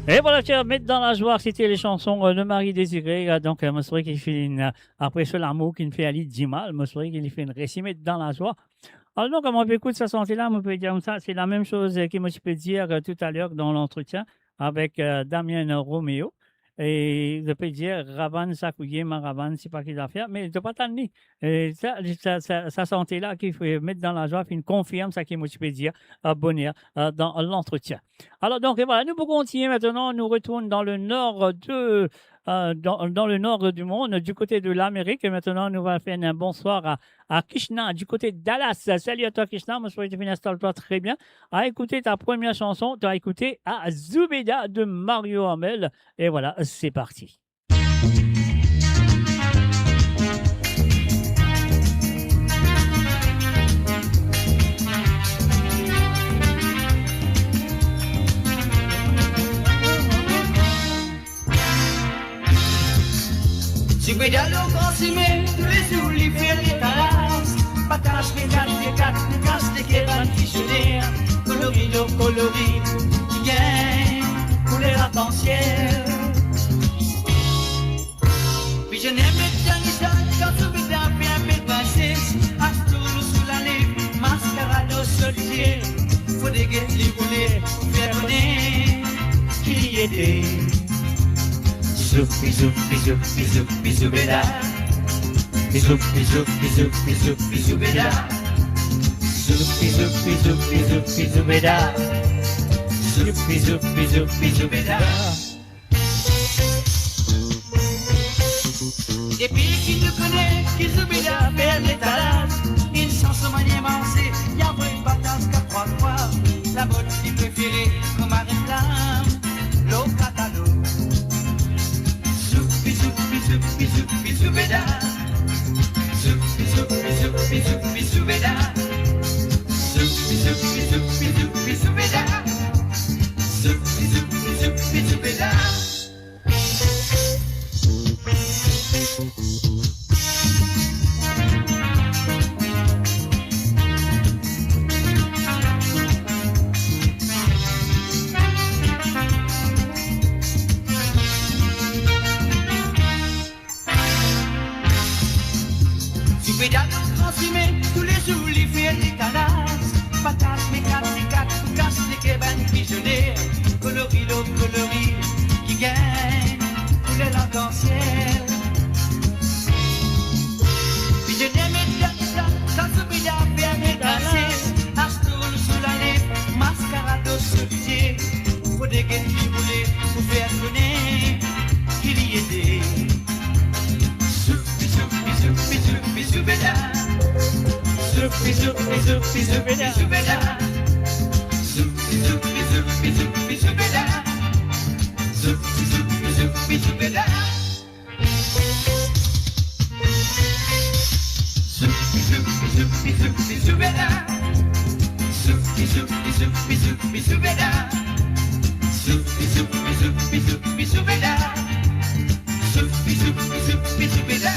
Et voilà, tiens, mettre dans la joie, c'était les chansons de Marie Désirée. Donc, moi, c'est vrai qu'il fait après ce l'amour qu'il fait Ali Dimal, moi, c'est vrai qu'il fait une récit, mettre dans la joie. Alors, donc, comme on peut écouter sa santé-là, on peut dire comme ça, c'est la même chose que moi, je peux dire tout à l'heure dans l'entretien avec Damien Roméo. Et je peux dire, Ravan, Sakouye, Maravan, c'est pas qu'il a fait, mais je ne peux pas t'en dire. Sa santé-là, qu'il faut mettre dans la joie, il confirme ça qu'il moi, je peux dire, bonheur dans l'entretien. Alors, donc, et voilà, nous pouvons continuer maintenant. Nous retournons dans le nord dans le nord du monde, du côté de l'Amérique. Et maintenant, nous allons faire un bonsoir à Krishna, du côté de Dallas. Salut à toi, Krishna. Moi, je souhaite que tu installe-toi très bien. À écouter ta première chanson, tu as écouté à Zubeda de Mario Hamel. Et voilà, c'est parti. Si Zubeda lo consumé, tous les jours, les fait les talasses. Patache, les quatre, les casse, les kéban qui chenèrent. Coloris, qui gagne, couleur arc-en-ciel. Puis je n'aime bien l'histoire, quand Zubeda fait un peu de bassesse. Astolo sous la lèvre, mascarade au solier. Faut des guettes les rouler, faire connaître qui y était. Bisou, Zubeda. Bisou, Zubeda. Zubeda. Zubeda. Et puis qui te connaît, qui Zubeda perd les talasses. Une chanson maniemancée, y'a une patate qu'à 3 fois. La mode qui préférée, comme un réclame, l'eau catalogue. Zubeda. Zubeda. Zubeda. Soubéda transformé tous les jours, les filles des calasses. Patates, mécates, les quatre, casse les cabanes pigeonnées. Coloris, l'eau, coloris, qui gagne pour les l'arc-en-ciel. Pigeonné, médias, ça Soubéda bien déplacé. Astroule sous la lèvre, mascarade au cerisier. Faut des gaines qui voulaient pour faire connaître qu'il y était. Soubéda. Soupi, soupi, soupi, soubéda. Soubéda. Soupi, soupi, soupi, soupi, soubéda. Soupi, soupi, soupi, soubéda. Soupi, soupi, soupi, soupi, soubéda. Soupi, soupi, soupi, soupi, soubéda. Soupi, soupi, soupi, soupi, soubéda.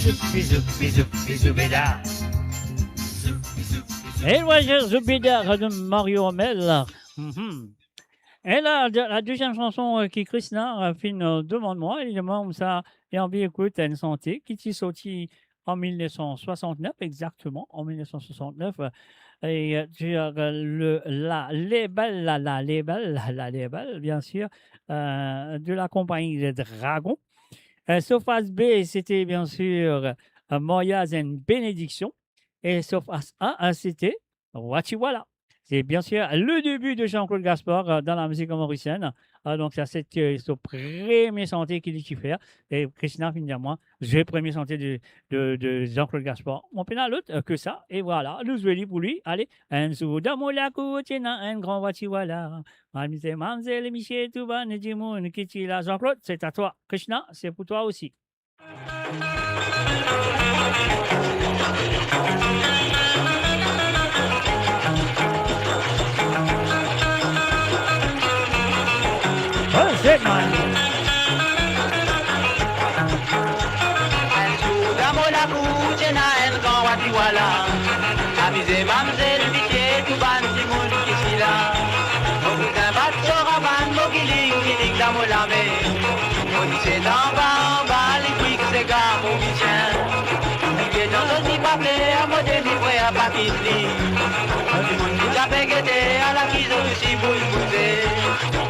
Soupi, soupi, soupi, soubéda. Et voilà, Zoubida de Mario Hamel. Et la deuxième chanson qui Krishna fait une demande moi, évidemment, ça, et en bien écoute, une santé, qui est sortie en 1969, exactement, en 1969. Et sur la label, bien sûr, de la compagnie de Dragon. Sur face B, c'était bien sûr Moyaz et Bénédiction. Et sur face A, c'était Wachiwala. C'est bien sûr le début de Jean-Claude Gaspard dans la musique mauricienne. Donc, ça, c'est son premier santé qu'il dit faire. Et Christina finit à moi, j'ai premier santé de Jean-Claude Gaspard. On peut l'autre que ça. Et voilà, nous jouons pour lui. Allez, un sou d'amoula koutina, un grand Wachiwala. Mamzé, mamzé, les michés, tout bas, ne dis moi, ne quitte là. Jean-Claude, c'est à toi. Krishna, c'est pour toi aussi. That's it, man. Amusez mamzelle, piquet, tout ban, si mon qui là. Au bout d'un bat, sera ban, mo giling, dans mon lame. On dit c'est en bas, les quick, c'est gars, mon bichien. Il est dans le pas plaît, à moi de livrer à Pakistan. On dit mon petit appel guetté, à la quise aussi, bouge, bouger.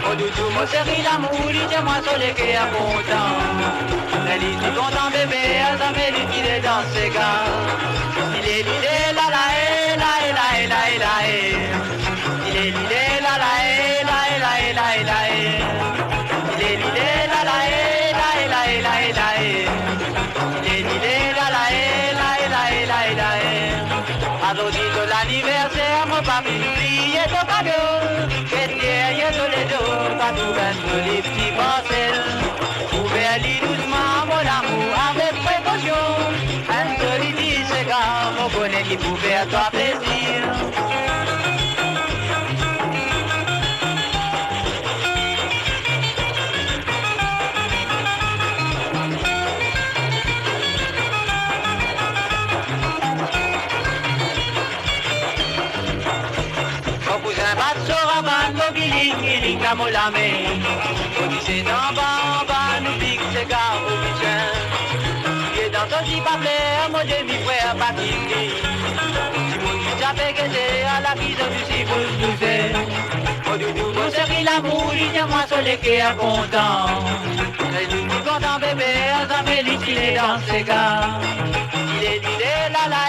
Au doudou, mon série l'amour, il dit moi sur les quais à content. Elle dit content bébé, à sa mélite, il est dans ses gars. Il est l'idée, la la, la la la la la. Il est l'idée, la la, la la la la la. Il est l'idée, la la, la la la la. Il est l'idée, la la, la la la la. À l'audio de l'anniversaire, mon papi lui est au cadeau. Que derrière tous les deux, pas tout bête, les petits parcelles. Ouvert-lui doucement, mon amour, avec précaution. Un solide, c'est gars, mon bonnet qui pouvait à toi plaisir. Giling, camolame. On dit c'est en bas, nous pique c'est gars au bichin. Et dans ton petit papier, mon demi-frère pas quitté. Si mon petit j'avais guetté à la fille du si vous le doucez. Mon doudou, mon série l'amour, il vient moi sur les quais à content. Et nous nous content bébé, à sa mélite, il est dans ses gars. Il est l'idée, la la,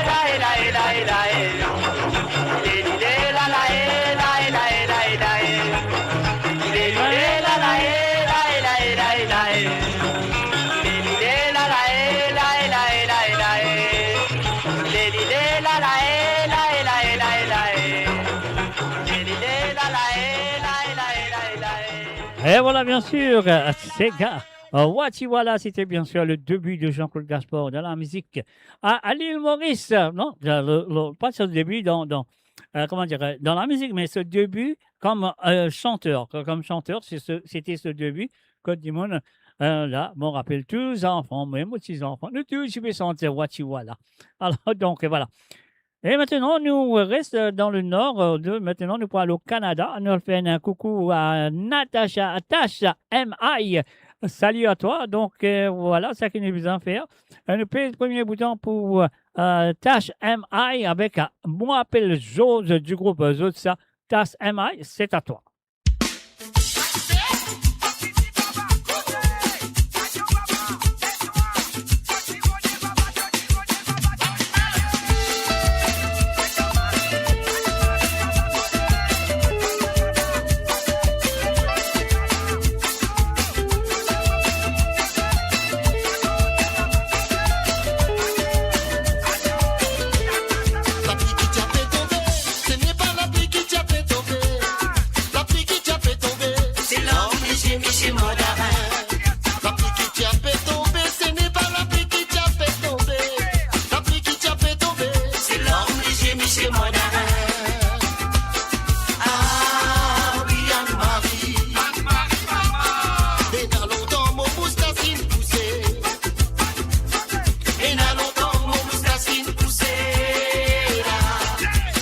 la la la la. Il est l'idée, la la, la la la. Et voilà, bien sûr, Sega. Wachiwala, c'était bien sûr le début de Jean-Claude Gaspard dans la musique à l'île Maurice. Non, pas ce début comment dire, dans la musique, mais ce début comme chanteur. Comme chanteur, c'était ce début que Dimon, là, m'en rappelle tous les enfants, même aussi enfants, nous tous, je vais sentir Wachiwala. Alors, donc, voilà. Et maintenant, nous restons dans le nord. Maintenant, nous pourrons aller au Canada. Nous faisons un coucou à Natasha M.I. Salut à toi. Donc, voilà, c'est ce qu'il nous besoin de faire. On peut le premier bouton pour Tâche MI avec moi appelle Jose du groupe Zotsa. Tâche MI, c'est à toi. La pluie qui t'a fait tomber, ce n'est pas la pluie qui t'a fait tomber. La pluie qui t'a fait tomber, c'est l'homme Michel Modarin. La pluie qui t'a fait tomber, ce n'est pas la pluie qui t'a fait tomber. La pluie qui t'a fait tomber, c'est l'homme Michel Modarin. Ah, oui, Anne-Marie. Et dans longtemps, mon moustachine poussé. Et dans longtemps, mon moustachine poussé.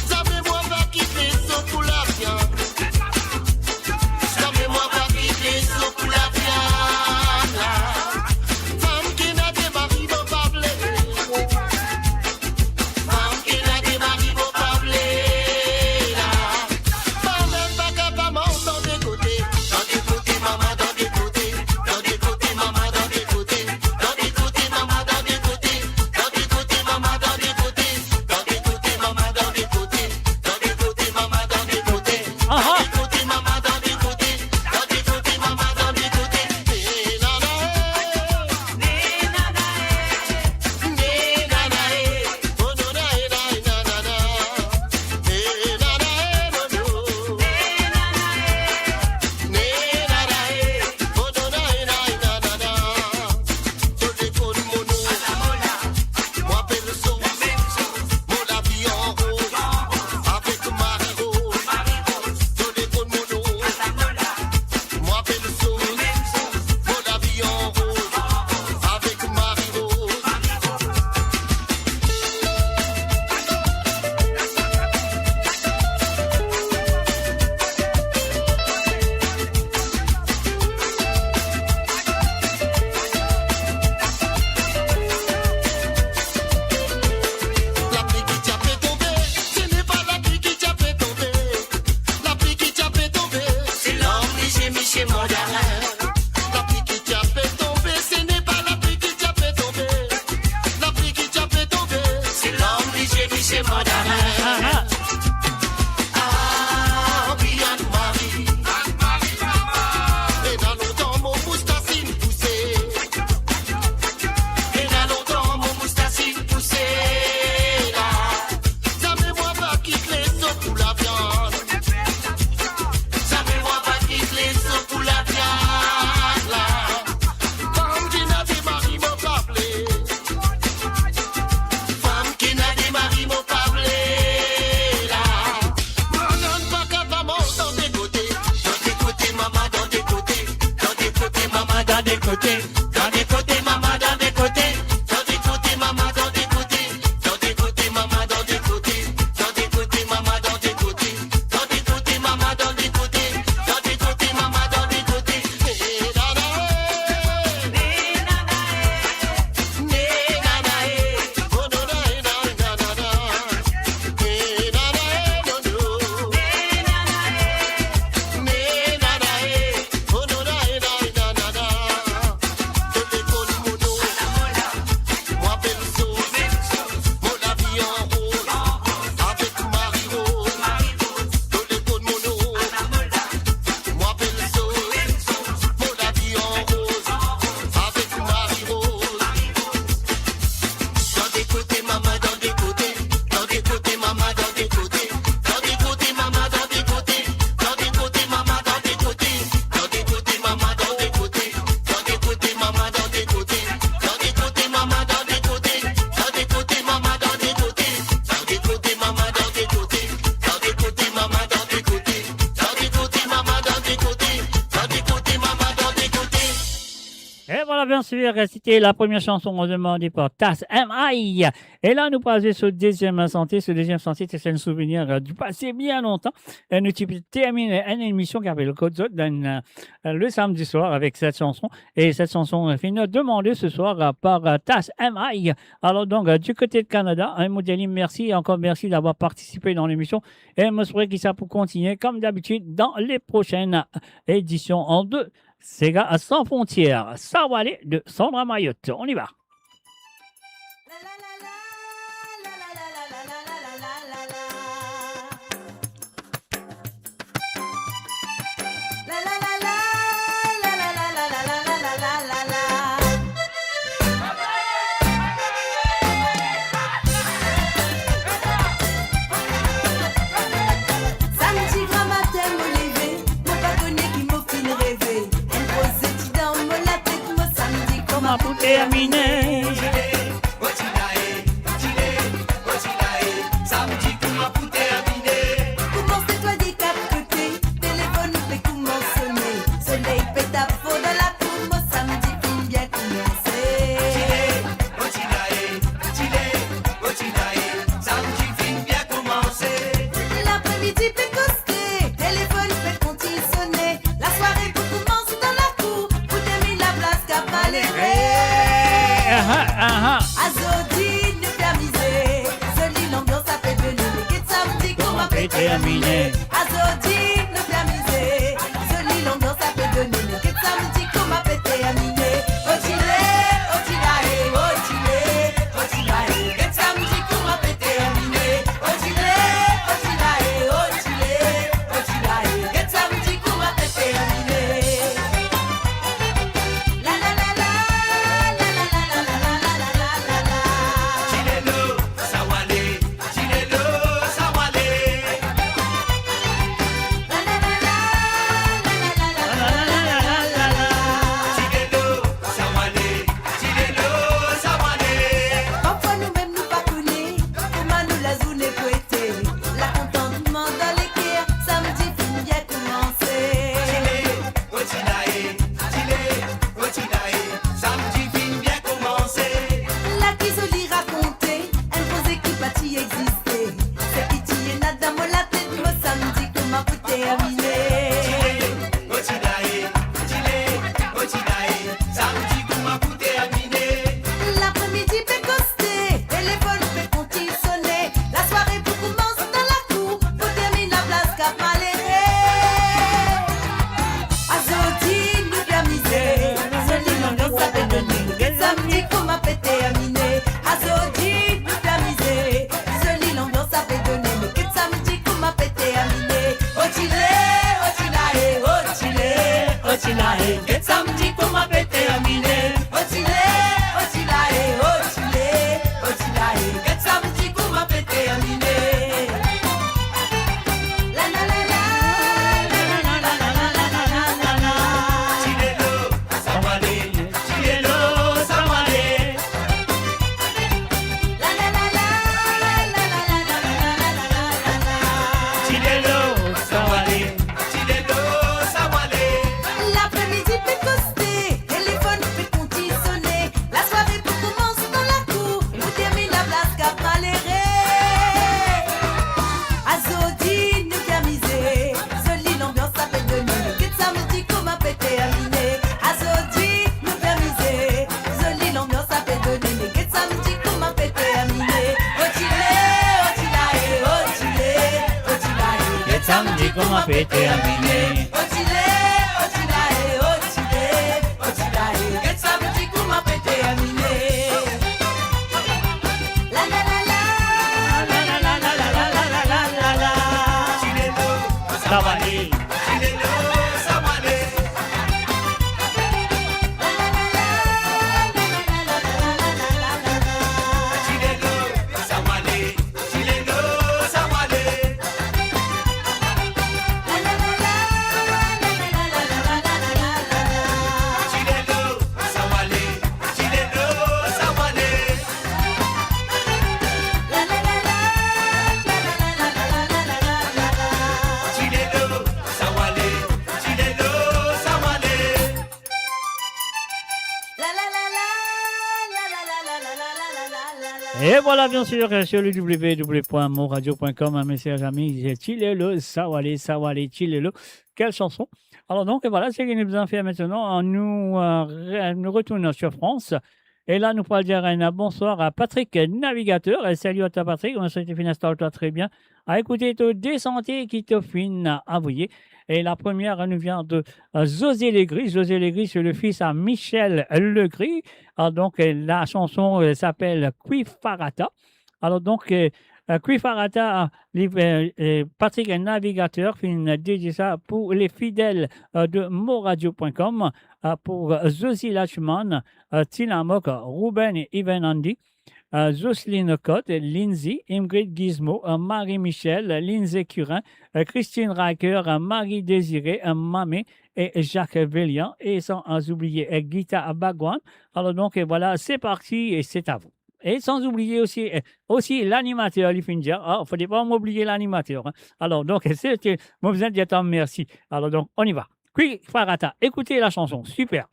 Savez-moi pas quitter ça pour la viande. Savez-moi pas quitter ça pour la viande. Femme qui n'a des maris, vont pas blé. Femme qui n'a des maris, vont pas blé. Pas même pas capable dans des côtés. Dans des côtés, maman, dans des côtés. Dans des côtés, maman, dans des côtés. Dans des côtés, maman, dans des côtés. Dans des côtés, maman, dans des côtés. Dans des côtés, maman, dans des côtés. Dans des côtés, maman, dans des côtés. Dans des côtés, maman, dans des côtés. Dans des côtés, maman, dans des côtés. Oh non, moi appelle le son, mon la vie en rose, avec Marie Rose, dans les côtes mono. Moi appelle le son, mon la vie en rose, avec Marie Rose. La pluie qui t'a fait tomber, ce n'est pas la pluie qui t'a fait tomber. La pluie qui t'a fait tomber, c'est l'homme Michel Modarin. La pluie qui t'a fait tomber, ce n'est pas la pluie qui t'a fait tomber. La pluie qui t'a fait tomber, c'est l'homme Michel Modarin. Ah, oui, Anne-Marie. Et dans longtemps, mon moustachine poussé. Et dans longtemps, mon moustachine poussé. Savez-moi pas quitter les os pour la viande. Savez-moi pas quitter les os pour la viande. Femme qui n'a des maris, mon pablé. Femme qui n'a des maris, mon pablé. Non, pas capable dans des côtés. Dans des côtés, maman, dans des côtés. Dans des côtés, maman, dans des côtés. Dans des côtés, maman, dans des côtés. Dans des côtés, maman, dans des côtés. Dans des côtés, maman, dans des côtés. Dans des côtés, maman, dans des côtés. Dans des côtés, maman, dans des côtés. Dans des côtés, maman, dans des côtés. Et voilà, bien sûr, c'était la première chanson demandée par Tas MI. Et là, nous passons sur le deuxième santé. Ce deuxième santé, c'est un souvenir du passé bien longtemps. Et nous terminons une émission qui avait le code le samedi soir avec cette chanson. Et cette chanson est finie demandée ce soir par Tas MI. Alors donc, du côté de Canada, Modèle, merci et encore merci d'avoir participé dans l'émission. Et je me souhaite qu'il ça pour continuer comme d'habitude dans les prochaines éditions en deux. Sega à sans frontières, Sawale de Sandra Mayotte. On y va. Samedi grand matin me lever, mon pagonnier qui m'a fin rêver. Elle pose petit dans mon la tête, moi samedi comment pour terminer. Comment c'est toi des quatre côtés, téléphone fait comment sonner. Soleil pète à faux dans la cour, moi samedi fin bien commencer. L'après-midi peut coster, téléphone fait continuer sonner. La soirée pour commencer dans la cour, pour terminer la place qu'a maléré. Azodi ne permisé, joli l'ambiance a fait venir. Mais qu'est-ce samedi comment peut terminer? Azodi ne permisé, joli l'ambiance a fait venir. Mais qu'est-ce samedi comment peut terminer? Otile, otilae, otile, otilae. Qu'est-ce samedi comment peut terminer? Otile, otilae, otile, otilae. Qu'est-ce samedi comment peut terminer? La la la la, la la la la la la la la la la. Chilelo, Sawale, Chilelo, Sawale. La la la la, la la la la la la la la. Chilelo, Sawale, Chilelo, Sawale. Parfois nous-mêmes nous pas connaît, comment nous la zone est poétée. La contentement dans les cœurs, samedi fin bien commencé. Otilae, Otilae, samedi fin bien commencé. La qui se lit raconter, imposé qui parti exister. C'est qui t'y est nada moi la tête, moi samedi comment pour terminer. Otilae, samedi comment pour terminer. L'après-midi peut coster, téléphone peut continuer sonner. La soirée pour commencer dans la cour, pour terminer la place qu'a maléré. Azodi nous permisé, joli l'ambiance a fait donner. Les samedi comment peut terminer. Azodi nous permisé, joli l'ambiance a fait donner. Mais qu'est-ce samedi comment peut terminer. Otile, otilae, otile, otilae. Qu'est-ce samedi comment peut terminer. Otile, otilae, otile, otilae. Qu'est-ce samedi comment peut terminer. La la la la, la la la la la la la la la. Chilelo, Sawale, Chilelo, Sawale. La la la la, la la la la la la la la la. Chilelo, Sawale, Chilelo, Sawale. L'après-midi peut coster, téléphone peut continuer sonner. La soirée peut commencer dans la cour, pour terminer la place qu'a maléré. Azodi nous permisé, joli l'ambiance a fait donner. Qu'est-ce samedi comment peut terminer. Azodi nous permisé, joli l'ambiance a fait donner. Mais qu'est-ce samedi comment peut terminer. Otile, otilae, otile, otilae. Qu'est-ce samedi comment peut terminer. Otile, otilae, otile, otilae. Qu'est-ce samedi comment peut terminer. La la la la, la la la la la la la la la la. Chilelo, Sawale. Chilelo, Sawale. Chilelo, Sawale, Chilelo, Sawale. La la la la, Et voilà, bien sûr, sur le www.moradio.com, un message ami, Chilelo, Sawale, Sawale, Chilelo. Quelle chanson! Alors donc, voilà, c'est ce que nous avons fait maintenant. Nous retournons sur France. Et là, nous pourrons dire un bonsoir à Patrick Navigateur. Et salut à toi, Patrick. On souhaite fin toi très bien. À écouter tout Descentez qui te fin à envoyer. Et la première nous vient de José Legris. José Legris, c'est le fils à Michel Legris. Alors donc, la chanson s'appelle Quifarata. Alors donc, Quifarata, Patrick Navigateur, fin dédié ça pour les fidèles de moradio.com, pour Zosi Lachman, Tilamok, Ruben et Ivan Andy, Jocelyne Cotte, Lindsay, Ingrid Gizmo, Marie-Michel, Lindsay Curin, Christine Riker, Marie-Désirée, Mamé et Jacques Vélian, et sans oublier Gita Bagwan. Alors donc, voilà, c'est parti et c'est à vous. Et sans oublier aussi l'animateur, il faut dire, il ne faut pas m'oublier l'animateur. Hein. Alors donc, c'est mon besoin de dire merci. Alors donc, on y va. Quifarata, écoutez la chanson, super.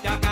Llama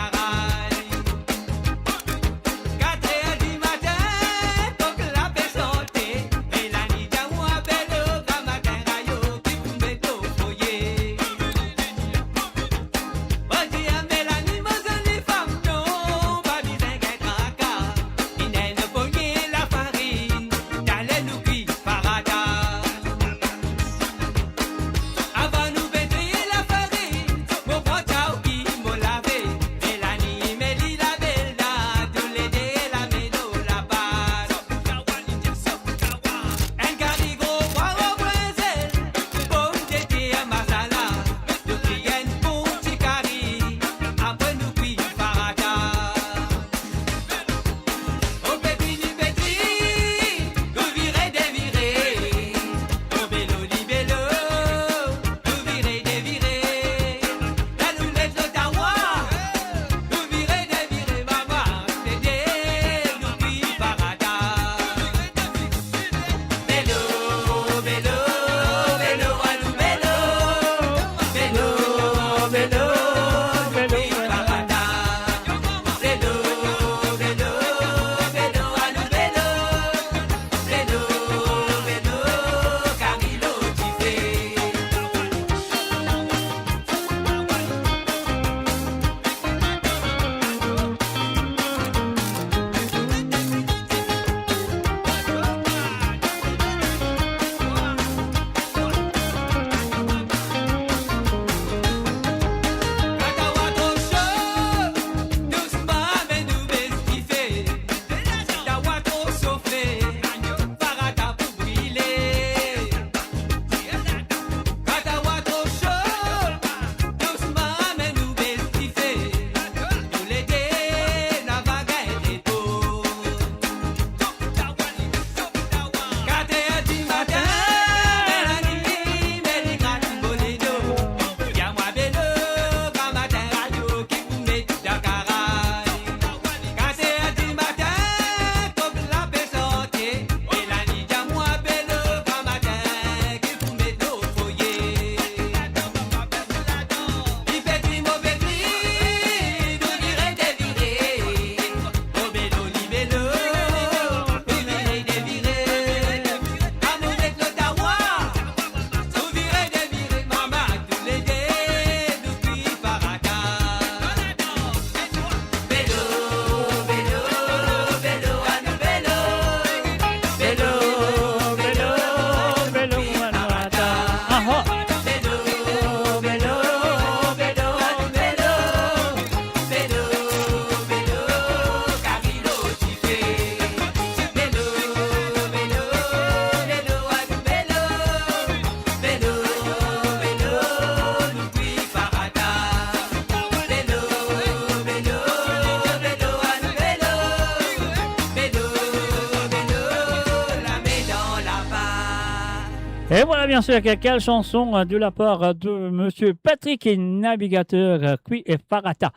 Et voilà bien sûr quelle chanson de la part de Monsieur Patrick et Navigateur Qui et Farata.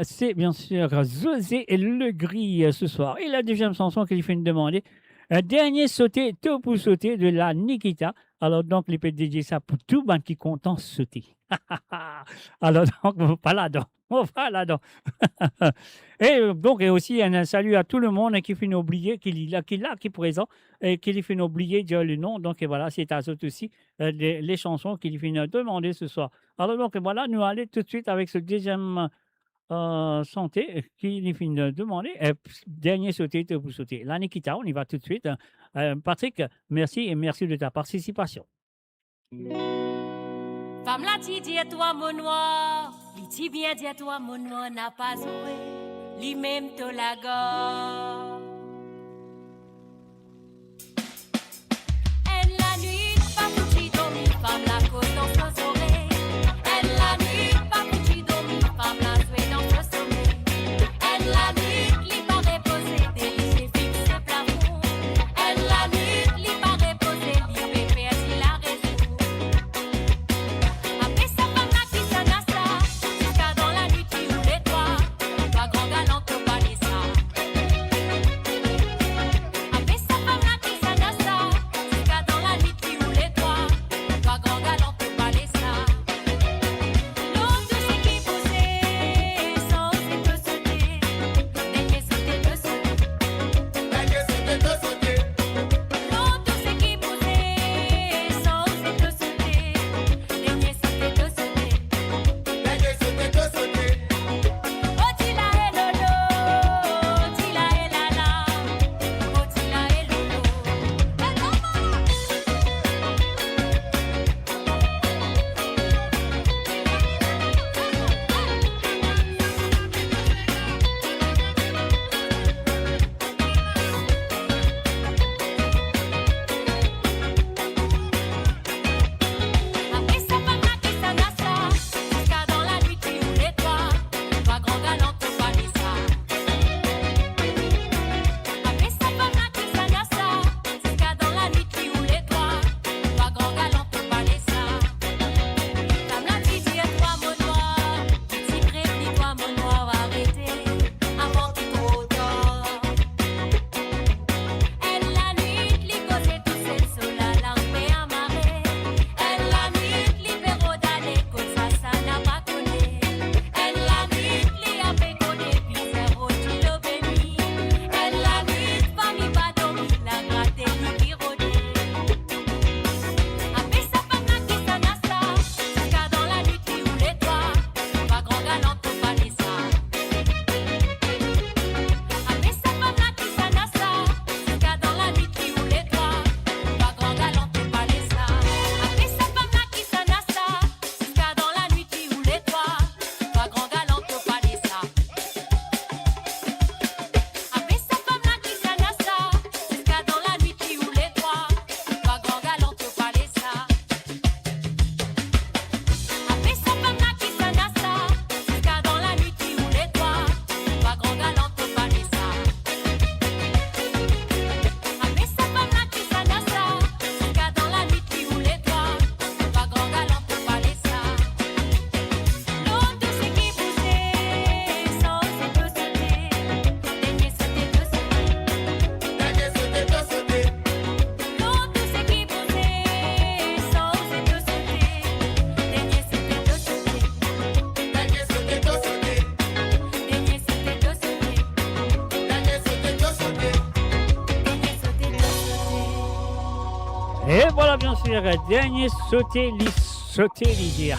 C'est bien sûr José et Le Gris ce soir. Et la deuxième chanson qu'il fait une demande. Dernier sauté, tout pour sauter de la Nikita. Alors donc, il peut dédier ça pour tout le monde qui est content sauter. Alors donc, on va pas là-dedans. On va là-dedans. Et donc, et aussi un salut à tout le monde qui fait oublier, qui est présent, et qui fait oublier dire le nom. Donc, et voilà, c'est à eux aussi les chansons qu'il fait demander ce soir. Alors donc, et voilà, nous allons tout de suite avec ce deuxième santé qui fait demander. Dernier sauté, vous sauter. La Nikita, on y va tout de suite. Patrick, merci et merci de ta participation. Femme la ti dit toi mon noir, li ti bien dit toi mon noir n'a pas joué, li même to la gore. En la nuit pas foutu dormir, femme la cause dans son oreille. En la nuit pas foutu dormir, femme la jouer dans son sommeil. En la nuit li pas reposer, délice fixe plafond. En la nuit li pas reposer, li pépé si la raison. Jusqu'à dans la nuit qui ouvre les toits, toi grand galant au palais ça. Et voilà bien sûr, dernier sauté, l'idée.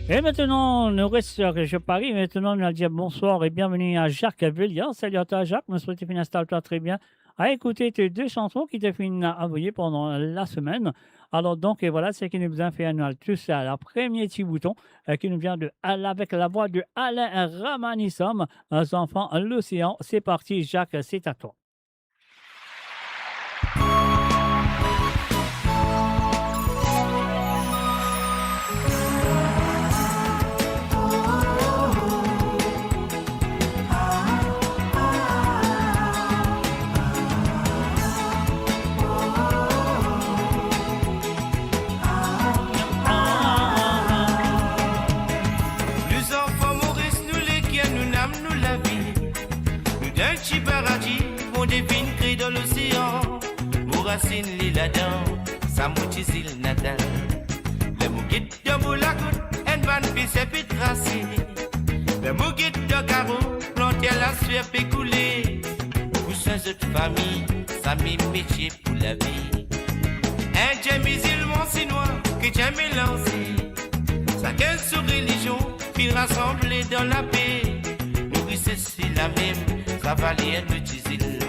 Et maintenant, nous restons, je parie, maintenant, nous allons dire bonsoir et bienvenue à Jacques Villiers. Salut à toi, Jacques. Nous souhaitons que tu installe-toi très bien à écouter tes deux chansons qui t'ont fait envoyer pendant la semaine. Alors, donc, et voilà, c'est qui nous a fait annuel tout ça. Le premier petit bouton qui nous vient avec la voix de Alain Ramanissom, enfant l'océan. C'est parti, Jacques, c'est à toi. racine li la dent, sa mouchisil natal. Le mougit de boulagout, en van pisse pit racine. Le mougit de carreau, planté la sueur pécoulée. Pour cette famille, ça m'est métier pour la vie. Un Dieu musulman chinois qui tient mélangé. Sa gueule sur religion, puis rassemblé dans la paix. Nous c'est la même, cavalier de Tizil.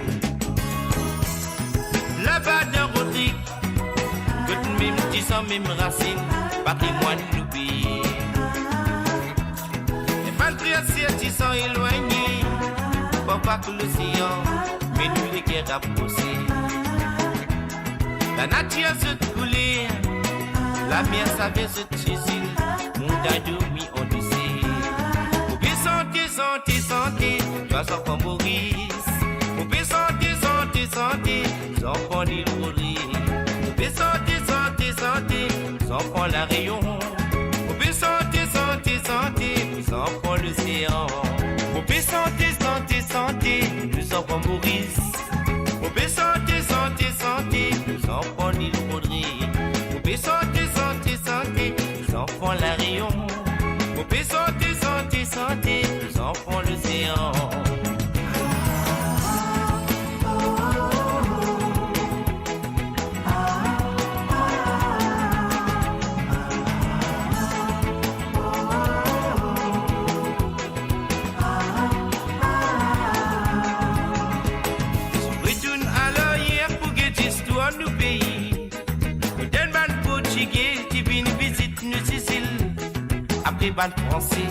Là-bas dans Rodrigue, que même disant même racine, patrimoine nous payer. Les malgré qui sont éloignés, pas que l'océan, mais nous les guerres approchées. La nature se coulait, la mer savait se Tizil, mon dadou mis en dossier. Oublie santé, santé, santé, toi sans pas Maurice. Oublie santé, santé, santé, sans prendre l'île Maurice. Oublie santé, santé, santé, sans prendre la rayon. Oublie santé, santé, santé, sans prendre l'océan. Oublie santé, santé, santé, nous en prend Maurice. Oublie santé, santé, santé, nous en prend l'île Maurice. Oublie santé, santé, santé, nous en prend la rayon. Oublie santé, santé, santé, nous en prend l'océan. Après bal français,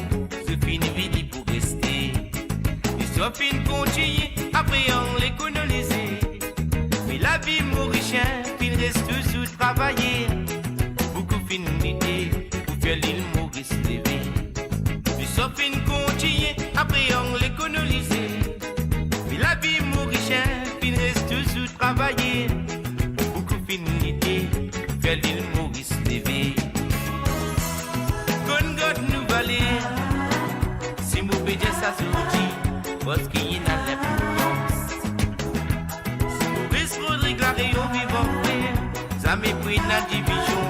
ce fini vidi pour rester. Ils sont fin continuer, après on les colonisé. Mais la vie mauricienne, il reste toujours travailler. Beaucoup finité pour faire l'île Maurice lever. Ils sont fin continuer, après on les colonisé. Mais la vie mauricienne, il reste toujours travailler. Beaucoup finité pour faire l'île Maurice lever. Nous valer, si vous pédez ça sur l'outil, parce qu'il y a l'importance. Maurice Rodrigue, la rayon vivant frère, ça mépris la division,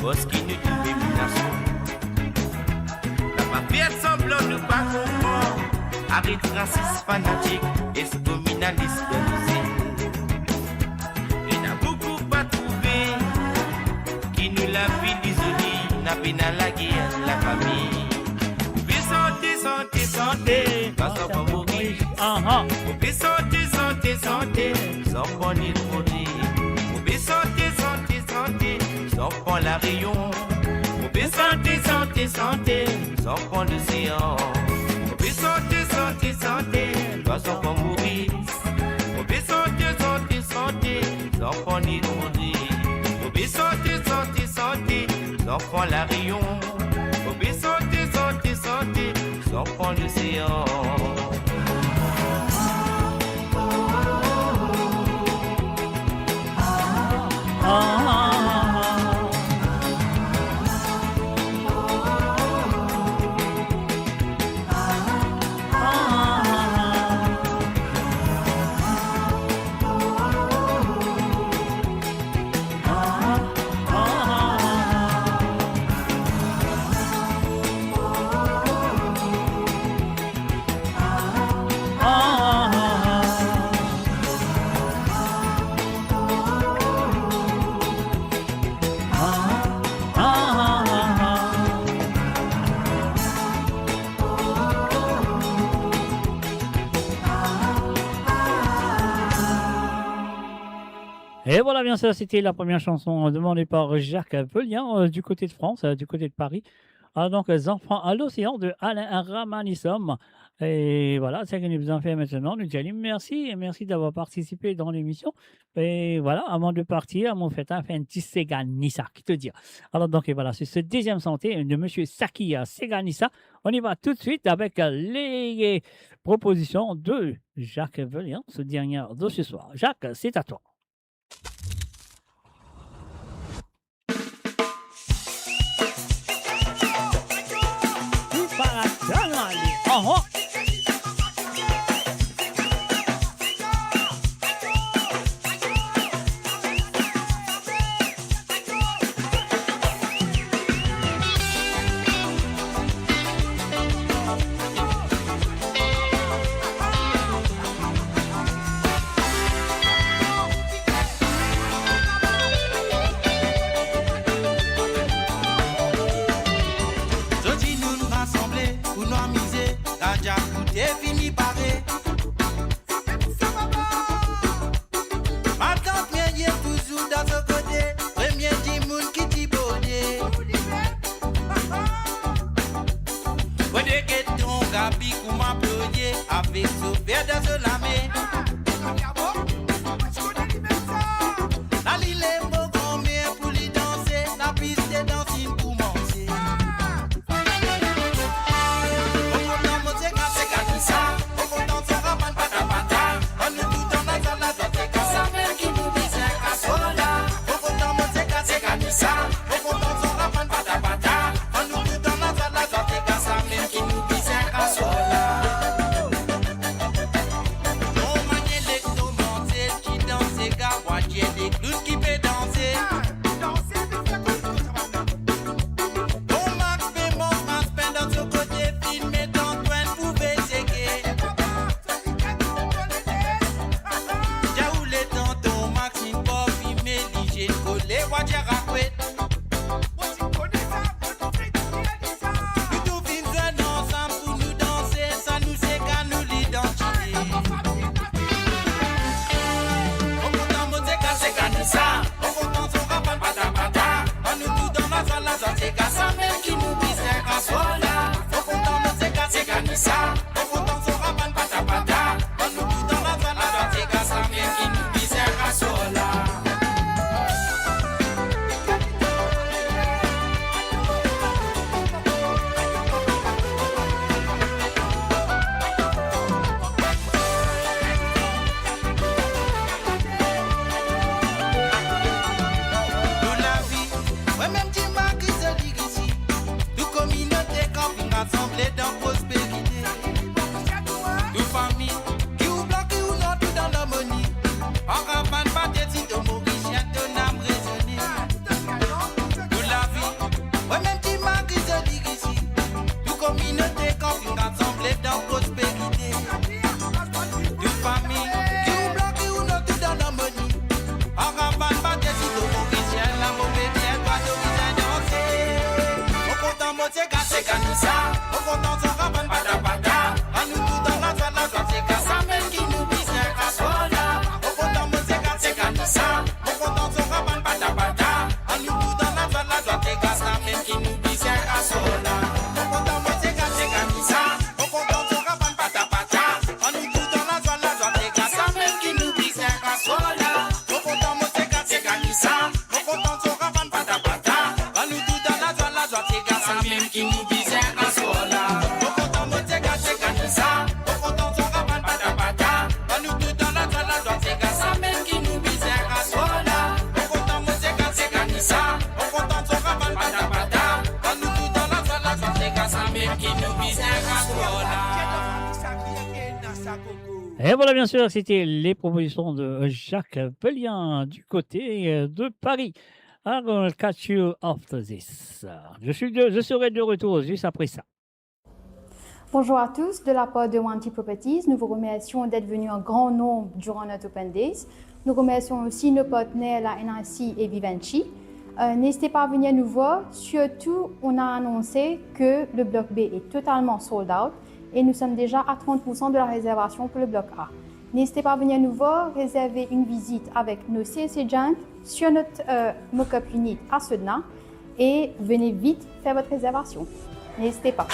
parce qu'il nous trouve une nation. La papier semblant nous pas comprendre, arrête raciste fanatique, et ce communaliste de nous. Il n'a beaucoup pas trouvé, qui nous l'a vie d'isoler, n'a pas dans la guerre, la famille. Oublie santé, santé, santé, pas sans pas mourir. Oublie santé, santé, santé, sans prendre l'île Maurice. Oublie santé, santé, santé, sans prendre la rayon. Oublie santé, santé, santé, sans prendre l'océan. Oublie santé, santé, santé, pas sans pas mourir. Oublie santé, santé, santé, sans prendre l'île Maurice. Oublie santé, santé, santé, sans prendre la rayon. Oublie santé, santé, santé, sans prendre l'océan. Et voilà, bien sûr, c'était la première chanson demandée par Jacques Pellian du côté de France, du côté de Paris. Donc, les enfants à l'océan de Alain Ramanissom. Et voilà, c'est ce que nous vous en fait maintenant. Nous disons merci et merci d'avoir participé dans l'émission. Et voilà, avant de partir, mon fait un petit Seganissa, qui te dit. Alors, donc, et voilà, c'est ce deuxième santé de monsieur Saki Seganissa. On y va tout de suite avec les propositions de Jacques Pellian, ce dernier de ce soir. Jacques, c'est à toi. t'es fini paré. Ma tante mien y est toujours dans ce côté. Premier petit monde qui t'y bonnet. Ouais, des questions, Gabi, qu'on m'a ployé avec ce verre dans ce lamé. La lille est beau combien pour lui danser. La piste est dansine pour manger. Et voilà, bien sûr, c'était les propositions de Jacques Pellien du côté de Paris. I'm gonna catch you after this. Je serai de retour juste après ça. Bonjour à tous, de la part de Wanty Properties, nous vous remercions d'être venus en grand nombre durant notre Open Days. Nous remercions aussi nos partenaires, la NRC et Vivendi. N'hésitez pas à venir nous voir. Surtout, on a annoncé que le bloc B est totalement sold out et nous sommes déjà à 30% de la réservation pour le bloc A. N'hésitez pas à venir nous voir, réserver une visite avec nos sales agents sur notre mock-up unit à Sedna et venez vite faire votre réservation. N'hésitez pas.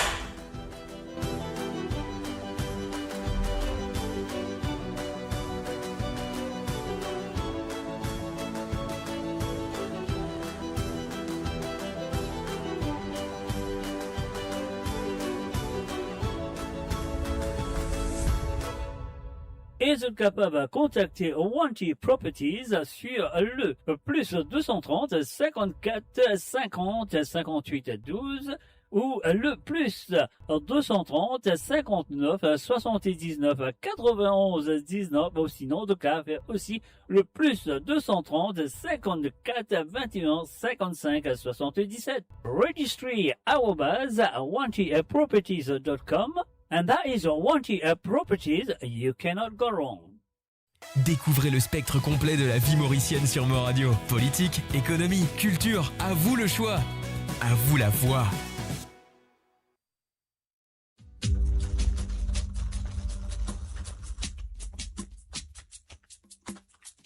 Et vous êtes capable de contacter Wanty Properties sur le plus 230 54 50 58 12 ou le plus 230 59 79 91 19 ou sinon de cas aussi le plus 230 54 21 55 77 registry@wantyproperties.com. And that is Wanty Properties, you cannot go wrong. Découvrez le spectre complet de la vie mauricienne sur Mo Radio. Politique, économie, culture, à vous le choix. À vous la voix.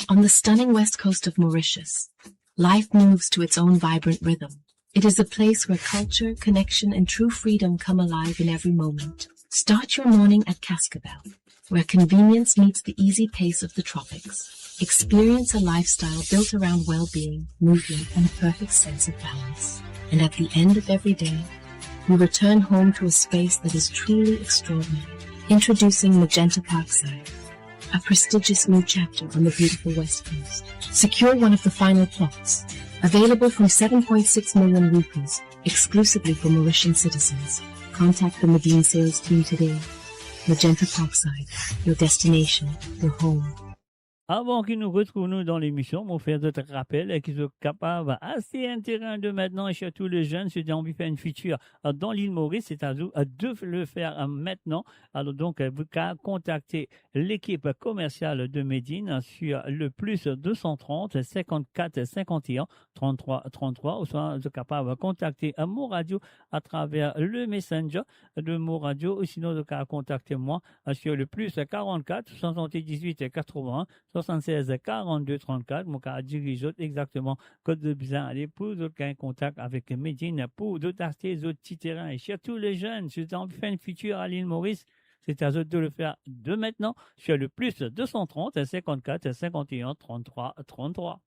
On the stunning west coast of Mauritius, life moves to its own vibrant rhythm. It is a place where culture, connection, and true freedom come alive in every moment. Start your morning at Cascabel, where convenience meets the easy pace of the tropics. Experience a lifestyle built around well-being, movement, and a perfect sense of balance. And at the end of every day, we return home to a space that is truly extraordinary. Introducing Magenta Parkside, a prestigious new chapter on the beautiful West Coast. Secure one of the final plots, available from 7.6 million rupees, exclusively for Mauritian citizens. Contact the Medine sales team today. Magenta Parkside, your destination, your home. Avant qu'ils nous retrouvent nous dans l'émission, on fait d'autres rappels et qu'ils soient capables assez intéressants de maintenant et surtout les jeunes, si on veut faire une feature dans l'île Maurice, c'est à de le faire maintenant. Alors donc, vous pouvez contacter l'équipe commerciale de Medine sur le plus 230 54 51 33 33 ou soit vous êtes capable de contacter Mo Radio à travers le messenger de Mo Radio ou sinon vous pouvez contacter moi sur le plus 44 78 81 76 42 34. Mon cas dirige exactement code de besoin aller pour aucun contact avec Medine pour d'autres acheter d'autres petits terrains et surtout les jeunes si vous avez fait une future à l'île Maurice. C'est à eux de le faire de maintenant sur le plus 230 54 51 33 33.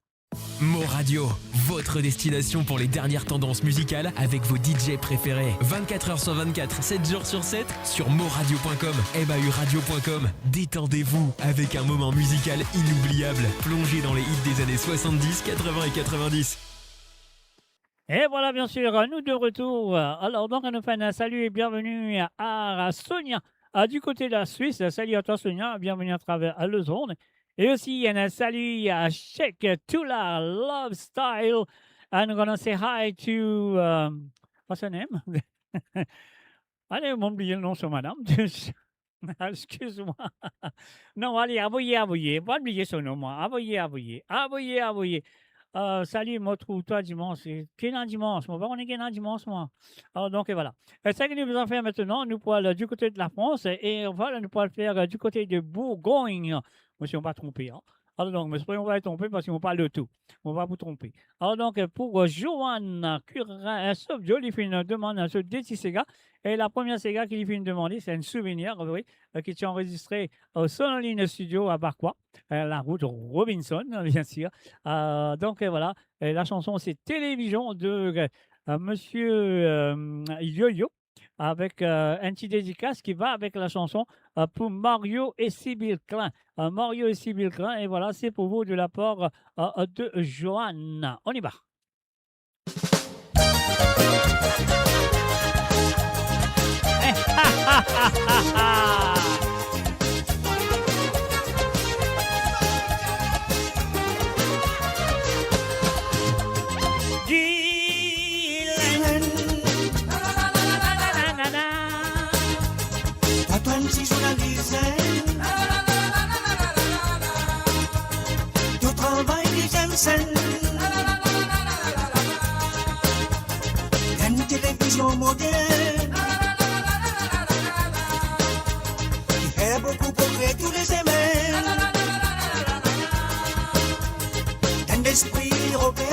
Mo Radio, votre destination pour les dernières tendances musicales avec vos DJ préférés. 24h sur 24, 7 jours sur 7 sur moradio.com, mahuradio.com. Détendez-vous avec un moment musical inoubliable. Plongez dans les hits des années 70, 80 et 90. Et voilà, bien sûr, nous de retour. Alors, donc, on nous fait un salut et bienvenue à Sonia, du côté de la Suisse. Salut à toi, Sonia. Bienvenue à travers le zone. Et aussi, un salut à Sheikh Tula Love Style. And I'm going to say hi to, what's her name? Allez, on m'a oublié le nom sur madame. Excuse-moi. Non, allez, envoyez. Pas oublier son nom, moi. Envoyez. Salut, moi, trouve-toi dimanche. Quel un dimanche? Moi, on est quel un dimanche, moi. Alors, donc, et voilà. C'est ce que nous allons faire maintenant. Nous pourrons aller du côté de la France et voilà, nous pourrons le faire du côté de Bourgogne. Moi, si on ne va pas tromper. Hein. Alors, donc, mais on va être trompé parce qu'on parle de tout. On va vous tromper. Alors, donc, pour Joanne Curin, sauf Jolie fait une demande sur des petits Sega. Et la première Sega qu'il fait une demande, c'est un souvenir, oui, qui est enregistré au Sonoline Studio à Barquois, la route Robinson, bien sûr. Donc, voilà. Et la chanson, c'est Télévision de Monsieur Yo-Yo, avec un petit dédicace qui va avec la chanson pour Mario et Sybille Klein. Mario et Sybille Klein, et voilà, c'est pour vous de la part de Joanne. On y va. Si journaliste, tu travailles des scènes, une télévision moderne, qui fait beaucoup progrès tous les semaines, d'un esprit européen,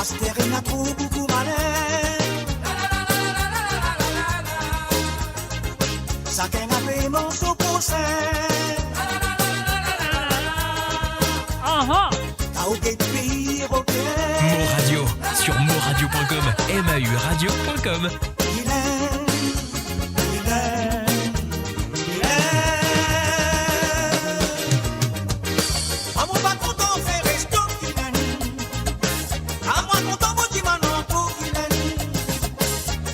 Astéré n'a trop beaucoup malin. Ça qu'un a fait mon saut pour ça. T'as oublié de pays européen. Mo Radio sur moradio.com, MAU radio.com. À mon pas content fait resto qu'il aime. À moi content mon petit manon pour qu'il aime.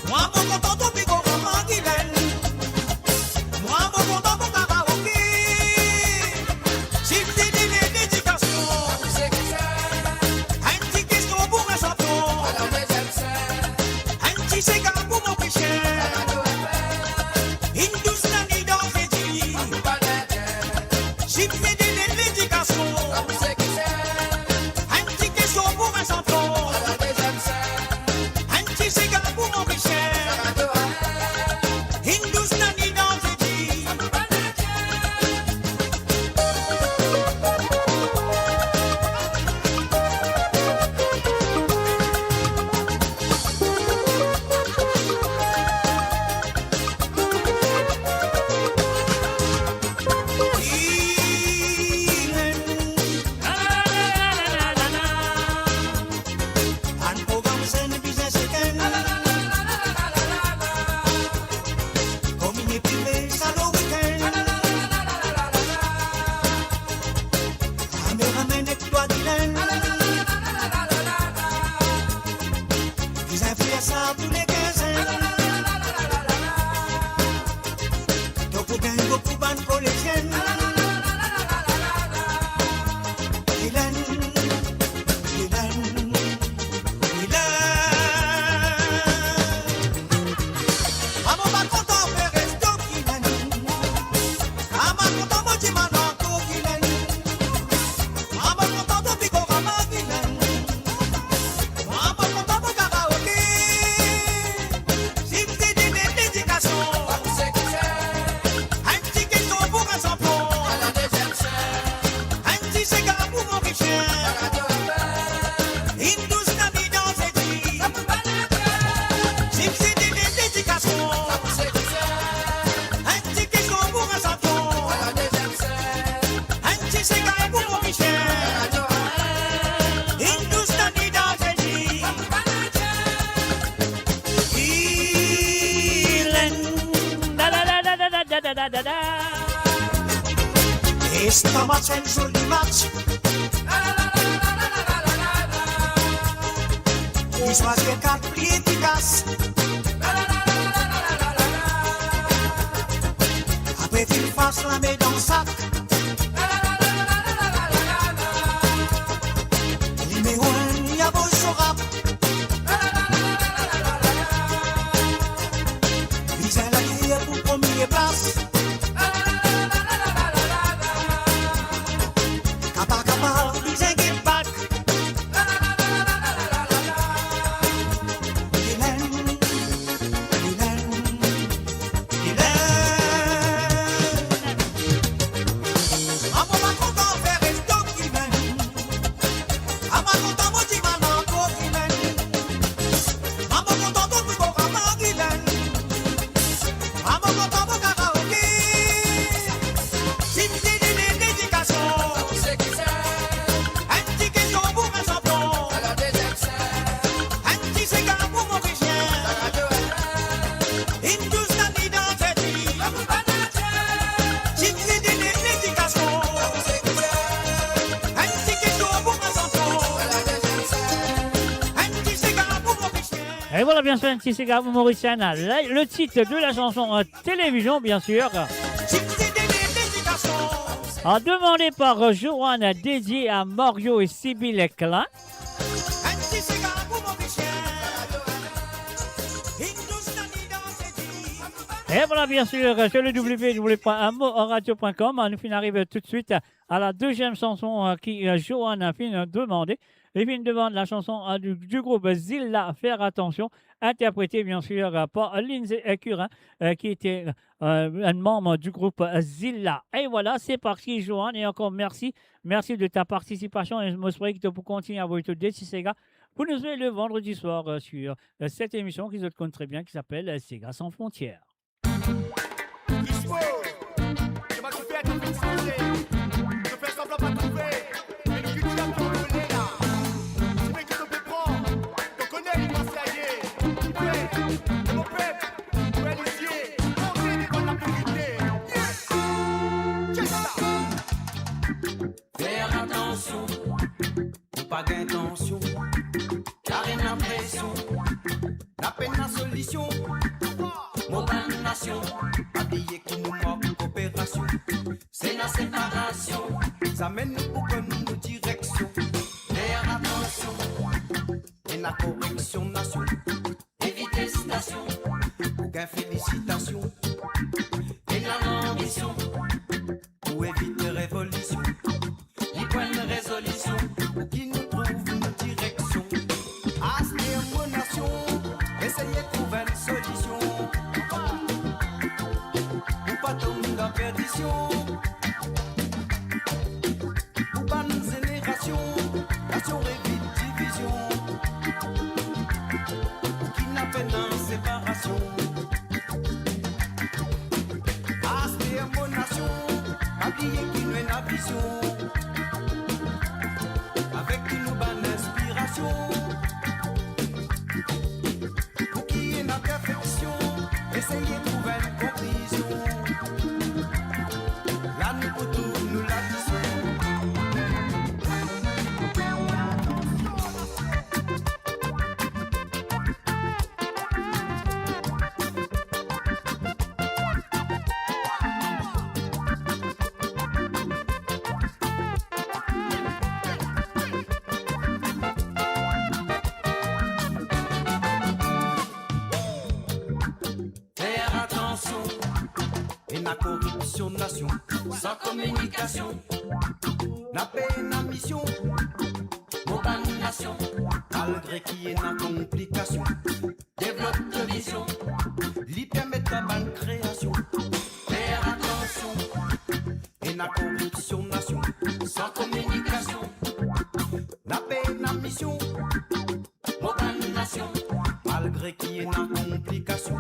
Moi mon content ton pico maman qu'il aime. Moi mon content mon karaoké. Si tu dis les dédications, un petit question pour un champion. Un petit cigare pour mon péché. Une douce nanny dans ses dits. Si tu dis les dédications. Un petit question pour un champion. Un petit cigare pour mon péché. Une douce nanny dans ses dits. Un programme scène business again. Communié privé, salaud week-end. Caméraman et toi Dylan. Ils influenceurs tous les 15 ans. Beaucoup gain, beaucoup ban collégienne. Dylan, Dylan. À mon pas content fait resto qu'il aime. À ma content mon petit manon pour qu'il aime. À ma content ton pico rama qu'il aime. À ma content mon karaoké. Si tu dis des dédications, un petit question pour un champion. Un petit cigare pour mon richard. Une douce namie dans ses dits. Si tu dis des dédications, un petit question pour un champion. Un petit cigare pour mon richard. Une douce namie dans ses dits. Esta match è il sol di match. Gli suoi che carpi efficace. Après il fasse la met dans le sac. Numéro 1, y'a beau son rap. Ils ont la guerre pour première place. Kappa kappa, ils ont get back. Dylan, Dylan, Dylan. À mon pas content fait resto qu'il aime. À ma content mon petit maman pour qu'il aime. À mon content ton plus beau maman qu'il aime. À mon content mon karaoké. Si tu dis des dédications, un petit question pour un champion. Un petit cigare pour mon richard. Une douce nanny dans ses dits. Si tu dis des dédications, un petit question pour un champion. Un petit cigare pour mon richard. Et voilà bien sûr un petit cigare pour Mauricienne. Le titre de la chanson télévision bien sûr. Demandé par Joanne, dédié à Mario et Sybille Klein. Un petit cigare pour mon richard. Une douce nanny dans ses dits. Et voilà bien sûr sur le www.amoradio.com. Nous arrive tout de suite à la deuxième chanson qui Joanne a fait demander. Et puis une demande la chanson du groupe Zilla, Faire attention, interprétée bien sûr par Lindsay Curin, qui était un membre du groupe Zilla. Et voilà, c'est parti Joanne, et encore merci de ta participation, et je me souhaite que tu peux continuer à vous aider si c'est gars. pour nous jouer le vendredi soir sur cette émission qu'ils connaissent très bien qui s'appelle Sega sans frontières. Crispo, je m'en fais tout changer. Je fais semblant pas trouver. Mais le cul tu as contrôlé là. Tu mets que tu peux prendre. Tu connais les Marseillais. Ouais, mon peuple, ouais, l'huissier. On est des bonnes la vérité. Check ça. Faire attention, ou pas d'intention, car il y a pression, la peine la solution, mauvaise nation, habillé qui nous manque coopération, c'est la séparation, ça mène nous pour que nous direction, faire attention, et la correction nation, éviter station, aucun félicitation, et l'ambition, pour éviter révolution. Une résolution qui nous trouve une direction. Aspire mon nation, essayez de trouver une solution. Pour pas tomber dans la perdition. Pour pas nos générations, nation évite division. Qui n'a peine en séparation. Aspire mon nation, habillé qui nous est la vision. Avec une bonne inspiration, pour qui est la perfection, essayez de trouver une conclusion. Là nous pour tout nous la la corruption nation, sans communication, la paix la mission, mauvaise nation, malgré qui est la complication, développe de vision, lui permet la bonne création, faire attention, et la corruption nation, sans communication, la paix la mission, mauvaise nation, malgré qui est la complication,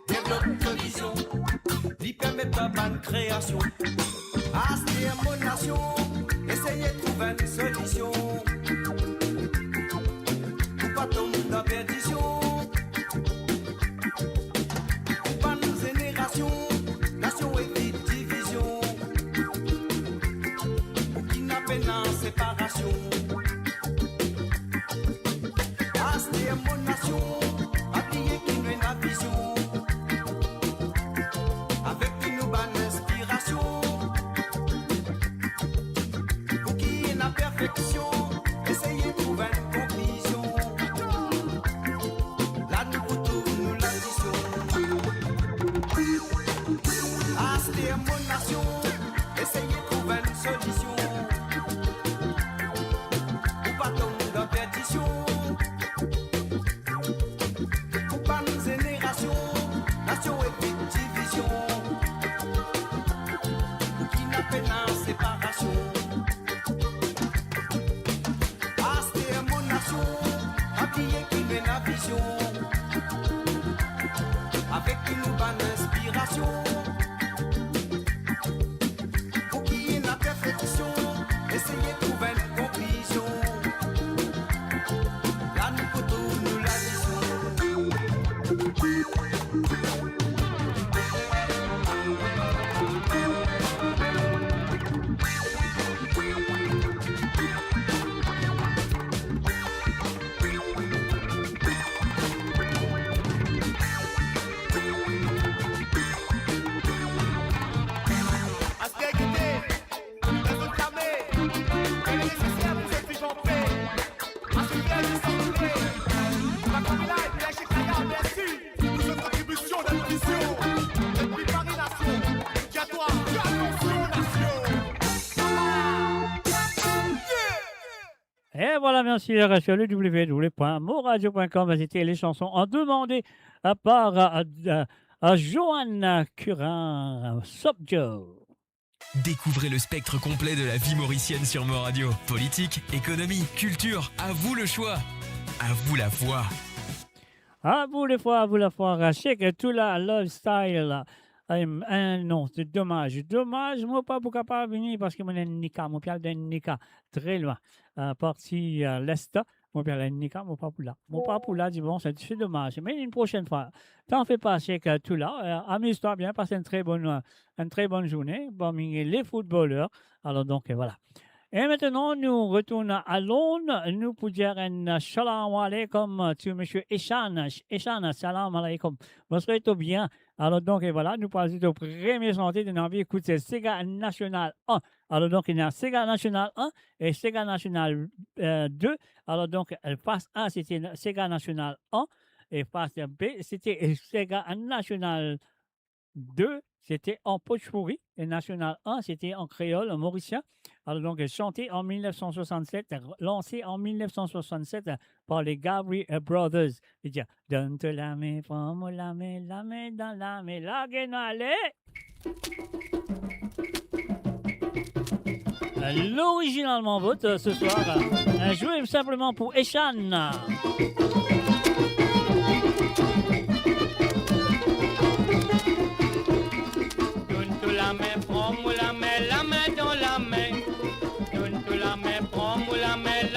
développe de vision. Lui permet pas bonne création. Aspire mon nation, essayez de trouver une solution. Pour pas tomber dans la perdition. Pour pas nos générations, nation évite division. Pour qui n'a peine en séparation. Aspire mon nation, habillé qui nous est la vision. Avec une bonne inspiration, pour qui est la perfection, essayez de trouver une conclusion. Là nous pour tout nous l'addition. Aspire mon nation, essayez de trouver une solution. Pour pas tomber dans la perdition. Pour pas nos générations, nation évite division. Peine en séparation. Aspire mon nation, habillé qui met la vision. Avec une bonne inspiration. Pour qui est la perfection, essayez de trouver une conclusion. Là nous pour tout nous la Et voilà, bien sûr, sur le www.moradio.com, c'était les chansons en demandé à Johanna Curin, Sop Joe. Découvrez le spectre complet de la vie mauricienne sur Mo Radio. Politique, économie, culture, à vous le choix. À vous la foi. À vous la fois, Check tout la love style. Non, c'est dommage. Dommage, moi pas pour capable venir parce que mon nika, mon père d'un nika très loin. Parti à l'est, mon père d'un nika, mon pas pour là. Mon pas pour là, dit bon, c'est dommage. Mais une prochaine fois, t'en fais pas, check tout là. Amuse-toi bien, passe une très bonne journée parmi les footballeurs. Alors donc, voilà. Et maintenant, nous retournons à Londres. Nous pour dire un shalom alaikum to M. Eshan. Eshan, salam alaikum. Bonsoir et tout bien. Alors donc, et voilà, nous passons au premier santé de notre vie. Écoute, c'est Sega National 1. Alors donc, il y a Sega National 1 et Sega National 2. Alors donc, face A, c'était Sega National 1 et face B, c'était Sega National 2. C'était en pochpourri. Et National 1, c'était en créole, en mauricien. Alors donc, chanté en 1967, lancé en 1967 par les Gabry Brothers. Il dit, donne-te la main, prends-moi la main dans la main, la guenale. L'originalement vote ce soir, joué simplement pour Eshan. La main, prends-moi la main dans la main. Donne-toi la main, prends-moi la main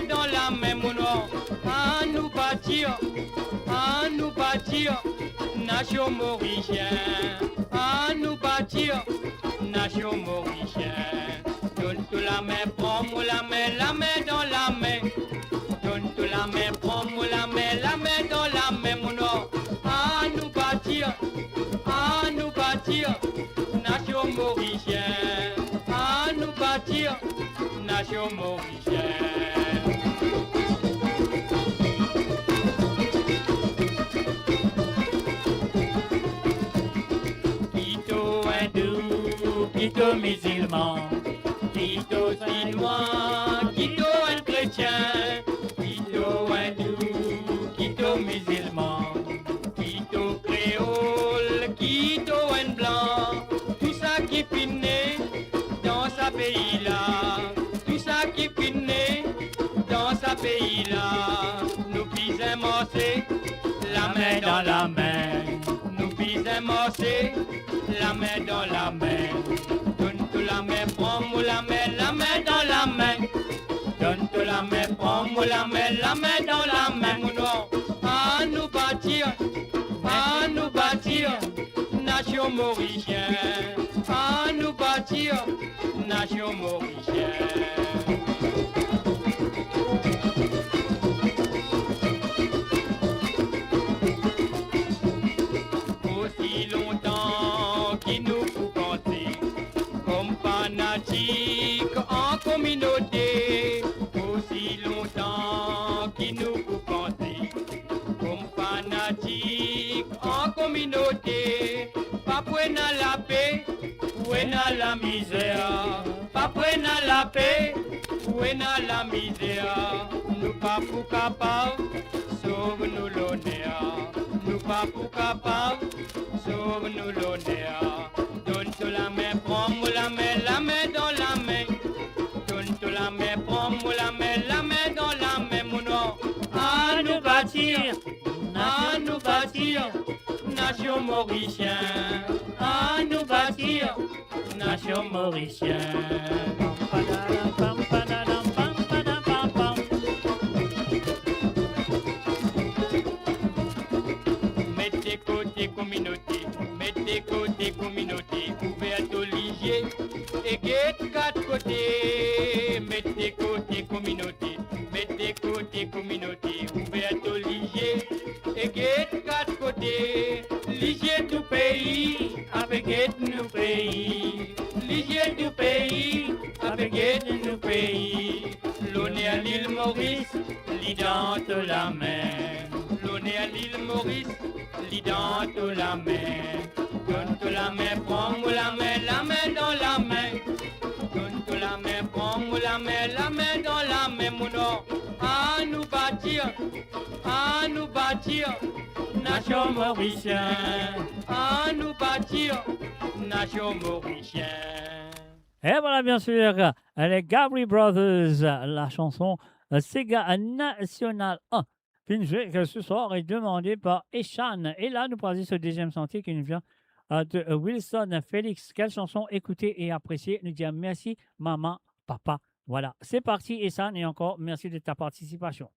dans la main, mon nom. À nous bâtir, nation mauricien. À nous bâtir, nation mauricien. Donne-toi la main, prends-moi la main dans la main. Donne-toi la main, prends-moi la main dans la main, mon nom. À nous bâtir, nation mauricien. À nous bâtir, nation mauricien. Quito hindou, Quito musulman, Quito chinois, Quito un chrétien, Quito hindou, Quito musulman, Quito créole, Quito un blanc, tout ça qui finit dans sa pays-là, tout ça qui finit dans sa pays-là, nous pisons morcer, la main dans la main, nous pisons morcer, la main dans la main, donne-toi la main, prends-moi la main dans la main, donne-toi la main, prends-moi la main dans la main, mon nom, à nous bâtir, nation mauricien, à nous bâtir, nation mauricien. Aussi longtemps qu'il nous faut compter comme fanatiques en communauté, aussi longtemps qu'il nous faut compter comme fanatiques en communauté, pas prendre la paix, prendre la misère, pas prendre la paix, prendre la misère, nous pas pour capable, sauve-nous l'honneur, nous pas pour capable, sauve-nous l'honneur, donne-toi la main, prends-moi la main dans la main, donne-toi la main, prends-moi la main dans la main, mon nom, à nous bâtir, nation mauricien, à nous bâtir, nation mauricien. Mettez côté communauté, ouverte au ligier, et guette quatre côtés. Mettez côté communauté, ouverte au ligier, et guette quatre côtés. Ligier du pays, avec guette nous pays. Ligier du pays, avec guette nous pays. L'honneur à l'île Maurice, l'idente la main. L'honneur à l'île Maurice, l'idente la main. Donne-toi la main, prends-moi la main dans la main. Donne-toi la main, prends-moi la main dans la main, mon nom. À nous bâtir, nation mauricien. À nous bâtir, nation mauricien. Et voilà, bien sûr, les Gabry Brothers, la chanson Sega National 1. Puis joué que ce soir est demandé par Eshan. Et là, nous passons ce deuxième sentier qui nous vient de Wilson Félix. Quelle chanson écouter et apprécier? Nous disons merci, maman, papa. Voilà, c'est parti, Eshan, et encore merci de ta participation.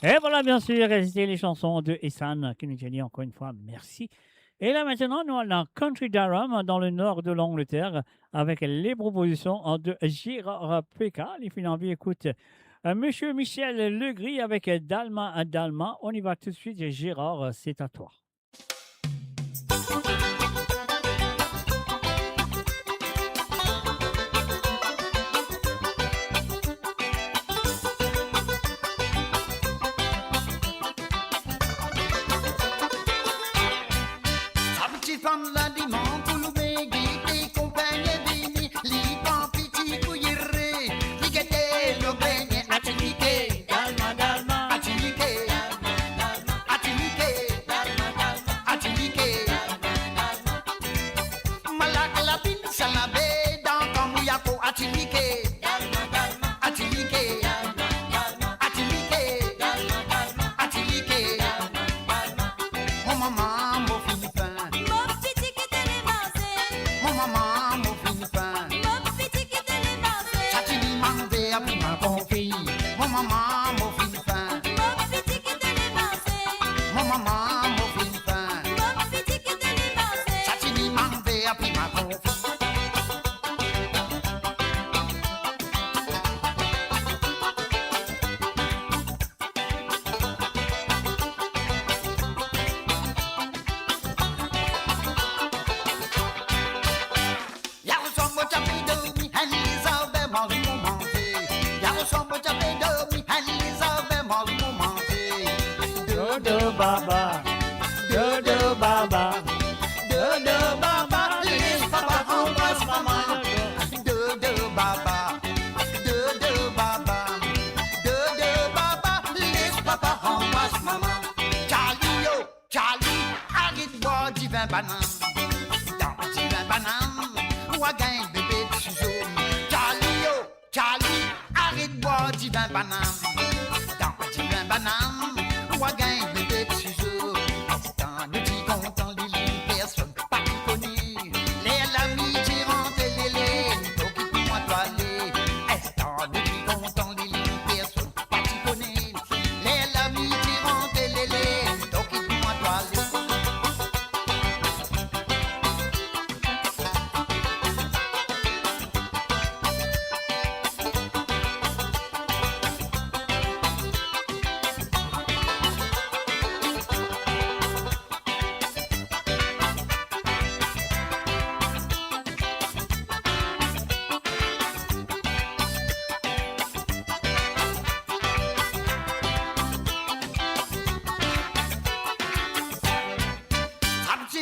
Et voilà, bien sûr, c'était les chansons de Essan qui nous a dit encore une fois merci. Et là maintenant, nous allons dans Country Durham, dans le nord de l'Angleterre, avec les propositions de Gérard Péka. Les filles écoute Monsieur Michel Legris avec Dalma Dalma. On y va tout de suite, Gérard, c'est à toi. Femme la dimanche pour le béguer, compagnie vini, li pan piti couillere, li gete lo begne, atilike, dalma dalma, atilike, atilike, atilike, malak la bin salabe, dans kamuyako, atilike, atilike, atilike, atilike, oh maman, mon Philippin. Mon maman, mon Philippin. Chatini mangé à prima confit. Mon maman, mon Philippin. Mon maman, mon Philippin. Chatini mangé à prima confit. Baba, dodo baba, dodo baba, laisse papa embrasse maman. Dodo baba, dodo baba, dodo baba, laisse papa embrasse maman. Charlie yo, Charlie, arrête boire du vin banane. Dans du vin banane, ou à gain bébé de ciseaux. Charlie yo, Charlie, arrête boire du vin banane. Dans du vin banane, ou à gain bébé de ciseaux. Dans le petit content, l'île, personne pas qui connaît. Les l'amitié rentre les occupe-moi toilé. Dans le petit content, l'île, personne pas qui connaît. Les l'amitié rentre les occupe-moi toilé.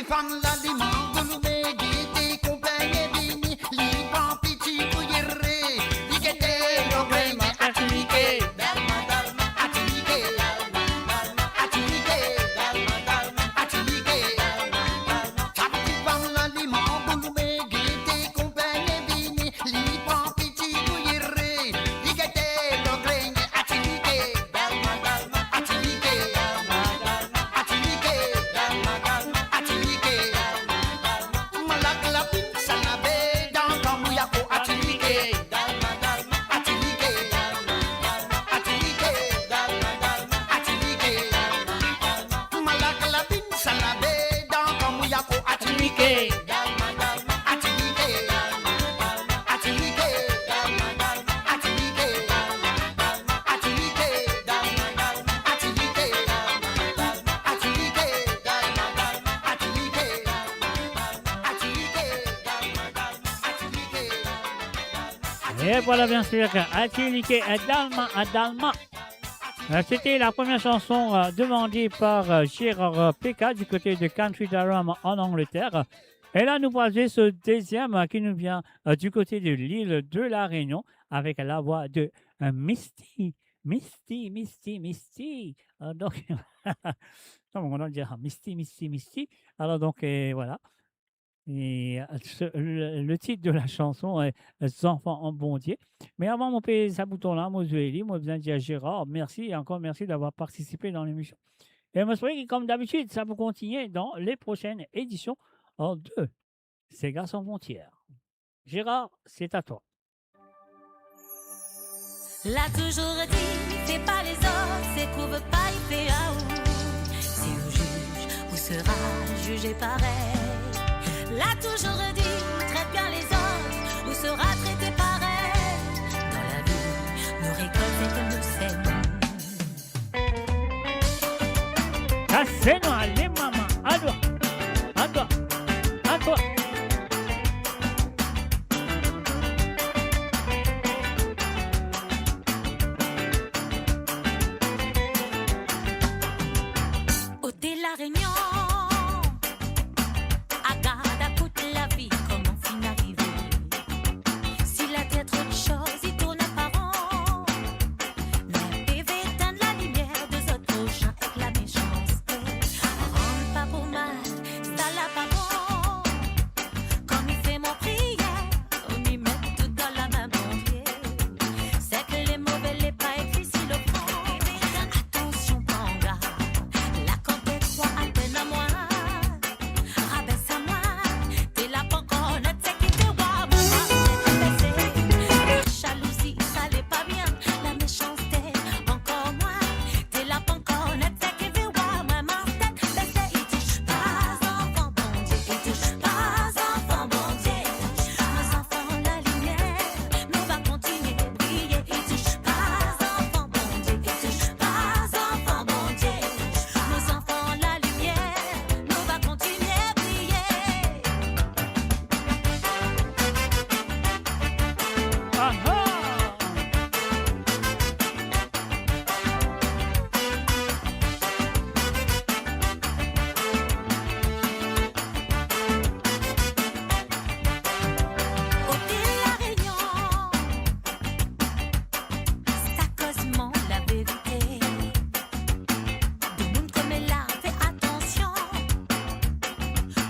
Femme la dimanche, nous m'aiguille, compagnie vini, li pan piti couillere, li gete lo grain, atilike, dalma dalma, atilike, atilike, atilike, femme la dimanche, nous m'aiguille, compagnie vini, li pan piti couillere, li gete lo grain, atilike, dalma dalma, atilike, atilike, dalma dalma. Malak la pin salabe dans kamuyako atilike dalma dalma atilike atilike dalma dalma atilike malak la pin salabe dans kamuyako atilike dalma dalma atilike atilike dalma dalma atilike atilike dalma dalma atilike atilike dalma dalma atilike. Et voilà bien sûr, Atilike Dalma Dalma. C'était la première chanson demandée par Gérard Péka du côté de Country Durham en Angleterre. Et là, nous voici ce deuxième qui nous vient du côté de l'île de la Réunion avec la voix de Misty. Misty. Donc, on va dire Misty. Alors donc, voilà. Et le titre de la chanson est Enfants en bon Dieu. Mais avant mon pays, ça bouton là, moi, je viens dire à Gérard, merci et encore merci d'avoir participé dans l'émission. Et je me souviens que, comme d'habitude, ça va continuer dans les prochaines éditions de Ces gars sans frontières. Gérard, c'est à toi. L'a toujours dit, fais pas les autres, c'est trouve pas, il fait à ou. Si on juge ou sera jugé pareil. L'a toujours dit, traite bien les autres, ou sera traité pareil. Dans la vie, nous récoltons comme nous sèmons. Cassez-nous, allez, maman. À toi. À toi. À toi. Ôtez la réunion. Agarde, coûte la vie, comment fin arriver. Si la tête trop de choses, il tourne par an. Mais PV éteindre la lumière de autres prochains avec la méchanceté. Rentre pas pour mal, ça l'a pas bon. Comme il fait mon prière, on y met tout dans la main bon Dieu. C'est que les mauvais, les pas écrits sur le front. Attention, panga, la compète soit à peine à moi. Rabaisse à moi, t'es là pour connaître ce qui te voit. La jalousie, ça l'est pas bien. La méchanceté, encore moins. T'es là pour connaître ce qui te voit. Maman, tête baissée, il touche pas, enfant bon Dieu. Il touche pas, enfant bon Dieu. Nos enfants, la lumière, nous va continuer de briller. Il touche pas, enfant bon Dieu. Il touche pas, enfant bon Dieu. Nos enfants, la lumière, nous va continuer de briller. Ôtez la réunion, ça cause la vérité. De monde comme elle a fait attention.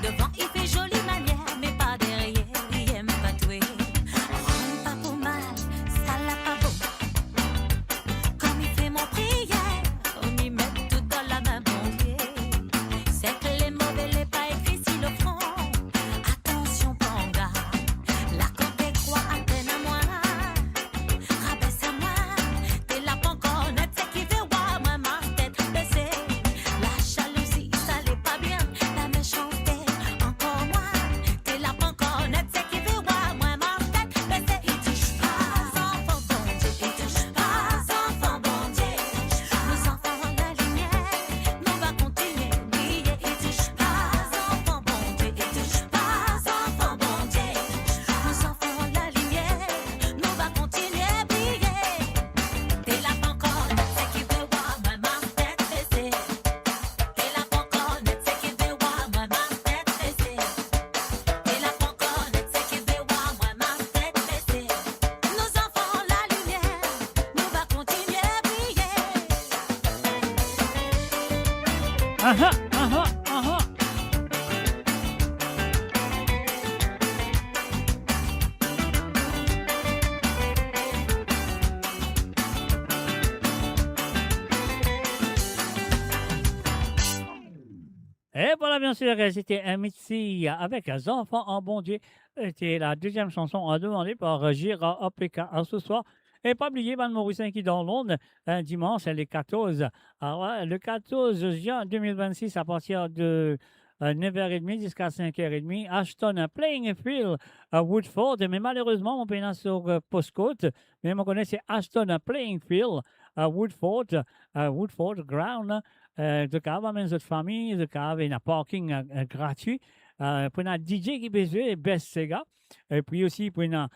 Devant il fait jolie manière, mais pas derrière, il aime pas tuer. Rentre pas pour mal, ça l'a pas beau. Comme il fait mon prière, on y met tout dans la main bon Dieu. C'est que les mauvais, les pas écrits sur le front. Attention, panga, la compète croit à peine à moi. Rabaisse à moi, t'es là pour connaître ce qui veut voir. Moi, ma tête baissée, la jalousie, ça l'est pas bien. La méchanceté, encore moins. T'es là pour connaître ce qui veut voir. Moi, ma tête baissée, il touche pas, enfant bon Dieu. Il touche pas, enfant bon Dieu. Nos enfants, la lumière, nous va continuer de briller. Il touche pas, enfant bon Dieu. Il touche pas, enfant bon Dieu. Nos enfants, la lumière, nous va continuer de briller. T'es là pour connaître ce qui veut voir. Moi, ma tête baissée. T'es là pour connaître ce qui veut voir. Moi, ma tête baissée. T'es là pour connaître ce qui veut voir. Moi, ma tête baissée. Nos enfants, la lumière, nous va continuer de briller. Aha, aha, aha. Et voilà, bien sûr, c'était un Mitzi avec les enfants en bon Dieu. C'était la deuxième chanson demandée par Gira APK ce soir. Et pas oublier Van Mauricien qui est dans Londres, un dimanche, le 14. Alors, ouais, le 14 juin 2026, à partir de 9h30 jusqu'à 5h30, Ashton Playing Field à Woodford. Mais malheureusement, on peine sur postcode. Mais on connaît, c'est Ashton Playing Field à Woodford Ground. De cave amène votre famille, de cave un parking gratuit. Pour un DJ qui peut jouer best Sega. Et puis aussi pour un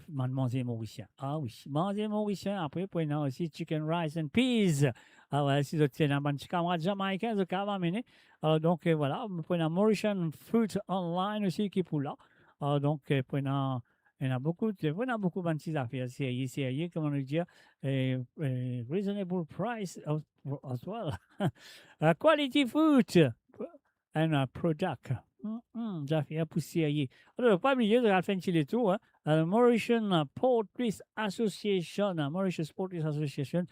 manger mauricien. Ah oui, manger mauricien. Après pour un aussi chicken rice and peas. Ah ouais, si vous êtes un petit camarade jamaïcain, de cave amener. Alors donc voilà, pour un Mauritian Food Online aussi qui est pour là. Alors donc pour un il y en a beaucoup de petites affaires. C'est comment le dire, reasonable price as well. Quality food and product. Affaires pour sérieux. Alors, pas oublier de la fin de les tours. Mauritian Sports Association, Mauritius Sports Association,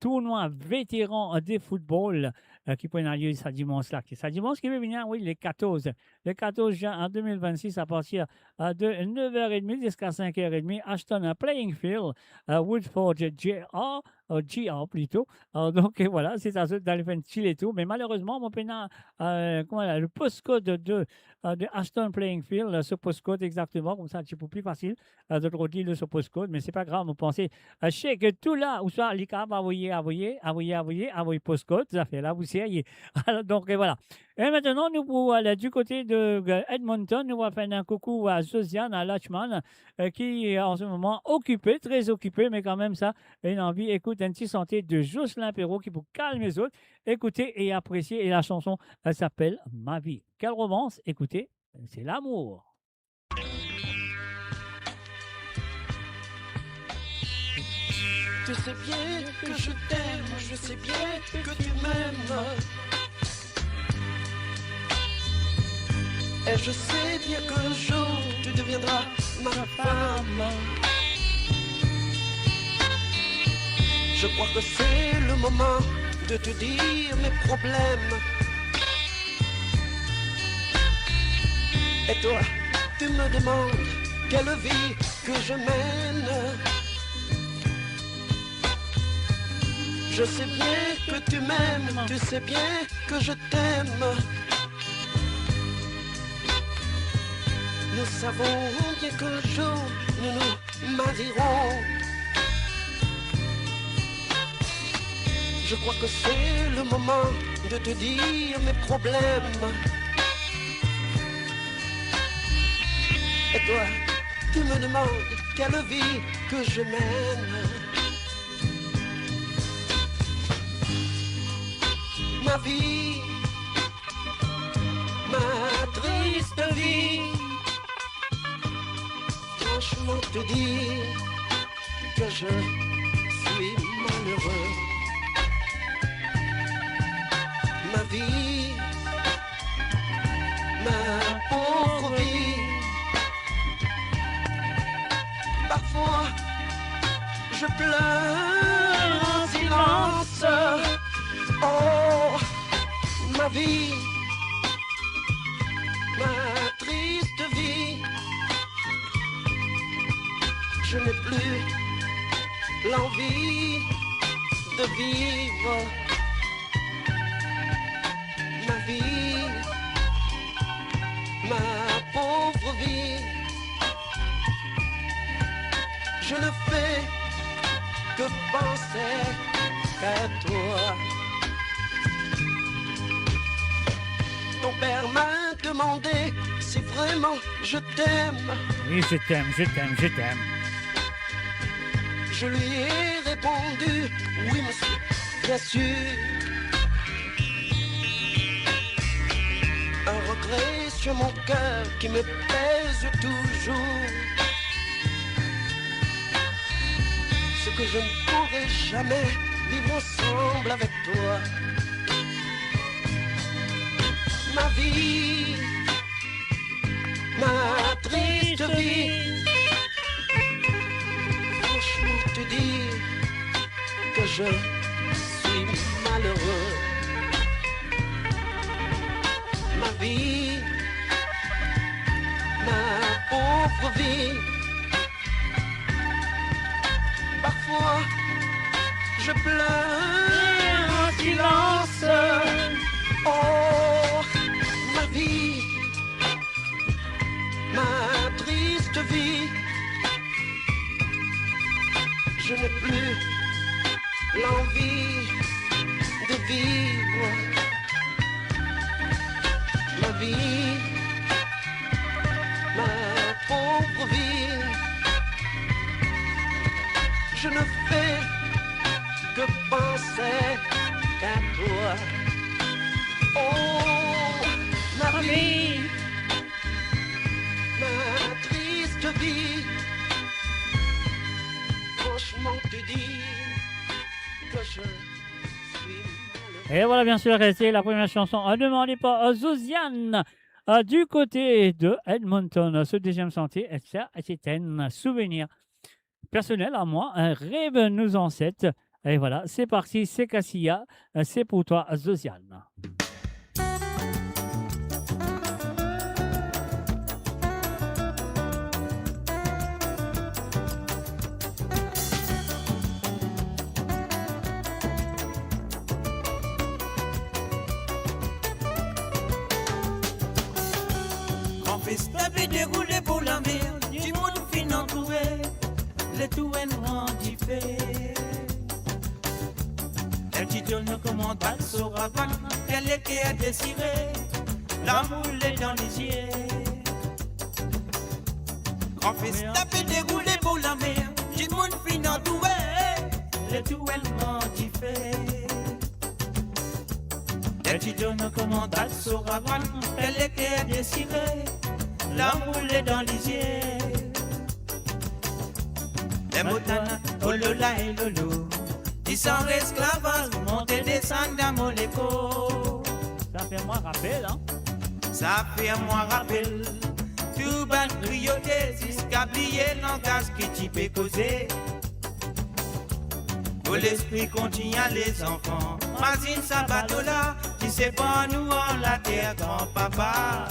tournoi vétéran de football qui peut avoir lieu ce dimanche-là. Ce dimanche qui va venir, oui, le 14. Le 14 juin en 2026, à partir de 9h30 jusqu'à 5h30, Ashton Playing Field, Woodford JR, GR plutôt. Donc et voilà, c'est ça, dans les chill et tout. Mais malheureusement, mon pénal, le postcode de Aston Playing Field, ce postcode exactement, comme ça, un petit peu plus facile de redire ce postcode, mais c'est pas grave, vous pensez, je sais que tout là, où ça, les câbles, envoyer postcode, ça fait là, vous savez. Donc et voilà. Et maintenant, nous pour aller du côté de Edmonton, nous allons faire un coucou à Josiane, à Lachman, qui est en ce moment occupé, très occupé, mais quand même ça, une envie, écoute, un petit santé de Jocelyn Perrault qui pour calmer les autres. Écoutez et appréciez. Et la chanson, elle s'appelle Ma vie. Quelle romance? Écoutez, c'est l'amour. Tu sais bien que je t'aime, je sais bien que tu m'aimes. Et je sais bien qu'un jour tu deviendras ma femme. Je crois que c'est le moment de te dire mes problèmes. Et toi, tu me demandes quelle vie que je mène. Je sais bien que tu m'aimes, tu sais bien que je t'aime. Nous savons bien qu'un jour nous nous marierons. Je crois que c'est le moment de te dire mes problèmes. Et toi, tu me demandes quelle vie que je mène. Ma vie, ma triste vie. Franchement te dire que je suis malheureux. Ma vie, ma pauvre vie. Parfois je pleure en silence. Oh, ma vie, ma triste vie. Je n'ai plus l'envie de vivre. Ma vie, ma pauvre vie. Je ne fais que penser qu'à toi. Ton père m'a demandé si vraiment je t'aime. Oui, je t'aime, je t'aime, je t'aime. Je lui ai répondu, oui monsieur, bien sûr. Un regret sur mon cœur qui me pèse toujours. Ce que je ne pourrai jamais vivre ensemble avec toi. Ma vie, ma triste vie. Franchement te dire que je suis malheureux. Ma vie, ma pauvre vie. Parfois je pleure en silence. Oh, ma vie, ma triste vie. Je n'ai plus l'envie de vivre. Ma vie, ma pauvre vie. Je ne fais que penser qu'à toi. Oh, ma vie, ma triste vie. Franchement te dire que je suis... Et voilà, bien sûr, c'est la première chanson demandée par Josiane du côté de Edmonton. Ce deuxième sentier, c'est un souvenir personnel à moi, un rêve nos ancêtres. Et voilà, c'est parti, c'est Cassia, c'est pour toi, Josiane. fait taper dérouler pour la mer, du monde fin entouré, les tout rendit fait. Elle dit donne comment elle saura pas, elle était à désirer, l'amour est dans les yeux. Grand fils taper dérouler pour la mer, du monde fin entouré, les tout rendit fait. Elle dit donne comment elle saura pas, elle était à désirer, l'amour est dans les yeux. Les motanes, oh lola et lolo, ils sont esclavages, monter descendre dans mon écho. Ça fait moi rappel, hein? Ça fait moi rappel, tout ban grioté, jusqu'à plier langage que tu peux causer. Pour l'esprit continue les enfants, imagine ça bateau là, tu sais pas nous en la terre grand-papa.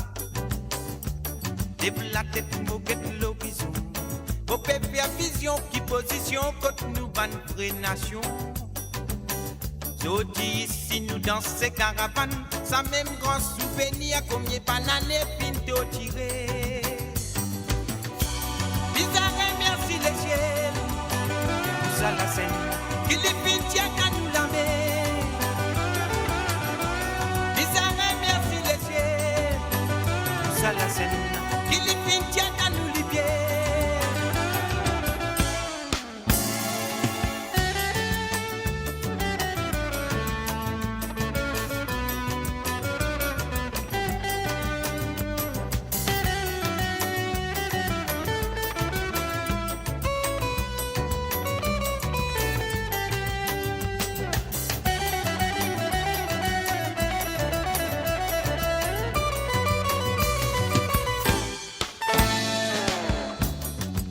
Depuis la tête, moquette l'horizon, vos pères faire vision, qui position contre nous, ban vraie nation. Jodi ici nous dans ces caravanes, ça même grand souvenir, combien bananes pinto tiré. Bizarre, merci les ciels, nous à la scène, qui les pintia qu'à nous la mer. Bizarre, merci les ciels, nous à la scène, qui les pintia qu'à nous libérer.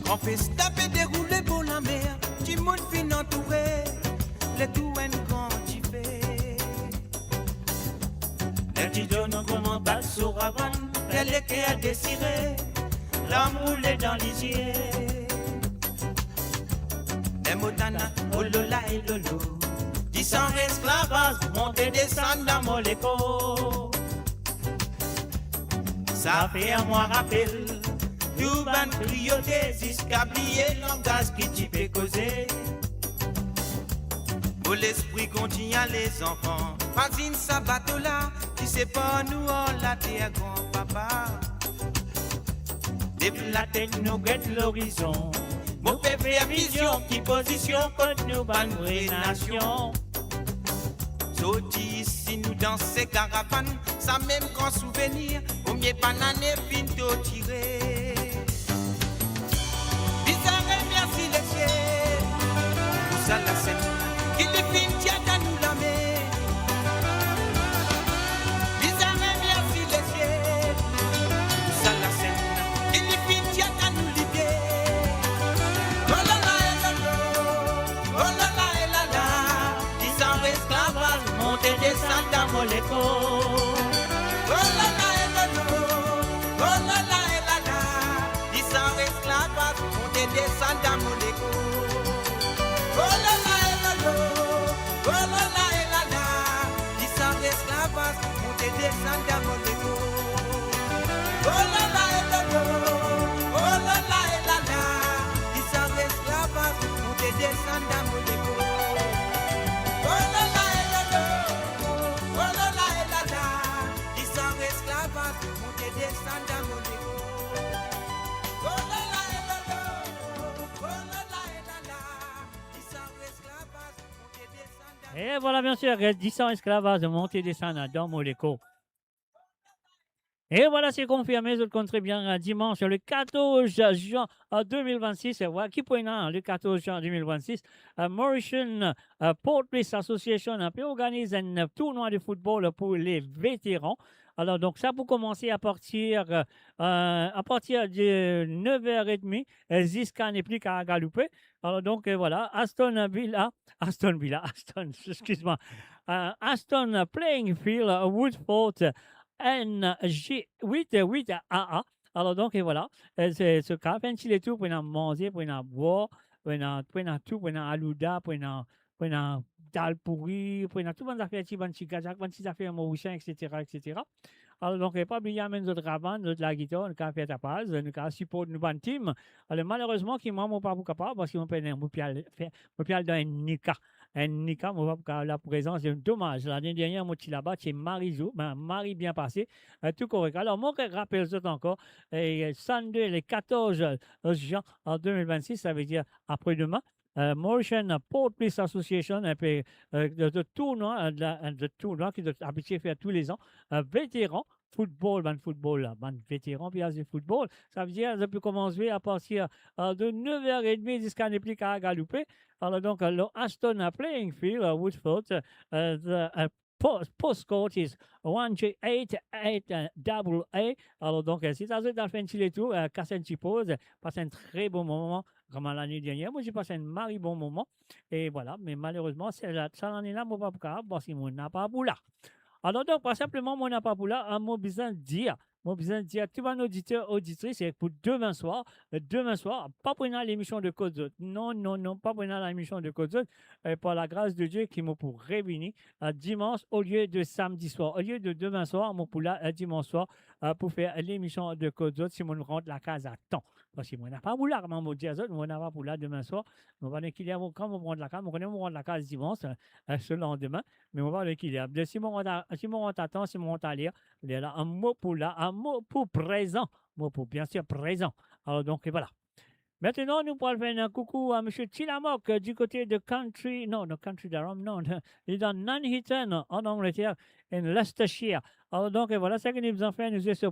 On fait taper dérouler pour la mer, du monde fin entouré, les tout quand tu fais. Les tu donnes comment elle saura vendre, elle est qu'à désirer, l'amour est dans les yeux. Les motanas, oh lola et lolo, ils sont esclavages, monter descendre dans mon écho. Ça fait à moi rappel, tout ban crioté, jusqu'à plier langage qui tu peux causer. Pour l'esprit continue les enfants, imagine ça bateau là, tu sais pas nous en la terre grand-papa. Depuis la tête nous guette l'horizon, mon père fait vision, qui position contre nous ban vraie nation. Jodi ici nous dans ces caravanes, ça même grand souvenir, combien bananes pinto tiré. Bizarre, merci les ciels, nous à la scène, qui les pintia qu'à nous la mer. Bizarre, merci les ciels, nous à la scène, qui les pintia qu'à nous libérer. Oh la la et la la, oh la la et la la, ils sont esclavages, monter descendre dans mon écho. Oh la la et la la, oh la la et la la, ils sont esclavages, monter descendre dans mon écho. Oh la la et la la, oh la la et la la, ils sont esclavages, monter descendre dans mon écho. Oh la la et la la, oh la la et la la, ils sont esclavages, monter descendre dans mon écho. Oh la la et la la, oh la la et la la, ils sont esclavages, monter descendre dans mon écho. Oh la la et la la, oh la la et la la, ils sont esclavages, monter descendre dans. Et voilà, bien sûr, 10 esclavages de monter et descendre dans Moléco. Et voilà, c'est confirmé, je le compte très bien, dimanche, le 14 juin 2026. Voilà, qui point là, le 14 juin 2026, Mauritian Portraits Association a pu organiser un tournoi de football pour les vétérans. Alors, donc, ça pour commencer à partir de 9h30 jusqu'à n'est plus qu'à Galouper. Alors, donc, voilà, Aston, excuse-moi, Aston Playing Field, Woodford, NG88AA. Alors, donc, et voilà, c'est ce cas, il est tout pour manger, pour boire, pour tout, pour alouda, pour dal pourri, pour tout le monde affaire, petit affaire mauricien, etc., etc. Alors, donc, pas oublier à mettre notre raban, notre la guitare, nous avons fait ta page, nous avons support nous ban team. Alors, malheureusement, qui m'a pas capable parce qu'on peut aller dans un Nika. Un Nika, on va la présence, c'est dommage. L'année dernière, moi, là-bas, c'est Marie-Zo, Marie bien passé, tout correct. Alors, moi, je rappelle ça encore, samedi, le 14 juin en 2026, ça veut dire après-demain. Mauritian Port Police Association, de tournoi qui est habitué à faire tous les ans, vétéran. Football, vétéran, puis de football. Ça veut dire que ça peut commencer à partir de 9h30 jusqu'à n'importe qu'à Galouper. Alors, donc, le Aston Playing Field, Woodford, the postcode is 1J88AA. Alors, donc, si ça se fait un petit tour, casse un petit pause, passe un très bon moment. Comme l'année dernière, moi j'ai passé un mari bon moment. Et voilà, mais malheureusement, ça l'année-là, moi pas parce que moi n'a pas pour là. Alors donc, pas simplement moi n'a pas pour là, moi besoin de dire, tout mon auditeur, auditrice, c'est pour demain soir, pas pour l'émission de Côte d'Azur. Non, pas pour l'émission de Côte d'Azur, par la grâce de Dieu qui m'a pour réunir dimanche au lieu de samedi soir, au lieu de demain soir, moi pour là, dimanche soir, pour faire l'émission de Côte d'Azur si on rentre la case à temps. Parce que moi n'a pas pour là, comment on dit à moi n'a pas pour là demain soir, on va l'équilibre quand on rentre la case, on rentre la case dimanche, ce lendemain, mais on va l'équilibre. Si on rentre à temps, si on rentre à lire, il y a un mot pour là, un mot pour présent, mot pour bien sûr présent. Alors donc voilà. Maintenant, nous pourrons faire un coucou à M. Tilamok du côté de Country Durham, non, il est dans Nuneaton en Angleterre, en Leicestershire. Alors donc voilà, ce que nous avons fait, nous sommes ce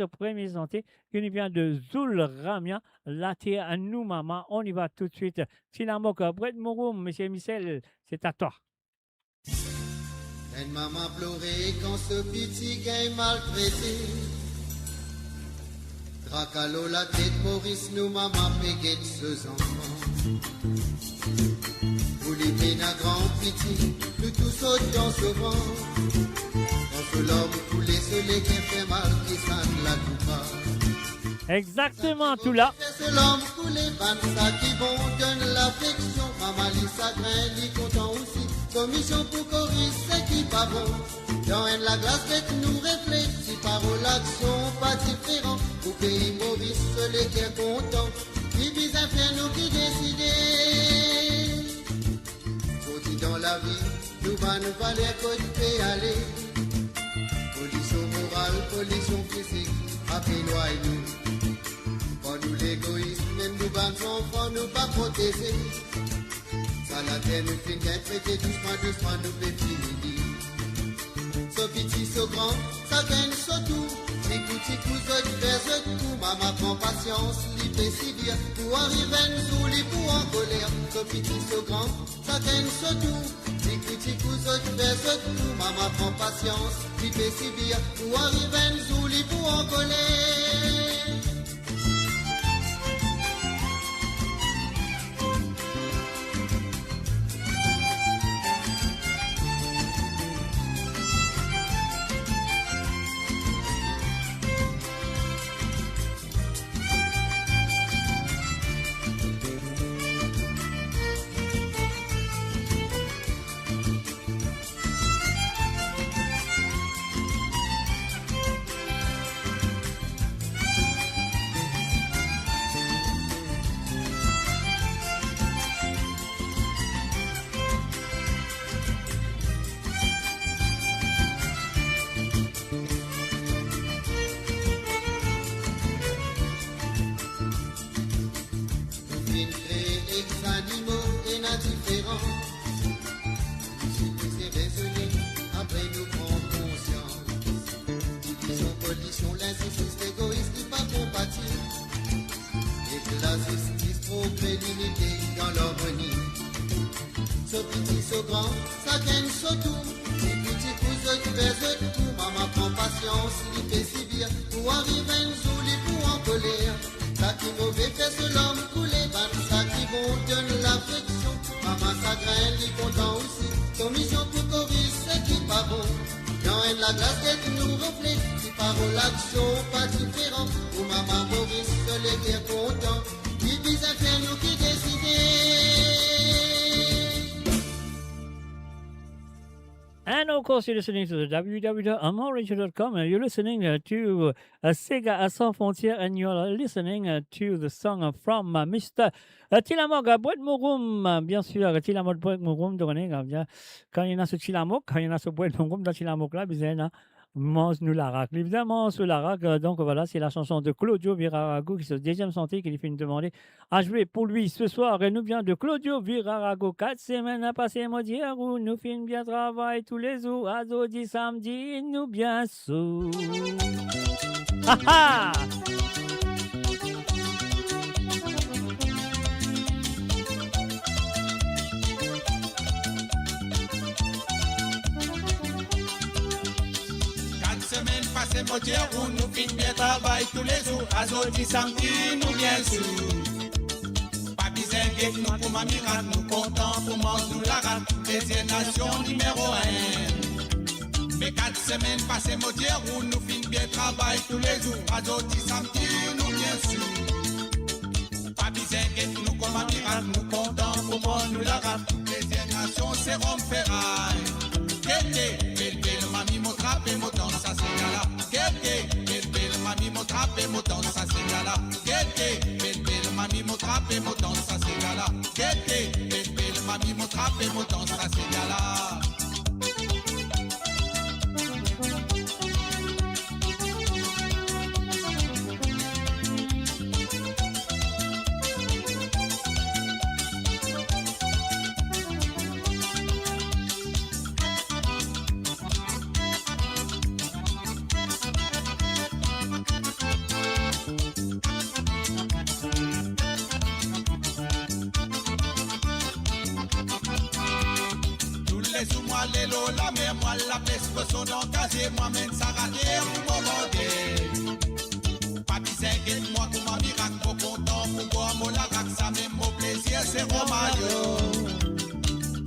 premier santé qui nous vient de Zul Ramia, la terre à nous, maman. On y va tout de suite. Tilamok, Brett Mouroum, M. Michel, c'est à toi. Et maman pleurait quand ce petit gars est maltraité. Dracalo la tête, Maurice, nous maman péguette ce enfant. Vous les peines à grand pitié, nous tous sautent dans ce vent. Dans ce l'homme coulé, celui qui fait mal, qui s'en la coupa. Exactement, tout là. C'est l'homme coulé, ça qui bon, donne l'affection. Maman, les sagrins, les contents aussi. Commission pour Coris, c'est qui pas bon. Dans la glace, bête nous réfléchit. Parole, action, pas différent. Au pays Maurice, celui qui est content. Qui vise à faire nous qui décider. Faut dans la vie, nous va nous valer côté aller. Pollution morale, pollution physique, appelez-nous. Pas nous l'égoïsme, même nous bannons enfants, nous pas protéger. Ça la terre nous fait qu'un traité doucement, nous fait finir. So petit, so grand, ça gagne surtout. Ticou, zot, tout, maman prend patience, li fait si bien. Pour arriver nous, li pour en colère. So petit, so grand, ça gagne surtout. Ticou, zot, tout, maman prend patience, li fait si bien. Pour arriver nous, li pour en colère. of course, you're listening to the www.amorradio.com. You're listening to Sega Sans Frontières, and you're listening to the song from Mr. Tilamok, Boîte Mouroum. Bien sûr, Tilamok, Boîte Mouroum, quand il y en a ce Tilamok, quand il y en a ce Boîte Mouroum, dans Tilamok là, Mange nous la rac. Évidemment, sous la rac, donc voilà, c'est la chanson de Claudio Virarago qui est au deuxième santé qui lui fait une demande à jouer pour lui ce soir. Et nous vient de Claudio Virarago. 4 semaines à passer, moi dire, où nous filons bien travail tous les jours. Azodi samedi, nous bien sous. Ha ha! Semaine passée, mon Dieu, où nous finissons bien travail tous les jours. Azodi samedi, nous bien sûr. Pas besoin de nous pour ma miracle, nous contents pour manger nous la rate. Deuxième nation numéro 1. Mais 4 semaines passées, mon Dieu, où nous finissons bien travail tous les jours. Azodi samedi, nous bien sûr. Pas besoin de nous pour ma miracle, nous contents pour manger nous la rate. Deuxième nation, c'est Rome Ferraille. Mami mo trappe mo danse ça c'est gala. Belle mami mo trappe mo danse ça c'est gala. Belle mami mo trappe mo danse ça c'est gala. Belle mami mo trappe mo danse ça c'est gala. Lélo, la mer, moi la peste, son engagé, moi-même ça raté, ou m'en vendez. Pas bizarre, moi, pour ma miracle, pour content, pour boire mon larac, ça même mon plaisir, c'est Romayo.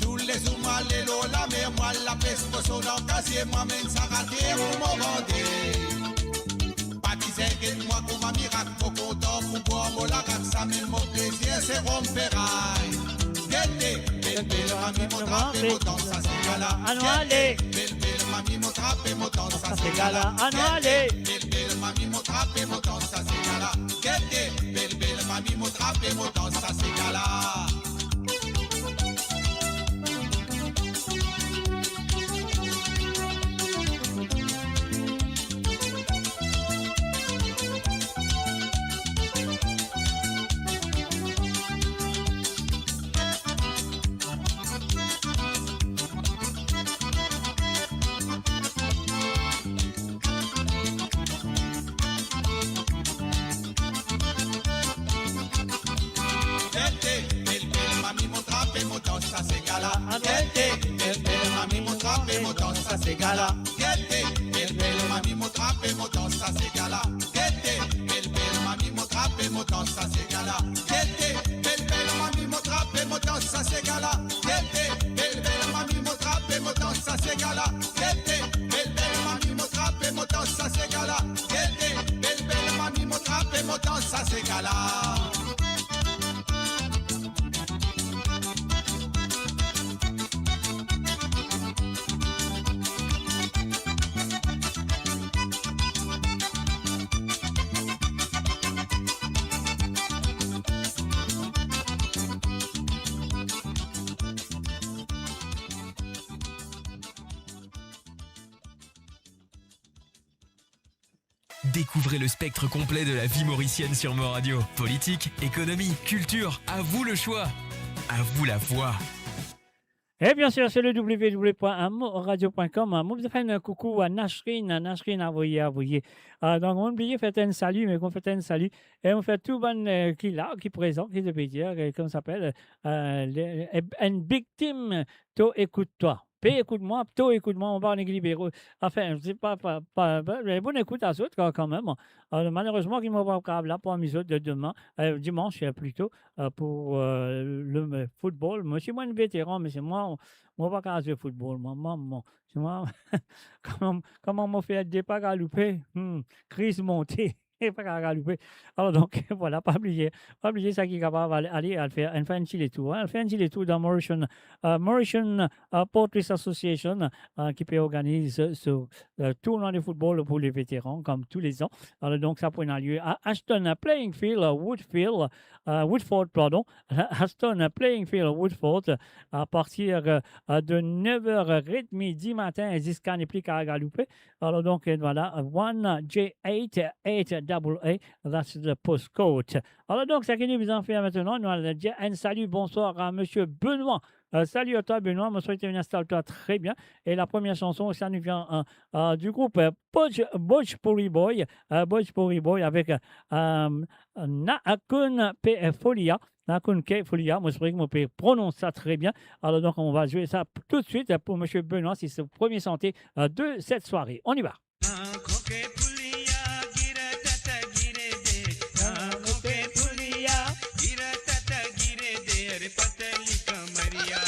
Tous les jours, lélo, la mer, moi la peste, son engagé, moi-même ça raté, ou m'en vendez. Pas bizarre, moi, pour ma miracle, pour content, pour boire mon larac, ça même mon plaisir, c'est Rome Ferraille. Belle mami mo trappe mo danse ça c'est gala. Annuale. Belle mami mo trappe mo danse ça c'est gala. Annuale. Belle mami mo trappe mo danse ça c'est gala. Belle mami mo trappe mo danse ça c'est gala. Mami mo trappe mo danse ça c'est gala. Belle mami mo trappe mo danse ça c'est gala. Belle mami mo trappe mo danse ça c'est gala. Belle mami mo trappe mo danse ça c'est gala. Belle mami mo trappe mo danse ça c'est gala. Belle mami mo trappe mo danse ça c'est gala. Belle mami mo trappe mo danse ça c'est gala. Découvrez le spectre complet de la vie mauricienne sur Mo Radio. Politique, économie, culture, à vous le choix. À vous la voix. Et bien sûr, c'est le www.amoradio.com. Moi, je fais un coucou à Nashrine, envoyé. Donc, on oublie, faites un salut, mais qu'on fait un salut. Et on fait tout bon qui est là, qui est présent, qui est dire, comment ça s'appelle, une big team, to écoute-toi. Écoute-moi, plutôt écoute-moi, on va en équilibre. Enfin, je ne sais pas, mais bonne écoute à autres quand même. Malheureusement, il ne m'a pas là pour un épisode de demain, dimanche plutôt, pour le football. Moi, je suis moins un vétéran, mais c'est moi, pas qu'à jouer au football. C'est moi, comment m'a fait des pas à louper, crise montée. Et pas qu'à louper. Alors donc, voilà, pas oublier ça qui est capable d'aller à faire un petit les tours. Elle fait un petit les tours dans Mauritian Portraits Association qui peut organiser ce tournoi de football pour les vétérans comme tous les ans. Alors donc, ça prendra lieu à Ashton Playing Field, Woodford, pardon. Ashton Playing Field, Woodford, à partir de 9h30 du matin jusqu'à ne plus qu'à louper. Alors donc, voilà, 1J88AA, that's the postcode. Alors donc, ça qui nous en fait maintenant, nous allons dire un salut, bonsoir à Monsieur Benoît. Salut à toi, Benoît. Je souhaite une installe-toi très bien. Et la première chanson, ça nous vient du groupe Bhojpuri Boy avec Nakun P. Folia. Nakun K. Folia. Moi, je crois que je peux prononcer ça très bien. Alors donc, on va jouer ça tout de suite pour Monsieur Benoît. C'est son premier santé de cette soirée. On y va. Maria,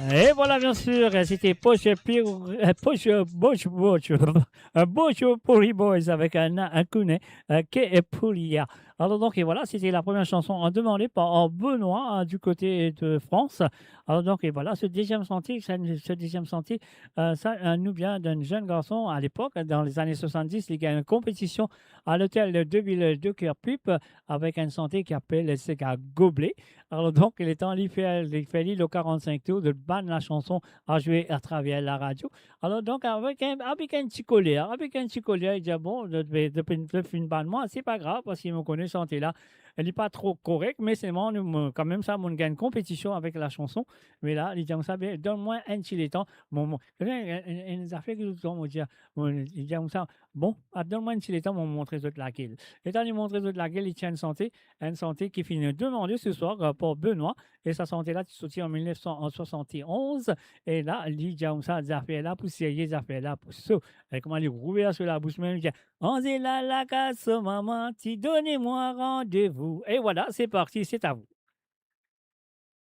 Et voilà, bien sûr, c'était Poche Puri Boys avec un Kune, qui est Poulia. Alors donc, et voilà, c'était la première chanson demandée par Benoît du côté de France. Alors donc, et voilà, ce deuxième sentier, ça nous vient d'un jeune garçon à l'époque, dans les années 70, il y a une compétition à l'hôtel de ville de Kerpup avec un sentier qui appelle Sega Gobelet. Alors donc, il est temps, il fait l'île au 45 tours de ban la chanson à jouer à travers la radio. Alors donc, avec un petit colère, il dit, bon, depuis une ban, moi, c'est pas grave, parce qu'il me connaît, chanter là. Elle n'est pas trop correcte, mais c'est quand même ça, mon gagne compétition avec la chanson. Mais là, il dit, ça, donne-moi un petit temps. Une affaire qui nous dit, il dit, ça, bon, donne-moi un petit temps, on montrer toute laquelle. Et quand il montre toute laquelle, il tient une santé qui finit demander ce soir pour Benoît. Et sa santé là, tu sortis en 1971. Et là, il dit, ça, des affaires là, pour sérieux, des affaires là, pour ça. Et comment il rouvre sur la bouche même, il dit, on est là, la casse, maman, tu donnez-moi rendez-vous. Et voilà, c'est parti, c'est à vous.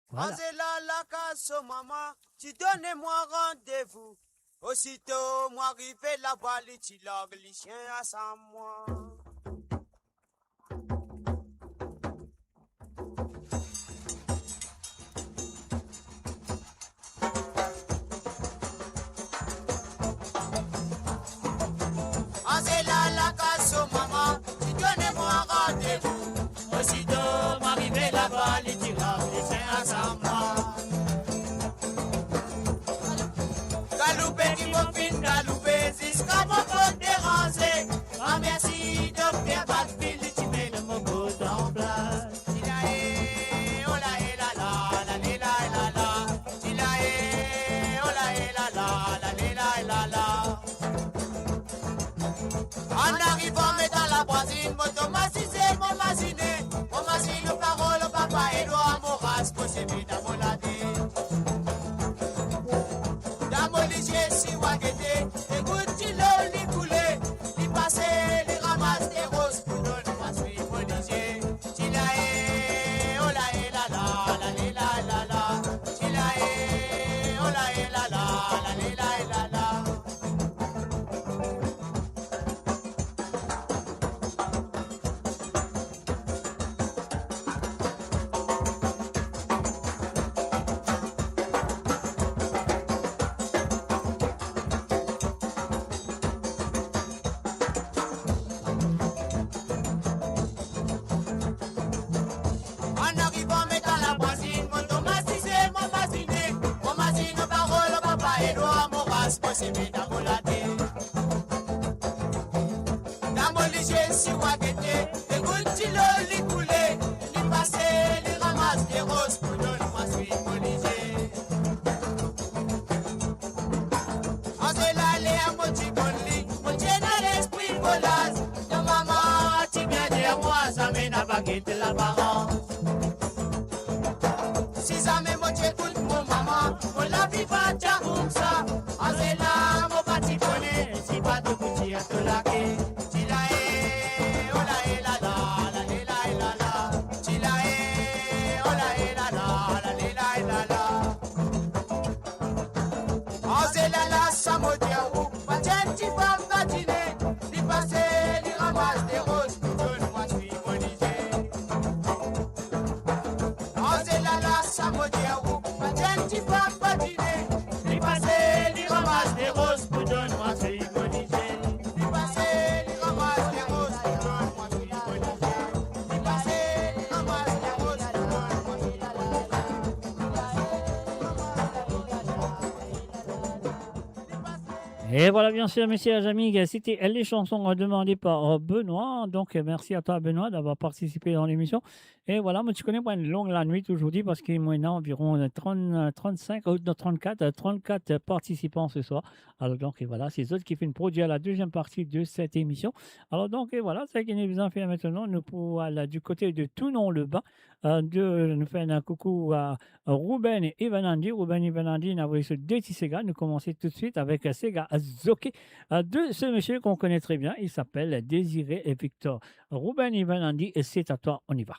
Voilà. Angela, la casse, maman, tu donnez-moi rendez-vous. Aussitôt, moi, arrivé là-bas, les chilogues, les chiens à 100 mois. Angela, la casse, maman, tu donnez-moi rendez-vous. Aussitôt, moi, arrivé là-bas, les chilogues, les chiens à 100 mois. Galoupé qui me fin galoupé, jusqu'à mon côte déranger. Ah merci de faire battre fil, tu mets le mot en place. Tilae, oh la eh la la, la li la la la. Tilae, oh la eh la la, la li la la. En arrivant, mettant la voisine, m'automatisé, mon machine, parole, papa, Edouard, mon race, poché, vite à mon ladé. J'ai si wagete, écoute, tu l'as li coulé, li passé, li ramasse des roses, pour donner ma suite, policier. Tilae, oh la eh la la, la li la la. Tilae, oh la eh la la li la la. En arrivant, mettant la voisine, m'automatisé, mon machine, parole, papa, Edouard, mon race, moi, c'est vite à volater. Dans mon lycée, si wagete, écoute, tu l'as li coulé, li passé, li ramasse des roses, pour donner ma suite, policier. En se l'aller à mon petit bonli, mon tien à l'esprit volage. De maman, tu viens dire moi, ça n'a pas quitté la parence. Si ça me moche tout mon maman, on la vit pas déjà comme ça. En se là, mon petit bonnet, si pas de boutique à te laquer. Tilae, oh la eh la la, la li la la. Tilae, oh la eh la la, la li la la. En se là, ça me dit où, pas tiens, tu vas me dîner. Li passer, li ramasse des roses, pour donner-moi suis monisé. En se là, ça me dit où, pas tiens, tu vas me dîner. Li passer, li ramasse des roses, pour donner-moi suis monisé. Li passer, li ramasse des roses, pour donner-moi suis monisé. Li passer, li ramasse des roses, pour donner-moi suis Et voilà, bien sûr, messieurs et amis, c'était les chansons demandées par Benoît. Donc, merci à toi, Benoît, d'avoir participé dans l'émission. Et voilà, moi, tu connais pas une longue la nuit aujourd'hui parce qu'il y a environ 35, 34 participants ce soir. Alors, donc, et voilà, c'est eux qui font produire la deuxième partie de cette émission. Alors, donc, et voilà, c'est ce qui nous en fait maintenant. Nous pour aller du côté de Toulon-le-Bain, nous faire un coucou à Ruben et Ivanandi. Ruben et Ivanandi, nous avons ce deux petits Sega. Nous commençons tout de suite avec Sega Zoké de ce monsieur qu'on connaît très bien. Il s'appelle Désiré et Victor. Ruben et Ivanandi, et c'est à toi, on y va.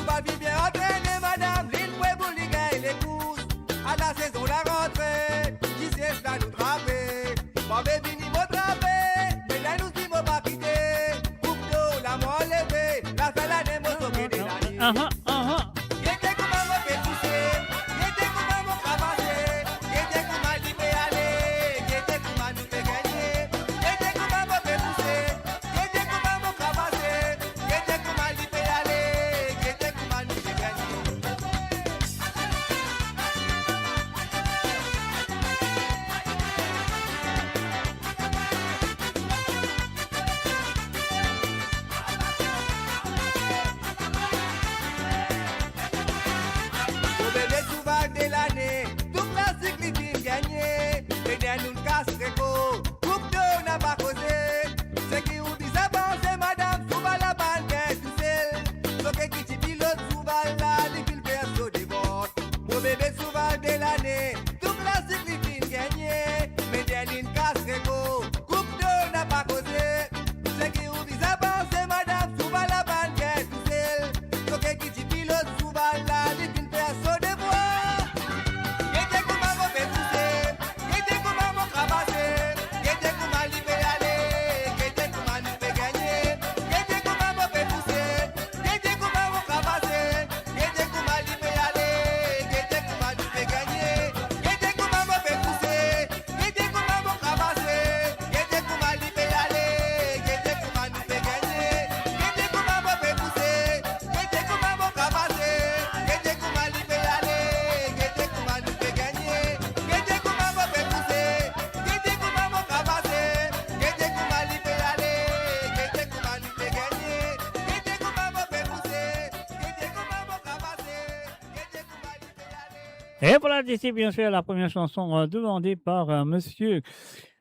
va bien entraîner madame, l'île pour les gars et les courses. À la saison la rentrée, qui siège là nous trapper. Mon baby ni m'a trapper, mais là nous si m'a pas quitté. Coupe d'eau, la m'a enlevé, la fin l'année m'a sauvé de l'année. Y'était comment m'a fait pousser, y'était comment m'a cravaché, y'était comment l'y fait aller, y'était comment nous fait gagner. Y'était comment m'a fait pousser, y'était comment m'a cravaché, y'était comment l'y fait aller, y'était comment nous fait gagner. Au bébé souvent de l'année, tout classique les films gagnés. Mais dans nous casse réco, coupe d'eau n'a pas causé. C'est qui vous dit ça pensez madame, souvent la balle tout seul. Donc qui t'y pilote souvent là, les films perso des votes. Au bébé souvent de l'année, tout classique les films gagnés. Mais dans nous casse réco, coupe d'eau n'a pas causé. C'est qui vous dit ça pensez madame, souvent la balle tout seul. Donc qui t'y pilote souvent là, les films perso des votes. Y'était comment m'a fait pousser, y'était comment m'a cravaché, y'était comment l'y fait aller, y'était comment nous fait gagner. Y'était comment m'a fait pousser, y'était comment m'a cravaché, y'était comment l'y fait aller, y'était comment nous fait gagner. Y'était comment m'a fait pousser, y'était comment m'a cravaché, y'était comment l'y fait aller, y'était comment nous fait gagner. Y'était comment m'a fait pousser, y'était comment m'a cravaché, y'était comment l'y fait aller, y'était comment nous fait gagner. Y'était comment m'a fait pousser, y'était comment m'a cravaché, y'était comment l'y fait aller, y'était comment nous fait gagner. Y'était comment m'a fait pousser, y'était comment m'a cravaché, y'était comment l'y fait aller. Et voilà d'ici bien sûr la première chanson demandée par monsieur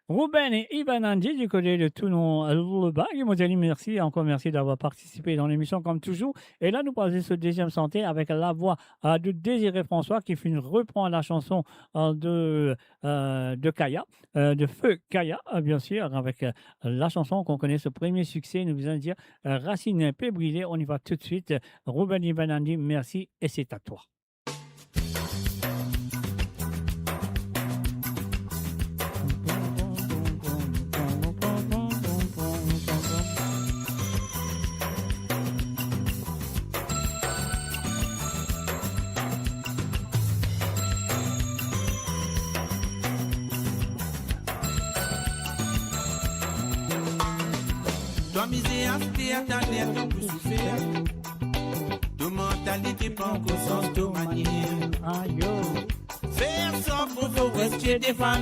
Ruben et Ivan Andy du côté de Toulon Lullaby. Modèle, merci, encore merci d'avoir participé dans l'émission comme toujours. Et là, nous passons ce deuxième santé avec la voix de Désiré François qui reprend la chanson de Kaya, de Feu Kaya, bien sûr, avec la chanson qu'on connaît, ce premier succès, nous allons dire Racine peut brûler. On y va tout de suite. Ruben et Ivan Andy, merci et c'est à toi. Toi misé à ta tête pour souffrir. De mentalité pas en conscience de manière. Faire ça pour vous rester des fans.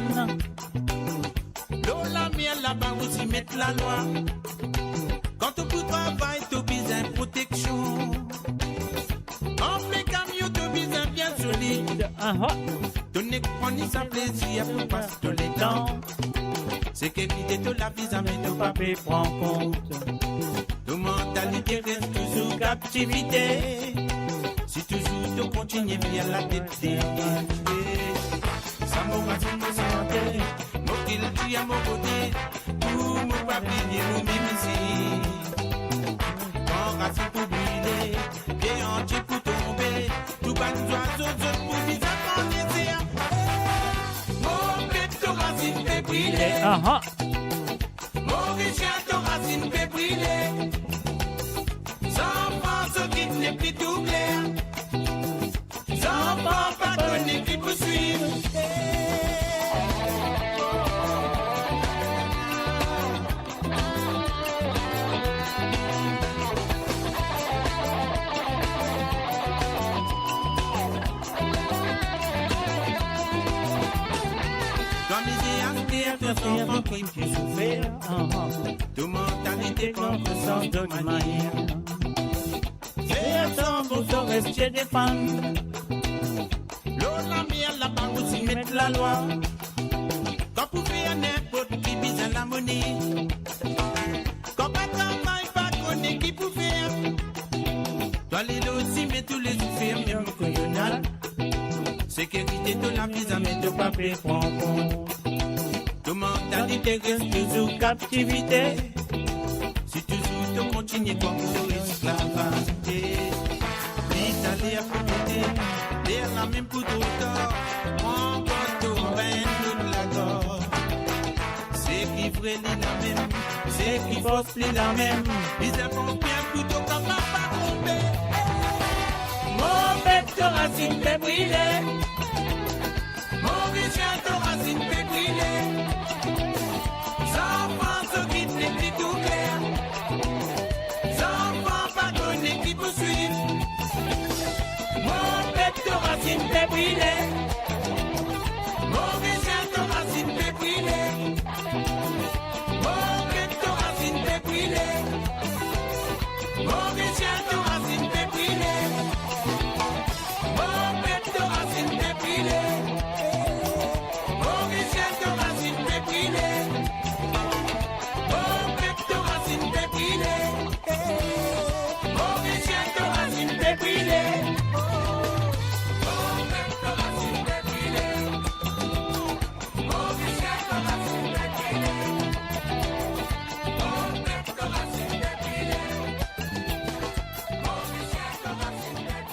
L'eau la mienne là-bas aussi mettre la loi. Quand tu peux travailler, tu as besoin de protection. En plein camion, tu as besoin bien solide. Tu n'es pas ni sa plaisir pour passer tout le temps. C'est qu'éviter de la vie, mais de pas prendre compte. Nos mentalités restent toujours captivité. Si toujours tu continues bien la tête ça m'a dit que santé. Moi qui le dis à mon côté. Tout mon papier, mon mimisi. Quand racine pour brûler. Pied entier pour tomber. Tout bas nous oiseaux, pour bizarre qu'on est. Mon pepto racine fait brûler. Mauricien, ton racine fait brûler. Sans pense qui n'est plus tout clair. Sans pense pas donner qui poursuivre. Ton enfant qui peut souffrir, de mentalité qu'on ressent de manière. Faire ton pour se rester des fans. L'eau la mienne là-bas aussi mettre la loi. Quand vous faites n'importe qui bise la monnaie. Quand pas travail, pas connaît qui peut faire. Toi les aussi mais tous les souffrir, même que y'en a. Sécurité de la vie, mais de pas prendre compte. De mentalité reste toujours captivité. Si toujours tu continues comme de l'esclavage. L'Italie a pété, l'air la même pour tout le en bateau, ben nous l'accord. C'est qui vrai ni la même, c'est qui fausse ni la même. Ils font bien plutôt comme papa trompé. Mon bête racine fait brûler, mon richard racine fait brûler. Sans France qui n'est plus tout clair, sans France pas donné qui poursuit. Mon bête racine fait brûler, mon richard racine fait brûler. Mon bête racine fait brûler, mon richard racine fait brûler. Mon bête racine fait brûler, mon richard racine fait brûler. Mon bête racine fait brûler, mon richard racine fait brûler. Mon bête racine fait brûler, mon richard racine fait brûler. Mon bête racine fait brûler, mon richard racine fait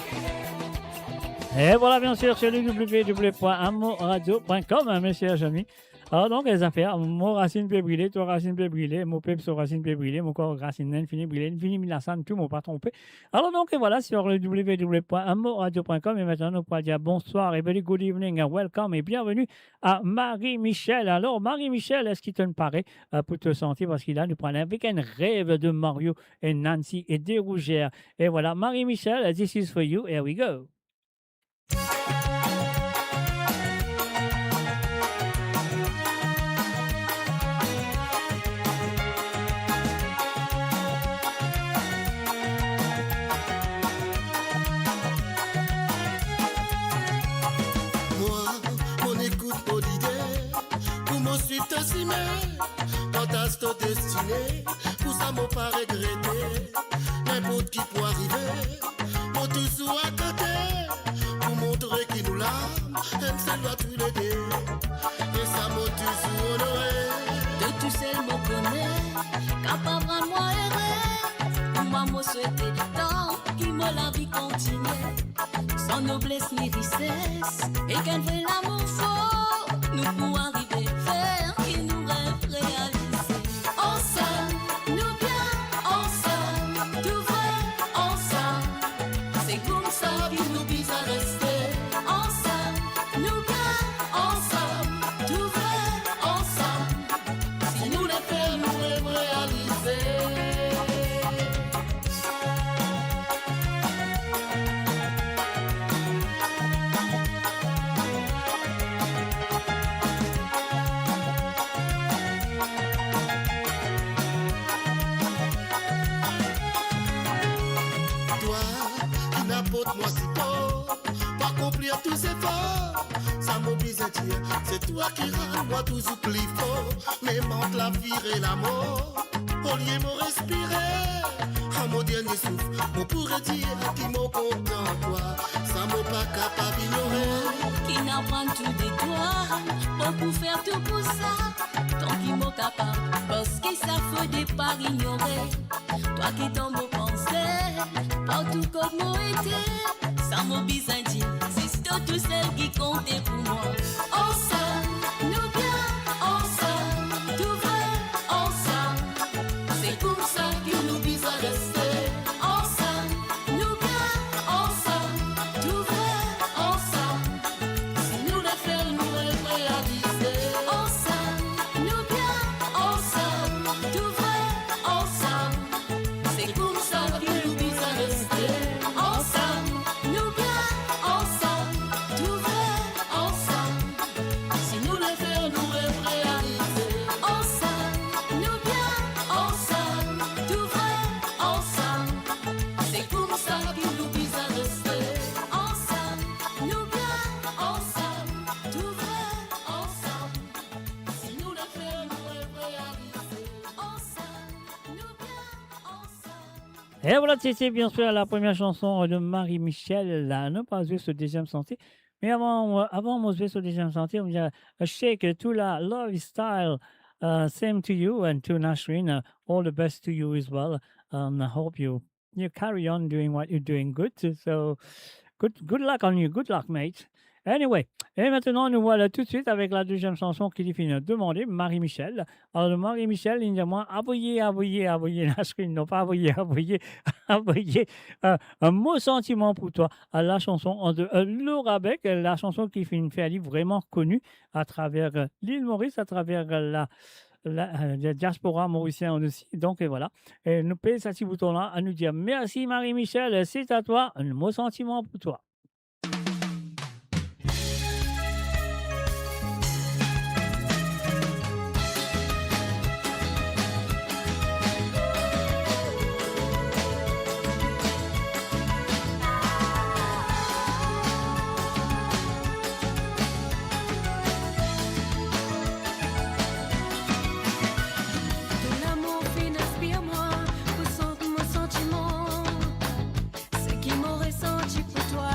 brûler. Et voilà, bien sûr, sur le www.amoradio.com, hein, mes chers amis. Alors, donc, les affaires, mon racine peut brûler, ton racine peut brûler, mon peuple, son racine peut brûler, mon corps racine naine, fini brûler, fini milassane, tout, mon pas trompé. Alors, donc, et voilà, sur le www.amoradio.com. Et maintenant, nous pourrons dire bonsoir et very good evening and welcome et bienvenue à Marie-Michel. Alors, Marie-Michel, est-ce qu'il te paraît pour te sentir? Parce qu'il a nous prendre avec un rêve de Mario et Nancy et des Rougères. Et voilà, Marie-Michel, this is for you. Here we go. Moi, mon écoute, mon idée, pour mon suivre te cimer, quand t'as cette destinée, pour ça m'en pas regretter, n'importe qui peut arriver, mon toujours à côté, pour montrer qu'il nous l'âme, elle se doit tout l'aider, et ça m'a toujours honoré. De tout seul me connaît, capable de moi errer. Pour moi, me souhaiter tant qu'il me la vie continue. Sans noblesse ni richesse, et qu'un vrai l'amour fort, nous pouvons arriver faire qui nous rêve réaliser. Ensemble, nous bien, ensemble, tout vrai, ensemble. C'est comme ça qu'il nous vise à rester. Ensemble, nous bien, ensemble, tout vrai, ensemble. Si nous les faisons, nous rêve réaliser. Toi, qui n'apporte moi si fort, pas accomplir tous ces efforts, ça m'oblige à dire, c'est toi qui rends moi toujours plus fort, mais monte la vie et la mort, au lieu de me respirer, à mon dernier souffle, on pourrait dire qui m'ont content toi, ça m'a pas capable d'ignorer. Qui n'apprend tout des doigts, bon pour faire tout pour ça, tant qu'ils m'ont capable, parce que ça faut des pas ignorer. Toi qui tombes aux pensées, partout comme moi été, ça m'oblige à dire, c'est tout celle qui comptait pour moi. Ensemble, nous bien, ensemble, tout vrai, ensemble, c'est comme ça que nous vise à rester. Ensemble, nous bien, ensemble, tout vrai, ensemble. Si nous les faisons, nous les réaliser. Ensemble, nous bien, ensemble, tout vrai, ensemble. C'est comme ça que nous vise à rester. Ensemble, nous bien, ensemble, tout vrai, ensemble. Si nous les faisons, nous les réaliser. Ensemble, nous bien, ensemble, tout vrai, ensemble. C'est comme ça que nous vise à rester. Ensemble, nous bien, ensemble, tout vrai, ensemble. Si nous les faisons, nous les réaliser. Ensemble, nous bien, ensemble. Et voilà, c'était bien sûr la première chanson de Marie-Michel. Là, ne pas jouer ce deuxième sentier. Mais avant de jouer ce deuxième sentier, on va shake to la Love Style. Same to you and to Nashreen. All the best to you as well. I hope you you carry on doing what you're doing good. So, good luck on you. Good luck, mate. Anyway, et maintenant, nous voilà tout de suite avec la deuxième chanson qui finit demander, Marie-Michel. Alors, Marie-Michel, il dit moi, envoyez, la screen, non pas envoyez, un mot sentiment pour toi. La chanson de Laura Beck, la chanson qui fait une fait vraiment connue à travers l'île Maurice, à travers la diaspora mauricienne aussi. Donc, et voilà. Et nous payons ce petit bouton-là à nous dire merci Marie-Michel, c'est à toi, un mot sentiment pour toi. Ton amour fin inspire-moi, ressens mon sentiment, ce qui m'aurait senti pour toi.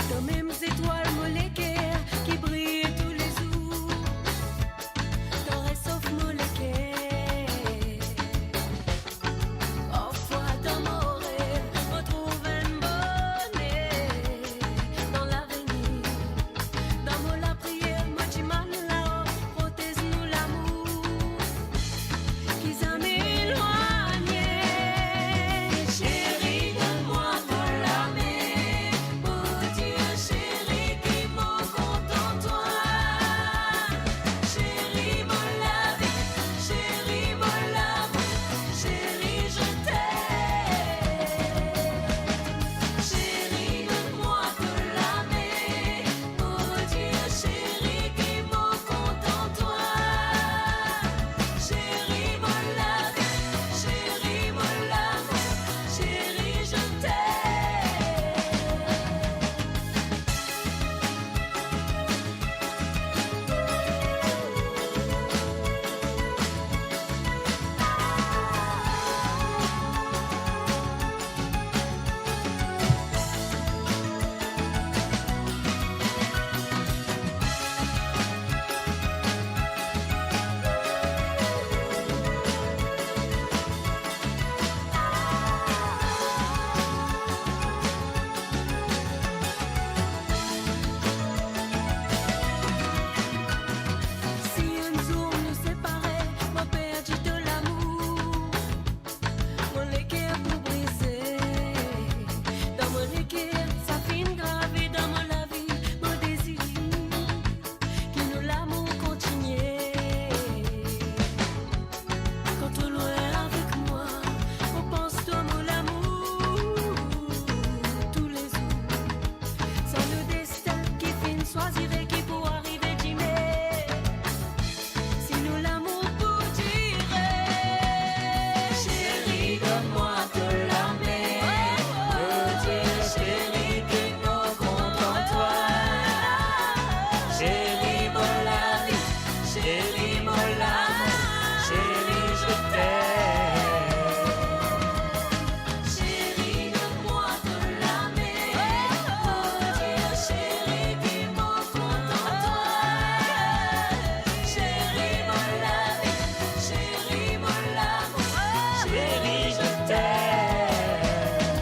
Dans mêmes étoiles moléculaires qui brillent tous les jours, t'aurais sauf moléculaires. Parfois dans mon rêve, on trouve un bonheur dans l'avenir. Dans mon la prière, moi tu m'as là, protège-nous l'amour qui s'est éloigné. Chérie, donne-moi de la main, oh Dieu, chérie, qui m'en compte en toi. Chérie, mon lave, chérie, mon lave, chérie, je t'aime. Chérie, donne-moi de la main, oh Dieu, chérie, qui m'en compte en toi. Chérie, mon lave, chérie, mon lave, chérie, je Si un jour nous séparer, moi perdu de l'amour, mon équerre pour briser. Dans mon équerre, ça finit gravé dans mon la vie, mon désir, que nous l'amour continue. Quand tu loin avec moi, on pense toi mon amour, tous les jours. C'est le destin qui finit choisirait qui pour arriver dîner. Si nous l'amour pour dire, chérie, donne-moi de la main, oh Dieu, chérie, qui m'en compte en toi. Chérie, mon la vie, chérie, mon l'amour, chérie, je t'aime. Chérie, donne-moi de la main, oh Dieu, chérie, qui m'en compte en toi. Chérie, mon la vie, chérie, mon l'amour, chérie, je t'aime.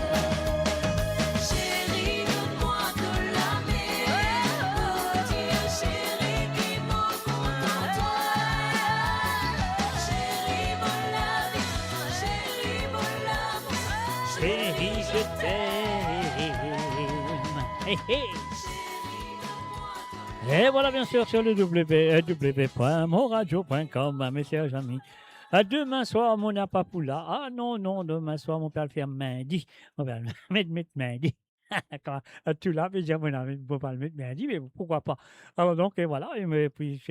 Chérie, donne-moi de la main, oh Dieu, chérie, qui m'en compte en toi. Chérie, mon la vie, chérie, mon l'amour, Chérie, je t'aime. Hey, hey. Et voilà, bien sûr, sur le www.moradio.com, mes chers amis. Demain soir, mon Papoula. Ah non, demain soir, mon père le fait lundi. Mon père le mettre lundi. Quand tu l'as, mais dire, mon ami, ne peut pas le mettre lundi, mais pourquoi pas. Alors donc, et voilà, et puis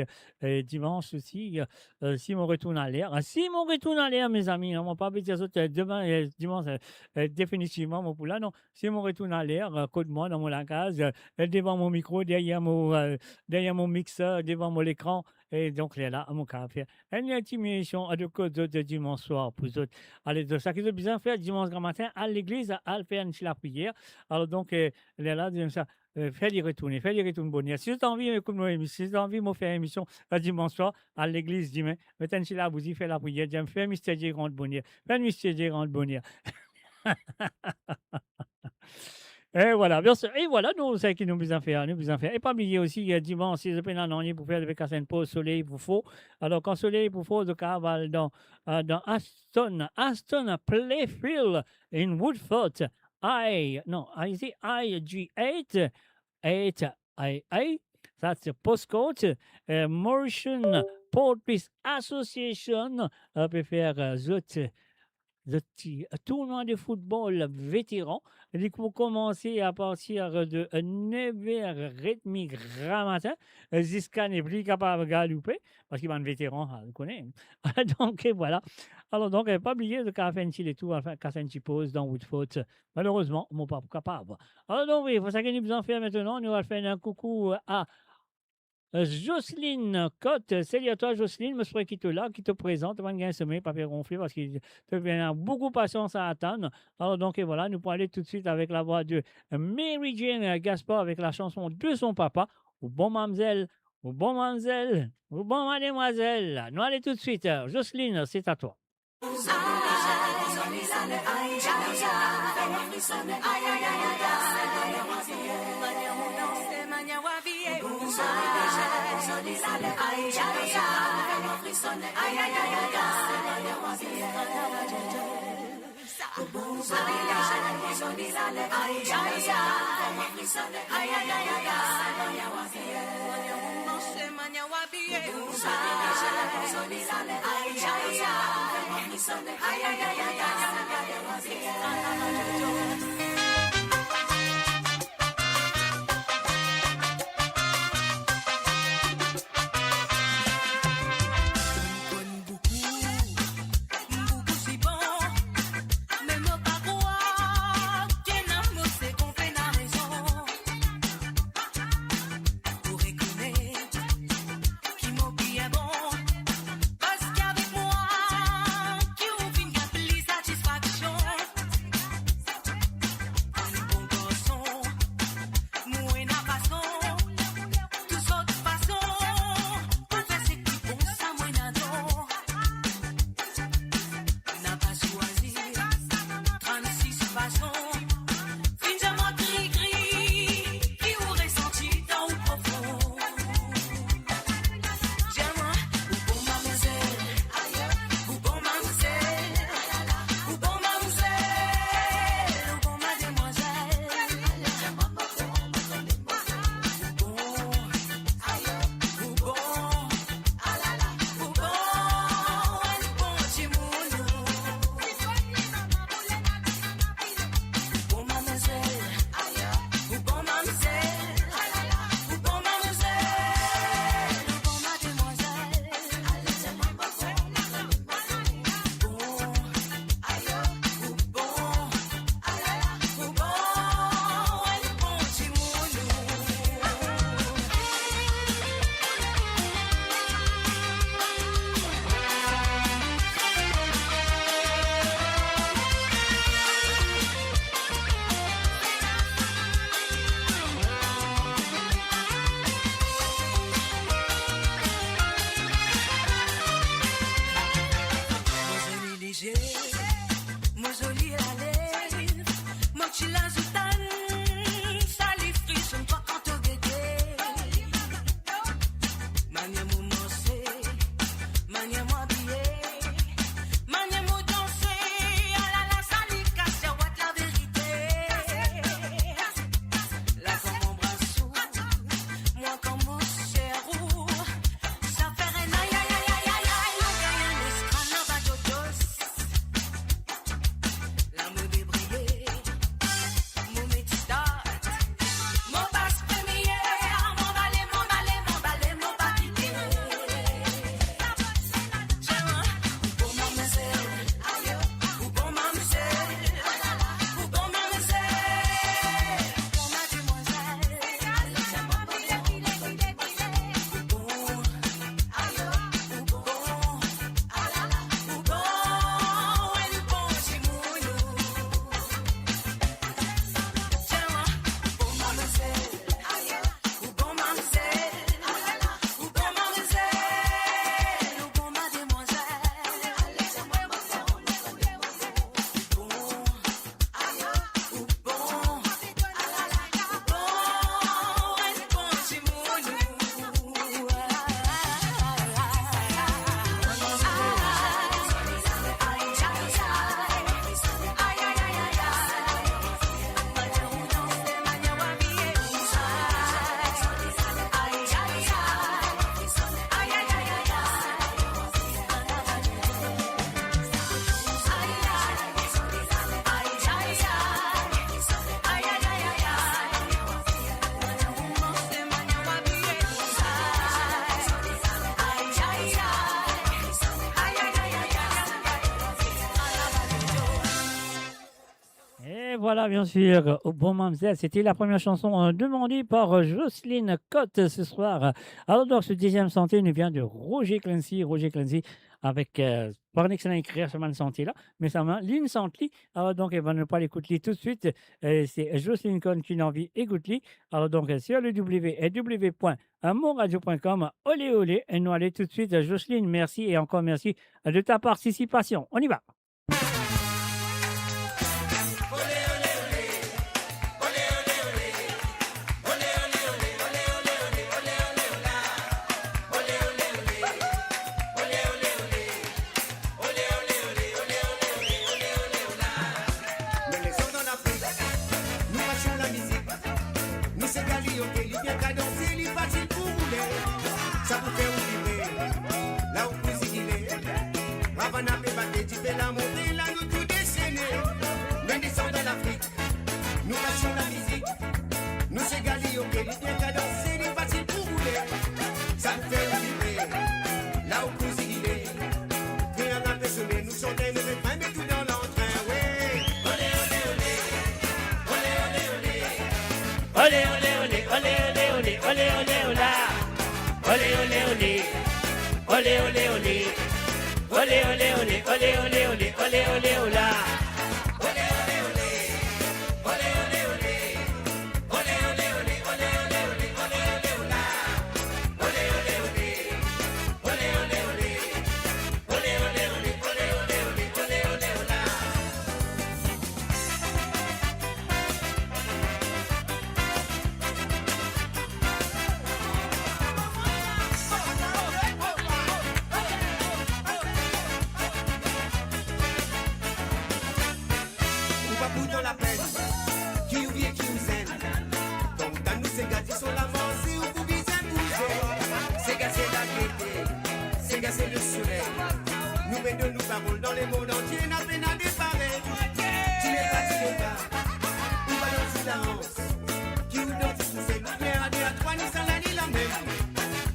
dimanche aussi, si mon retourne à l'air, mes amis, on ne va pas dire ça demain, dimanche, définitivement, mon poula, non, si mon retourne à l'air, côté de moi, dans mon lacage, devant mon micro, derrière mon mixeur, devant mon écran, Et donc, là, à mon café. Une petite émission de code de dimanche soir pour vous autres. Allez, de ça qu'ils ont besoin de faire dimanche grand matin à l'église, à faire la prière. Alors, donc, là, disons ça. Fais-les retourner bonne. Si vous avez envie, écoute-moi, si vous avez envie de faire une émission dimanche soir à l'église dimanche, mettez là, vous y faites la prière, j'aime faire mystère de grande bonheur. Fais mystère de grande bonheur. Et voilà, bien sûr. Et voilà, nous, c'est ce qui nous besoin faire. Et pas oublier aussi, dimanche, si vous avez un an pour faire le vacances pause soleil pour faut. Alors, quand soleil pour faut, de cavale dans Aston Playfield in Woodford. IG8 8AA. That's the postcode. Mauritian Port Peace Association peut faire le tournoi de football vétéran. Il faut commencer à partir de 9h30 grand matin. Ziska n'est plus capable de galouper parce qu'il est un vétéran, on le connaît. Donc voilà. Alors donc, pas oublier de faire un petit tour, faire un petit pause dans Woodford. Malheureusement, mon pas capable. Alors donc oui, il faut ça que nous besoin faire maintenant. Nous allons faire un coucou à Jocelyne Cotte. Salut à toi, Jocelyne. Je suis qui te là, qui te présente. On va gagner un sommeil, pas faire gonfler parce qu'il te vient beaucoup de patience à attendre. Alors donc, et voilà, nous pourrons aller tout de suite avec la voix de Mary Jane Gaspard avec la chanson de son papa. Ou bon mademoiselle, ou bon mademoiselle, ou bon mademoiselle. Nous allons tout de suite. Jocelyne, c'est à toi. voilà, bien sûr, au bon Mamzelle. C'était la première chanson demandée par Jocelyne Cotte ce soir. Alors, donc, ce deuxième santé nous vient de Roger Clancy. Roger Clancy, avec, pas un excellent écrire sur ma santé là, mais ça m'a Lynn Santley. Alors, donc, elle va ne pas l'écouter tout de suite. C'est Jocelyne Cotte qui a envie d'écouter. Alors, donc, sur le www.monradio.com, olé olé. Et nous allons tout de suite. Jocelyne, merci et encore merci de ta participation. On y va. Ça vous fait oublier là où vous y allez. Avant d'aller battre, tu fais la montée, là nous tout déchaîner. Nous descendons dans l'Afrique, nous marchons la musique. Nous c'est Gali, ok, les bien qu'à danser, les facile pour rouler. Ça vous fait oublier là où vous y allez. Rien à personner, nous chantons le refrain, mais tout dans l'entrain, ouais. Olé, olé, olé, olé, olé, olé, olé, olé, olé, olé, olé, olé, olé, olé, olé. Olé olé olé, olé olé olé, olé olé olé, olé olé olé, olé olé olá. Olé olé olé, olé olé olé, olé olé olé, olé olé olé, olé olé olá. Olé olé olé, olé olé olé, olé olé olé, olé olé olé, olé olé olá. Dans la peine, qui oublie qui nous aime. Donc dans nous c'est gars qui sont la mort, c'est où vous visez bouger. C'est gars c'est la gaieté, c'est gars c'est le soleil. Nous mettons nos paroles dans les mondes entiers, n'a peine à déparer. Tu n'es pas, où va dans cette danse. Qui nous danse sous ses lumières, à deux à trois, nous s'en allons la même.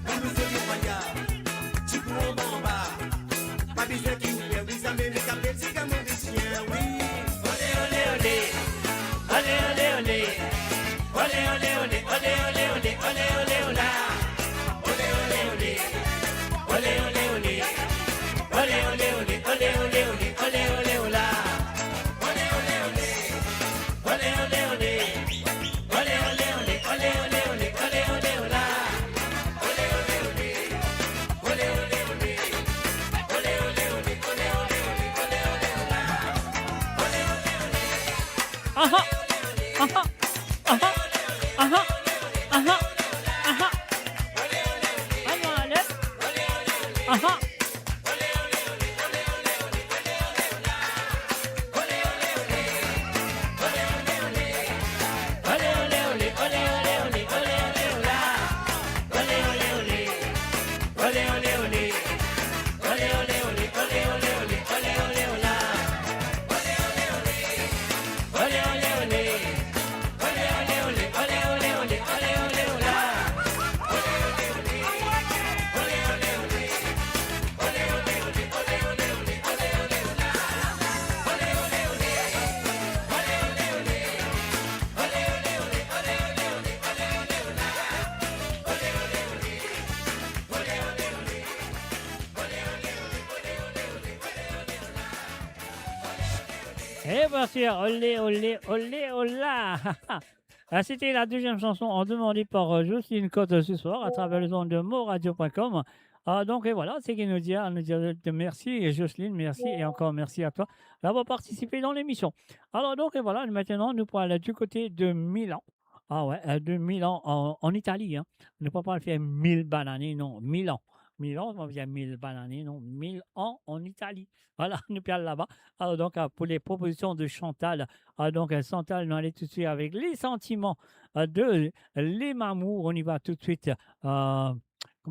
On nous dit royal, tu cours en bas. Pas besoin qui nous perd, vous avez les capels, c'est comme un chien, oui. Olé olé olé, olé olé olé, olé olé olé, olé olé olá. Olé olé olé, olé olé olé, olé olé olé, olé olé olé, olé olé olá. Olé olé olé, olé olé olé, olé olé olé, olé olé olé, olé olé olá. Olé olé olé, olé olé olé, olé olé olé, olé olé olé, olé olé olá. Olé olé olé. Aha. Aha, aha, aha, aha, aha. Alors, allez. Aha. Et bien sûr, olé, olé, olé, olá. Ah, c'était la deuxième chanson en demandée par Jocelyne Cotte ce soir à travers les ondes de moradio.com. Donc, et voilà, c'est qu'il nous dit, merci Jocelyne, merci et encore merci à toi d'avoir participé dans l'émission. Alors, donc, et voilà, maintenant, nous pourrons aller du côté de Milan. Ah ouais, de Milan en Italie. Hein. On ne peut pas le faire 1000 bananes, non, Milan. Milan, on vient 1000 bananes, non, 1000 ans en Italie. Voilà, nous parlons là-bas. Alors, donc, pour les propositions de Chantal, donc, Chantal, nous allons tout de suite avec les sentiments de Les Mamours. On y va tout de suite. Comment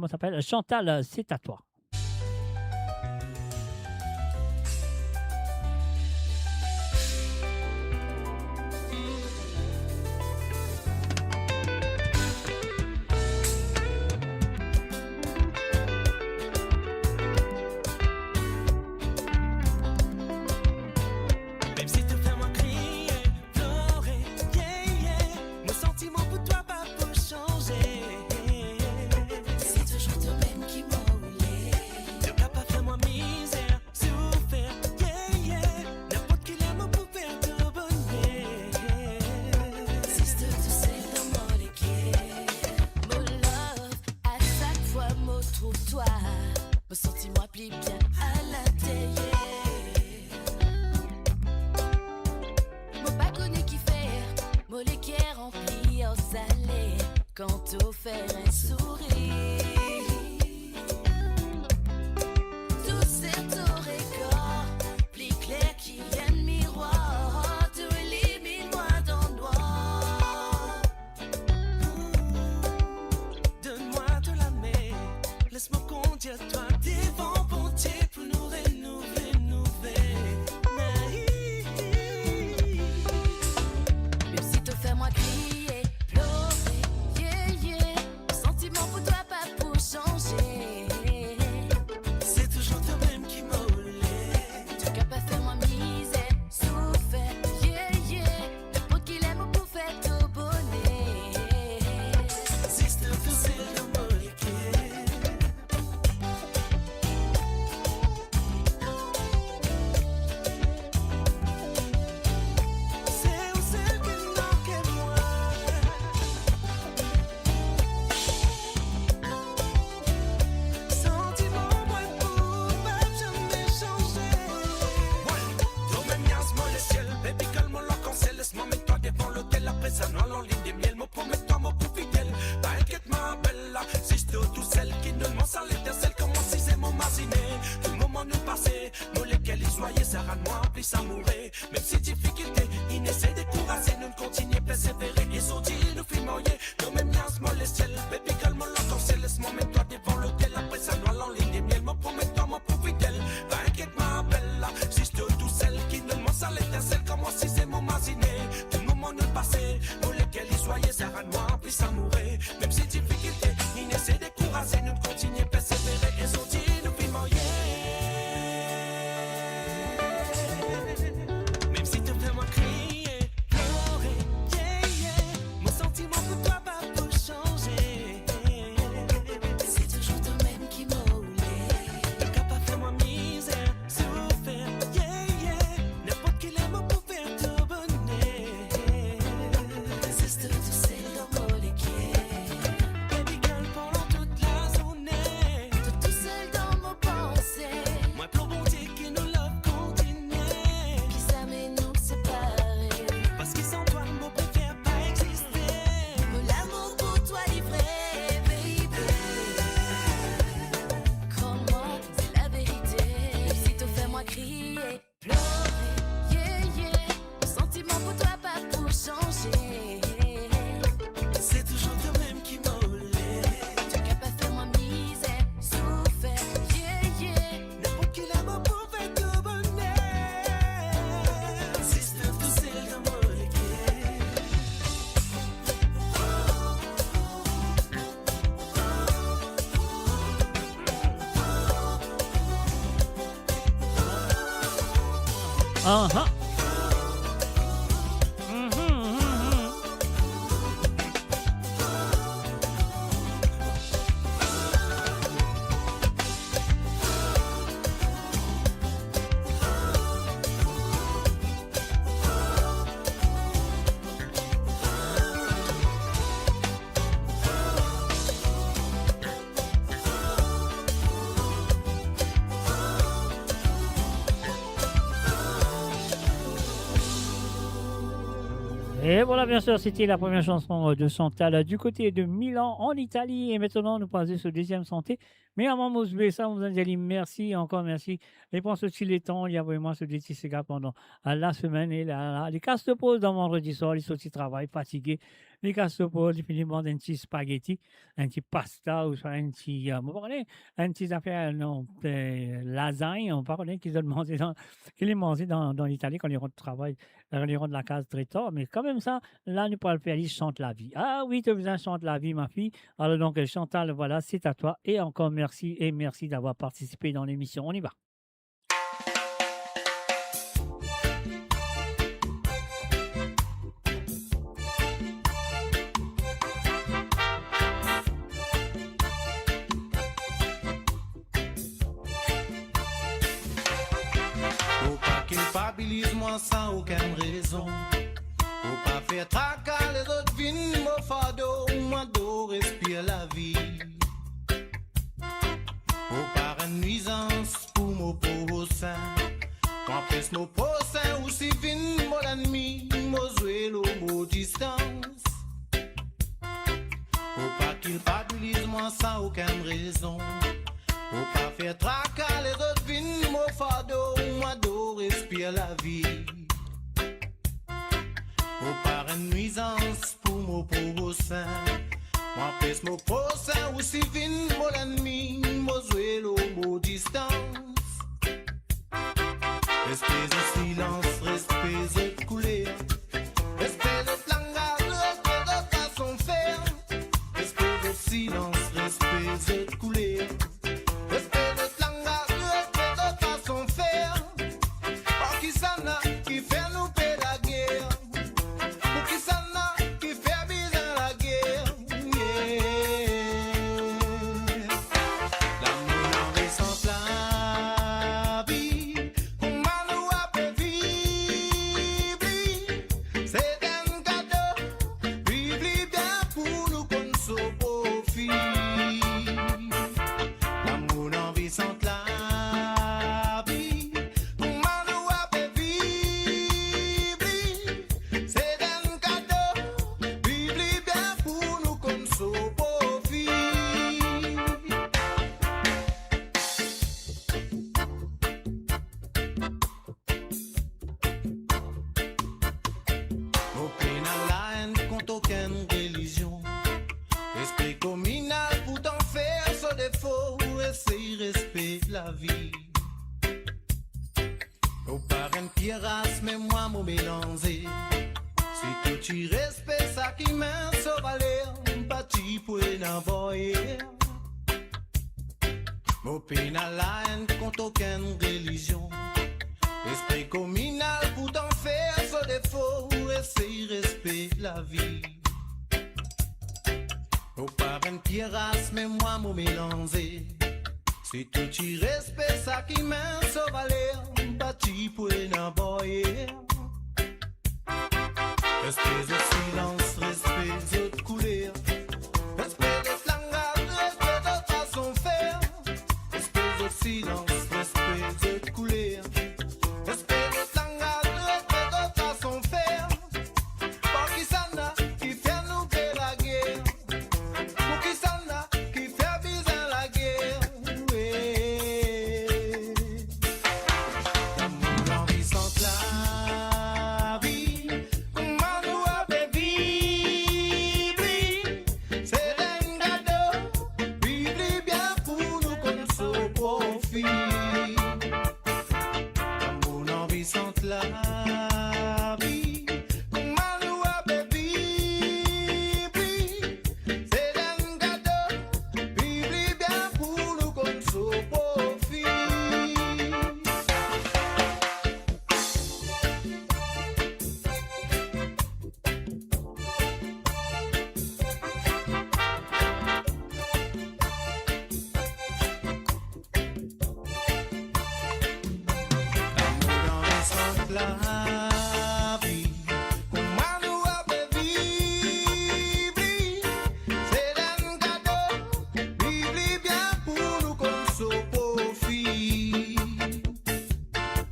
ça s'appelle? Chantal, c'est à toi. Même si tu fais moi crier, pleurer, rempli au salé quand on fait un sourire. Tout c'est au record, plus clair qu'il y a un miroir. Tout élimine-moi dans le noir. Donne-moi de la mer, laisse-moi conduire toi devant bon Dieu pour nous rénover, Même si tu fais moi crier, pleurer, yeah, yeah. Mon sentiment pour toi pas pour changer. C'est toujours toi-même qui m'olait. Tu n'as pas fait moi misère, souffert, yeah, yeah. N'importe qui l'aime pour faire tout bonnet. C'est tout c'est le ça noie en ligne des miels, mon promets-toi, mon pour fidèle. T'inquiète ma belle là, si je tout celle qui ne m'en sale l'étincelle, comme moi si c'est mon masiné. Tout le moment nous passé, nous lesquels ils soyez, ça rend moi plus ça mourir. Même si difficulté, ils essaient de décourager, nous continuons persévérer. Ils ont dit, nous filmoyer, nous même yas molestiel. Baby girl, mon l'attention, laisse-moi mettre toi devant l'hôtel. Après ça noie en ligne des miels, mon promets-toi, mon pour fidèle. T'inquiète ma belle là, si je tout celle qui ne m'en sale l'étincelle, comme moi si c'est mon masiné. Tout le moment nous passé, nous lesquels ils soyez, ça rend moi plus ça mourir. Même si difficulté, ils essaient de décourager, nous continuons persévérer. Ils ont dit, nous filmoyer. Même si tu fais moi crier, pleurer, yeah, yeah. Mon sentiment pour toi va pour changer. C'est toujours toi-même qui m'olait. Le cap a fait moi misère, souffert, yeah, yeah. N'importe qui l'aime pour faire tout bonnet. C'est tout c'est dans mon équipe. Baby girl pendant toute la journée. Tout seul dans mon pensée. Moi pour bon Dieu qui nous love continuer. Qui ça mais nous séparer. Parce qu'ils sans toi, mon préfère pas exister. Mon l'amour pour toi livré, baby. Crois-moi, c'est la vérité. Même si tu fais moi crier, pleurer, yeah, yeah. Mon sentiment pour toi pas pour changer. C'est toujours toi-même qui m'olait. Tu n'as pas fait moi misère, souffert, yeah, yeah. N'importe qui l'aime pour faire tout bonnet. C'est tout c'est dans mon Ah-ha. Et voilà, bien sûr, c'était la première chanson de Chantal du côté de Milan, en Italie. Et maintenant, nous passons sur deuxième santé. Mais avant de ça, vous allez dire merci, encore merci. Et pour ceci, les temps, il y a vraiment ce petit cigare pendant la semaine. Et les casses de pause dans vendredi soir, ils sont au travail, fatigués. Les casses de pause, ils finissent par un petit spaghetti, un petit pasta, ou soit un petit, un petit affaire, non, lasagne, on parle qu'ils ont mangé dans l'Italie quand ils rentrent du travail, quand ils rentrent de la case très tard. Mais quand même ça, là, nous parlons faire, ils chantent la vie. Ah oui, tu as besoin de chanter la vie, ma fille. Alors donc, Chantal, voilà, c'est à toi. Et encore merci, et merci d'avoir participé dans l'émission. On y va. Culpabilise-moi sans aucune raison. Faut pas faire tracas, les autres viennent mon fardeau. Moi d'eau respire la vie. Faut pas une nuisance pour mon pauvre sein. Quand plus mon pauvre sein ou si vine mon ennemi, mon jouet l'eau, mon distance. Faut pas qu'il babilise moi sans aucune raison. Faut pas faire tracas les autres vignes, mon fardeau, moi d'eau respire la vie. Faut pas une nuisance pour mon pauvre sein. Moi pèse mon prochain ou si vine mon ennemi, mon zouelo, mon distance. Respect de silence, respect de couleur. Respect de langage, respect de façon de faire. Respect de silence, respect de couleur. Respect de langage, respect de façon de faire. Pour qui ça n'a qui fait nous payer la guerre. Pour qui ça n'a qui fait bizarre la guerre. L'amour en récente la vie. Comment nous appeler vivre. C'est un cadeau. Vivre bien pour nous qu'on se profite. L'amour en récente la vie. Comment nous appeler vivre. C'est un cadeau. Vivre bien pour nous qu'on se profite. Au pénal, la haine contre aucune religion. Esprit communal pour t'en faire ce défaut. Essaye respect la vie. Au parrain pierre race, mais moi mon mélangé. Si tout tu respect ça qui m'a sauvé, bâti pour n'envoyer. Au pénal, la haine contre aucune religion. Esprit communal pour t'en faire ce défaut. Essaye respect la vie. Au parrain pierre race, mais moi mon mélangé. Si tout tu respect ça qui m'a sauvé, bâti pour n'envoyer. Respect de silence, respect de couleur. Respect de langage, respect de façon de faire. Respect de silence, respect de couleur. Respect de langage, respect de façon de faire. Pour qui ça n'a qui fait nous payer la guerre. Pour qui ça n'a qui fait bizarre la guerre. Oui. L'amour envahissant la vie. Comment nous appeler vivre. C'est un cadeau. Vivre bien pour nous qu'on se profite. L'amour envahissant la vie. Comment nous appeler vivre. C'est un cadeau. Vivre bien pour nous qu'on se profite. La vie, comment nous appeler vivre. C'est un cadeau. Vivre bien pour nous qu'on se profite.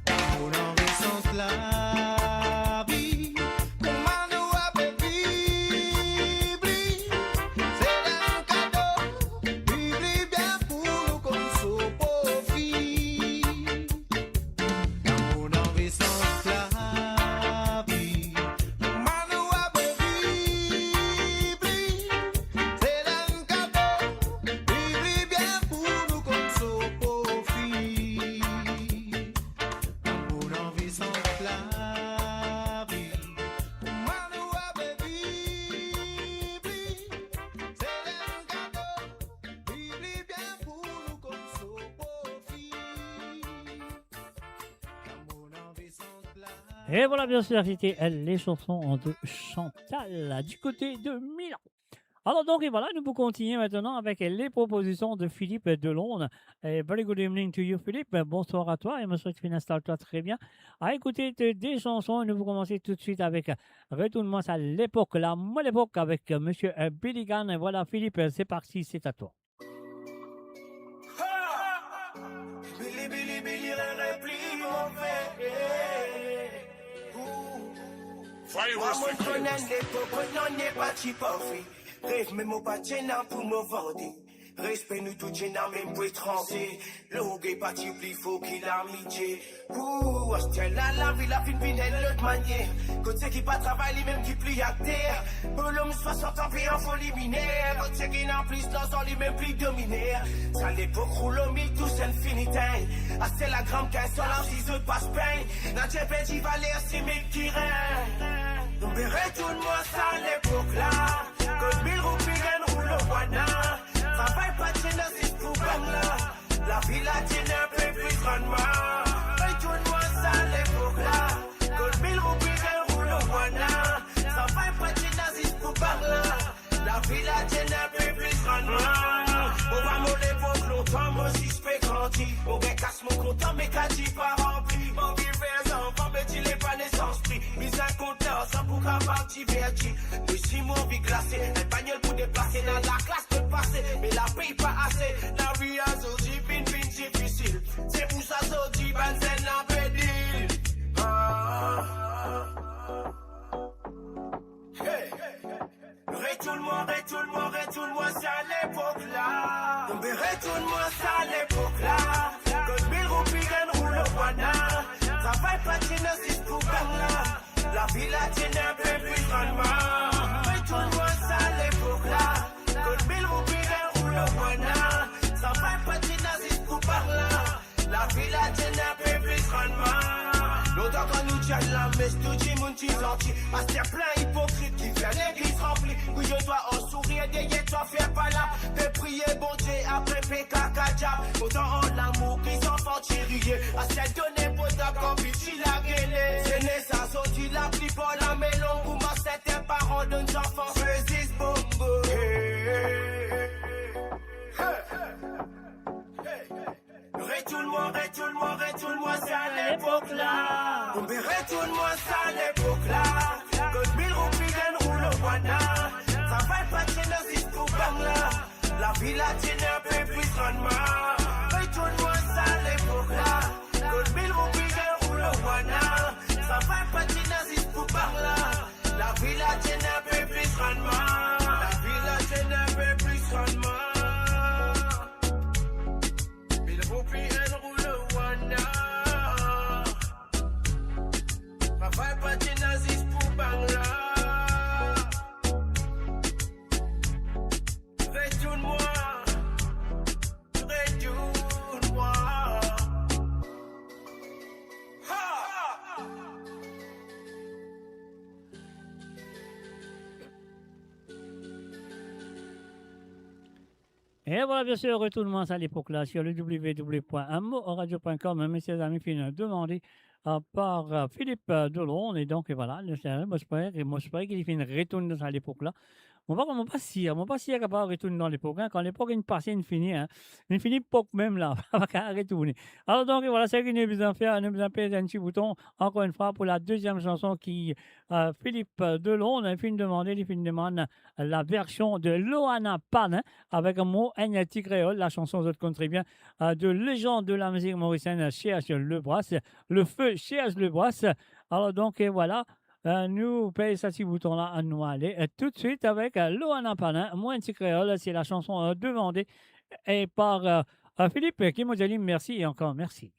L'amour envahissant la vie. Comment nous appeler vivre. C'est un cadeau. Vivre bien pour nous qu'on se profite. L'amour envahissant la vie. Comment nous appeler vivre. C'est un cadeau. Vivre bien pour nous qu'on se profite. L'amour envahissant la vie. Comment nous appeler vivre. C'est un cadeau. Vivre bien pour nous qu'on se profite. L'amour envahissant la Et voilà, bien sûr, c'était les chansons de Chantal du côté de Milan. Alors donc, et voilà, nous pouvons continuer maintenant avec les propositions de Philippe Delonde. Very good evening to you, Philippe. Bonsoir à toi et je souhaite que tu t'installes-toi très bien. À écouter des chansons, nous allons commencer tout de suite avec Retournement à l'époque, la molle époque avec Monsieur Billy Gunn. Et voilà, Philippe, c'est parti, c'est à toi. Billy, Billy, Billy, repli mauvais. Moi, mon connaît l'époque, on n'est pas chipofi. Rêve même au pas de pour me vendre. Respect nous tout génant même pour étranger. L'ogé parti plus faux qu'il a amitié. Ouh, hostel la vie la fin vine l'autre manière. Côté qui pas travail lui même qui plie à terre. Pour l'homme 60 ans puis en folie minaire. Côté qui n'a plus dans lui même plus dominaire. Ça l'époque roule au milieu tout c'est infinitain. Ah c'est la grande caisse sur la 6 autres passe peine. N'a j'ai pas dit valer c'est mes qui règne. On verrait tout le monde ça à l'époque là. Comme 1000 roupies gagne roule au wana. Travail pas de génésis pour Bangla. La vie la tienne un peu plus grandement. Mais tout le monde ça à l'époque là. Comme 1000 roupies gagne roule au wana. Travail pas de génésis pour Bangla. La vie la tienne un peu plus grandement. On va mon l'époque longtemps, moi si je peux grandir. On va casse mon content, mais qu'à dit pas rempli. Mon vieux enfant, mais tu l'es pas naissance prix. Mise un compteur, sans pour qu'à partir verti. Le Simon vit glacé, un bagnole pour déplacer. Dans la classe de passer, mais la paye pas assez. La vie a zodi, bin difficile. C'est pour ça zodi, benzen la pédile. Hey. Tout le monde, c'est à l'époque là. On verrait tout le monde, c'est à l'époque là. Comme 1000 roupies gagne roule au wana. Travail pas de génésis pour Bangla. La vie la tienne un peu plus grandement. Mais tout le monde, c'est à l'époque là. Comme 1000 roupies gagne roule au wana. Travail pas de génésis pour Bangla. La vie la tienne un peu plus grandement. Longtemps quand nous tiens la messe, tout le monde t'y gentil. Parce qu'il y a plein hypocrites qui viennent l'église remplie. Oui, je dois en sourire, derrière toi, faire pas là. De prier, bon Dieu, après PKK. Autant en l'amour, qu'ils enfants tirés. À cette donnée, potable, comme Bichi la gueule. C'est né, ça sorti la pli pour la mélon. Pour ma certains parents d'un enfant, faisissent bongo. Tout le monde, c'est à l'époque là. On verrait tout le monde, c'est à l'époque là. Comme 1000 roupies gagne roule au wana. Travail pas de génésis pour Bangla. La vie la tienne un peu plus grandement. Mais tout le monde, c'est à l'époque là. Comme 1000 roupies gagne roule au wana. Travail pas de génésis pour Bangla. La vie la tienne un peu plus grandement. La vie la tienne un peu plus grandement. 1000 roupies gagne roule au wana. Travail pas de génésis pour Bangla. Retourne-moi. Et voilà, bien sûr, retournement à l'époque là sur le www.amoradio.com. Mes chers amis, finit demandé par Philippe Delon. Et donc, voilà, le chien, moi, j'espère qu'il fait une retourne à l'époque là. Mon pas si capable de retourner dans l'époque. Quand l'époque est passée, il finit. Il finit pas même là. On va retourner. Alors, donc, voilà, c'est ce que nous besoin faire. Nous besoin faire un petit bouton, encore une fois, pour la deuxième chanson qui, Philippe Delon, il finit demande la version de Loana Pan, avec un mot Agnati créole. La chanson, vous connaissez bien, de légende de la musique mauricienne, Cherche Lebras, le feu Cherche Lebras. Alors, donc, et voilà. Nous payons ce petit bouton-là à nous aller tout de suite avec Loana Panin, moi un petit créole, c'est la chanson demandée et par Philippe qui m'a dit merci et encore merci.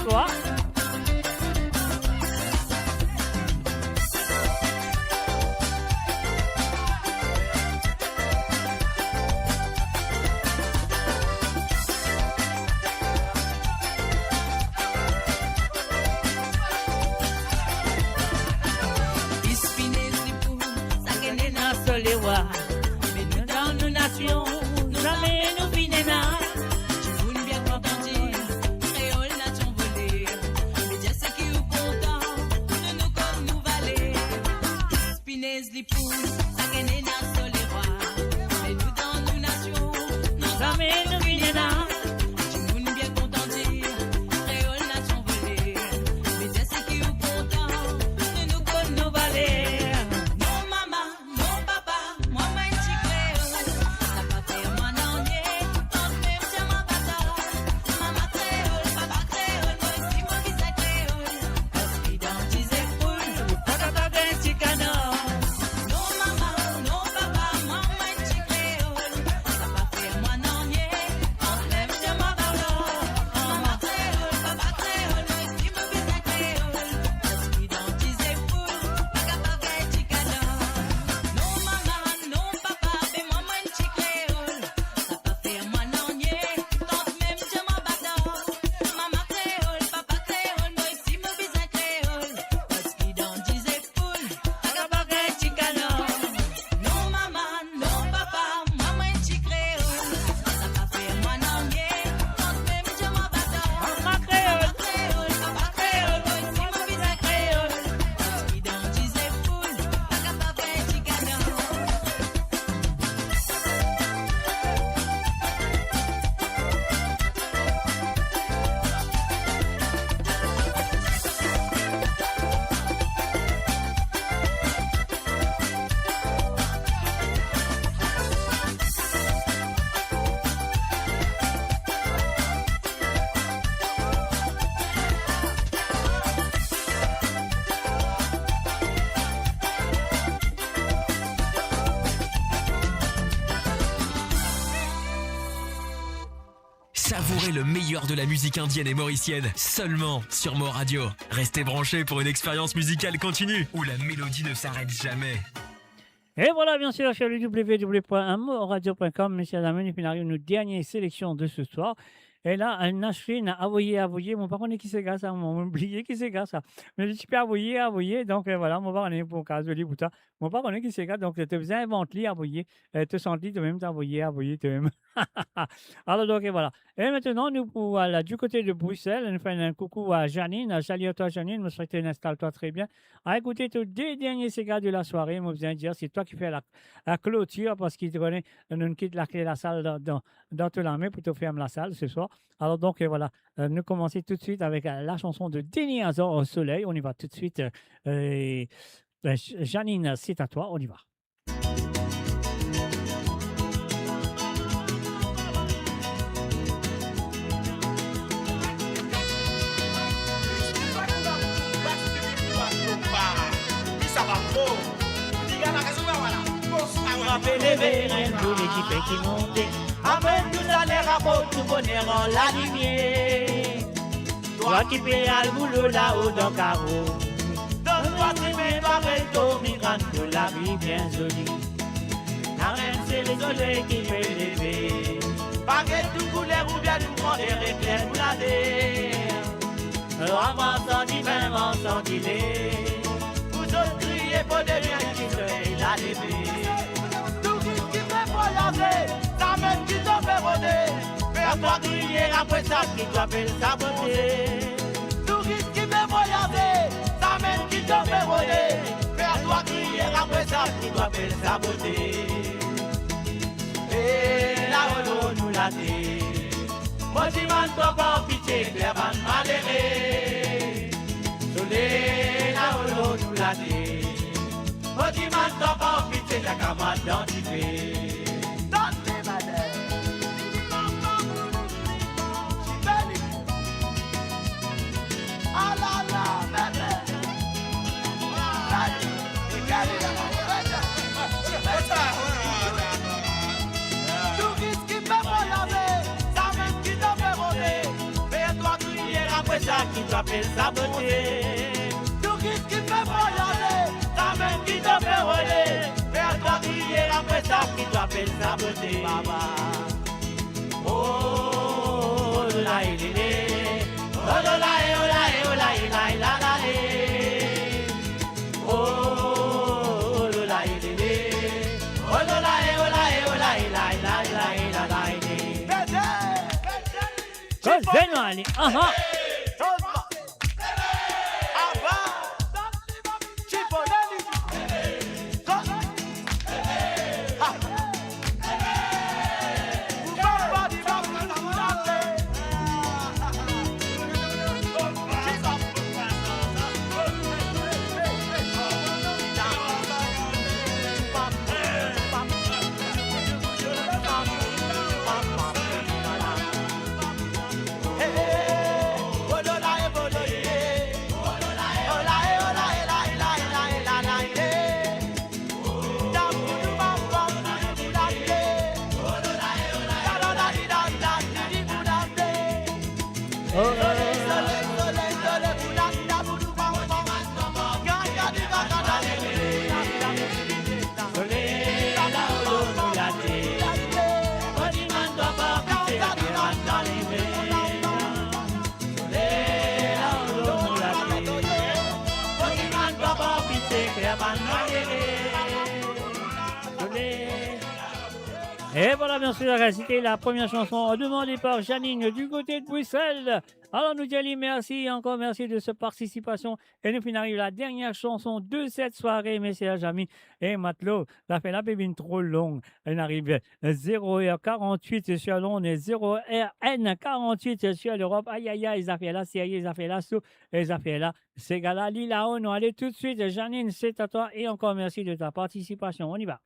Quoi? Solewa, mais nous dans nos nations, nous jamais nous finena. Vous ne bien comprendre, créole nation volée. Mais Dieu c'est qui vous content, nous comme nous valer. Spinez lipou, ça gagne na solewa. Mais nous dans nos nations, nous jamais nous finena. Vous ne bien comprendre, créole nation volée. Mais Dieu c'est qui vous content, nous comme nous valer. Savourez le meilleur de la musique indienne et mauricienne seulement sur Mo Radio. Restez branchés pour une expérience musicale continue où la mélodie ne s'arrête jamais. Et voilà, bien sûr, sur le www.moradio.com, messieurs et dames, nous arrivons à notre dernière sélection de ce soir. Et là, Nashrine a envoyé. Mon parent qui c'est gars, ça, mon oublié qui c'est gars, ça. Mais je peux envoyer. Donc voilà, mon parent est pour cas de l'ibouta. Mon parent qui c'est gars, donc tu faisais inventer, envoyer. Te sentis, toi-même, t'envoyer, toi-même. Alors, donc, et voilà. Et maintenant, nous, voilà, du côté de Bruxelles, nous faisons un coucou à Janine. Salut à toi, Janine. Je me souhaite installe-toi très bien. À écouter tous les derniers ségas de la soirée, moi, je dire, c'est toi qui fais la clôture parce qu'il te connaît, nous quitte la clé de la salle dans toute la main pour te fermer la salle ce soir. Alors, donc, voilà, nous commençons tout de suite avec la chanson de Denis Hazard au soleil. On y va tout de suite. Janine, c'est à toi, on y va. Les vérins, tous les types qui montent, amène-nous à l'air à beau, tout bonheur en la lumière. Toi qui fais à le boulot là-haut dans le carreau, donne-toi tes mains pareil, migrante de la vie bien jolie. La reine, c'est le soleil qui fait lever, baguette de couleur ou bien nous prendre des réclairs pour la terre. Alors, avant sans même en sans dîner, vous autres criez pour des liens qui se la lever. Ça même qui t'en fait rôder, faire toi crier après ça qui t'appelle sa beauté. Touriste qui fait voyager, ça même qui t'en fait rôder, faire toi crier après ça qui t'appelle sa beauté. Et là nous l'a dit, motivant toi pas pitié, clairement malheureux. Soleil là nous l'a dit, motivant toi pas pitié, la camarade d'antiqué. ça qui t'appelle sa beauté. Tout qui fait voyager, ta même qui te fait voler. Faire toi crier après ça qui t'appelle sa beauté. Baba. Oh, la ilé. Oh, la, oh, la, oh, la, la, la, la, oh, la, ilé. Oh, la, oh, la, oh, la, la, la, la, la, Cos'è, Ali? Aha! Et voilà, bien sûr, c'était la première chanson demandée par Janine du côté de Bruxelles. Alors, nous disons merci, encore merci de cette participation. Et nous finissons la dernière chanson de cette soirée, messieurs amis. Et Matelot, ça fait la bébine trop longue. Elle arrive 0h48 sur Londres et 0RN48 sur l'Europe. Aïe, aïe, aïe, ils ont fait là, ils ont fait là, ils ont fait là. C'est gala, là-haut, nous allons tout de suite. Janine, c'est à toi. Et encore merci de ta participation. On y va.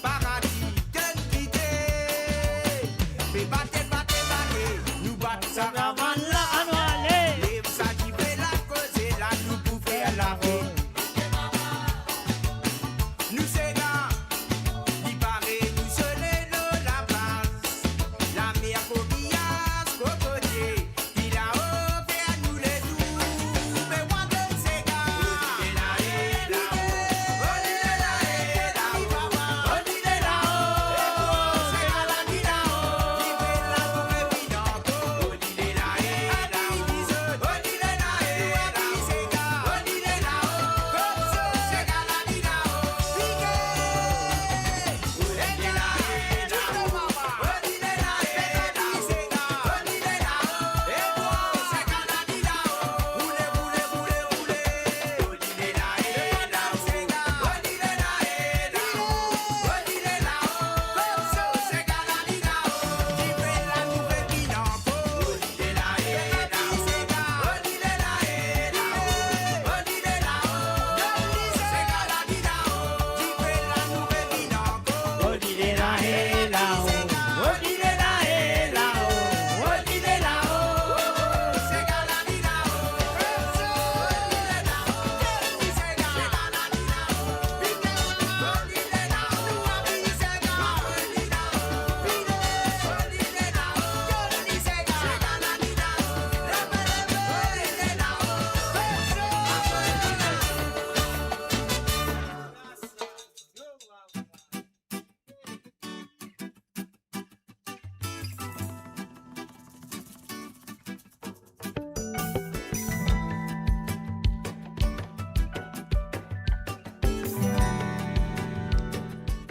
Paradis,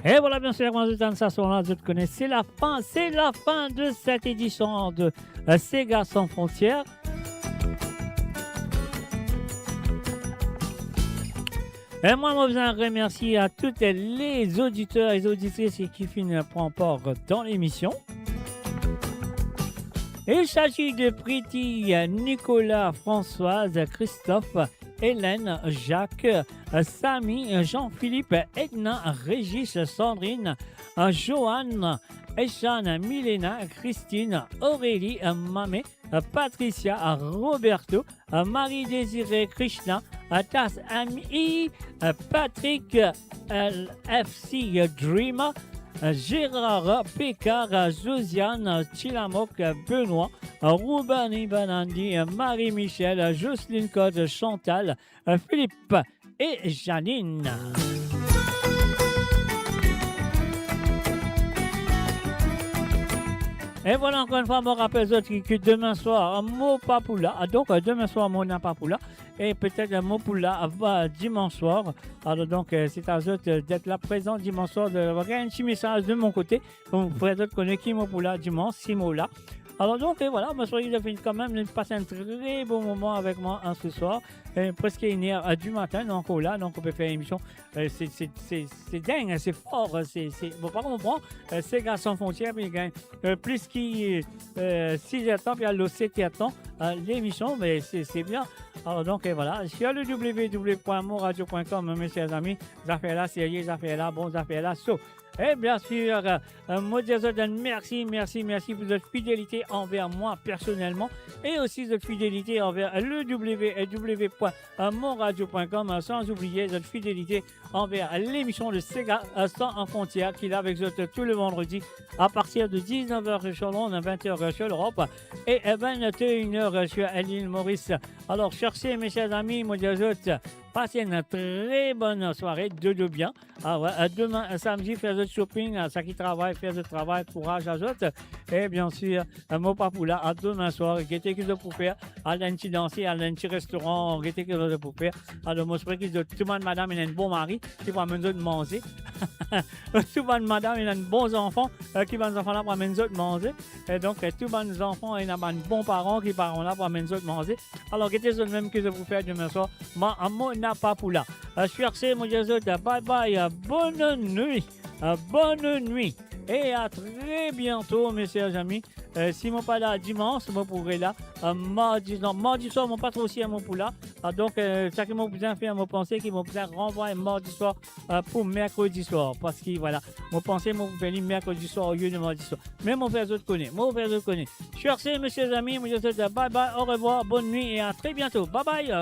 Et voilà, bien sûr, moi, je t'en ça, là, je te connais. C'est la fin de cette édition de Sega sans frontières. Et moi, je vous remercie à toutes les auditeurs et auditrices qui finissent prendre part dans l'émission. Il s'agit de Priti, Nicolas, Françoise, Christophe, Hélène, Jacques, Samy, Jean-Philippe, Edna, Régis, Sandrine, Joanne, Echan, Milena, Christine, Aurélie, Mamé, Patricia, Roberto, Marie-Désirée, Krishna, Tas Ami, Patrick, FC Dreamer, Gérard, Pécard, Josiane, Chilamok, Benoît, Ruben Ibanandi, Marie-Michel, Jocelyne Code, Chantal, Philippe et Janine. Et voilà, encore une fois, mon rappel que demain soir, Mo Papoula, donc demain soir, Mona Papoula, et peut-être Mo Poula va dimanche soir. Alors donc, c'est à eux d'être là présent dimanche soir, de avoir un petit message de mon côté. Vous pourrez connaître qui Mo Poula dimanche, si Mo là. Alors donc, voilà, moi, soyez quand même de passer un très bon moment avec moi ce soir. Presque 1h du matin, donc là, donc on peut faire une émission. C'est dingue, c'est fort. Bon, par contre, on prend ces gars sans frontières, puis il gagne plus qui 6 heures temps, puis il y a le 7 heures temps l'émission, mais c'est bien. Alors donc, voilà, sur le www.moradio.com, mes chers amis, les affaires là, sérieux, les affaires là, bonnes affaires là, so. Et bien sûr, merci pour votre fidélité envers moi personnellement et aussi votre fidélité envers le www.monradio.com, sans oublier votre fidélité envers l'émission de Sega sans frontières qu'il a avec vous tout le vendredi à partir de 19h sur Londres, 20h sur l'Europe et 21h sur l'île Maurice. Alors, cherchez mes chers amis, moi passez une très bonne soirée, de bien. Demain, samedi, faire le shopping, ça qui travaille, faire le travail, courage à autres. Et bien sûr, mon papoula, à demain soir, qu'est-ce que vous pouvez faire, à l'anti danser, à l'anti restaurant, qu'est-ce que vous pouvez faire. Alors, moi, je prie que tout le monde, madame, il a un bon mari qui va amener de manger. Tout le monde, madame, il a un bon enfant qui va nous enfants là pour amener de manger. Et donc, tout le monde, enfants, il a un bon parent qui parent là pour amener de manger. Alors, qu'est-ce que même que vous pouvez faire demain soir, n'a pas pour là. Cherchez mon Dieu, bye bye, bonne nuit, et à très bientôt, mes chers amis. Si mon pas là dimanche, moi pourrai là mardi soir, mon pas trop aussi à mon poula. Donc, ça qui m'a besoin faire, mon pensée qui m'a besoin renvoyer mardi soir pour mercredi soir, parce que voilà, mon pensée m'a fait mercredi soir au lieu de mardi soir. Mais mon frère je connais, Cherchez, mes chers amis, mon Dieu, bye bye, au revoir, bonne nuit et à très bientôt, bye bye.